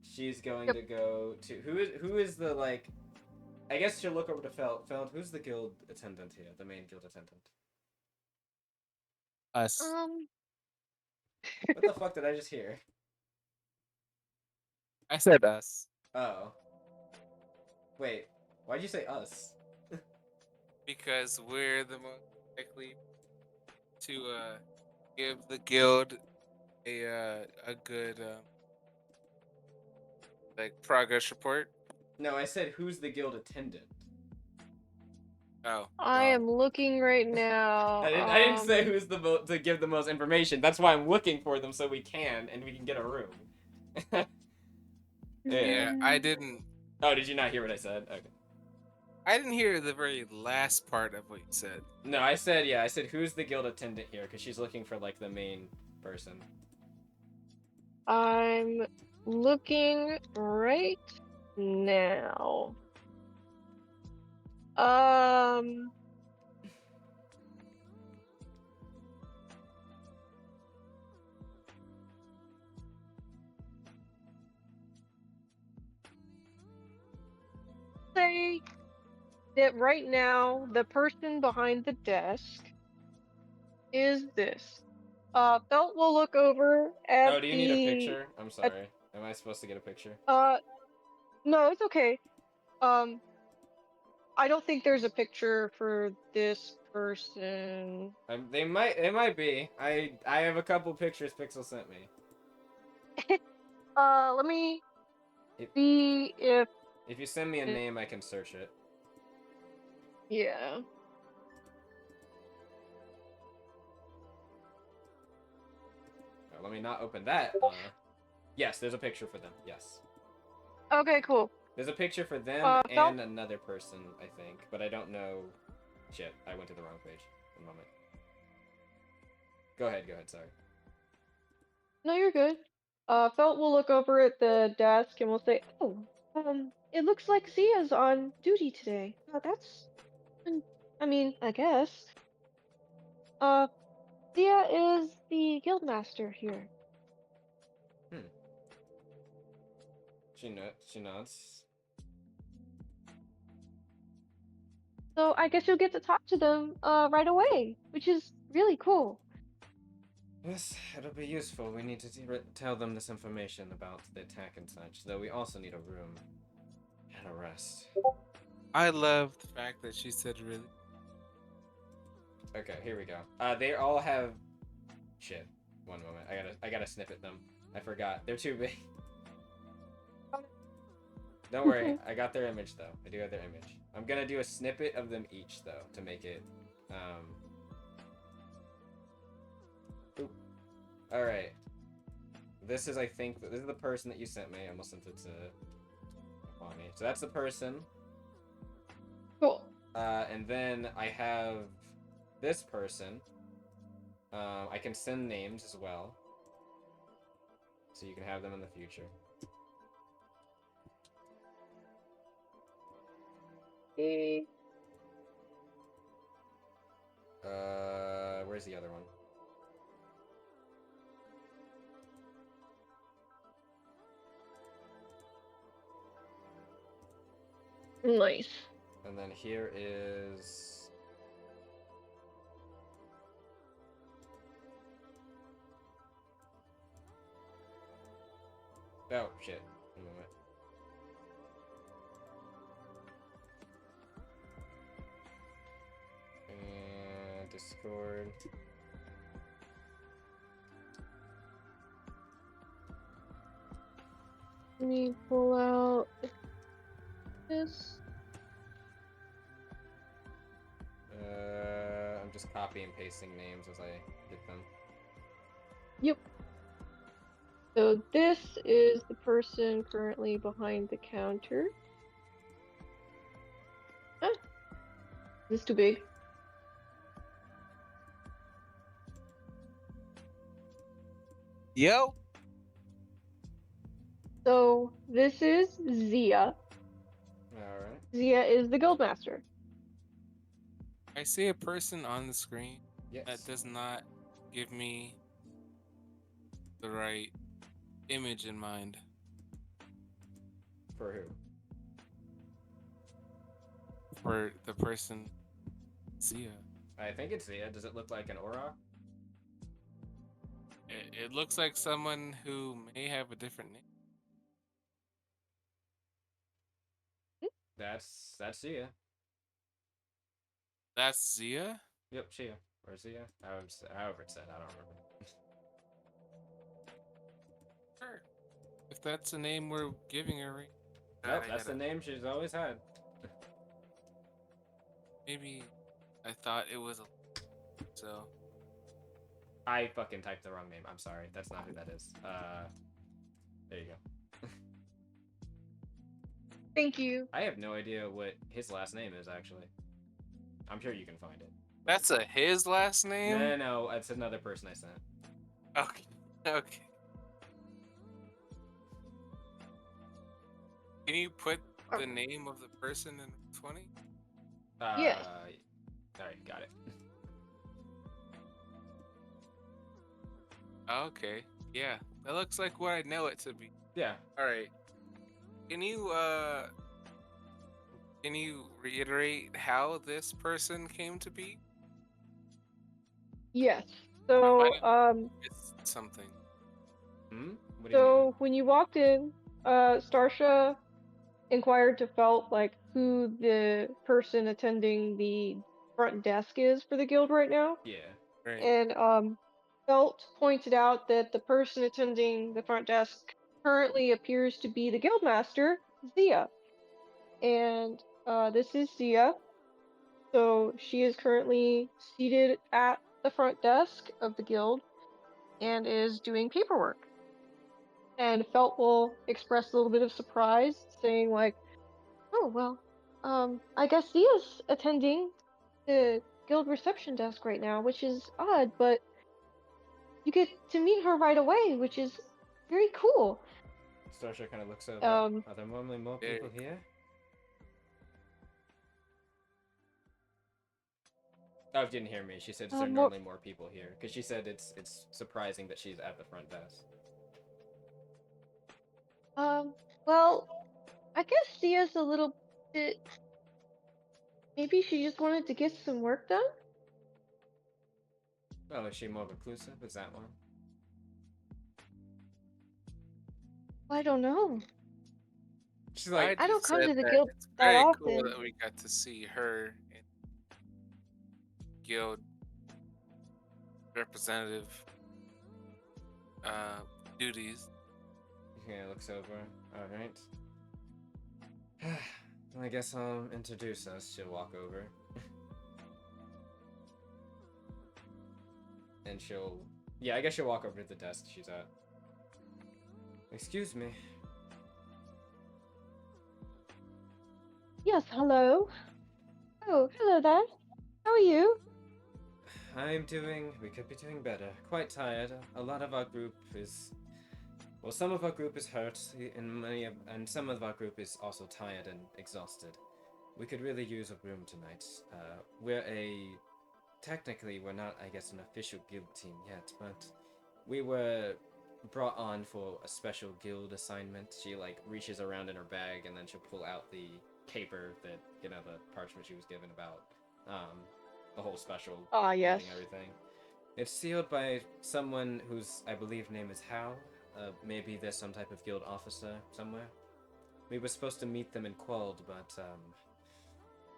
she's going to go to, who is the, like, I guess she'll look over to Felt. Felt, who's the guild attendant here, the main guild attendant? Us. What the fuck did I just hear? I said us. Oh. Wait, why'd you say us? Because we're the most likely to give the guild a good like progress report. No, I said who's the guild attendant. Oh, I well, am looking right now. I didn't say who's to give the most information. That's why I'm looking for them so we can get a room. yeah, I didn't. Oh, did you not hear what I said? Okay. I didn't hear the very last part of what you said. No, I said who's the guild attendant here, because she's looking for, like, the main person. I'm looking right now. Say that right now the person behind the desk is this. Felt will look over at Oh, do you need a picture? I'm sorry. Am I supposed to get a picture? No, it's okay. I don't think there's a picture for this person. It might be. I have a couple pictures Pixel sent me. Let me see if. If you send me a name, I can search it. Yeah. Let me not open that. Yes, there's a picture for them. Yes. Okay, cool. There's a picture for them Felt- and another person, I think, but I don't know. Shit, I went to the wrong page. A moment. Go ahead, sorry. No, you're good. Felt will look over at the desk and will say, "Oh, it looks like Zia's on duty today. I mean, I guess. Zia is the guildmaster here. She nods. So I guess you'll get to talk to them, right away, which is really cool." Yes, it'll be useful. We need to tell them this information about the attack and such, though we also need a room and a rest. I love the fact that she said really. Okay, here we go. They all have... Shit. One moment. I gotta snippet them. I forgot. They're too big. Don't worry. I got their image though. I do have their image. I'm gonna do a snippet of them each though to make it. Oop. All right. This is, I think, this is the person that you sent me. I almost sent it to Bonnie. So that's the person. Cool. And then I have this person. I can send names as well, so you can have them in the future. Okay. Where's the other one? Nice. And then here is... Oh, shit. One moment. And Discord. Let me pull out this. I'm just copy and pasting names as I get them. Yep. So this is the person currently behind the counter. Ah, this is too big. Yo. So this is Zia. Alright. Zia is the guildmaster. I see a person on the screen Yes. that does not give me the right image in mind. For who? For the person, Zia. I think it's Zia. Does it look like an Auroch? It looks like someone who may have a different name. That's Zia. That's Zia? Yep, Shia. Or Zia. However it's said, I don't remember. Sure. If that's the name we're giving her, right? Nope, I that's the gotta- name she's always had. Maybe I thought it was a. So. I fucking typed the wrong name. I'm sorry. That's not who that is. There you go. Thank you. I have no idea what his last name is, actually. I'm sure you can find it. That's his last name? No, it's another person I sent. Okay. Okay. Can you put the name of the person in 20? Yes. Alright, got it. Okay. Yeah. That looks like what I know it to be. Yeah. Alright. Can you reiterate how this person came to be? Yes. So It's something. Hmm? What do you mean? so when you walked in, Starsha inquired to Felt like who the person attending the front desk is for the guild right now. Yeah. Right. And Felt pointed out that the person attending the front desk currently appears to be the guildmaster, Zia. And this is Zia. So she is currently seated at the front desk of the guild and is doing paperwork. And Felt will express a little bit of surprise, saying like, "Oh well, I guess Zia's attending the guild reception desk right now, which is odd, but you get to meet her right away, which is very cool." Starsha kind of looks over. Um, Are there normally more people here? Oh, if you didn't hear me, she said, is there normally more people here? Because she said it's surprising that she's at the front desk. Well, I guess Zia's a little bit. Maybe she just wanted to get some work done? Well, is she more reclusive? Is that one? I don't know. She's like, I don't come to the that guild it's that very often. cool that we got to see her in guild representative duties. Yeah, looks over. Alright. I guess I'll introduce us. She'll walk over. And she'll... Yeah, I guess she'll walk over to the desk she's at. Excuse me. Yes, hello. Oh, hello there. How are you? I'm doing... We could be doing better. Quite tired. A lot of our group is... Well, some of our group is hurt, and some of our group is also tired and exhausted. We could really use a room tonight. Technically, we're not, I guess, an official guild team yet, but we were brought on for a special guild assignment. She, like, reaches around in her bag, and then she'll pull out the paper that, the parchment she was given about, the whole special Ah, yes. guilding everything. It's sealed by someone whose, I believe, name is Hal. Maybe there's some type of guild officer somewhere. We were supposed to meet them in Quald, but,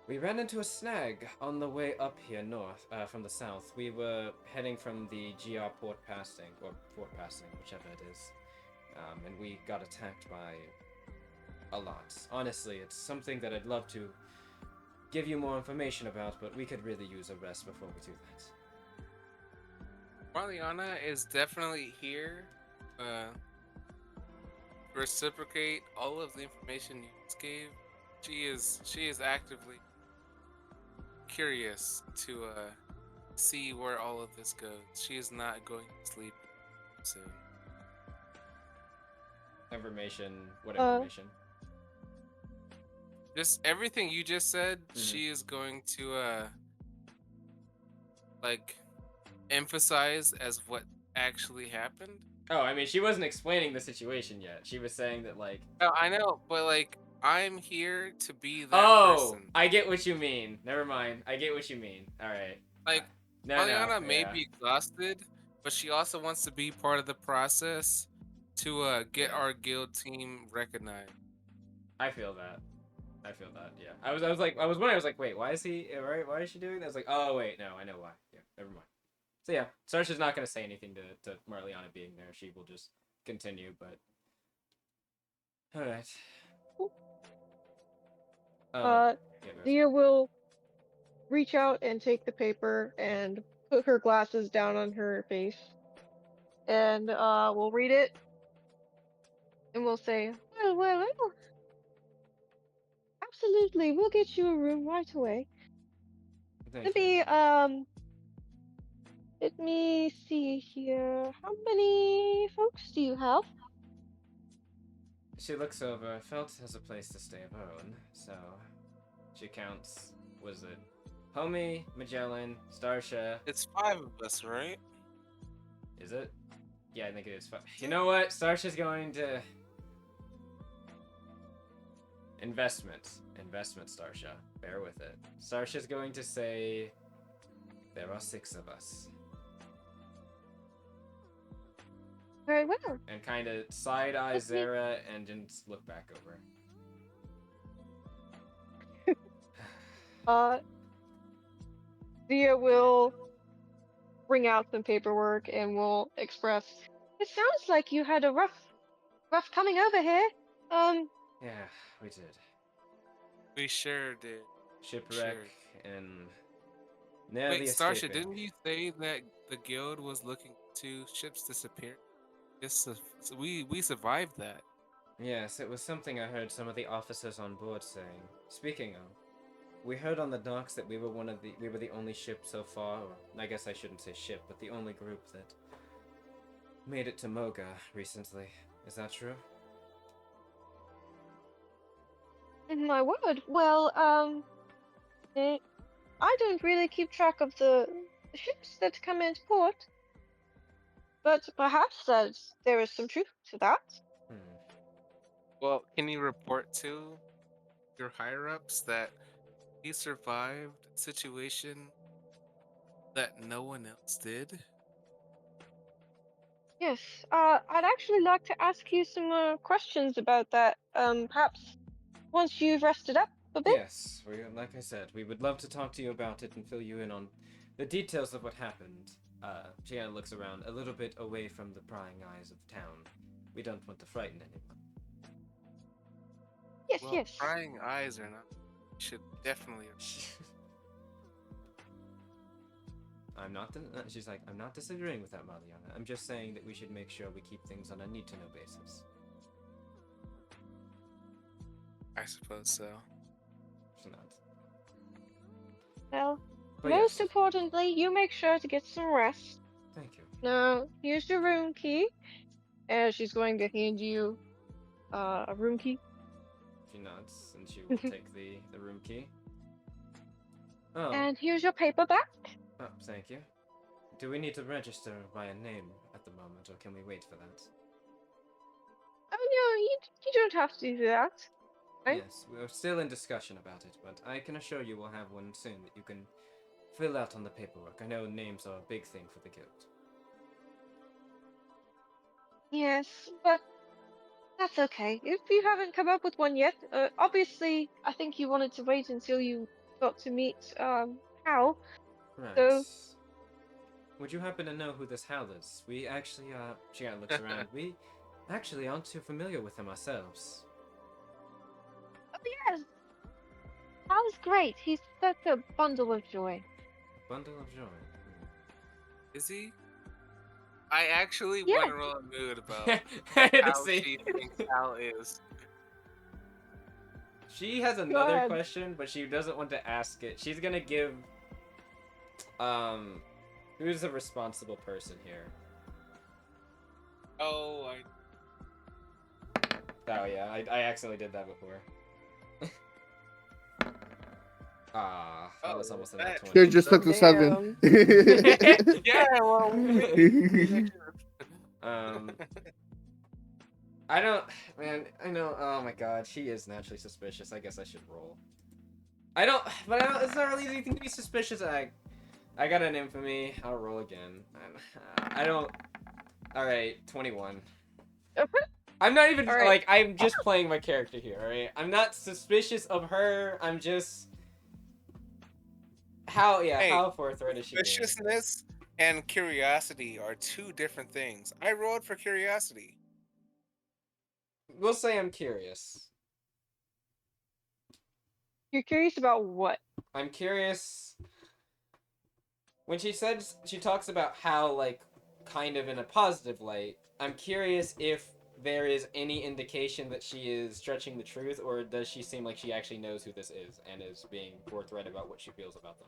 we ran into a snag on the way up here north, from the south. We were heading from the GR Port Passing, or Fort Passing, whichever it is. And we got attacked by a lot. Honestly, it's something that I'd love to give you more information about, but we could really use a rest before we do that. Marliana is definitely here. Reciprocate all of the information you just gave. She is actively curious to see where all of this goes. She is not going to sleep soon. Information? What information? Just everything you just said, she is going to like emphasize as what actually happened. Oh, I mean, she wasn't explaining the situation yet. She was saying that, like... Oh, I know, but like, I'm here to be that person. I get what you mean. Never mind. I get what you mean. Alright. Like, Mariana may be exhausted, but she also wants to be part of the process to get our guild team recognized. I feel that. Yeah. I was wondering. I was like, wait, why is he? Right? Why is she doing that? I was like, oh wait, no, I know why. Yeah, never mind. So yeah, Sarsha's not gonna say anything to Marliana being there. She will just continue. But all right. Zia will reach out and take the paper and put her glasses down on her face, and we'll read it, and we'll say, well. Absolutely, we'll get you a room right away. Let me see here. How many folks do you have? She looks over. Felt has a place to stay of her own, so she counts. Was it Homie, Magellan, Starsha? It's 5 of us, right? Is it? Yeah, I think it is 5. You know what? Starsha's going to... Investment, Starsha. Bear with it. Starsha's going to say... There are 6 of us. Very well. And kind of side-eye Zara and just look back over. Zia will bring out some paperwork and will express, it sounds like you had a rough coming over here. Yeah, we did. We sure did. Shipwreck and nearly Wait, Starsha, escaping. didn't you say that the guild was looking to ships disappear? Yes, so we survived that. Yes, it was something I heard some of the officers on board saying. Speaking of, we heard on the docks that we were the only ship so far, or I guess I shouldn't say ship, but the only group that made it to Moga recently. Is that true? My word. Well, I don't really keep track of the ships that come into port, but perhaps there is some truth to that. Well, can you report to your higher-ups that we survived a situation that no one else did? Yes, I'd actually like to ask you some questions about that, perhaps once you've rested up a bit. Yes, like I said, we would love to talk to you about it and fill you in on the details of what happened. She kind of looks around, a little bit away from the prying eyes of town. We don't want to frighten anyone. Yes, Well, yes. prying eyes are not. Should definitely. She's like, I'm not disagreeing with that, Mariana. I'm just saying that we should make sure we keep things on a need-to-know basis. I suppose so. She's not. Well, But most yes, importantly, you make sure to get some rest. thank you. Now, here's your room key. And she's going to hand you a room key. She nods, and she will take the room key. Oh, And here's your paperback. oh, thank you. Do we need to register by a name at the moment, or can we wait for that? Oh, no, you don't have to do that. Right? Yes, we're still in discussion about it, but I can assure you we'll have one soon that you can fill out on the paperwork. I know names are a big thing for the guild. Yes, but that's okay. If you haven't come up with one yet, obviously, I think you wanted to wait until you got to meet Hal. Right. So, Would you happen to know who this Hal is? We actually, she kind of looks around. We actually aren't too familiar with him ourselves. oh yes, Hal's great. He's such a bundle of joy. A bundle of joy. Is he? I actually Yeah. want to roll a mood about how she thinks Al is. She has another question, but she doesn't want to ask it. She's gonna give, who's the responsible person here? Oh, Oh yeah, I accidentally did that before. That was almost an that- 20. You just took the 7. yeah, well, I don't, man, I know, oh my god, she is naturally suspicious. I guess I should roll. It's not really anything to be suspicious. I got an infamy. I'll roll again. Alright, 21. I'm not even, Alright. I'm just playing my character here, alright? I'm not suspicious of her, I'm just... How forthright is she being? Suspiciousness and curiosity are two different things. I rolled for curiosity. We'll say I'm curious. You're curious about what? I'm curious... When she talks about how, like, kind of in a positive light, I'm curious if there is any indication that she is stretching the truth, or does she seem like she actually knows who this is and is being forthright about what she feels about them?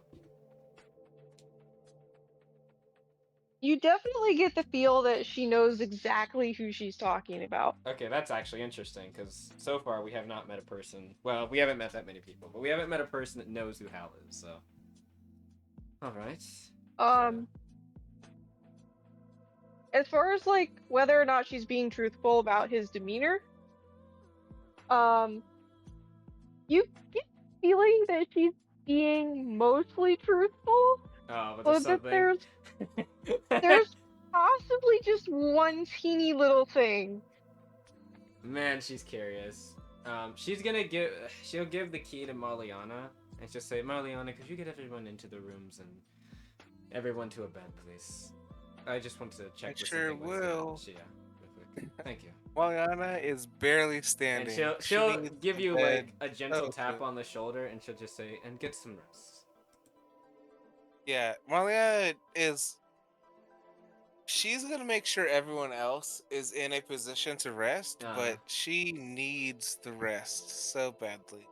You definitely get the feel that she knows exactly who she's talking about. Okay, that's actually interesting, because so far we have not met a person... Well, we haven't met that many people, but we haven't met a person that knows who Hal is, so... Alright. As far as, like, whether or not she's being truthful about his demeanor, you get the feeling that she's being mostly truthful. Oh, but But that there's possibly just one teeny little thing. Man, she's curious. She'll give the key to Marliana, and she'll say, Marliana, could you get everyone into the rooms and everyone to a bed, please? I just want to check. I sure will. Thank you. Mariana is barely standing. And she'll give you like a gentle Oh, tap good. on the shoulder, and she'll just say, and get some rest. Yeah, Mariana is. She's gonna make sure everyone else is in a position to rest, but she needs the rest so badly.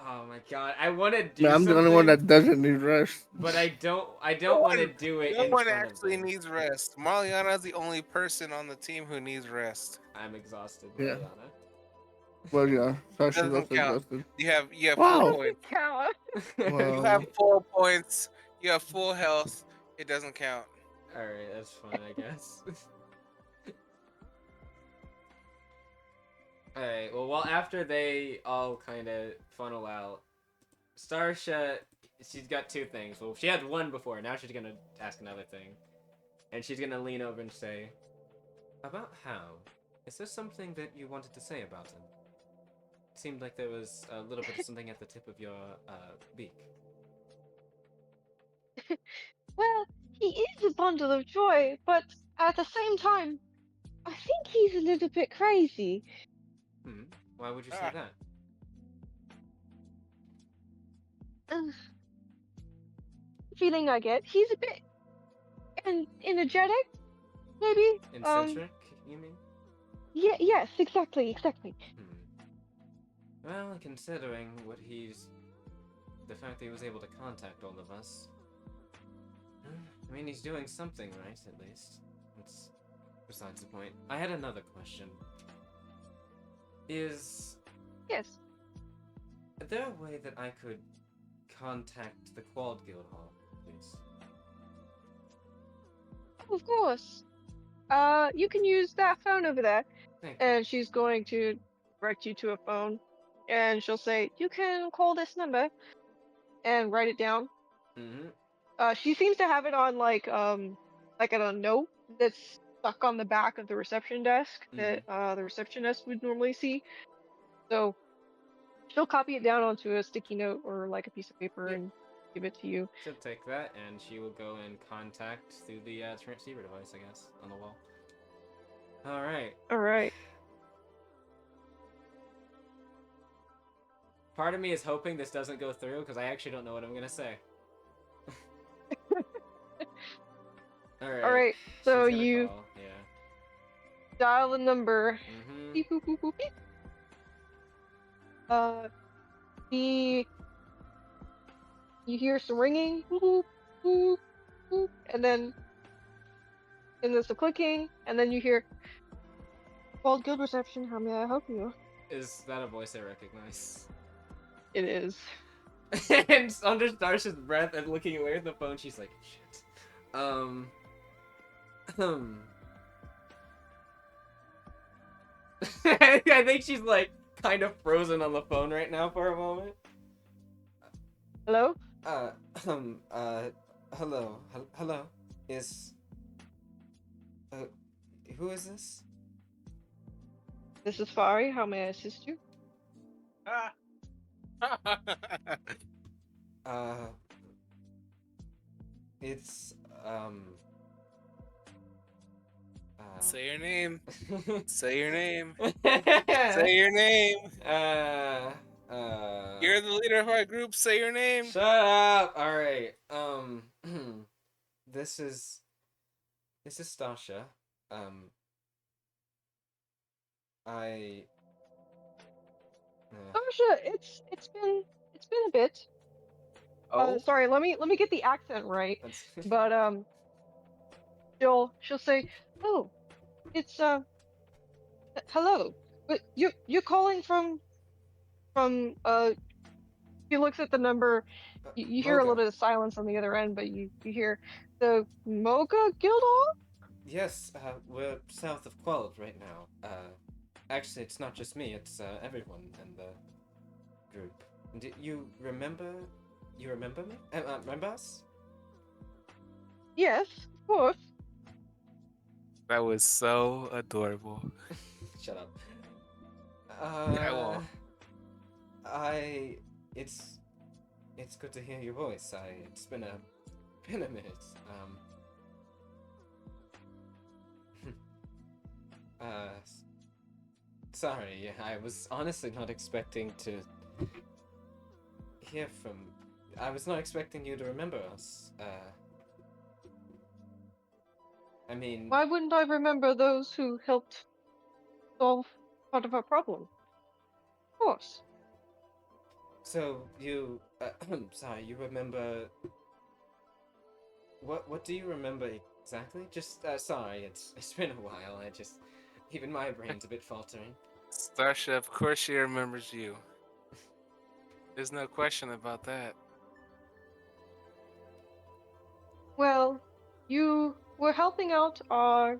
Oh my god, I want to do. Man, I'm the only one that doesn't need rest. But I don't want to do it. No in one front actually of them. needs rest. Mariana is the only person on the team who needs rest. I'm exhausted, Yeah. Mariana. Well, yeah, Sasha's Doesn't also count. exhausted. You have Wow. 4 points. Count. You have 4 points. You have full health. It doesn't count. Alright, that's fine, I guess. Alright, well, after they all kind of funnel out, Starsha, she's got 2 things. Well, she had 1 before, now she's gonna ask another thing. And she's gonna lean over and say, about Hal, is there something that you wanted to say about him? It seemed like there was a little bit of something at the tip of your beak. Well, he is a bundle of joy, but at the same time, I think he's a little bit crazy. Why would you say Ah. that? Uh, feeling I get, he's a bit energetic, maybe. Eccentric, you mean? Yeah, yes, exactly. Well, considering the fact that he was able to contact all of us, I mean, he's doing something right, at least. It's besides the point. I had another question. Is Yes. there a way that I could contact the Quad Guild Hall, please? Of course. You can use that phone over there. Thank you. And she's going to direct you to a phone. And she'll say, you can call this number and write it down. She seems to have it on like a note that's stuck on the back of the reception desk that the receptionist would normally see. So she'll copy it down onto a sticky note or like a piece of paper Yep. and give it to you. She'll take that, and she will go and contact through the transceiver device, I guess, on the wall. Alright. Alright. Part of me is hoping this doesn't go through, because I actually don't know what I'm gonna say. Alright, so she's gonna you call, yeah. dial the number. Mm-hmm. Beep, boop, boop, boop, beep. You hear some ringing, boop, boop, boop, and then there's some clicking, and then you hear, "Called Guild Reception, how may I help you?" Is that a voice I recognize? It is. And under Starship's breath and looking away at the phone, she's like, shit. I think she's like kind of frozen on the phone right now for a moment. Hello? Hello. Hello. Who is this? This is Fari, how may I assist you? It's, Say your name. Say your name. Say Say your name. You're You're the leader of our group. Say your name. Shut up! Alright, this is Stasha. Sasha, it's been a bit. Sorry, let me get the accent right. But she'll say, "Oh, it's hello. But you're calling from she looks at the number. You hear a little Moga. bit of silence on the other end, but you hear the Mocha Guild Hall? Yes, we're south of Quald right now. Actually, it's not just me, it's everyone in the group. Do you remember? You remember me? Remember us? Yes, of course. That was so adorable. Shut up. I won't. It's good to hear your voice. It's been a minute. Sorry, I was honestly not expecting to hear from. I was not expecting you to remember us. I mean, Why wouldn't I remember those who helped solve part of our problem? Of course. so you, sorry, you remember. What do you remember exactly? Just sorry, it's been a while. Even my brain's a bit faltering. Starsha, of course she remembers you. There's no question about that. Well, you were helping out our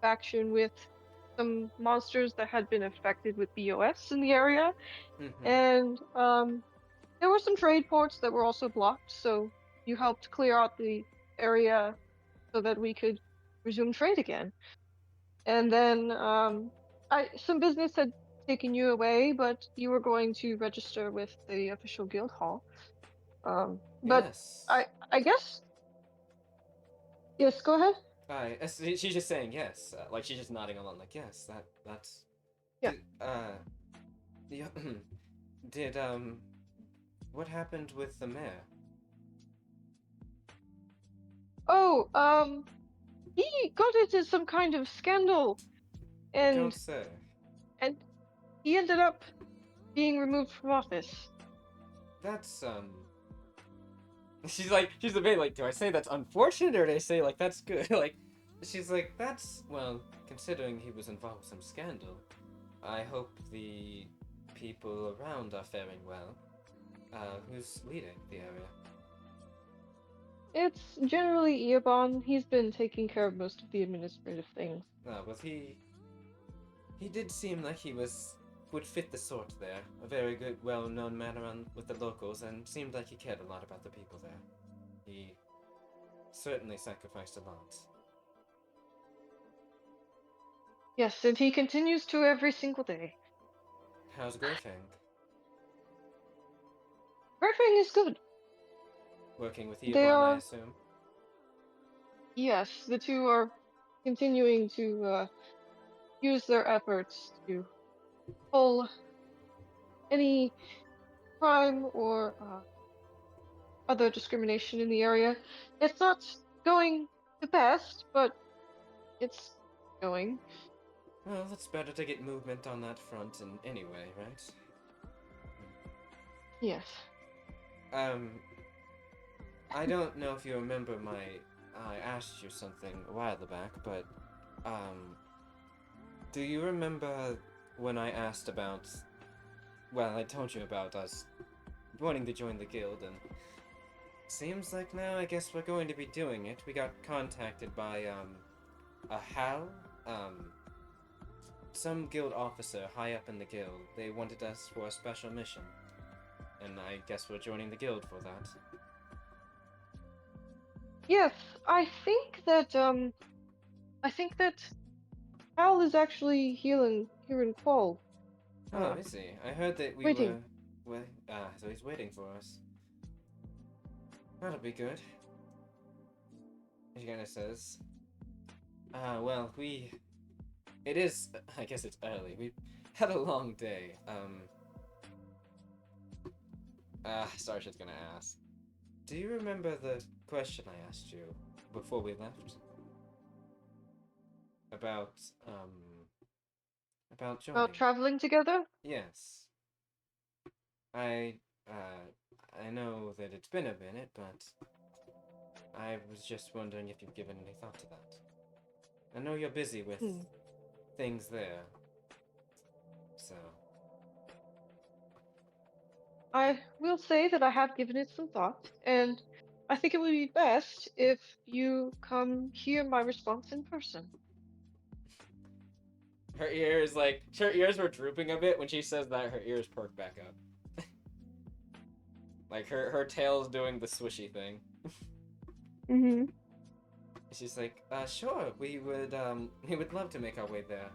faction with some monsters that had been affected with BOS in the area, and there were some trade ports that were also blocked, so you helped clear out the area so that we could resume trade again. And then some business had taken you away, but you were going to register with the official guild hall. But Yes. I guess Yes, go ahead. She's just saying yes. Like she's just nodding along. Like yes, that's. Yeah. Yeah, did what happened with the mayor? Oh, he got into some kind of scandal, You don't and say. and he ended up being removed from office. That's she's debating like, do I say that's unfortunate or do I say like that's good? Like, she's like, that's well, considering he was involved with some scandal. I hope the people around are faring well. Who's leading the area? It's generally Eobon. He's been taking care of most of the administrative things. Well, he did seem like he would fit the sort there. A very good, well-known man around with the locals, and seemed like he cared a lot about the people there. He certainly sacrificed a lot. Yes, and he continues to every single day. How's Greyfang? Everything is good. Working with They Eobon, I are, assume. yes, the two are continuing to use their efforts to pull any crime or other discrimination in the area. It's not going the best, but it's going. Well, it's better to get movement on that front in anyway, right? Yes. I don't know if you remember I asked you something a while back, but, do you remember when I asked about, well, I told you about us wanting to join the guild, and seems like now I guess we're going to be doing it. We got contacted by, a Hal, some guild officer high up in the guild. They wanted us for a special mission, and I guess we're joining the guild for that. Yes, I think that Hal is actually healing here in Paul. Oh, I see. I heard that we Waiting. so he's waiting for us. That'll be good. She kinda says, well, it is, I guess it's early. We had a long day. Starshi's gonna ask, do you remember the question I asked you before we left? About, about joining? About traveling together? Yes. I, I know that it's been a minute, but I was just wondering if you've given any thought to that. I know you're busy with things there, so... I will say that I have given it some thought, and I think it would be best if you come hear my response in person. Her ears were drooping a bit when she says that. Her ears perk back up. Like her tail's doing the swishy thing. Mm-hmm. She's like, sure, we would love to make our way there.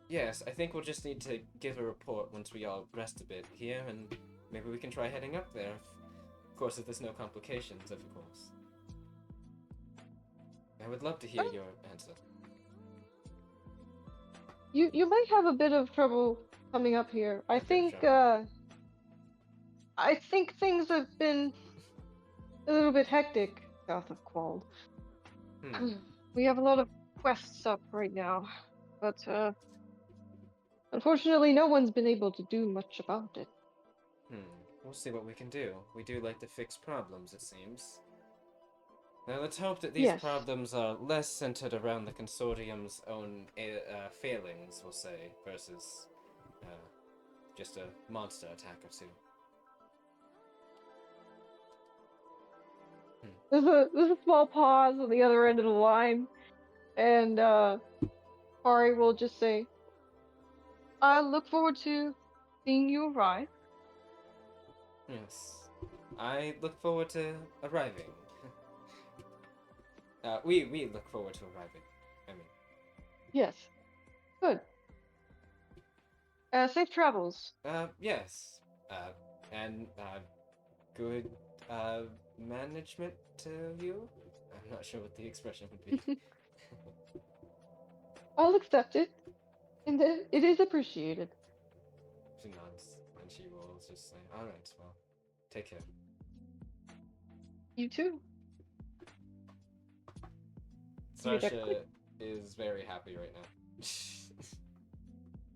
Yes, I think we'll just need to give a report once we all rest a bit here, and maybe we can try heading up there. Of course, if there's no complications, of course. I would love to hear your answer. You might have a bit of trouble coming up here. I think things have been a little bit hectic south of Quald. We have a lot of quests up right now, but unfortunately no one's been able to do much about it. We'll see what we can do. We do like to fix problems, it seems. Now let's hope that these problems are less centered around the consortium's own failings, we'll say, versus just a monster attack or two. There's a small pause on the other end of the line, and Ari will just say, I look forward to seeing you arrive. Yes. I look forward to arriving. We look forward to arriving. I mean. Yes. Good. Safe travels. Yes. And good, management to you. I'm not sure what the expression would be. I'll accept it, and then it is appreciated. She nods, and she will just say, "All right, well, take care." You too. Maybe that Sarsha is very happy right now.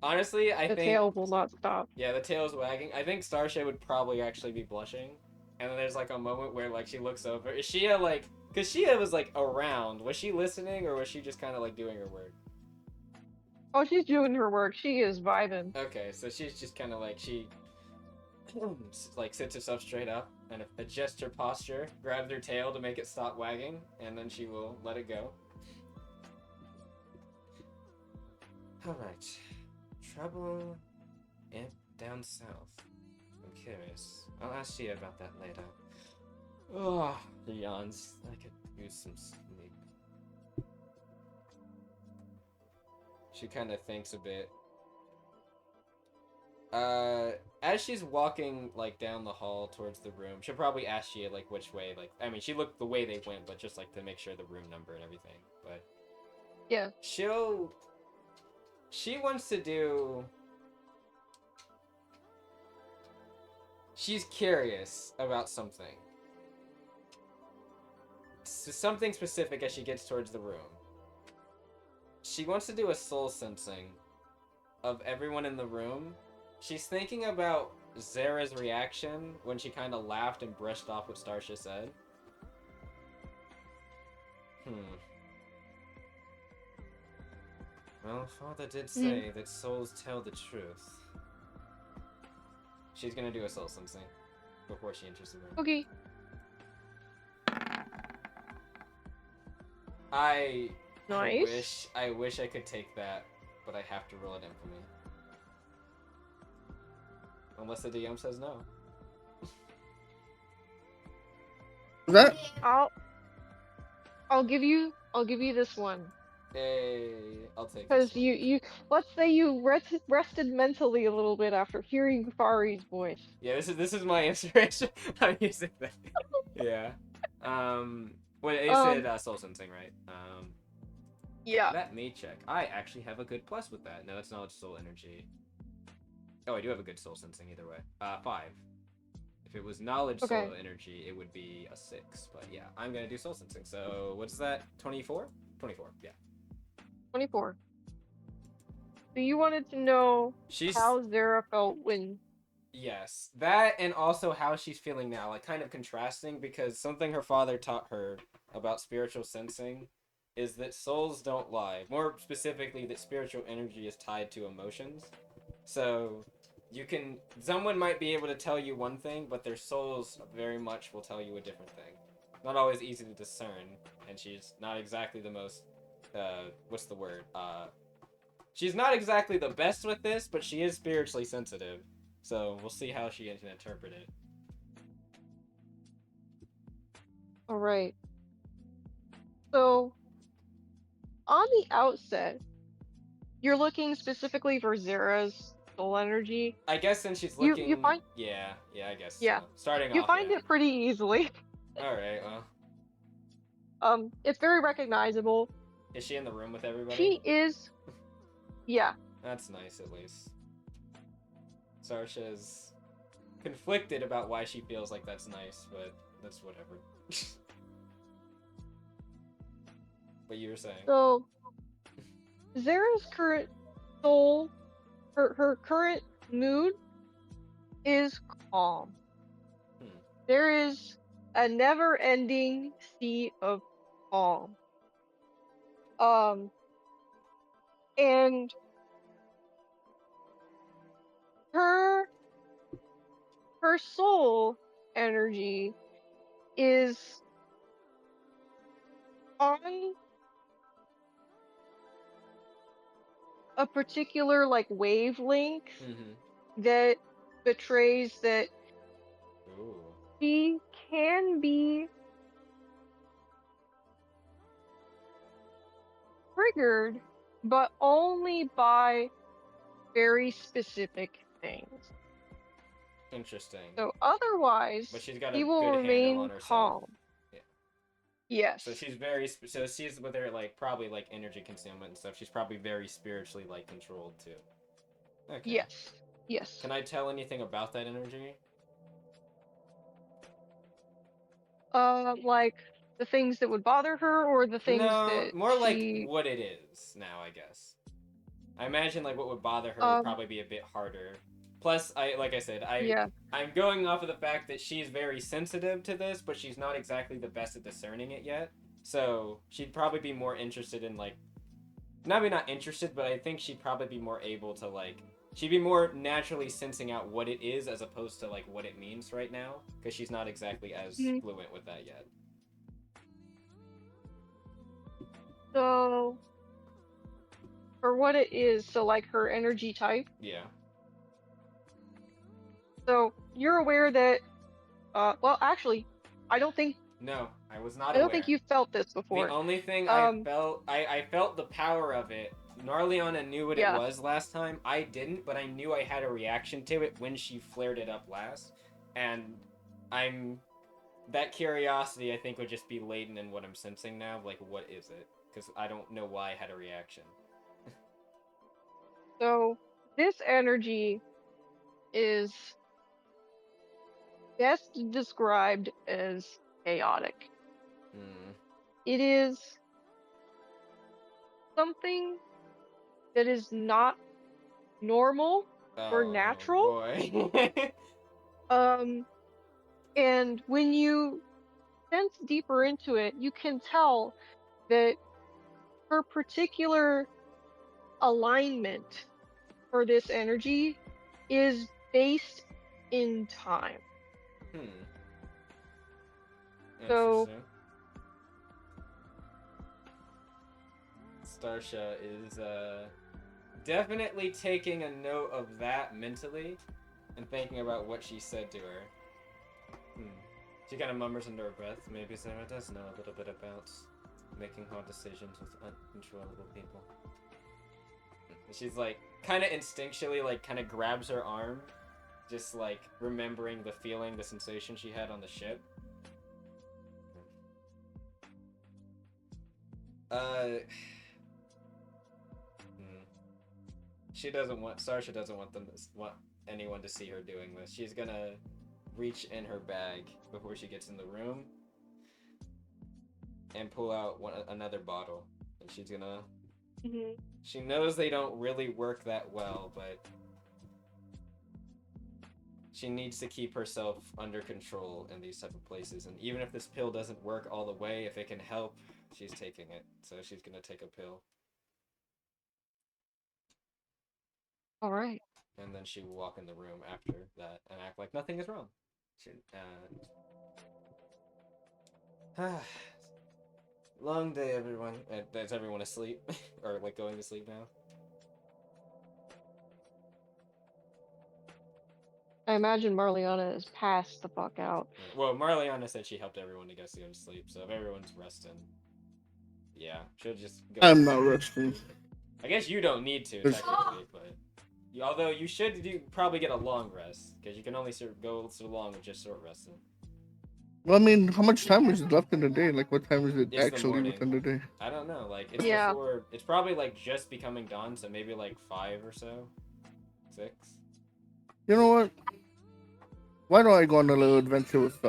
Honestly, I the think tail will not stop. yeah, the tail's wagging. I think Starsha would probably actually be blushing, and then there's like a moment where like she looks over. Is Shia like? Cause Shia was like around. Was she listening, or was she just kind of like doing her work? Oh, she's doing her work. She is vibing. Okay, so she's just kind of like she like sits herself straight up and adjusts her posture, grabs her tail to make it stop wagging, and then she will let it go. All right, trouble down south. I'm curious. I'll ask you about that later. Oh, she yawns. I could use some sleep. She kind of thinks a bit. As she's walking like down the hall towards the room, she'll probably ask you like which way. Like, I mean, she looked the way they went, but just like to make sure the room number and everything. But Yeah. she wants to do. She's curious about something. Something specific as she gets towards the room. She wants to do a soul sensing of everyone in the room. She's thinking about Zara's reaction when she kind of laughed and brushed off what Starsha said. Well, Father did say that souls tell the truth. She's gonna do a soul sensing before she enters the room. Okay. Nice. I wish I could take that, but I have to roll it in for me. Unless the DM says no. That I'll give you this one. Hey, I'll take it. Because you let's say you rested mentally a little bit after hearing Fari's voice. Yeah, this is my inspiration. I'm using that. Yeah. Well, you said soul sensing, right? Yeah. Let me check. I actually have a good plus with that. No, that's knowledge soul energy. Oh, I do have a good soul sensing either way. 5. If it was knowledge soul energy, it would be a 6. But yeah, I'm gonna do soul sensing. So what's that? 24? 24. Yeah. 24. So you wanted to know how Zara felt when. Yes, that and also how she's feeling now, like kind of contrasting, because something her father taught her about spiritual sensing is that souls don't lie. More specifically, that spiritual energy is tied to emotions. So someone might be able to tell you one thing, but their souls very much will tell you a different thing. Not always easy to discern, and she's not exactly the most, what's the word? She's not exactly the best with this, but she is spiritually sensitive. So we'll see how she can interpret it. Alright. So, on the outset, you're looking specifically for Zara's soul energy. I guess since she's looking... You find... Yeah, I guess yeah. so. Starting off, you find it pretty easily. Alright, well. It's very recognizable. Is she in the room with everybody? She is... Yeah. That's nice, at least. Sarsha's conflicted about why she feels like that's nice, but that's whatever. What you were saying. So, Zara's current soul, her current mood is calm. There is a never-ending sea of calm. And her soul energy is on a particular like wavelength that betrays that she can be triggered, but only by very specific things. Interesting. So otherwise, But she's got a he will good handle remain on herself. calm. Yeah. Yes. So she's very so she's with her like probably like energy concealment and stuff. She's probably very spiritually like controlled too. Okay. Yes. Yes. Can I tell anything about that energy? Like the things that would bother her, or the things No, that more like she. what it is now, I guess. I imagine like what would bother her would Um. probably be a bit harder. Plus, like I said, Yeah. I'm going off of the fact that she's very sensitive to this, but she's not exactly the best at discerning it yet. So she'd probably be more interested in like, maybe not interested, but I think she'd probably be more able to like, she'd be more naturally sensing out what it is as opposed to like what it means right now, because she's not exactly as Mhm. fluent with that yet. So, for what it is, so like her energy type. Yeah. So you're aware that. Well, actually, I don't think No, I was not I don't aware. think you've felt this The before. only thing Um. I felt the power of it. Narliana knew what it Yeah. was last time. I didn't, but I knew I had a reaction to it when she flared it up last. And that curiosity I think would just be latent in what I'm sensing now. Like, what is it? Because I don't know why I had a reaction. So this energy is best described as chaotic. Hmm. It is something that is not normal or Oh natural. boy. And when you sense deeper into it, you can tell that her particular alignment for this energy is based in time. Hmm. So, Interesting. Starsha is definitely taking a note of that mentally and thinking about what she said to her. She kind of murmurs under her breath. Maybe Sarah does know a little bit about making hard decisions with uncontrollable people. She's like, kind of instinctually, like, kind of grabs her arm, just like remembering the feeling, the sensation she had on the ship. Sarsha doesn't want anyone to see her doing this. She's gonna reach in her bag before she gets in the room and pull out another bottle. And she's gonna... She knows they don't really work that well, but she needs to keep herself under control in these type of places. And even if this pill doesn't work all the way, if it can help, she's taking it. So she's gonna take a pill. all right. And then she will walk in the room after that and act like nothing is wrong. Long day, everyone. Is everyone asleep? Or, like, going to sleep now? I imagine Marliana is passed the fuck out. Well, Marliana said she helped everyone to go to sleep, so if everyone's resting, yeah, she'll just go. I'm not resting. I guess you don't need to, technically, but... Although you should probably get a long rest, because you can only go so long with just short resting. Well, I mean, how much time is left in the day? Like, what time is it It's the actually morning. within the day? I don't know. Like, it's Yeah. before... It's probably, like, just becoming dawn, so maybe, like, 5 or so. 6. You know what? Why don't I go on a little adventure with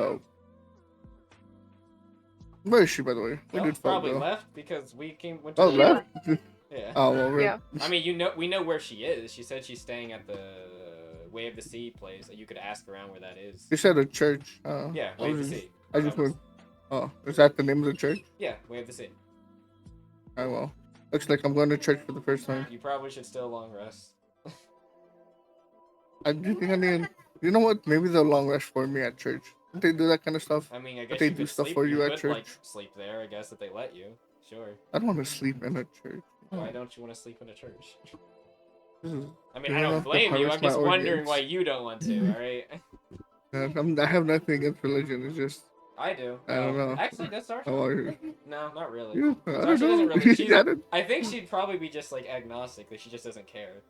Where is she, by the way? Where did Probably go? left, because we went to Oh, the... left? Yeah. Oh, well, really? Yeah. I mean, we know where she is. She said she's staying at the Way of the Sea place. You could ask around where that is. You said a church. Yeah, Way of the Sea. I just went. Oh, is that the name of the church? Yeah, Way of the Sea. Oh, well. Looks like I'm going to church for the first time. You probably should still long rest. I do think I need. You know what? Maybe they'll long rest for me at church. Don't they do that kind of stuff? I mean, I guess they you do could stuff sleep. for you at could, church? like, sleep there, I guess, if they let you. Sure. I don't want to sleep in a church. Why don't you want to sleep in a church? This I mean, I don't blame you. I'm just wondering why you don't want to, alright? I have nothing against religion. It's just... I do. I don't know. Actually, does Sarsha? How are you? No, not really. You? I Sarsha don't know. doesn't really... You got it. I think she'd probably be just, like, agnostic, that she just doesn't care.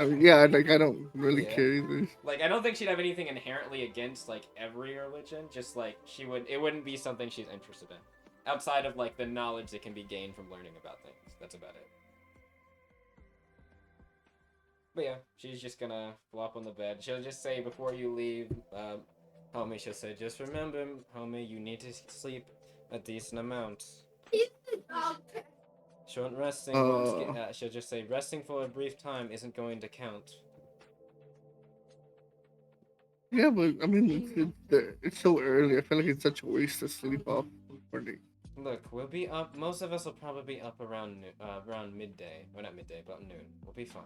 I mean, yeah, like I don't really Yeah. care either. Like, I don't think she'd have anything inherently against like every religion. Just like it wouldn't be something she's interested in, outside of like the knowledge that can be gained from learning about things. That's about it. But yeah, she's just gonna flop on the bed. She'll just say before you leave, homie, she'll say, just remember, homie, you need to sleep a decent amount. Short resting she'll just say, resting for a brief time isn't going to count. Yeah, but I mean, it's so early. I feel like it's such a waste to sleep off morning. Look, we'll be up. Most of us will probably be up around around midday. Well, not midday, but noon. We'll be fine.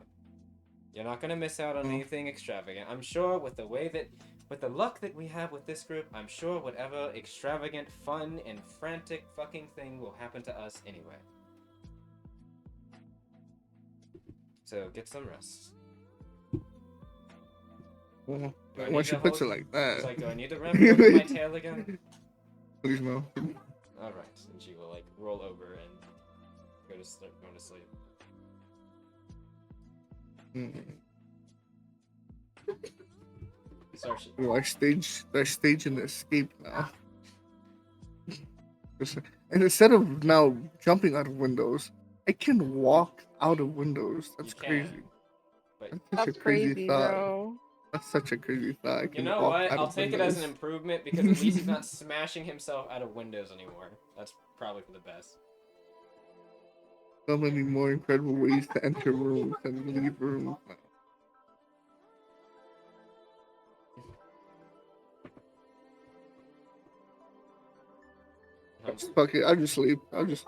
You're not gonna miss out on anything extravagant. I'm sure with the luck that we have with this group, I'm sure whatever extravagant, fun, and frantic fucking thing will happen to us anyway. So get some rest. Well, once she puts it like that, She's like, do I need to wrap it over my tail again? please no. All right, and she will like roll over and go to sleep. Sorry. Well, I stage an escape now. And instead of now jumping out of windows, I can walk out of windows. That's crazy. But That's such a crazy thought. bro. That's such a crazy thought. I you can know walk what? out I'll of take it as an windows. improvement because at least he's not smashing himself out of windows anymore. That's probably for the best. So many more incredible ways to enter rooms and leave rooms. Fuck it. I'll just sleep. I'll just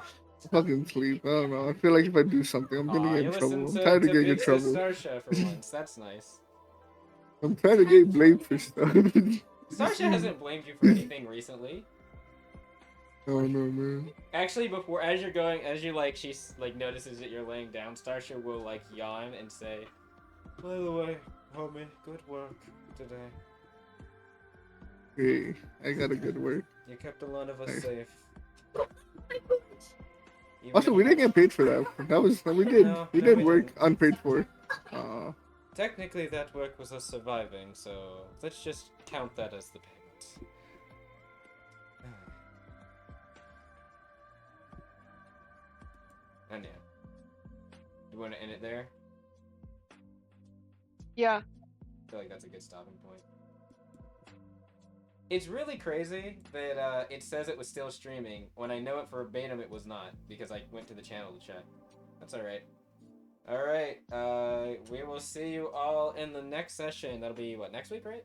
fucking sleep. I don't know. I feel like if I do something, I'm gonna get in trouble. I'm tired of getting in trouble. Sarsha for once. That's nice. I'm trying to get blamed for stuff. Sarsha hasn't blamed you for anything recently. Oh no, man. Actually, as you like, she like notices that you're laying down. Starsha will like yawn and say, "By the way, homie, good work today. Hey, I got a good work. You kept a lot of us safe." Also, we didn't get paid for that. We did work unpaid for. Technically, that work was us surviving, so let's just count that as the payment. And yeah. You want to end it there? Yeah. I feel like that's a good stopping point. It's really crazy that it says it was still streaming when I know it verbatim it was not because I went to the channel to check. That's alright. Alright, we will see you all in the next session. That'll be, what, next week, right?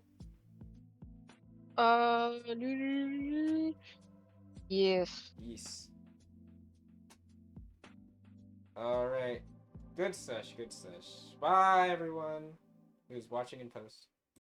Yes. Yes. Alright. Good sesh, good sesh. Bye, everyone who's watching in post.